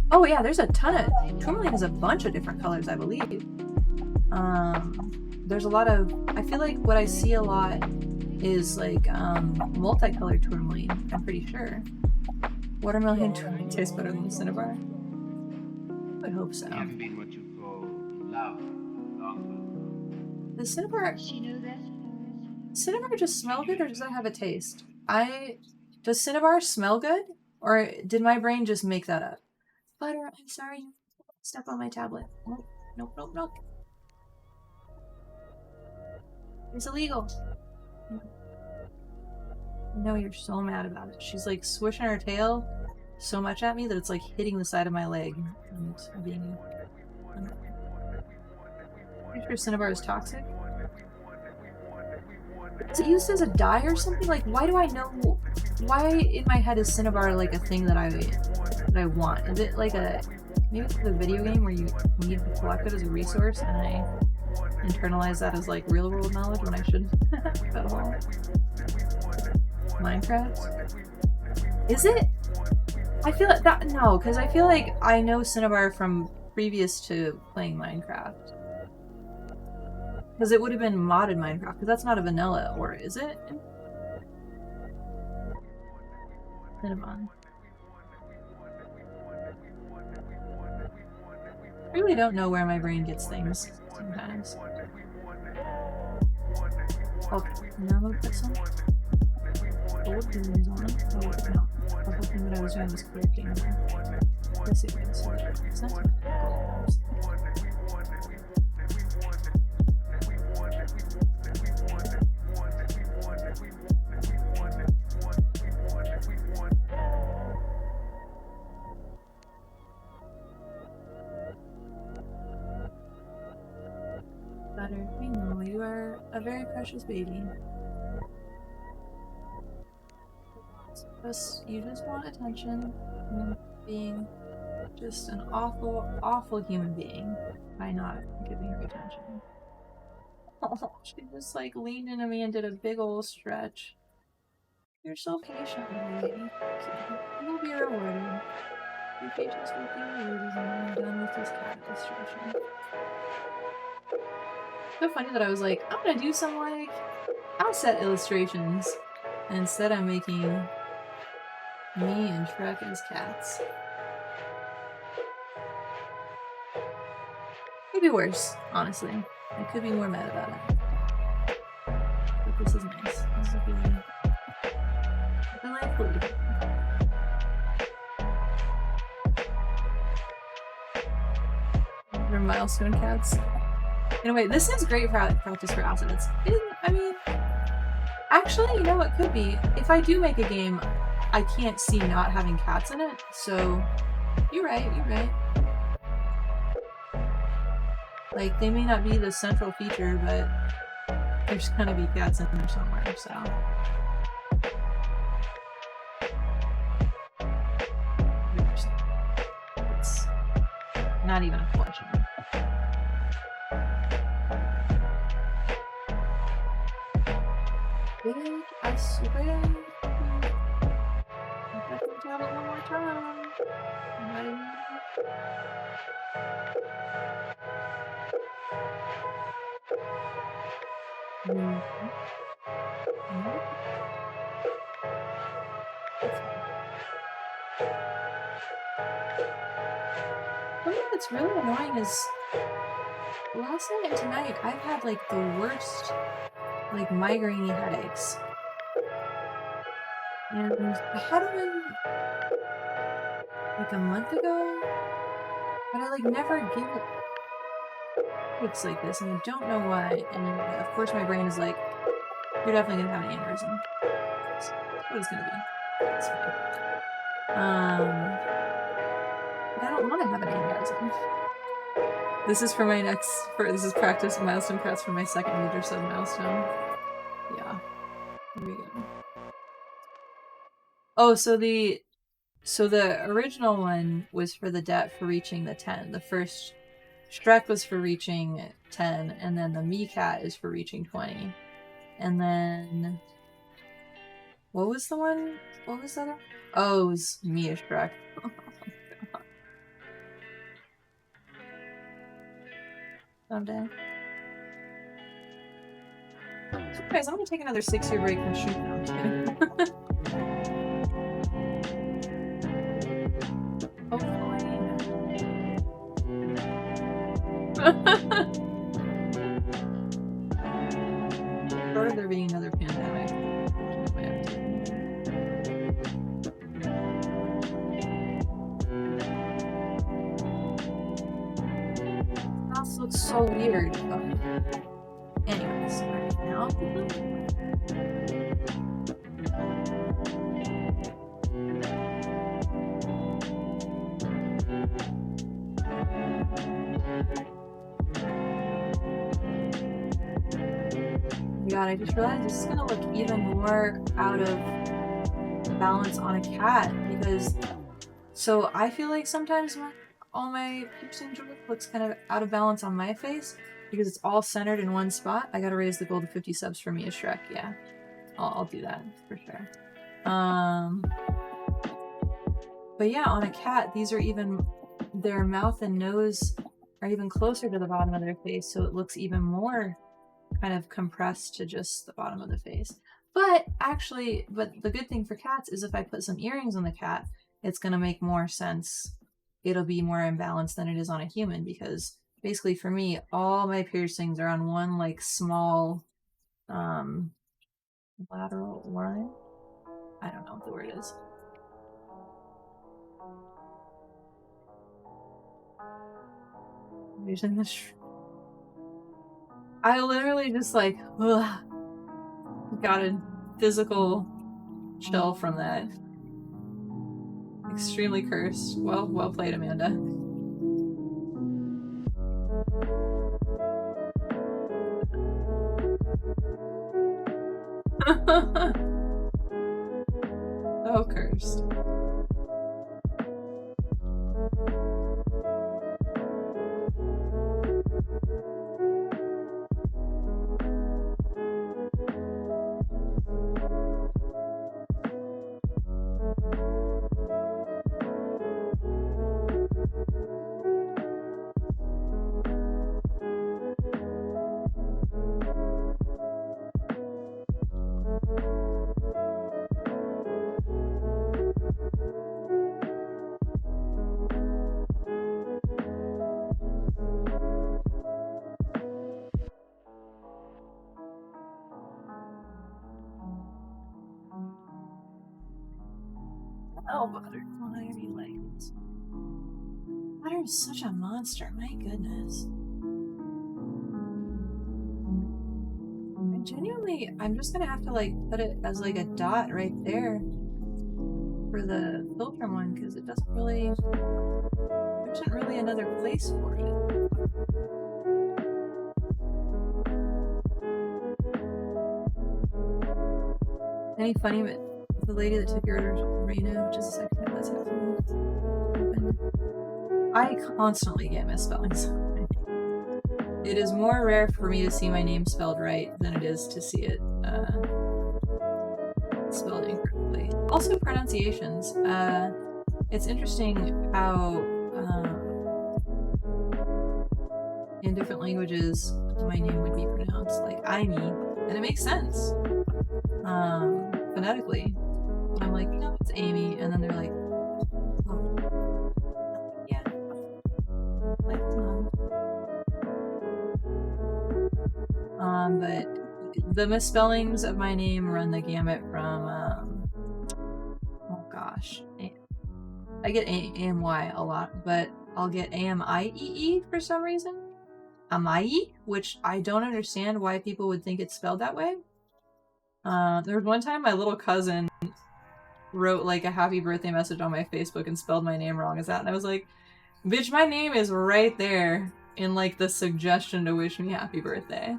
Oh yeah, there's a ton of tourmaline has a bunch of different colors, I believe. There's a lot of, I feel like what I see a lot is like multicolored tourmaline, I'm pretty sure. Watermelon tourmaline tastes better than the cinnabar. I would hope so. We haven't been what you call in love long. The cinnabar, Does she know this? cinnabar just smell good or does that have a taste? Does cinnabar smell good? Or did my brain just make that up? Butter, I'm sorry. Step on my tablet. Nope, nope, nope, nope. It's illegal. No, you're so mad about it. She's like swishing her tail so much at me that it's like hitting the side of my leg. And I'm being... Pretty sure cinnabar is toxic. Is it used as a dye or something? Like, why do I know? Why in my head is cinnabar like a thing that I want? Is it like a... Maybe it's the video game where you need to collect it as a resource and I internalize that as like real world knowledge when I shouldn't at all. Minecraft? Is it? I feel like that, no, because I feel like I know cinnabar from previous to playing Minecraft. Because it would have been modded Minecraft, because that's not a vanilla, or is it? Cinnamon. I really don't know where my brain gets things sometimes. Okay, now I'm gonna put some gold balloons on it. Oh, no. The whole thing that I was doing was clicking. Yes, it was. It's not too bad. Butter, we know you are a very precious baby. You just want attention and being just an awful, awful human being by not giving her attention. Oh, she just like leaned into me and did a big old stretch. You're so patient, baby. You will be rewarded. Your patience will be rewarded when I'm done with this cat destruction. So funny that I was like, I'm gonna do some like asset illustrations. And instead I'm making me and Shrek as cats. Could be worse, honestly. I could be more mad about it. But this is nice. This is really delightful. They're milestone cats. Anyway, this is great practice for assets. I mean, Actually, you know what could be? If I do make a game, I can't see not having cats in it, so you're right, you're right. Like, they may not be the central feature, but there's gonna be cats in there somewhere, so. It's not even a question. Did I swear? I have to tell it one more time. I'm not even... Something that's really annoying is last night and tonight I've had like the worst like migraine headaches. And I had them like a month ago, but I like never get headaches like this, and I don't know why. And of course my brain is like, you're definitely gonna have an aneurysm. That's what it's gonna be. It's fine. But I don't want to have an aneurysm. This is for my this is practice milestone crafts for my second major sub milestone. Yeah. Here we go. Oh, so the original one was for the debt for reaching the 10. The first Shrek was for reaching 10, and then the Meerkat is for reaching 20. And then what was the one? What was that? Oh, it was Mia Shrek. Someday. So guys, I'm gonna take another 6-year break from shooting. No, I'm just kidding. Or there being another pandemic. This looks so weird. Anyways, right now. God, I just realized this is gonna look even more out of balance on a cat because so I feel like sometimes all my piercing jewelry looks kind of out of balance on my face because it's all centered in one spot. I gotta raise the goal to 50 subs for Mia Shrek. Yeah, I'll do that for sure. But yeah, on a cat, these are even their mouth and nose are even closer to the bottom of their face, so it looks even more kind of compressed to just the bottom of the face. But actually, the good thing for cats is if I put some earrings on the cat, it's gonna make more sense. It'll be more imbalanced than it is on a human because basically for me, all my piercings are on one like small lateral line. I don't know what the word is. Using this. I literally just like got a physical chill from that. Extremely cursed. Well played, Amanda. So cursed. Oh, Butterfly legs. Butter is such a monster, my goodness. Genuinely, I'm just gonna have to like put it as like a dot right there for the filter one because it doesn't really, there isn't really another place for it. Any funny, but the lady that took your order, Rena, which is the second time that's happened. I constantly get misspellings. It is more rare for me to see my name spelled right than it is to see it spelled incorrectly. Also, pronunciations. It's interesting how in different languages my name would be pronounced like Aimee, and it makes sense phonetically. And I'm like, no, it's Amy, and then they're like, oh, yeah, like, but the misspellings of my name run the gamut from oh gosh, I get AMY a lot, but I'll get AMIEE for some reason. Amai, which I don't understand why people would think it's spelled that way. There was one time my little cousin wrote like a happy birthday message on my Facebook and spelled my name wrong as that, and I was like, bitch, my name is right there in like the suggestion to wish me happy birthday.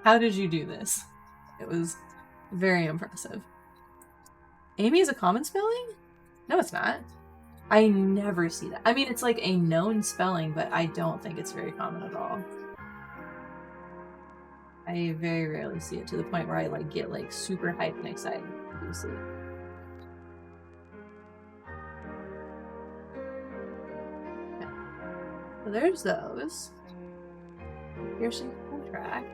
How did you do this? It was very impressive. Amy is a common spelling? No, it's not. I never see that. I mean, it's like a known spelling, but I don't think it's very common at all. I very rarely see it to the point where I like get like super hyped and excited to see it. Okay. So there's those. Piercing contract.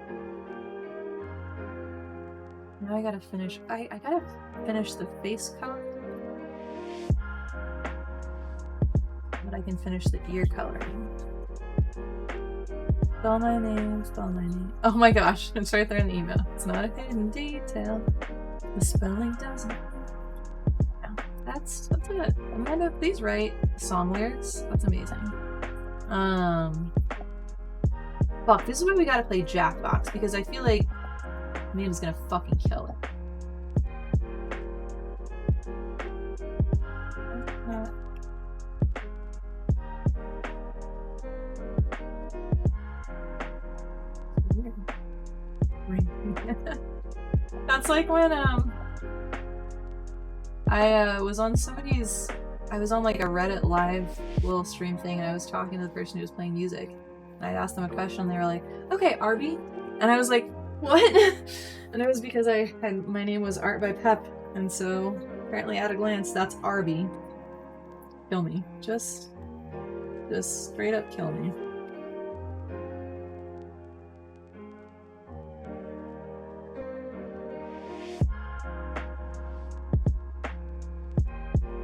Now I gotta finish. I gotta finish the face color. But I can finish the ear coloring. Spell my name, spell my name. Oh my gosh, it's right there in the email. It's not a hidden detail. The spelling doesn't. Yeah, that's it. Amanda, please write song lyrics. That's amazing. Fuck, this is where we gotta play Jackbox because I feel like Amanda's gonna fucking kill it. That's like when I was on somebody's, I was on like a Reddit live little stream thing and I was talking to the person who was playing music and I asked them a question and they were like, okay, Arby, and I was like, what? And it was because my name was Art by Pep, and so apparently at a glance that's Arby. Kill me. Just straight up kill me.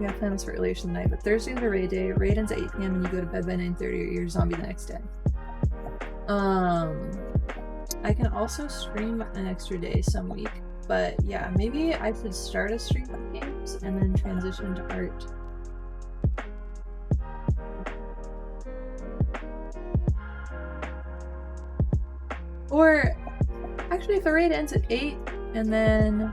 We have plans for earlier tonight, but Thursday's a raid day. Raid ends at 8 PM and you go to bed by 9:30 or you're a zombie the next day. I can also stream an extra day some week, but yeah, maybe I should start a stream of games and then transition to art. Or actually, if the raid ends at 8 and then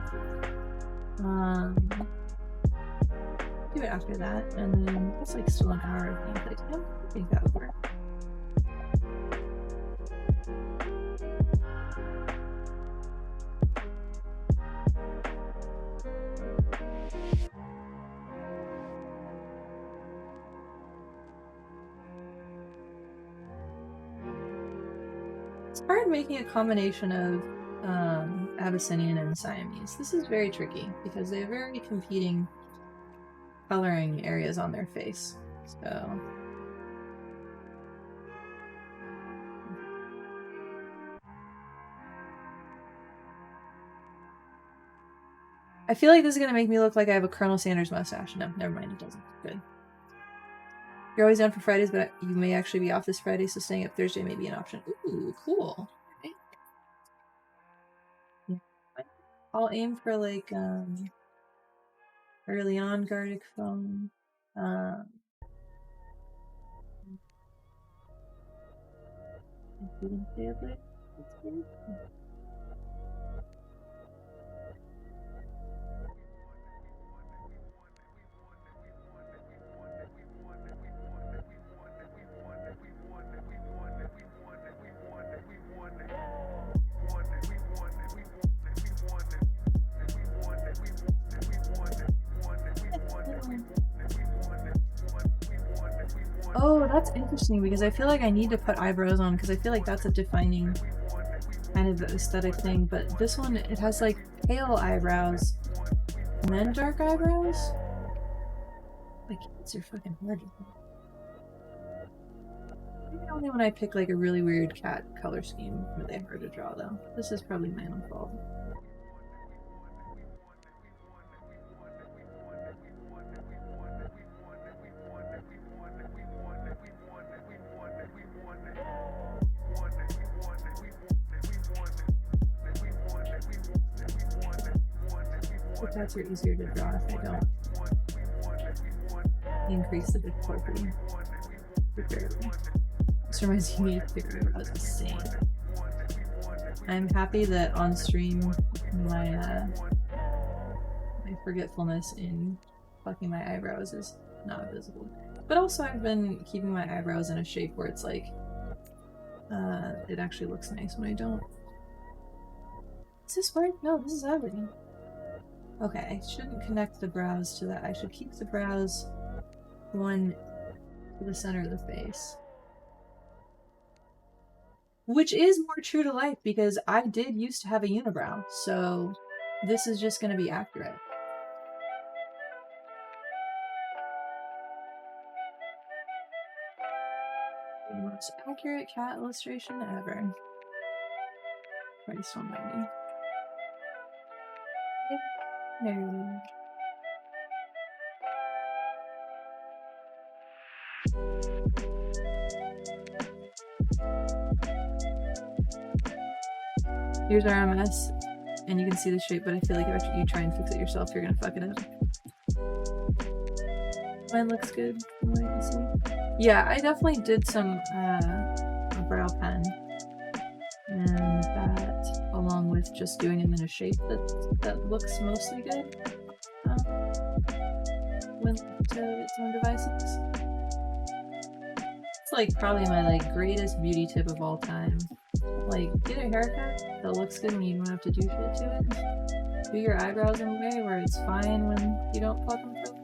do it after that, and then that's like still an hour of gameplay time. I think that would work. It's hard making a combination of Abyssinian and Siamese. This is very tricky because they have very competing coloring areas on their face. So I feel like this is gonna make me look like I have a Colonel Sanders mustache. No, never mind, it doesn't. Good. You're always down for Fridays, but you may actually be off this Friday, so staying up Thursday may be an option. Ooh, cool. Okay. Yeah. I'll aim for like early on Gardic phone. Including tablet. Oh, that's interesting because I feel like I need to put eyebrows on because I feel like that's a defining kind of aesthetic thing. But this one, it has like pale eyebrows and then dark eyebrows. Like, cats are fucking hard to draw. Maybe only when I pick like a really weird cat color scheme are they hard to draw though. This is probably my own fault. The cats are easier to draw if I don't increase the difficulty. This reminds me of figure I was insane. I'm happy that on stream my my forgetfulness in fucking my eyebrows is not visible. But also I've been keeping my eyebrows in a shape where it's like it actually looks nice when I don't. Is this word? No, this is ugly. Okay, I shouldn't connect the brows to that. I should keep the brows one to the center of the face. Which is more true to life because I did used to have a unibrow, so this is just going to be accurate. The most accurate cat illustration ever. Price 190. No. Here's RMS, and you can see the shape, but I feel like if you try and fix it yourself, you're gonna fuck it up. Mine looks good from what I can see. Yeah, I definitely did some a brow pen, and that, along with just doing them in a shape that looks mostly good, went to its own devices. It's like probably my like greatest beauty tip of all time. Like, get a haircut that looks good when you don't have to do shit to it. Do your eyebrows in a way where it's fine when you don't pluck them through.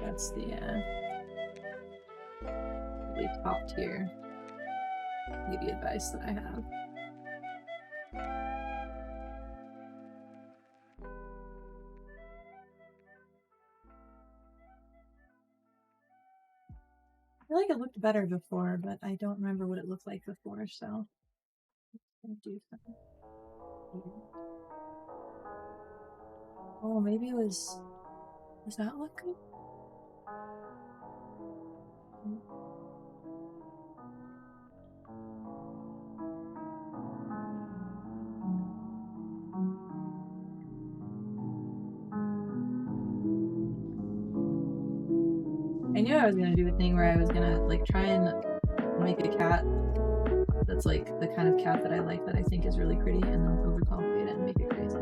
That's the really top tier beauty advice that I have. I feel like it looked better before, but I don't remember what it looked like before, so I'll do something. Oh, maybe it was. Does that look good? I knew I was gonna do a thing where I was gonna like try and make a cat that's like the kind of cat that I like, that I think is really pretty, and then overcomplicate it and make it crazy.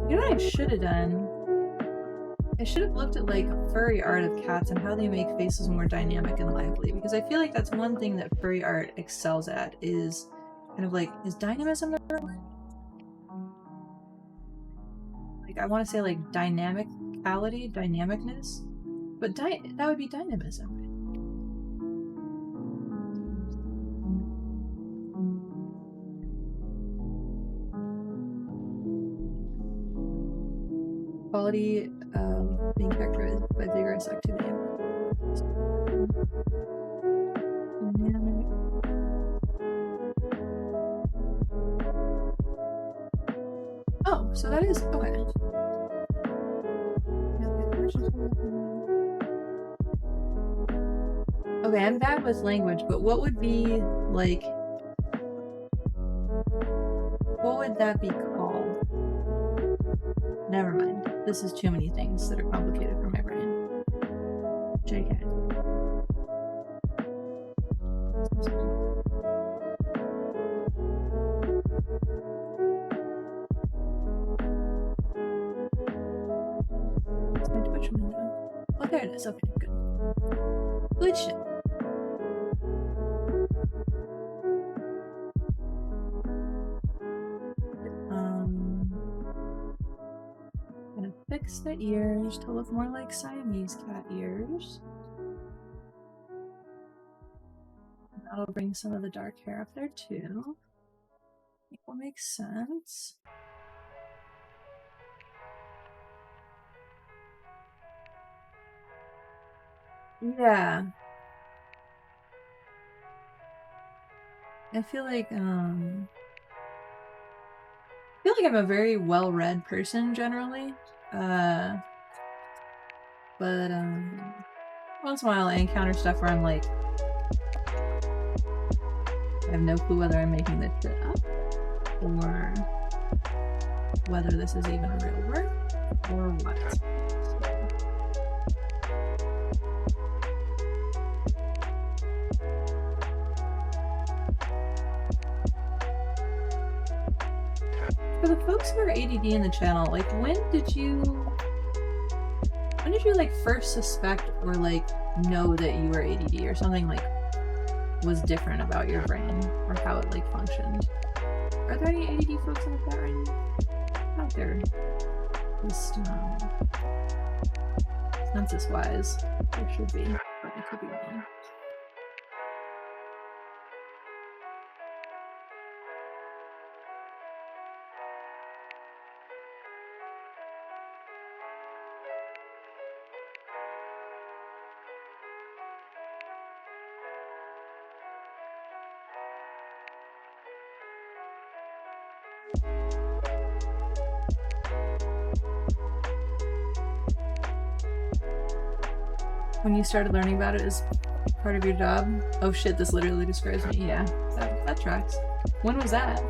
You know what I should have done? I should have looked at like furry art of cats and how they make faces more dynamic and lively, because I feel like that's one thing that furry art excels at, is kind of like, is dynamism the right word? Like, I want to say like dynamicality, dynamicness, but that would be dynamism. Quality of being characterized by vigorous activity. Dynamic. Oh, so that is okay. Okay, I'm bad with language, but what would be like? What would that be called? Never mind. This is too many things that are complicated for my brain. JK. It's my Twitch window. Oh, there it is. Okay, good. Good shit. Gonna fix the ears to look more like Siamese cat ears. That'll bring some of the dark hair up there too. I think will make sense. Yeah. I feel like I'm a very well-read person generally. But once in a while I encounter stuff where I'm like, I have no clue whether I'm making this shit up or whether this is even a real word or what. For the folks who are ADD in the channel, like when did you like first suspect or like know that you were ADD or something like was different about your brain or how it like functioned? Are there any ADD folks in the chat right now? Out there, just census wise, there should be, but I could be wrong. When you started learning about it as part of your job? Oh shit, this literally describes me. Yeah, that tracks. When was that?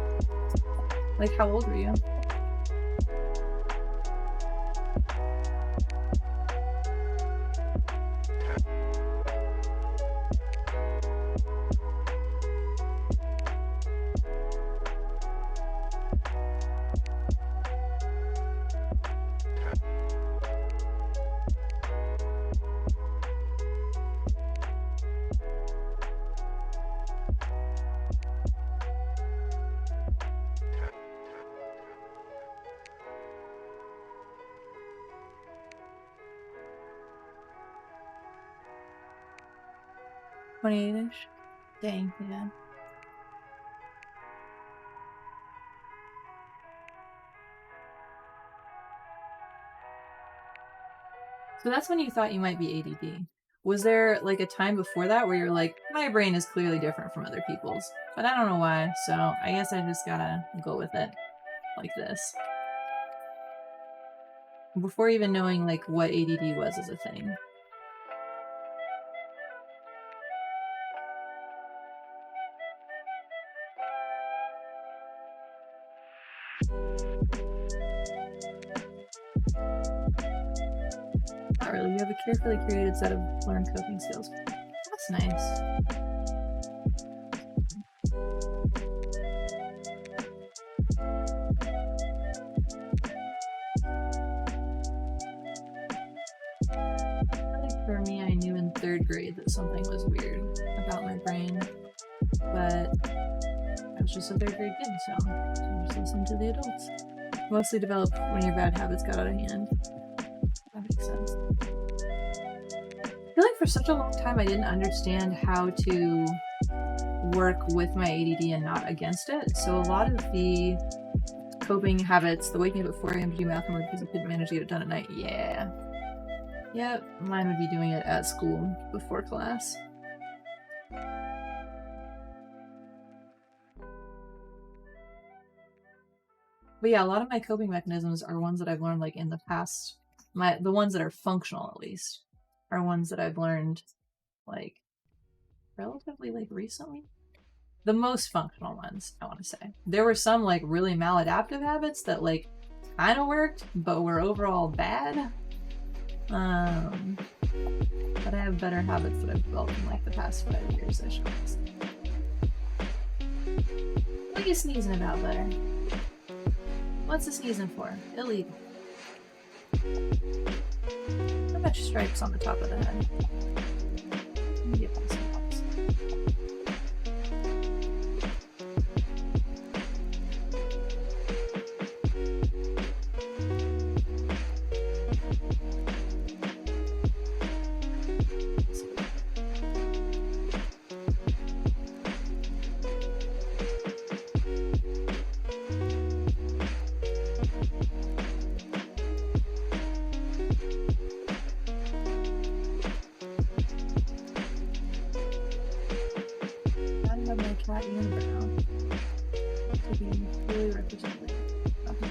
Like, how old were you? $28-ish? Dang, yeah. So that's when you thought you might be ADD. Was there like a time before that where you're like, my brain is clearly different from other people's, but I don't know why, so I guess I just gotta go with it like this. Before even knowing like what ADD was as a thing. Not really, you have a carefully created set of learned coping skills. That's nice. I think for me, I knew in 3rd grade that something was weird about my brain, but I was just a 3rd grade kid, so I just listened to the adults. Mostly developed when your bad habits got out of hand. That makes sense. I feel like for such a long time I didn't understand how to work with my ADD and not against it. So a lot of the coping habits, the waking up at 4 a.m. to do math homework because I couldn't manage to get it done at night, yeah. Yep, mine would be doing it at school before class. But yeah, a lot of my coping mechanisms are ones that I've learned like in the past. The ones that are functional, at least, are ones that I've learned like relatively like recently. The most functional ones, I want to say. There were some like really maladaptive habits that like kind of worked, but were overall bad. But I have better habits that I've developed in like the past 5 years, I should say. What are you sneezing about, Butter? What's the sneezing for? Illegal. How much stripes on the top of the head? Let me get this one. Cat unibrow to be fully represented of me.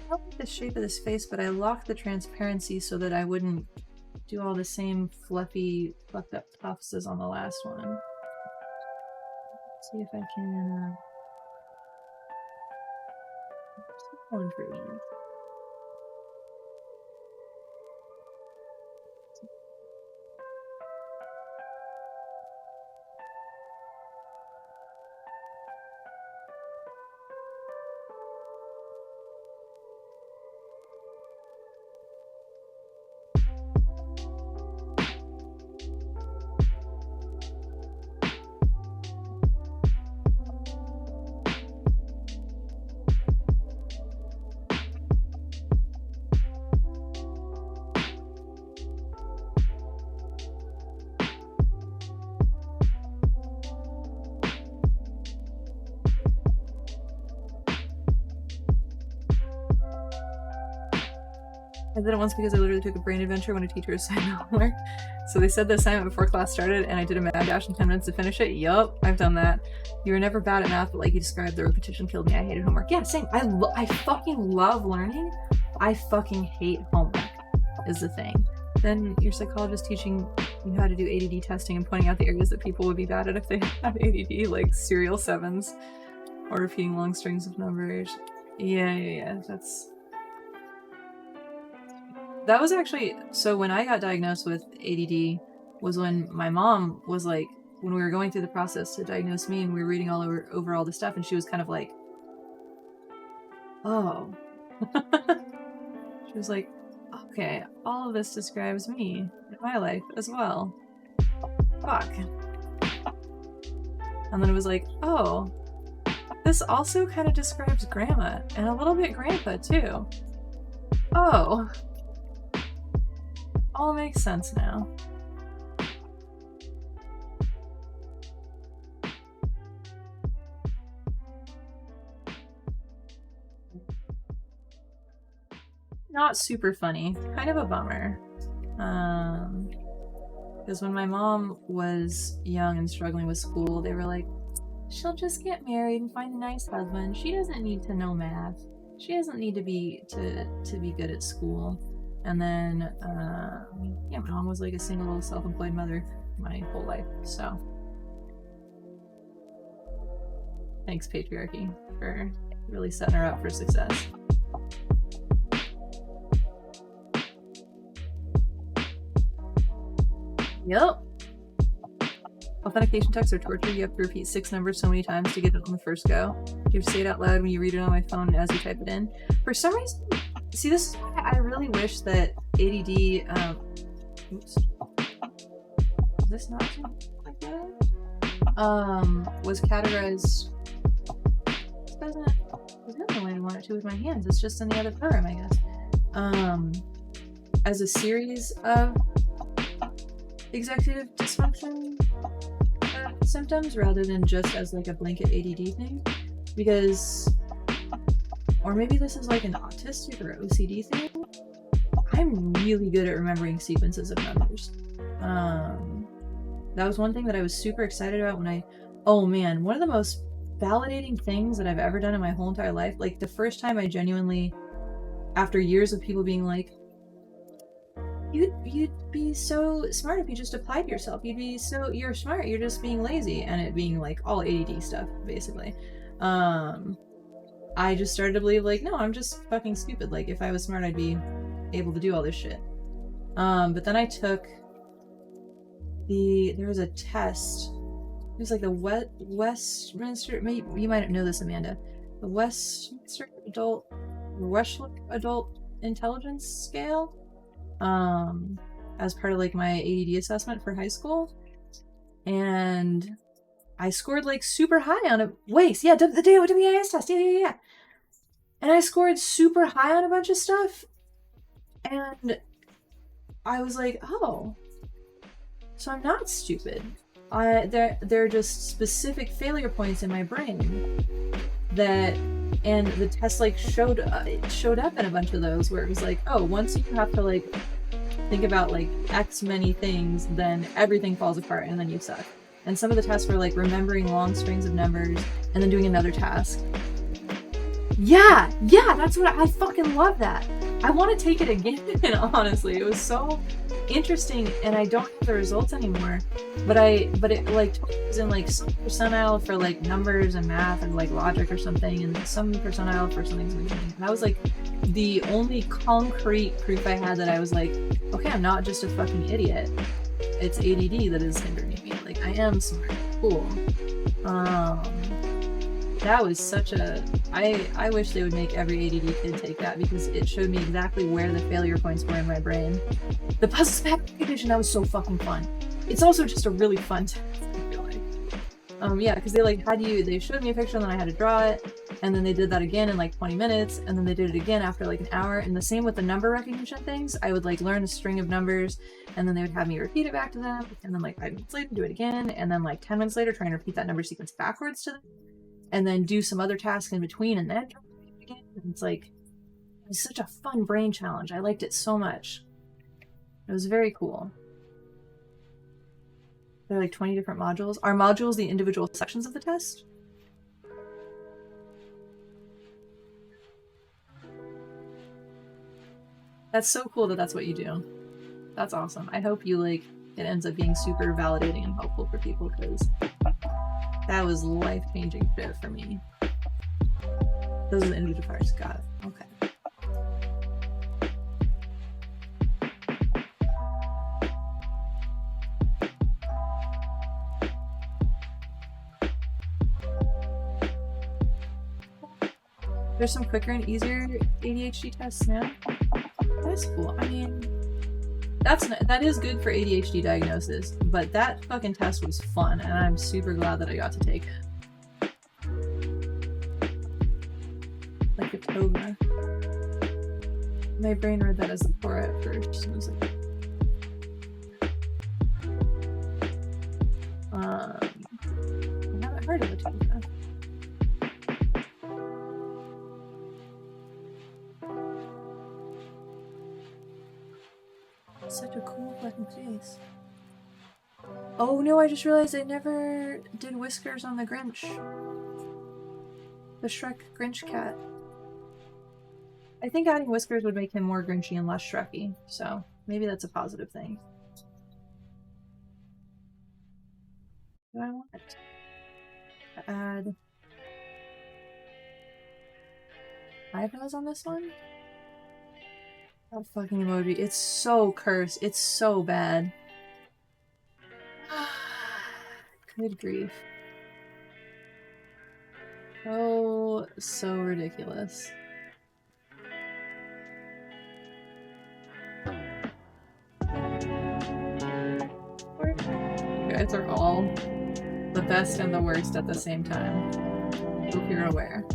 I like the shape of this face, but I locked the transparency so that I wouldn't do all the same fluffy, fluffed up puffs as on the last one. Let's see if I can improvement. I did it once because I literally took a brain adventure when a teacher assigned homework. So they said the assignment before class started, and I did a mad dash in 10 minutes to finish it. Yup, I've done that. You were never bad at math, but like you described, the repetition killed me. I hated homework. Yeah, same. I fucking love learning. I fucking hate homework, is the thing. Then your psychologist teaching you how to do ADD testing and pointing out the areas that people would be bad at if they have ADD, like serial sevens or repeating long strings of numbers. Yeah. That was actually, so when I got diagnosed with ADD was when my mom was like, when we were going through the process to diagnose me and we were reading all over all the stuff, and she was kind of like, oh. She was like, okay, all of this describes me in my life as well. Fuck. And then it was like, oh, this also kind of describes Grandma and a little bit Grandpa too. Oh. All makes sense now. Not super funny. Kind of a bummer. Because when my mom was young and struggling with school, they were like, she'll just get married and find a nice husband. She doesn't need to know math. She doesn't need to be good at school. And then, yeah, my mom was like a single, self-employed mother my whole life, so. Thanks, patriarchy, for really setting her up for success. Yep. Authentication texts are torture. You have to repeat 6 numbers so many times to get it on the first go. You have to say it out loud when you read it on my phone as you type it in. For some reason, see, this is why I really wish that ADD, oops. Is this not like that? Was categorized, this doesn't the way I want it to with my hands. It's just in the other program, I guess. As a series of executive dysfunction symptoms rather than just as like a blanket ADD thing, because, or maybe this is like an autistic or OCD thing. I'm really good at remembering sequences of numbers. That was one thing that I was super excited about when oh man, one of the most validating things that I've ever done in my whole entire life, like the first time I genuinely, after years of people being like, you be so smart if you just applied yourself. You're smart, you're just being lazy, and it being like all ADD stuff, basically. I just started to believe like, no, I'm just fucking stupid. Like, if I was smart, I'd be able to do all this shit. But then I took there was a test. It was like the Westminster, you might know this, Amanda. The Westminster Adult Intelligence Scale. As part of like my ADD assessment for high school. And I scored like super high on it. Wait, yeah, the WIS test. Yeah. And I scored super high on a bunch of stuff. And I was like, oh, so I'm not stupid. There are just specific failure points in my brain that, and the test like showed up in a bunch of those where it was like, oh, once you have to like think about like X many things, then everything falls apart and then you suck. And some of the tests were like remembering long strings of numbers and then doing another task. Yeah, that's what I fucking love that. I want to take it again, honestly. It was so interesting, and I don't have the results anymore. But it like was in like some percentile for like numbers and math and like logic or something, and some percentile for something. And that was like the only concrete proof I had that I was like, okay, I'm not just a fucking idiot. It's ADD that is hindering me. Like, I am smart. Cool. That was such a... I wish they would make every ADD kid take that, because it showed me exactly where the failure points were in my brain. The puzzle spec recognition, that was so fucking fun. It's also just a really fun test, I feel like. Yeah, because they showed me a picture and then I had to draw it, and then they did that again in like 20 minutes, and then they did it again after like an hour, and the same with the number recognition things. I would like learn a string of numbers, and then they would have me repeat it back to them, and then like 5 minutes later do it again, and then like 10 minutes later try and repeat that number sequence backwards to them, and then do some other tasks in between, and then again. And it's like, it was such a fun brain challenge. I liked it so much. It was very cool. There are like 20 different modules. Are modules the individual sections of the test? That's so cool that that's what you do. That's awesome. I hope you like, it ends up being super validating and helpful for people, because that was life-changing shit for me. Those are the individual parts. Got it. Okay. There's some quicker and easier ADHD tests now. That's cool. I mean, that is good for ADHD diagnosis, but that fucking test was fun, and I'm super glad that I got to take it. Like a Tova. My brain read that as the Torah at first. And was like, I haven't heard of a Tova. Such a cool fucking face. Oh no, I just realized I never did whiskers on the Grinch. The Shrek Grinch cat. I think adding whiskers would make him more Grinchy and less Shreky, so maybe that's a positive thing. Do I want to add eyebrows on this one? That fucking emoji. It's so cursed. It's so bad. Good grief. Oh, so ridiculous. You guys are all the best and the worst at the same time. Hope you're aware.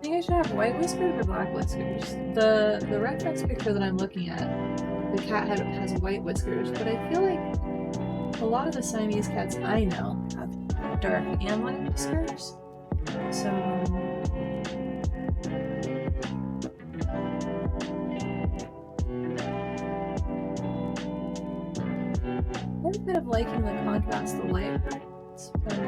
I should have white whiskers or black whiskers. The reference picture that I'm looking at, the cat has white whiskers, but I feel like a lot of the Siamese cats I know have dark and light whiskers. So I'm kind of liking the contrast, the light parts, but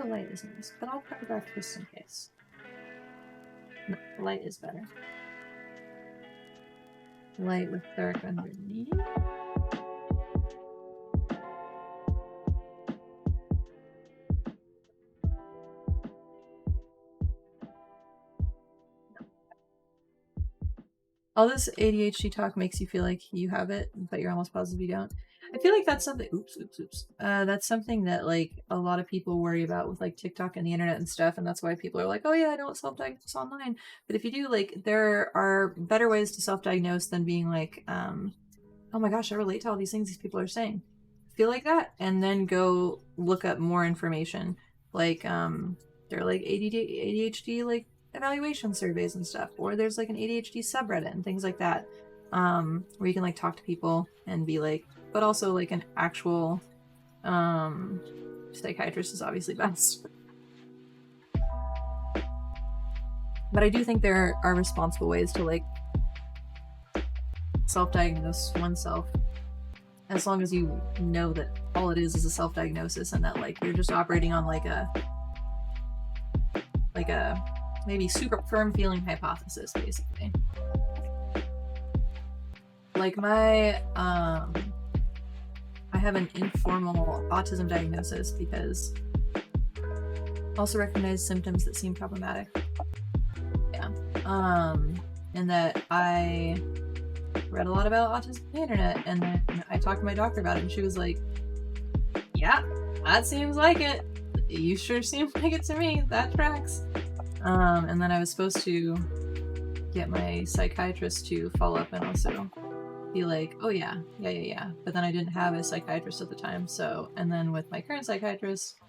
light is nice, but I'll cover back just in case. No, light is better. Light with dark underneath. All this ADHD talk makes you feel like you have it, but you're almost positive you don't. I feel like that's something. Oops. That's something that like a lot of people worry about with like TikTok and the internet and stuff, and that's why people are like, "Oh yeah, I don't self-diagnose online." But if you do, like, there are better ways to self-diagnose than being like, "Oh my gosh, I relate to all these things these people are saying." Feel like that, and then go look up more information. Like, there are like ADHD like evaluation surveys and stuff, or there's like an ADHD subreddit and things like that, where you can like talk to people and be like, but also like an actual psychiatrist is obviously best. But I do think there are responsible ways to like self-diagnose oneself, as long as you know that all it is a self-diagnosis, and that like you're just operating on like a maybe super firm feeling hypothesis, basically. Like my I have an informal autism diagnosis because I also recognize symptoms that seem problematic. Yeah. And that I read a lot about autism on the internet, and then I talked to my doctor about it, and she was like, "Yeah, that seems like it. You sure seem like it to me. That tracks." And then I was supposed to get my psychiatrist to follow up and also be like, "Oh yeah. But then I didn't have a psychiatrist at the time, so, and then with my current psychiatrist,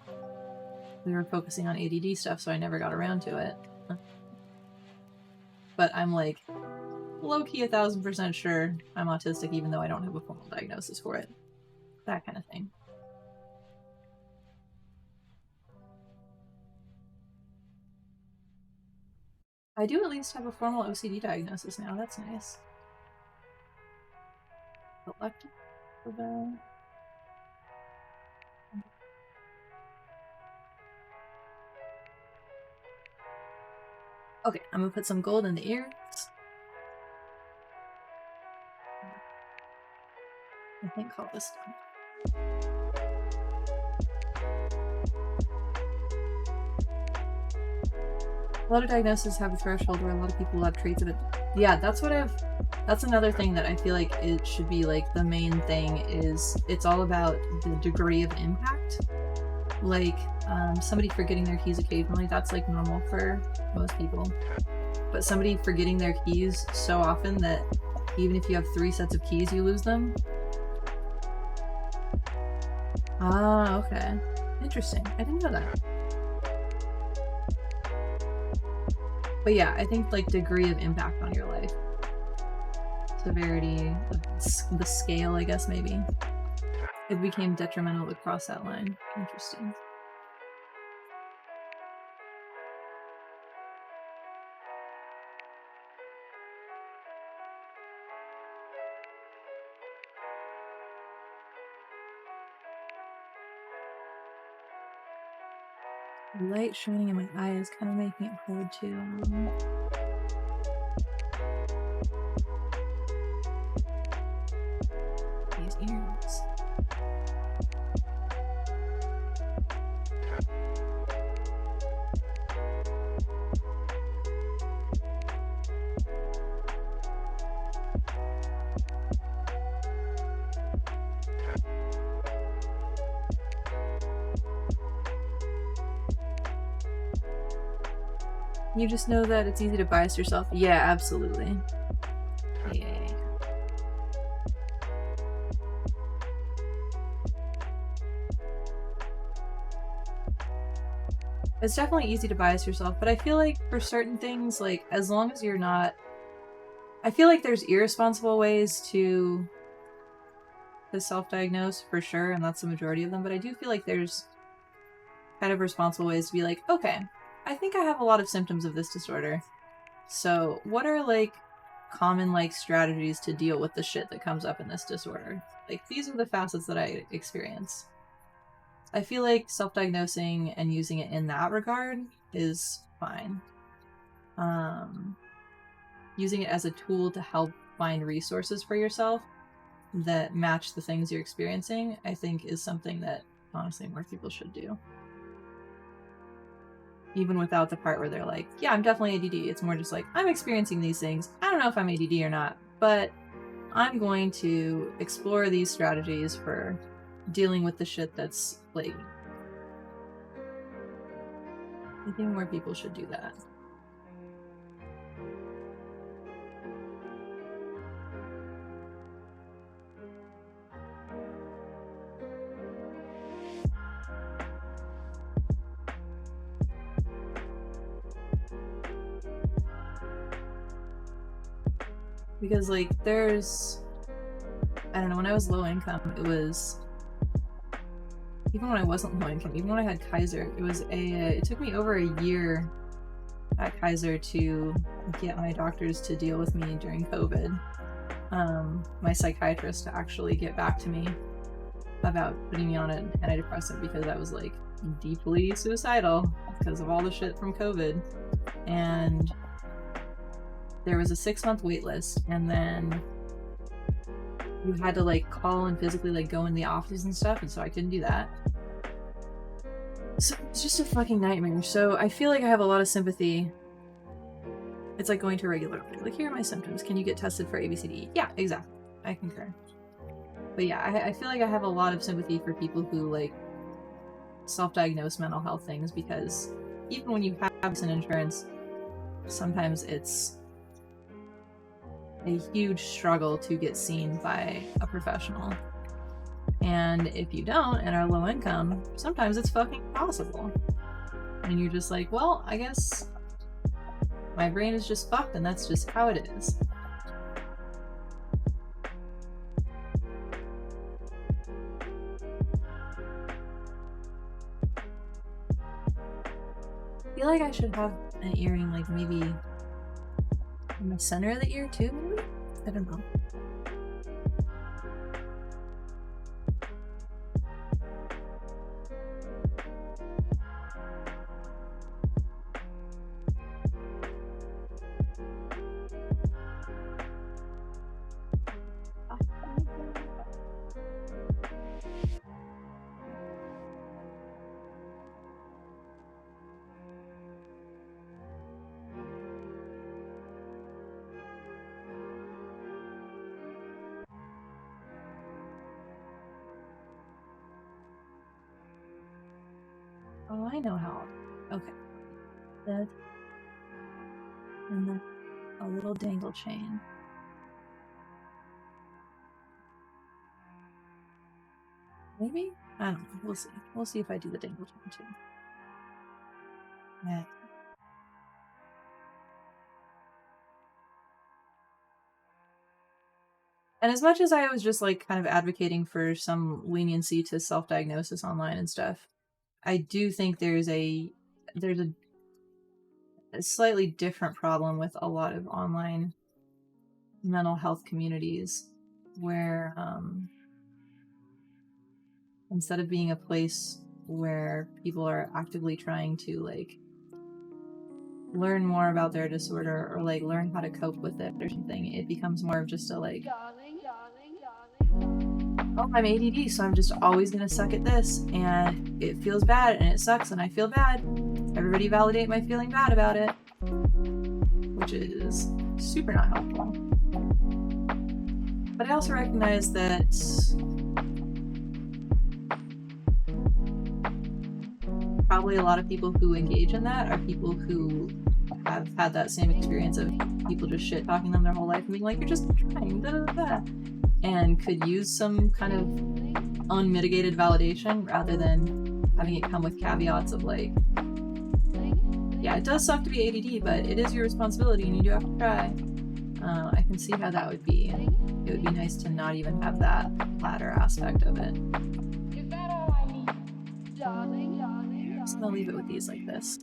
we were focusing on ADD stuff, so I never got around to it. But I'm like, low-key 1000% sure I'm autistic, even though I don't have a formal diagnosis for it. That kind of thing. I do at least have a formal OCD diagnosis now. That's nice. Elective for the... Okay, I'm gonna put some gold in the ears. I think call this done. A lot of diagnoses have a threshold where a lot of people have traits of it. Yeah, that's another thing that I feel like it should be like the main thing is it's all about the degree of impact. Like, somebody forgetting their keys occasionally, that's like normal for most people. But somebody forgetting their keys so often that even if you have 3 sets of keys, you lose them. Ah, okay. Interesting. I didn't know that. But yeah, I think like degree of impact on your life. Severity, the scale, I guess, maybe. It became detrimental to cross that line. Interesting. The light shining in my eye is kind of making it hard to... these ears. You just know that it's easy to bias yourself. Yeah, absolutely. Yeah. It's definitely easy to bias yourself, but I feel like for certain things, like, as long as you're not... I feel like there's irresponsible ways to self-diagnose, for sure, and that's the majority of them, but I do feel like there's kind of responsible ways to be like, okay, I think I have a lot of symptoms of this disorder. So what are like common like strategies to deal with the shit that comes up in this disorder? Like, these are the facets that I experience. I feel like self-diagnosing and using it in that regard is fine. Using it as a tool to help find resources for yourself that match the things you're experiencing, I think is something that honestly more people should do. Even without the part where they're like, yeah, I'm definitely ADD. It's more just like, I'm experiencing these things. I don't know if I'm ADD or not, but I'm going to explore these strategies for dealing with the shit that's plaguing me. I think more people should do that. Because, like, there's... I don't know, when I was low income, it was... Even when I wasn't low income, even when I had Kaiser, it was it took me over a year at Kaiser to get my doctors to deal with me during COVID. My psychiatrist to actually get back to me about putting me on an antidepressant because I was, like, deeply suicidal because of all the shit from COVID. And there was a 6-month wait list, and then you had to, like, call and physically, like, go in the offices and stuff, and so I couldn't do that. So it's just a fucking nightmare. So I feel like I have a lot of sympathy. It's like going to a regular doctor. Like, here are my symptoms. Can you get tested for ABCD? Yeah, exactly. I concur. But yeah, I feel like I have a lot of sympathy for people who, like, self-diagnose mental health things, because even when you have some insurance, sometimes it's a huge struggle to get seen by a professional. And if you don't and are low income, sometimes it's fucking impossible. And you're just like, well, I guess my brain is just fucked and that's just how it is. I feel like I should have an earring, like, maybe in the center of the ear too, maybe? I don't know. Oh, I know how. Okay. That. And then a little dangle chain. Maybe? I don't know. We'll see. We'll see if I do the dangle chain too. Yeah. And as much as I was just, like, kind of advocating for some leniency to self-diagnosis online and stuff, I do think there's a slightly different problem with a lot of online mental health communities where instead of being a place where people are actively trying to, like, learn more about their disorder or, like, learn how to cope with it or something, it becomes more of just a, like, oh, I'm ADD, so I'm just always gonna suck at this, and it feels bad, and it sucks, and I feel bad. Everybody validate my feeling bad about it. Which is super not helpful. But I also recognize that probably a lot of people who engage in that are people who have had that same experience of people just shit-talking them their whole life and being like, you're just trying, da-da-da-da, and could use some kind of unmitigated validation rather than having it come with caveats of, like, yeah, it does suck to be ADD, but it is your responsibility and you do have to try. I can see how that would be. It would be nice to not even have that latter aspect of it. Is that all I need, darling? I'm just gonna leave it with these like this.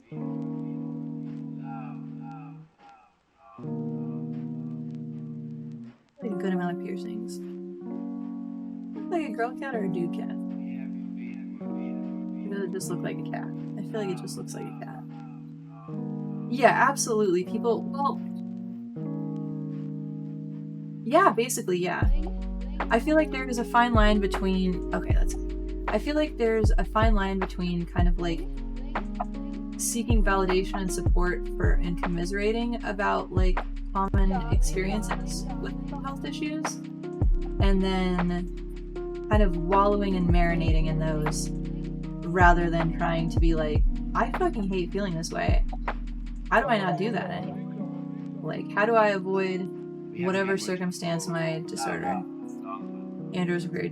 Like a good amount of piercings. Like a girl cat or a dude cat? it just look like a cat? I feel like it just looks like a cat. Yeah, absolutely. People, well, yeah, basically, yeah. I feel like there's a fine line between, okay, I feel like there's a fine line between kind of like seeking validation and support for and commiserating about like common experiences with mental health issues, and then kind of wallowing and marinating in those rather than trying to be like, I fucking hate feeling this way. How do I not do that anymore? Like, how do I avoid whatever circumstance my disorder? Animals are very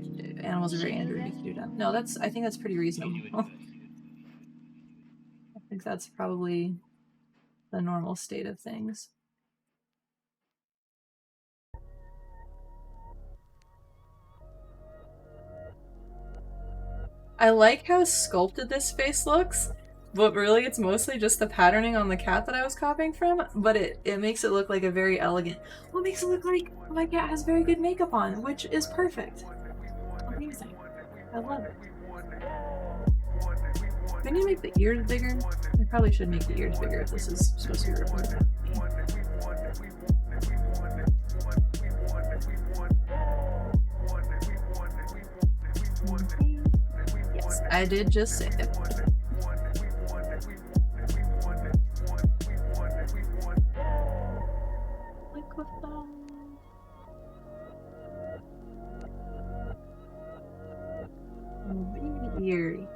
Andrew to No, I think that's pretty reasonable. I think that's probably the normal state of things. I like how sculpted this face looks, but really it's mostly just the patterning on the cat that I was copying from, but it makes it look like a very elegant... Well, it makes it look like my cat has very good makeup on, which is perfect. Amazing. I love it. Do I need to make the ears bigger? I probably should make the ears bigger if this is supposed to be recorded. Yes, I did just say it. Eerie.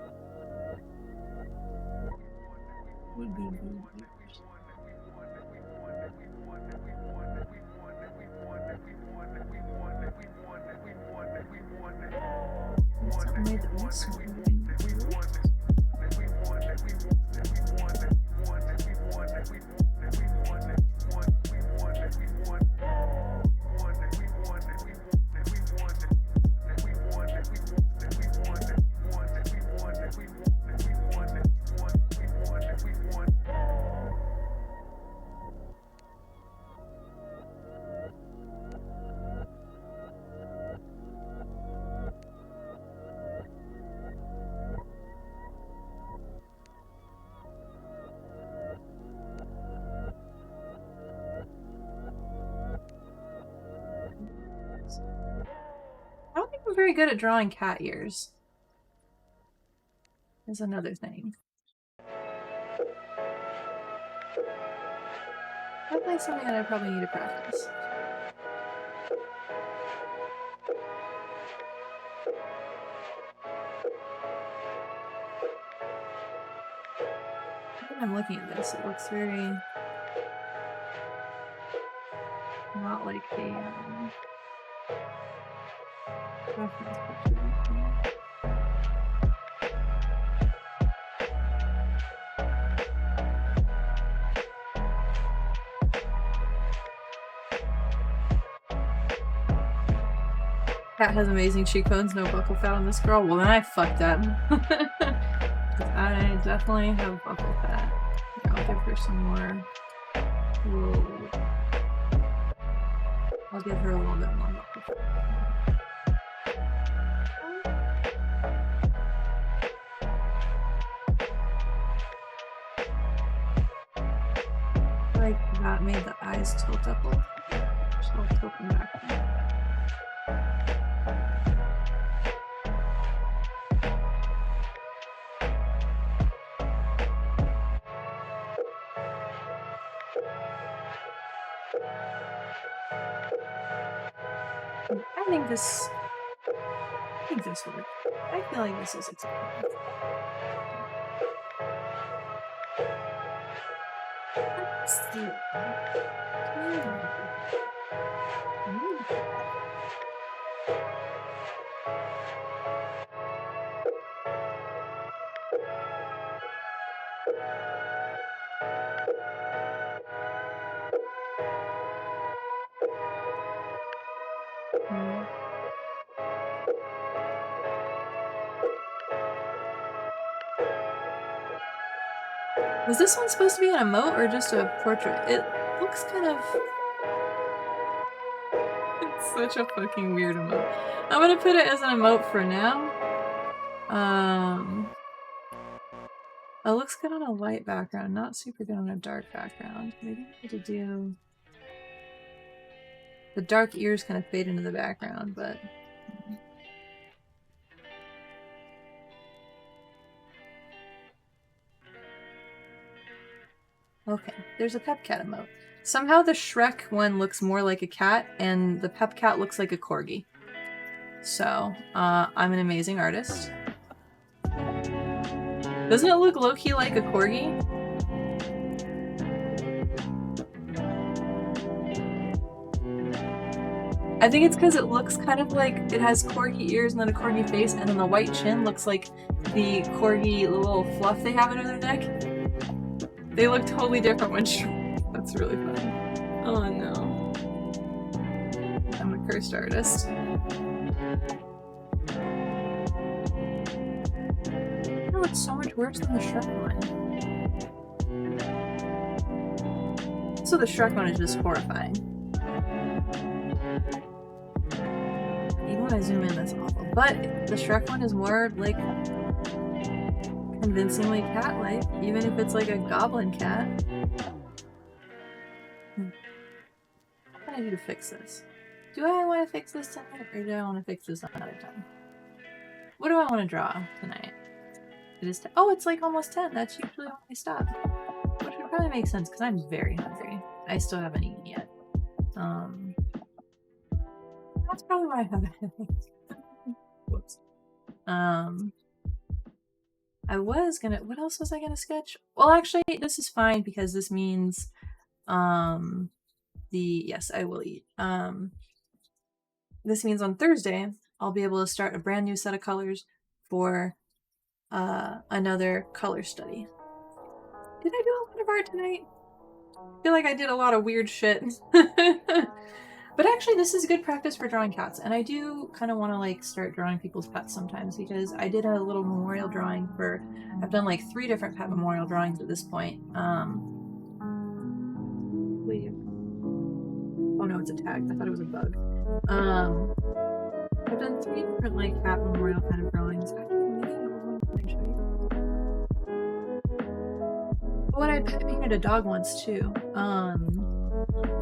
I don't think I'm very good at drawing cat ears. Is another thing. Definitely something that I probably need to practice. When I'm looking at this, it looks very... not like the reference picture. Cat has amazing cheekbones, no buckle fat on this girl. Well, then I fucked up. I definitely have buckle fat. Here, I'll give her some more. Whoa. I'll give her a little bit more buckle fat. Like that made the eyes tilt up a little. So I'll tilt them back. I think this works. I feel like this is acceptable. Let's see. Was this one supposed to be an emote or just a portrait? It looks kind of... It's such a fucking weird emote. I'm gonna put it as an emote for now. Oh, it looks good on a light background, not super good on a dark background. Maybe I need to do... The dark ears kind of fade into the background, but... Okay, there's a Pepcat emote. Somehow the Shrek one looks more like a cat, and the Pepcat looks like a corgi. So, I'm an amazing artist. Doesn't it look low-key like a corgi? I think it's because it looks kind of like it has corgi ears and then a corgi face, and then the white chin looks like the corgi little fluff they have under their neck. They look totally different when That's really funny. Oh no. I'm a cursed artist. That looks so much worse than the Shrek one. So the Shrek one is just horrifying. Even when I zoom in, that's awful. But the Shrek one is more, like, convincingly cat-like, even if it's like a goblin cat. What can I do to fix this? Do I want to fix this tonight, or do I want to fix this another time? What do I want to draw tonight? It is oh, it's like almost 10. That's usually when I stop. Which would probably make sense, because I'm very hungry. I still haven't eaten yet. That's probably why I haven't. Whoops. I was gonna. What else was I gonna sketch? Well, actually, this is fine because this means, yes, I will eat. This means on Thursday I'll be able to start a brand new set of colors for another color study. Did I do a lot of art tonight? I feel like I did a lot of weird shit. But actually, this is good practice for drawing cats, and I do kind of want to like start drawing people's pets sometimes, because I did a little memorial drawing for, I've done like 3 different pet memorial drawings at this point. Wait. Oh no, it's a tag. I thought it was a bug. I've done 3 different like cat memorial kind of drawings. Actually, maybe I will show you. Oh, and I painted a dog once too.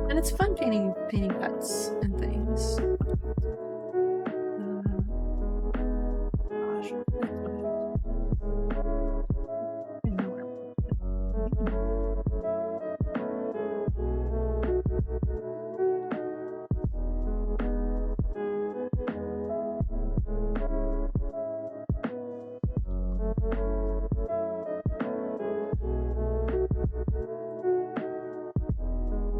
And it's fun painting pets and things. Gosh. I know where.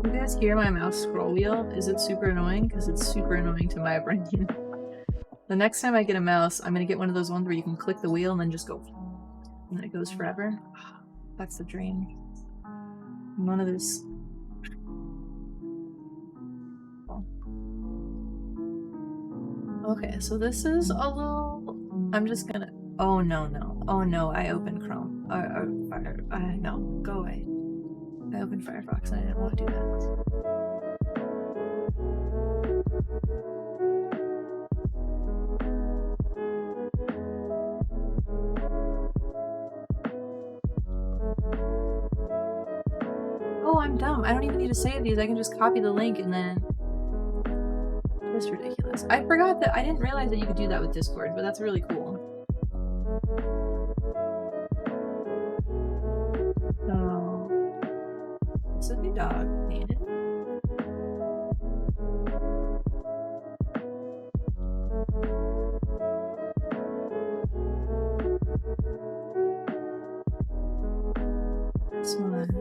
You guys hear my mouse scroll wheel? Is it super annoying? Because it's super annoying to my brain. The next time I get a mouse, I'm gonna get one of those ones where you can click the wheel and then just go, and then it goes forever. That's the dream. None of this. Okay, so this is a little. I'm just gonna. Oh no, no. Oh no, I opened Chrome. No, go away. I opened Firefox and I didn't want to do that. Oh, I'm dumb. I don't even need to save these. I can just copy the link and then... That's ridiculous. I forgot that. I didn't realize that you could do that with Discord, but that's really cool. So... It's a new dog. Painted. This one.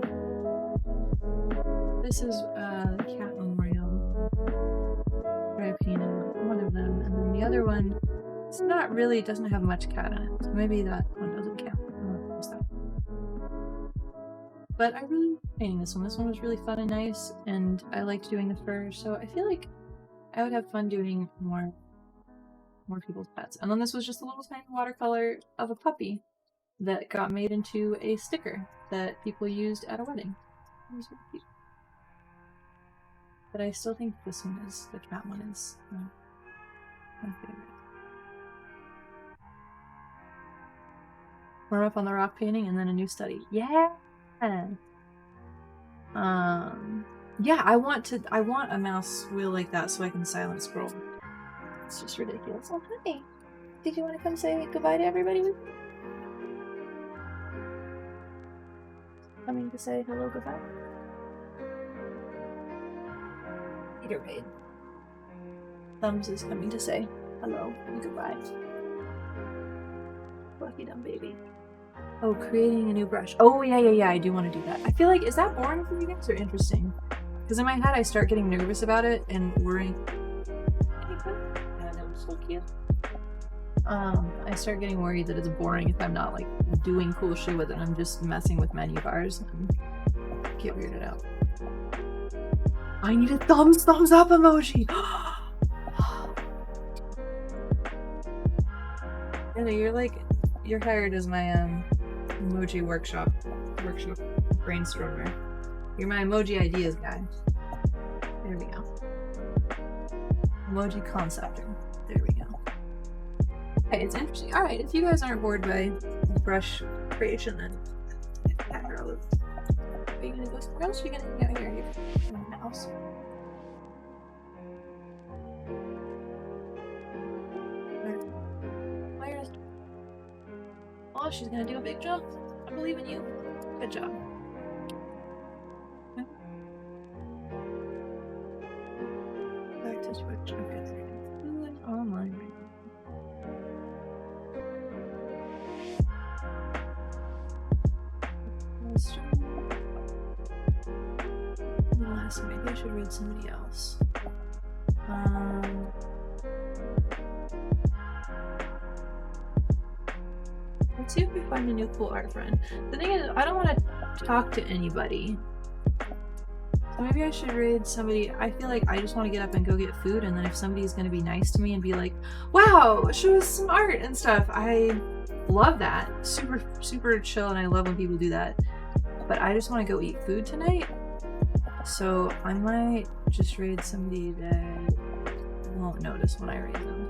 This is the cat memorial. Where I painted one of them, and then the other one, it's not really, it doesn't have much cat in it, so maybe that one doesn't count. But I really liked painting this one. This one was really fun and nice, and I liked doing the fur, so I feel like I would have fun doing more people's pets. And then this was just a little tiny watercolor of a puppy that got made into a sticker that people used at a wedding. It was really cute. But I still think this one is, the cat one is my favorite. Warm up on the rock painting and then a new study. Yeah. Yeah, I want a mouse wheel like that so I can silent scroll. It's just ridiculous. Oh, hi. Did you want to come say goodbye to everybody? Coming to say hello, goodbye? Peter Raid. Thumbs is coming to say hello and goodbye. Lucky dumb baby. Oh, creating a new brush. Oh, yeah, I do want to do that. I feel like, is that boring for you guys or interesting? Because in my head, I start getting nervous about it and worrying. Yeah, that was so cute. I start getting worried that it's boring if I'm not, like, doing cool shit with it. I'm just messing with menu bars and get weirded out. I need a thumbs up emoji! Anna, you're hired as my, emoji workshop brainstormer. You're my emoji ideas guy. There we go. Emoji conceptor. There we go. Okay, it's interesting. Alright, if you guys aren't bored by brush creation, then that girl is. Are you gonna go somewhere else? Are you gonna hang out here? You're in the house. Oh, she's gonna do a big jump. I believe in you. Good job. Back to Twitch. Okay. Food online. Last, maybe I should read somebody else. Let's see if we find a new cool art friend. The thing is, I don't want to talk to anybody. So maybe I should raid somebody. I feel like I just want to get up and go get food, and then if somebody's going to be nice to me and be like, wow, show us some art and stuff. I love that. Super, super chill, and I love when people do that. But I just want to go eat food tonight. So I might just raid somebody that won't notice when I raid them.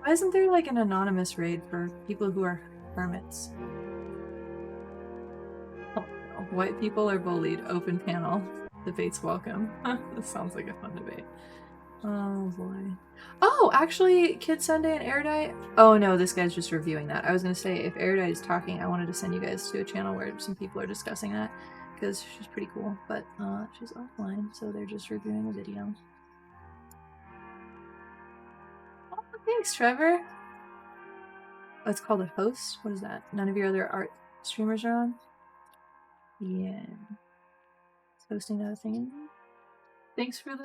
Why isn't there like an anonymous raid for people who are hermits? Oh, no. White people are bullied. Open panel. Debates welcome. This sounds like a fun debate. Oh boy. Oh, actually, Kid Sunday and Erudite. Oh no, this guy's just reviewing that. I was gonna say if Erudite is talking, I wanted to send you guys to a channel where some people are discussing that because she's pretty cool. But she's offline, so they're just reviewing a video. Thanks, Trevor. Oh, it's called a host? What is that? None of your other art streamers are on? Yeah. Is hosting not a thing anymore? Thanks for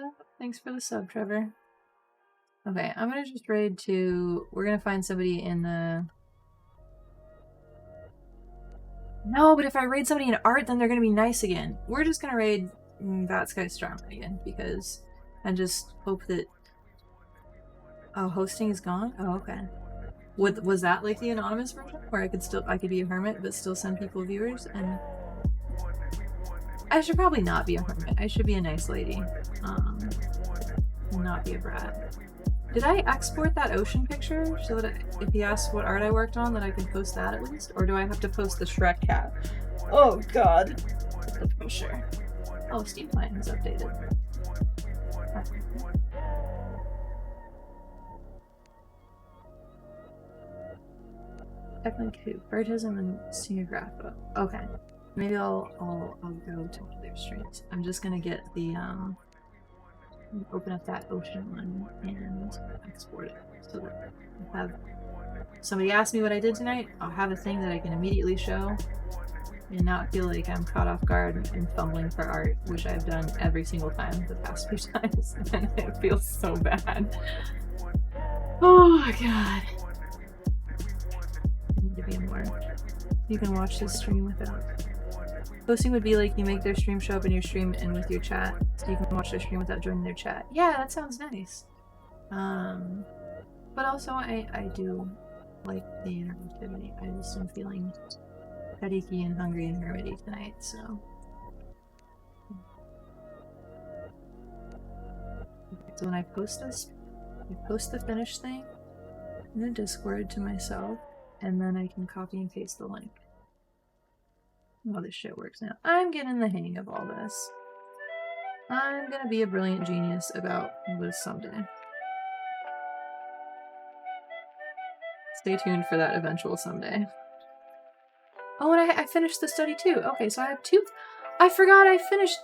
the sub, Trevor. Okay, I'm gonna just raid to... We're gonna find somebody in the... No, but if I raid somebody in art, then they're gonna be nice again. We're just gonna raid Bat Sky Strong again, because... And just hope that... Oh, hosting is gone? Oh, okay. Was that like the anonymous version? Where I could be a hermit, but still send people viewers? And... I should probably not be a hermit. I should be a nice lady. Not be a brat. Did I export that ocean picture so that if he asks what art I worked on, that I can post that at least? Or do I have to post the Shrek cat? Oh god. The picture. Oh, Steam Client has updated. Technically, Birdism and Scenographo. Okay. Maybe I'll go to one of their streams. I'm just gonna get the open up that ocean one and export it so that I have somebody ask me what I did tonight. I'll have a thing that I can immediately show and not feel like I'm caught off guard and fumbling for art, which I've done every single time the past few times, and it feels so bad. Oh my god. I need to be more. You can watch this stream without. Posting would be like you make their stream show up in your stream and with your chat, so you can watch their stream without joining their chat. Yeah, that sounds nice. But also I do like the interactivity. I just am feeling headachy and hungry and hermity tonight, so. So when I post this, I post the finished thing in the Discord to myself, and then I can copy and paste the link. Oh, this shit works now. I'm getting the hang of all this. I'm gonna be a brilliant genius about this someday. Stay tuned for that eventual someday. Oh, and I finished the study too. Okay, so I have 2. I forgot I finished.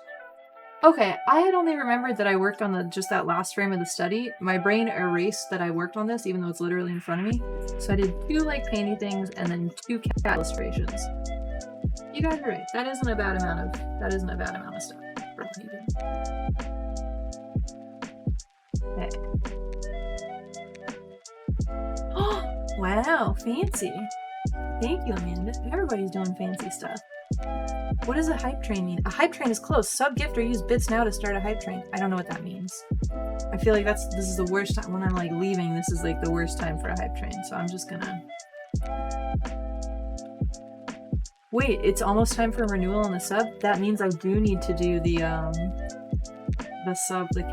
Okay, I had only remembered that I worked on just that last frame of the study. My brain erased that I worked on this, even though it's literally in front of me. So I did 2 like painty things and then 2 cat illustrations. You guys are right. That isn't a bad amount of stuff for what you do. Okay. Oh, wow, fancy. Thank you, Amanda. Everybody's doing fancy stuff. What does a hype train mean? A hype train is close. Sub-gift or use bits now to start a hype train. I don't know what that means. I feel like this is the worst time when I'm like leaving. This is like the worst time for a hype train. So I'm just gonna. Wait, it's almost time for renewal on the sub. That means I do need to do the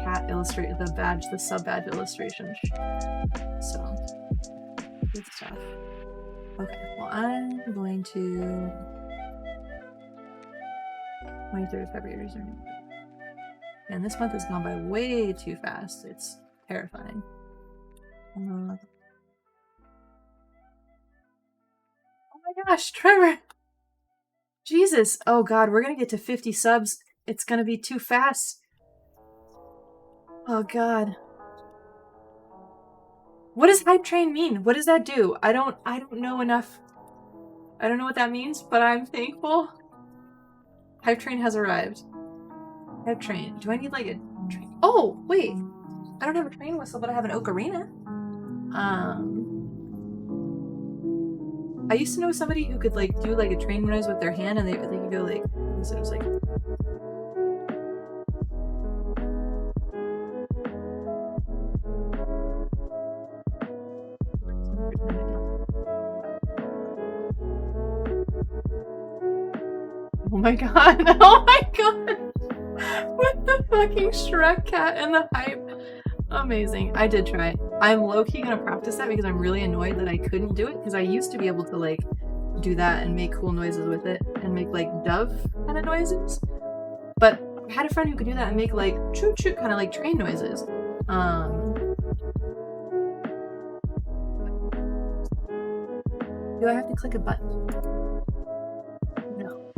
cat illustrate, the sub badge illustration. So good stuff. Okay, well I'm going to. 23rd of February. And this month has gone by way too fast. It's terrifying. Oh my gosh, Trevor! Jesus! Oh god, we're gonna get to 50 subs. It's gonna be too fast. Oh god. What does hype train mean? What does that do? I don't know enough. I don't know what that means, but I'm thankful. Hype train has arrived. Hype train. Do I need like a train? Oh, wait. I don't have a train whistle, but I have an ocarina. I used to know somebody who could like do like a train noise with their hand, and they could go like. It was like. Oh my god, oh my god! With the fucking Shrek cat and the hype. Amazing. I did try it. I'm low-key gonna practice that because I'm really annoyed that I couldn't do it, because I used to be able to like do that and make cool noises with it and make like dove kind of noises. But I had a friend who could do that and make like choo choo kind of like train noises. Do I have to click a button? No.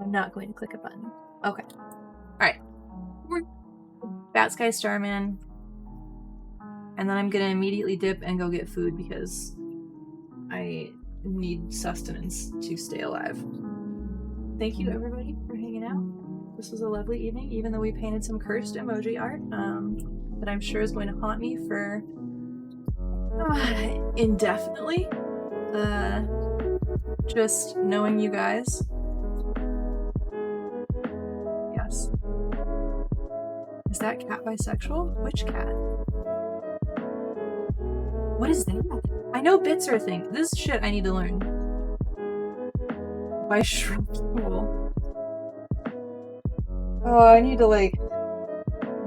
I'm not going to click a button. Okay. Alright. Bat Sky Starman. And then I'm gonna immediately dip and go get food because I need sustenance to stay alive. Thank you everybody for hanging out. This was a lovely evening, even though we painted some cursed emoji art that I'm sure is going to haunt me for indefinitely. Just knowing you guys. Yes. Is that cat bisexual? Which cat? What is that? I know bits are a thing. This is shit I need to learn. Bisexual. Oh, I need to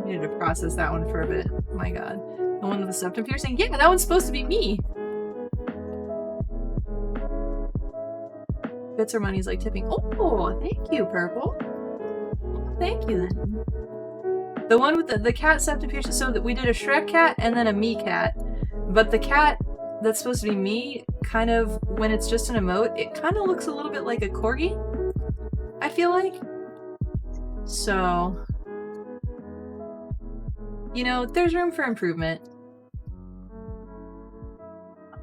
needed to process that one for a bit. Oh my god. The one with the septum piercing? Yeah, that one's supposed to be me! Bits or money's like tipping. Oh, thank you, Purple. Thank you then. The one with the cat septum piercing, so that we did a Shrek cat and then a me cat. But the cat that's supposed to be me, kind of, when it's just an emote, it kind of looks a little bit like a corgi, I feel like. So, you know, there's room for improvement.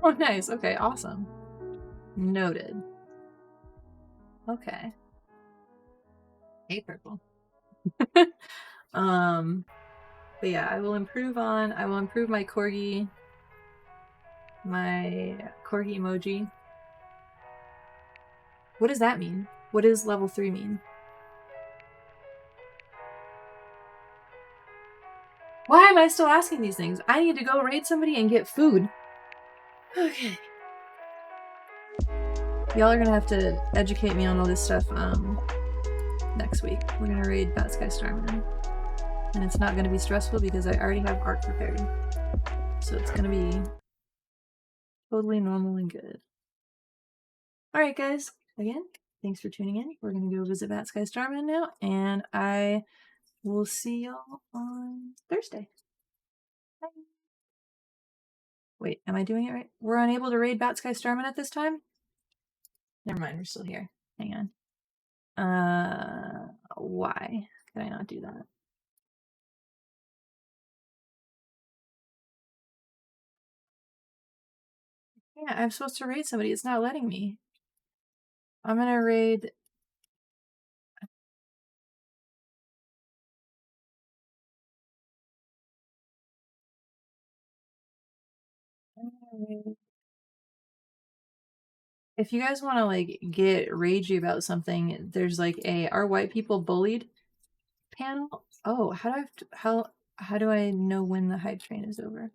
Oh, nice. Okay, awesome. Noted. Okay. Hey, Purple. But yeah, I will improve my corgi emoji. What does that mean? What does level 3 mean? Why am I still asking these things? I need to go raid somebody and get food. Okay. Y'all are gonna have to educate me on all this stuff next week. We're gonna raid Bat Sky Starman. and it's not going to be stressful because I already have art prepared. So it's going to be totally normal and good. Alright guys, again, thanks for tuning in. We're going to go visit Bat Sky Starman now, and I will see y'all on Thursday. Bye. Wait, am I doing it right? We're unable to raid Bat Sky Starman at this time? Never mind, we're still here. Hang on. Why can I not do that? Yeah, I'm supposed to raid somebody. It's not letting me. I'm gonna raid... If you guys want to like get ragey about something, there's like a "Are white people bullied?" panel. Oh, how do I know when the hype train is over?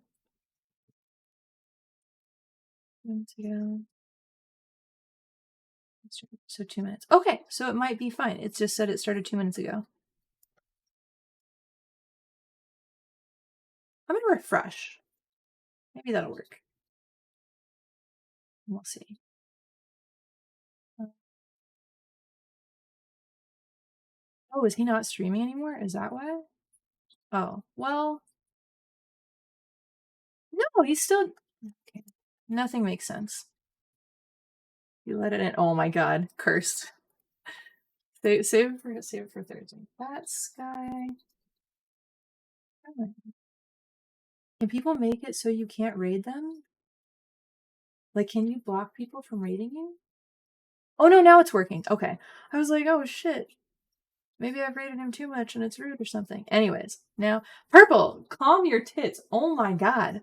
Minutes ago. So 2 minutes. Okay, so it might be fine. It just said it started 2 minutes ago. I'm gonna refresh. Maybe that'll work. We'll see. Oh, is he not streaming anymore? Is that why? Oh, well. No, he's still... Okay. Nothing makes sense. You let it in. Oh my god, cursed. Save it for Thursday. Bat Sky. Can people make it so you can't raid them? Like, can you block people from raiding you? Oh no, now it's working. Okay. I was like, oh shit. Maybe I've raided him too much and it's rude or something. Anyways, now, Purple, calm your tits. Oh my god.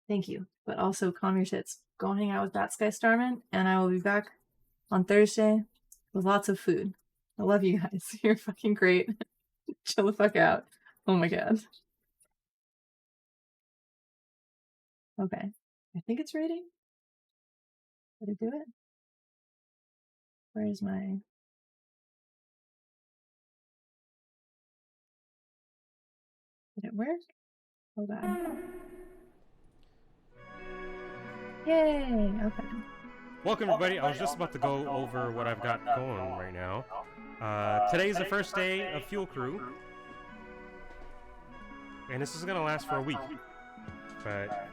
Thank you. But also, calm your tits. Go hang out with Bat Sky Starman, and I will be back on Thursday with lots of food. I love you guys. You're fucking great. Chill the fuck out. Oh my god. Okay. I think it's raiding. Did it do it? Where is my... Did it work? Hold on. Yay! Okay. Welcome everybody, I was just about to go over what I've got going right now. Today's the first day of Fuel Crew. And this is gonna last for a week. But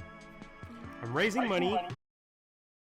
I'm raising money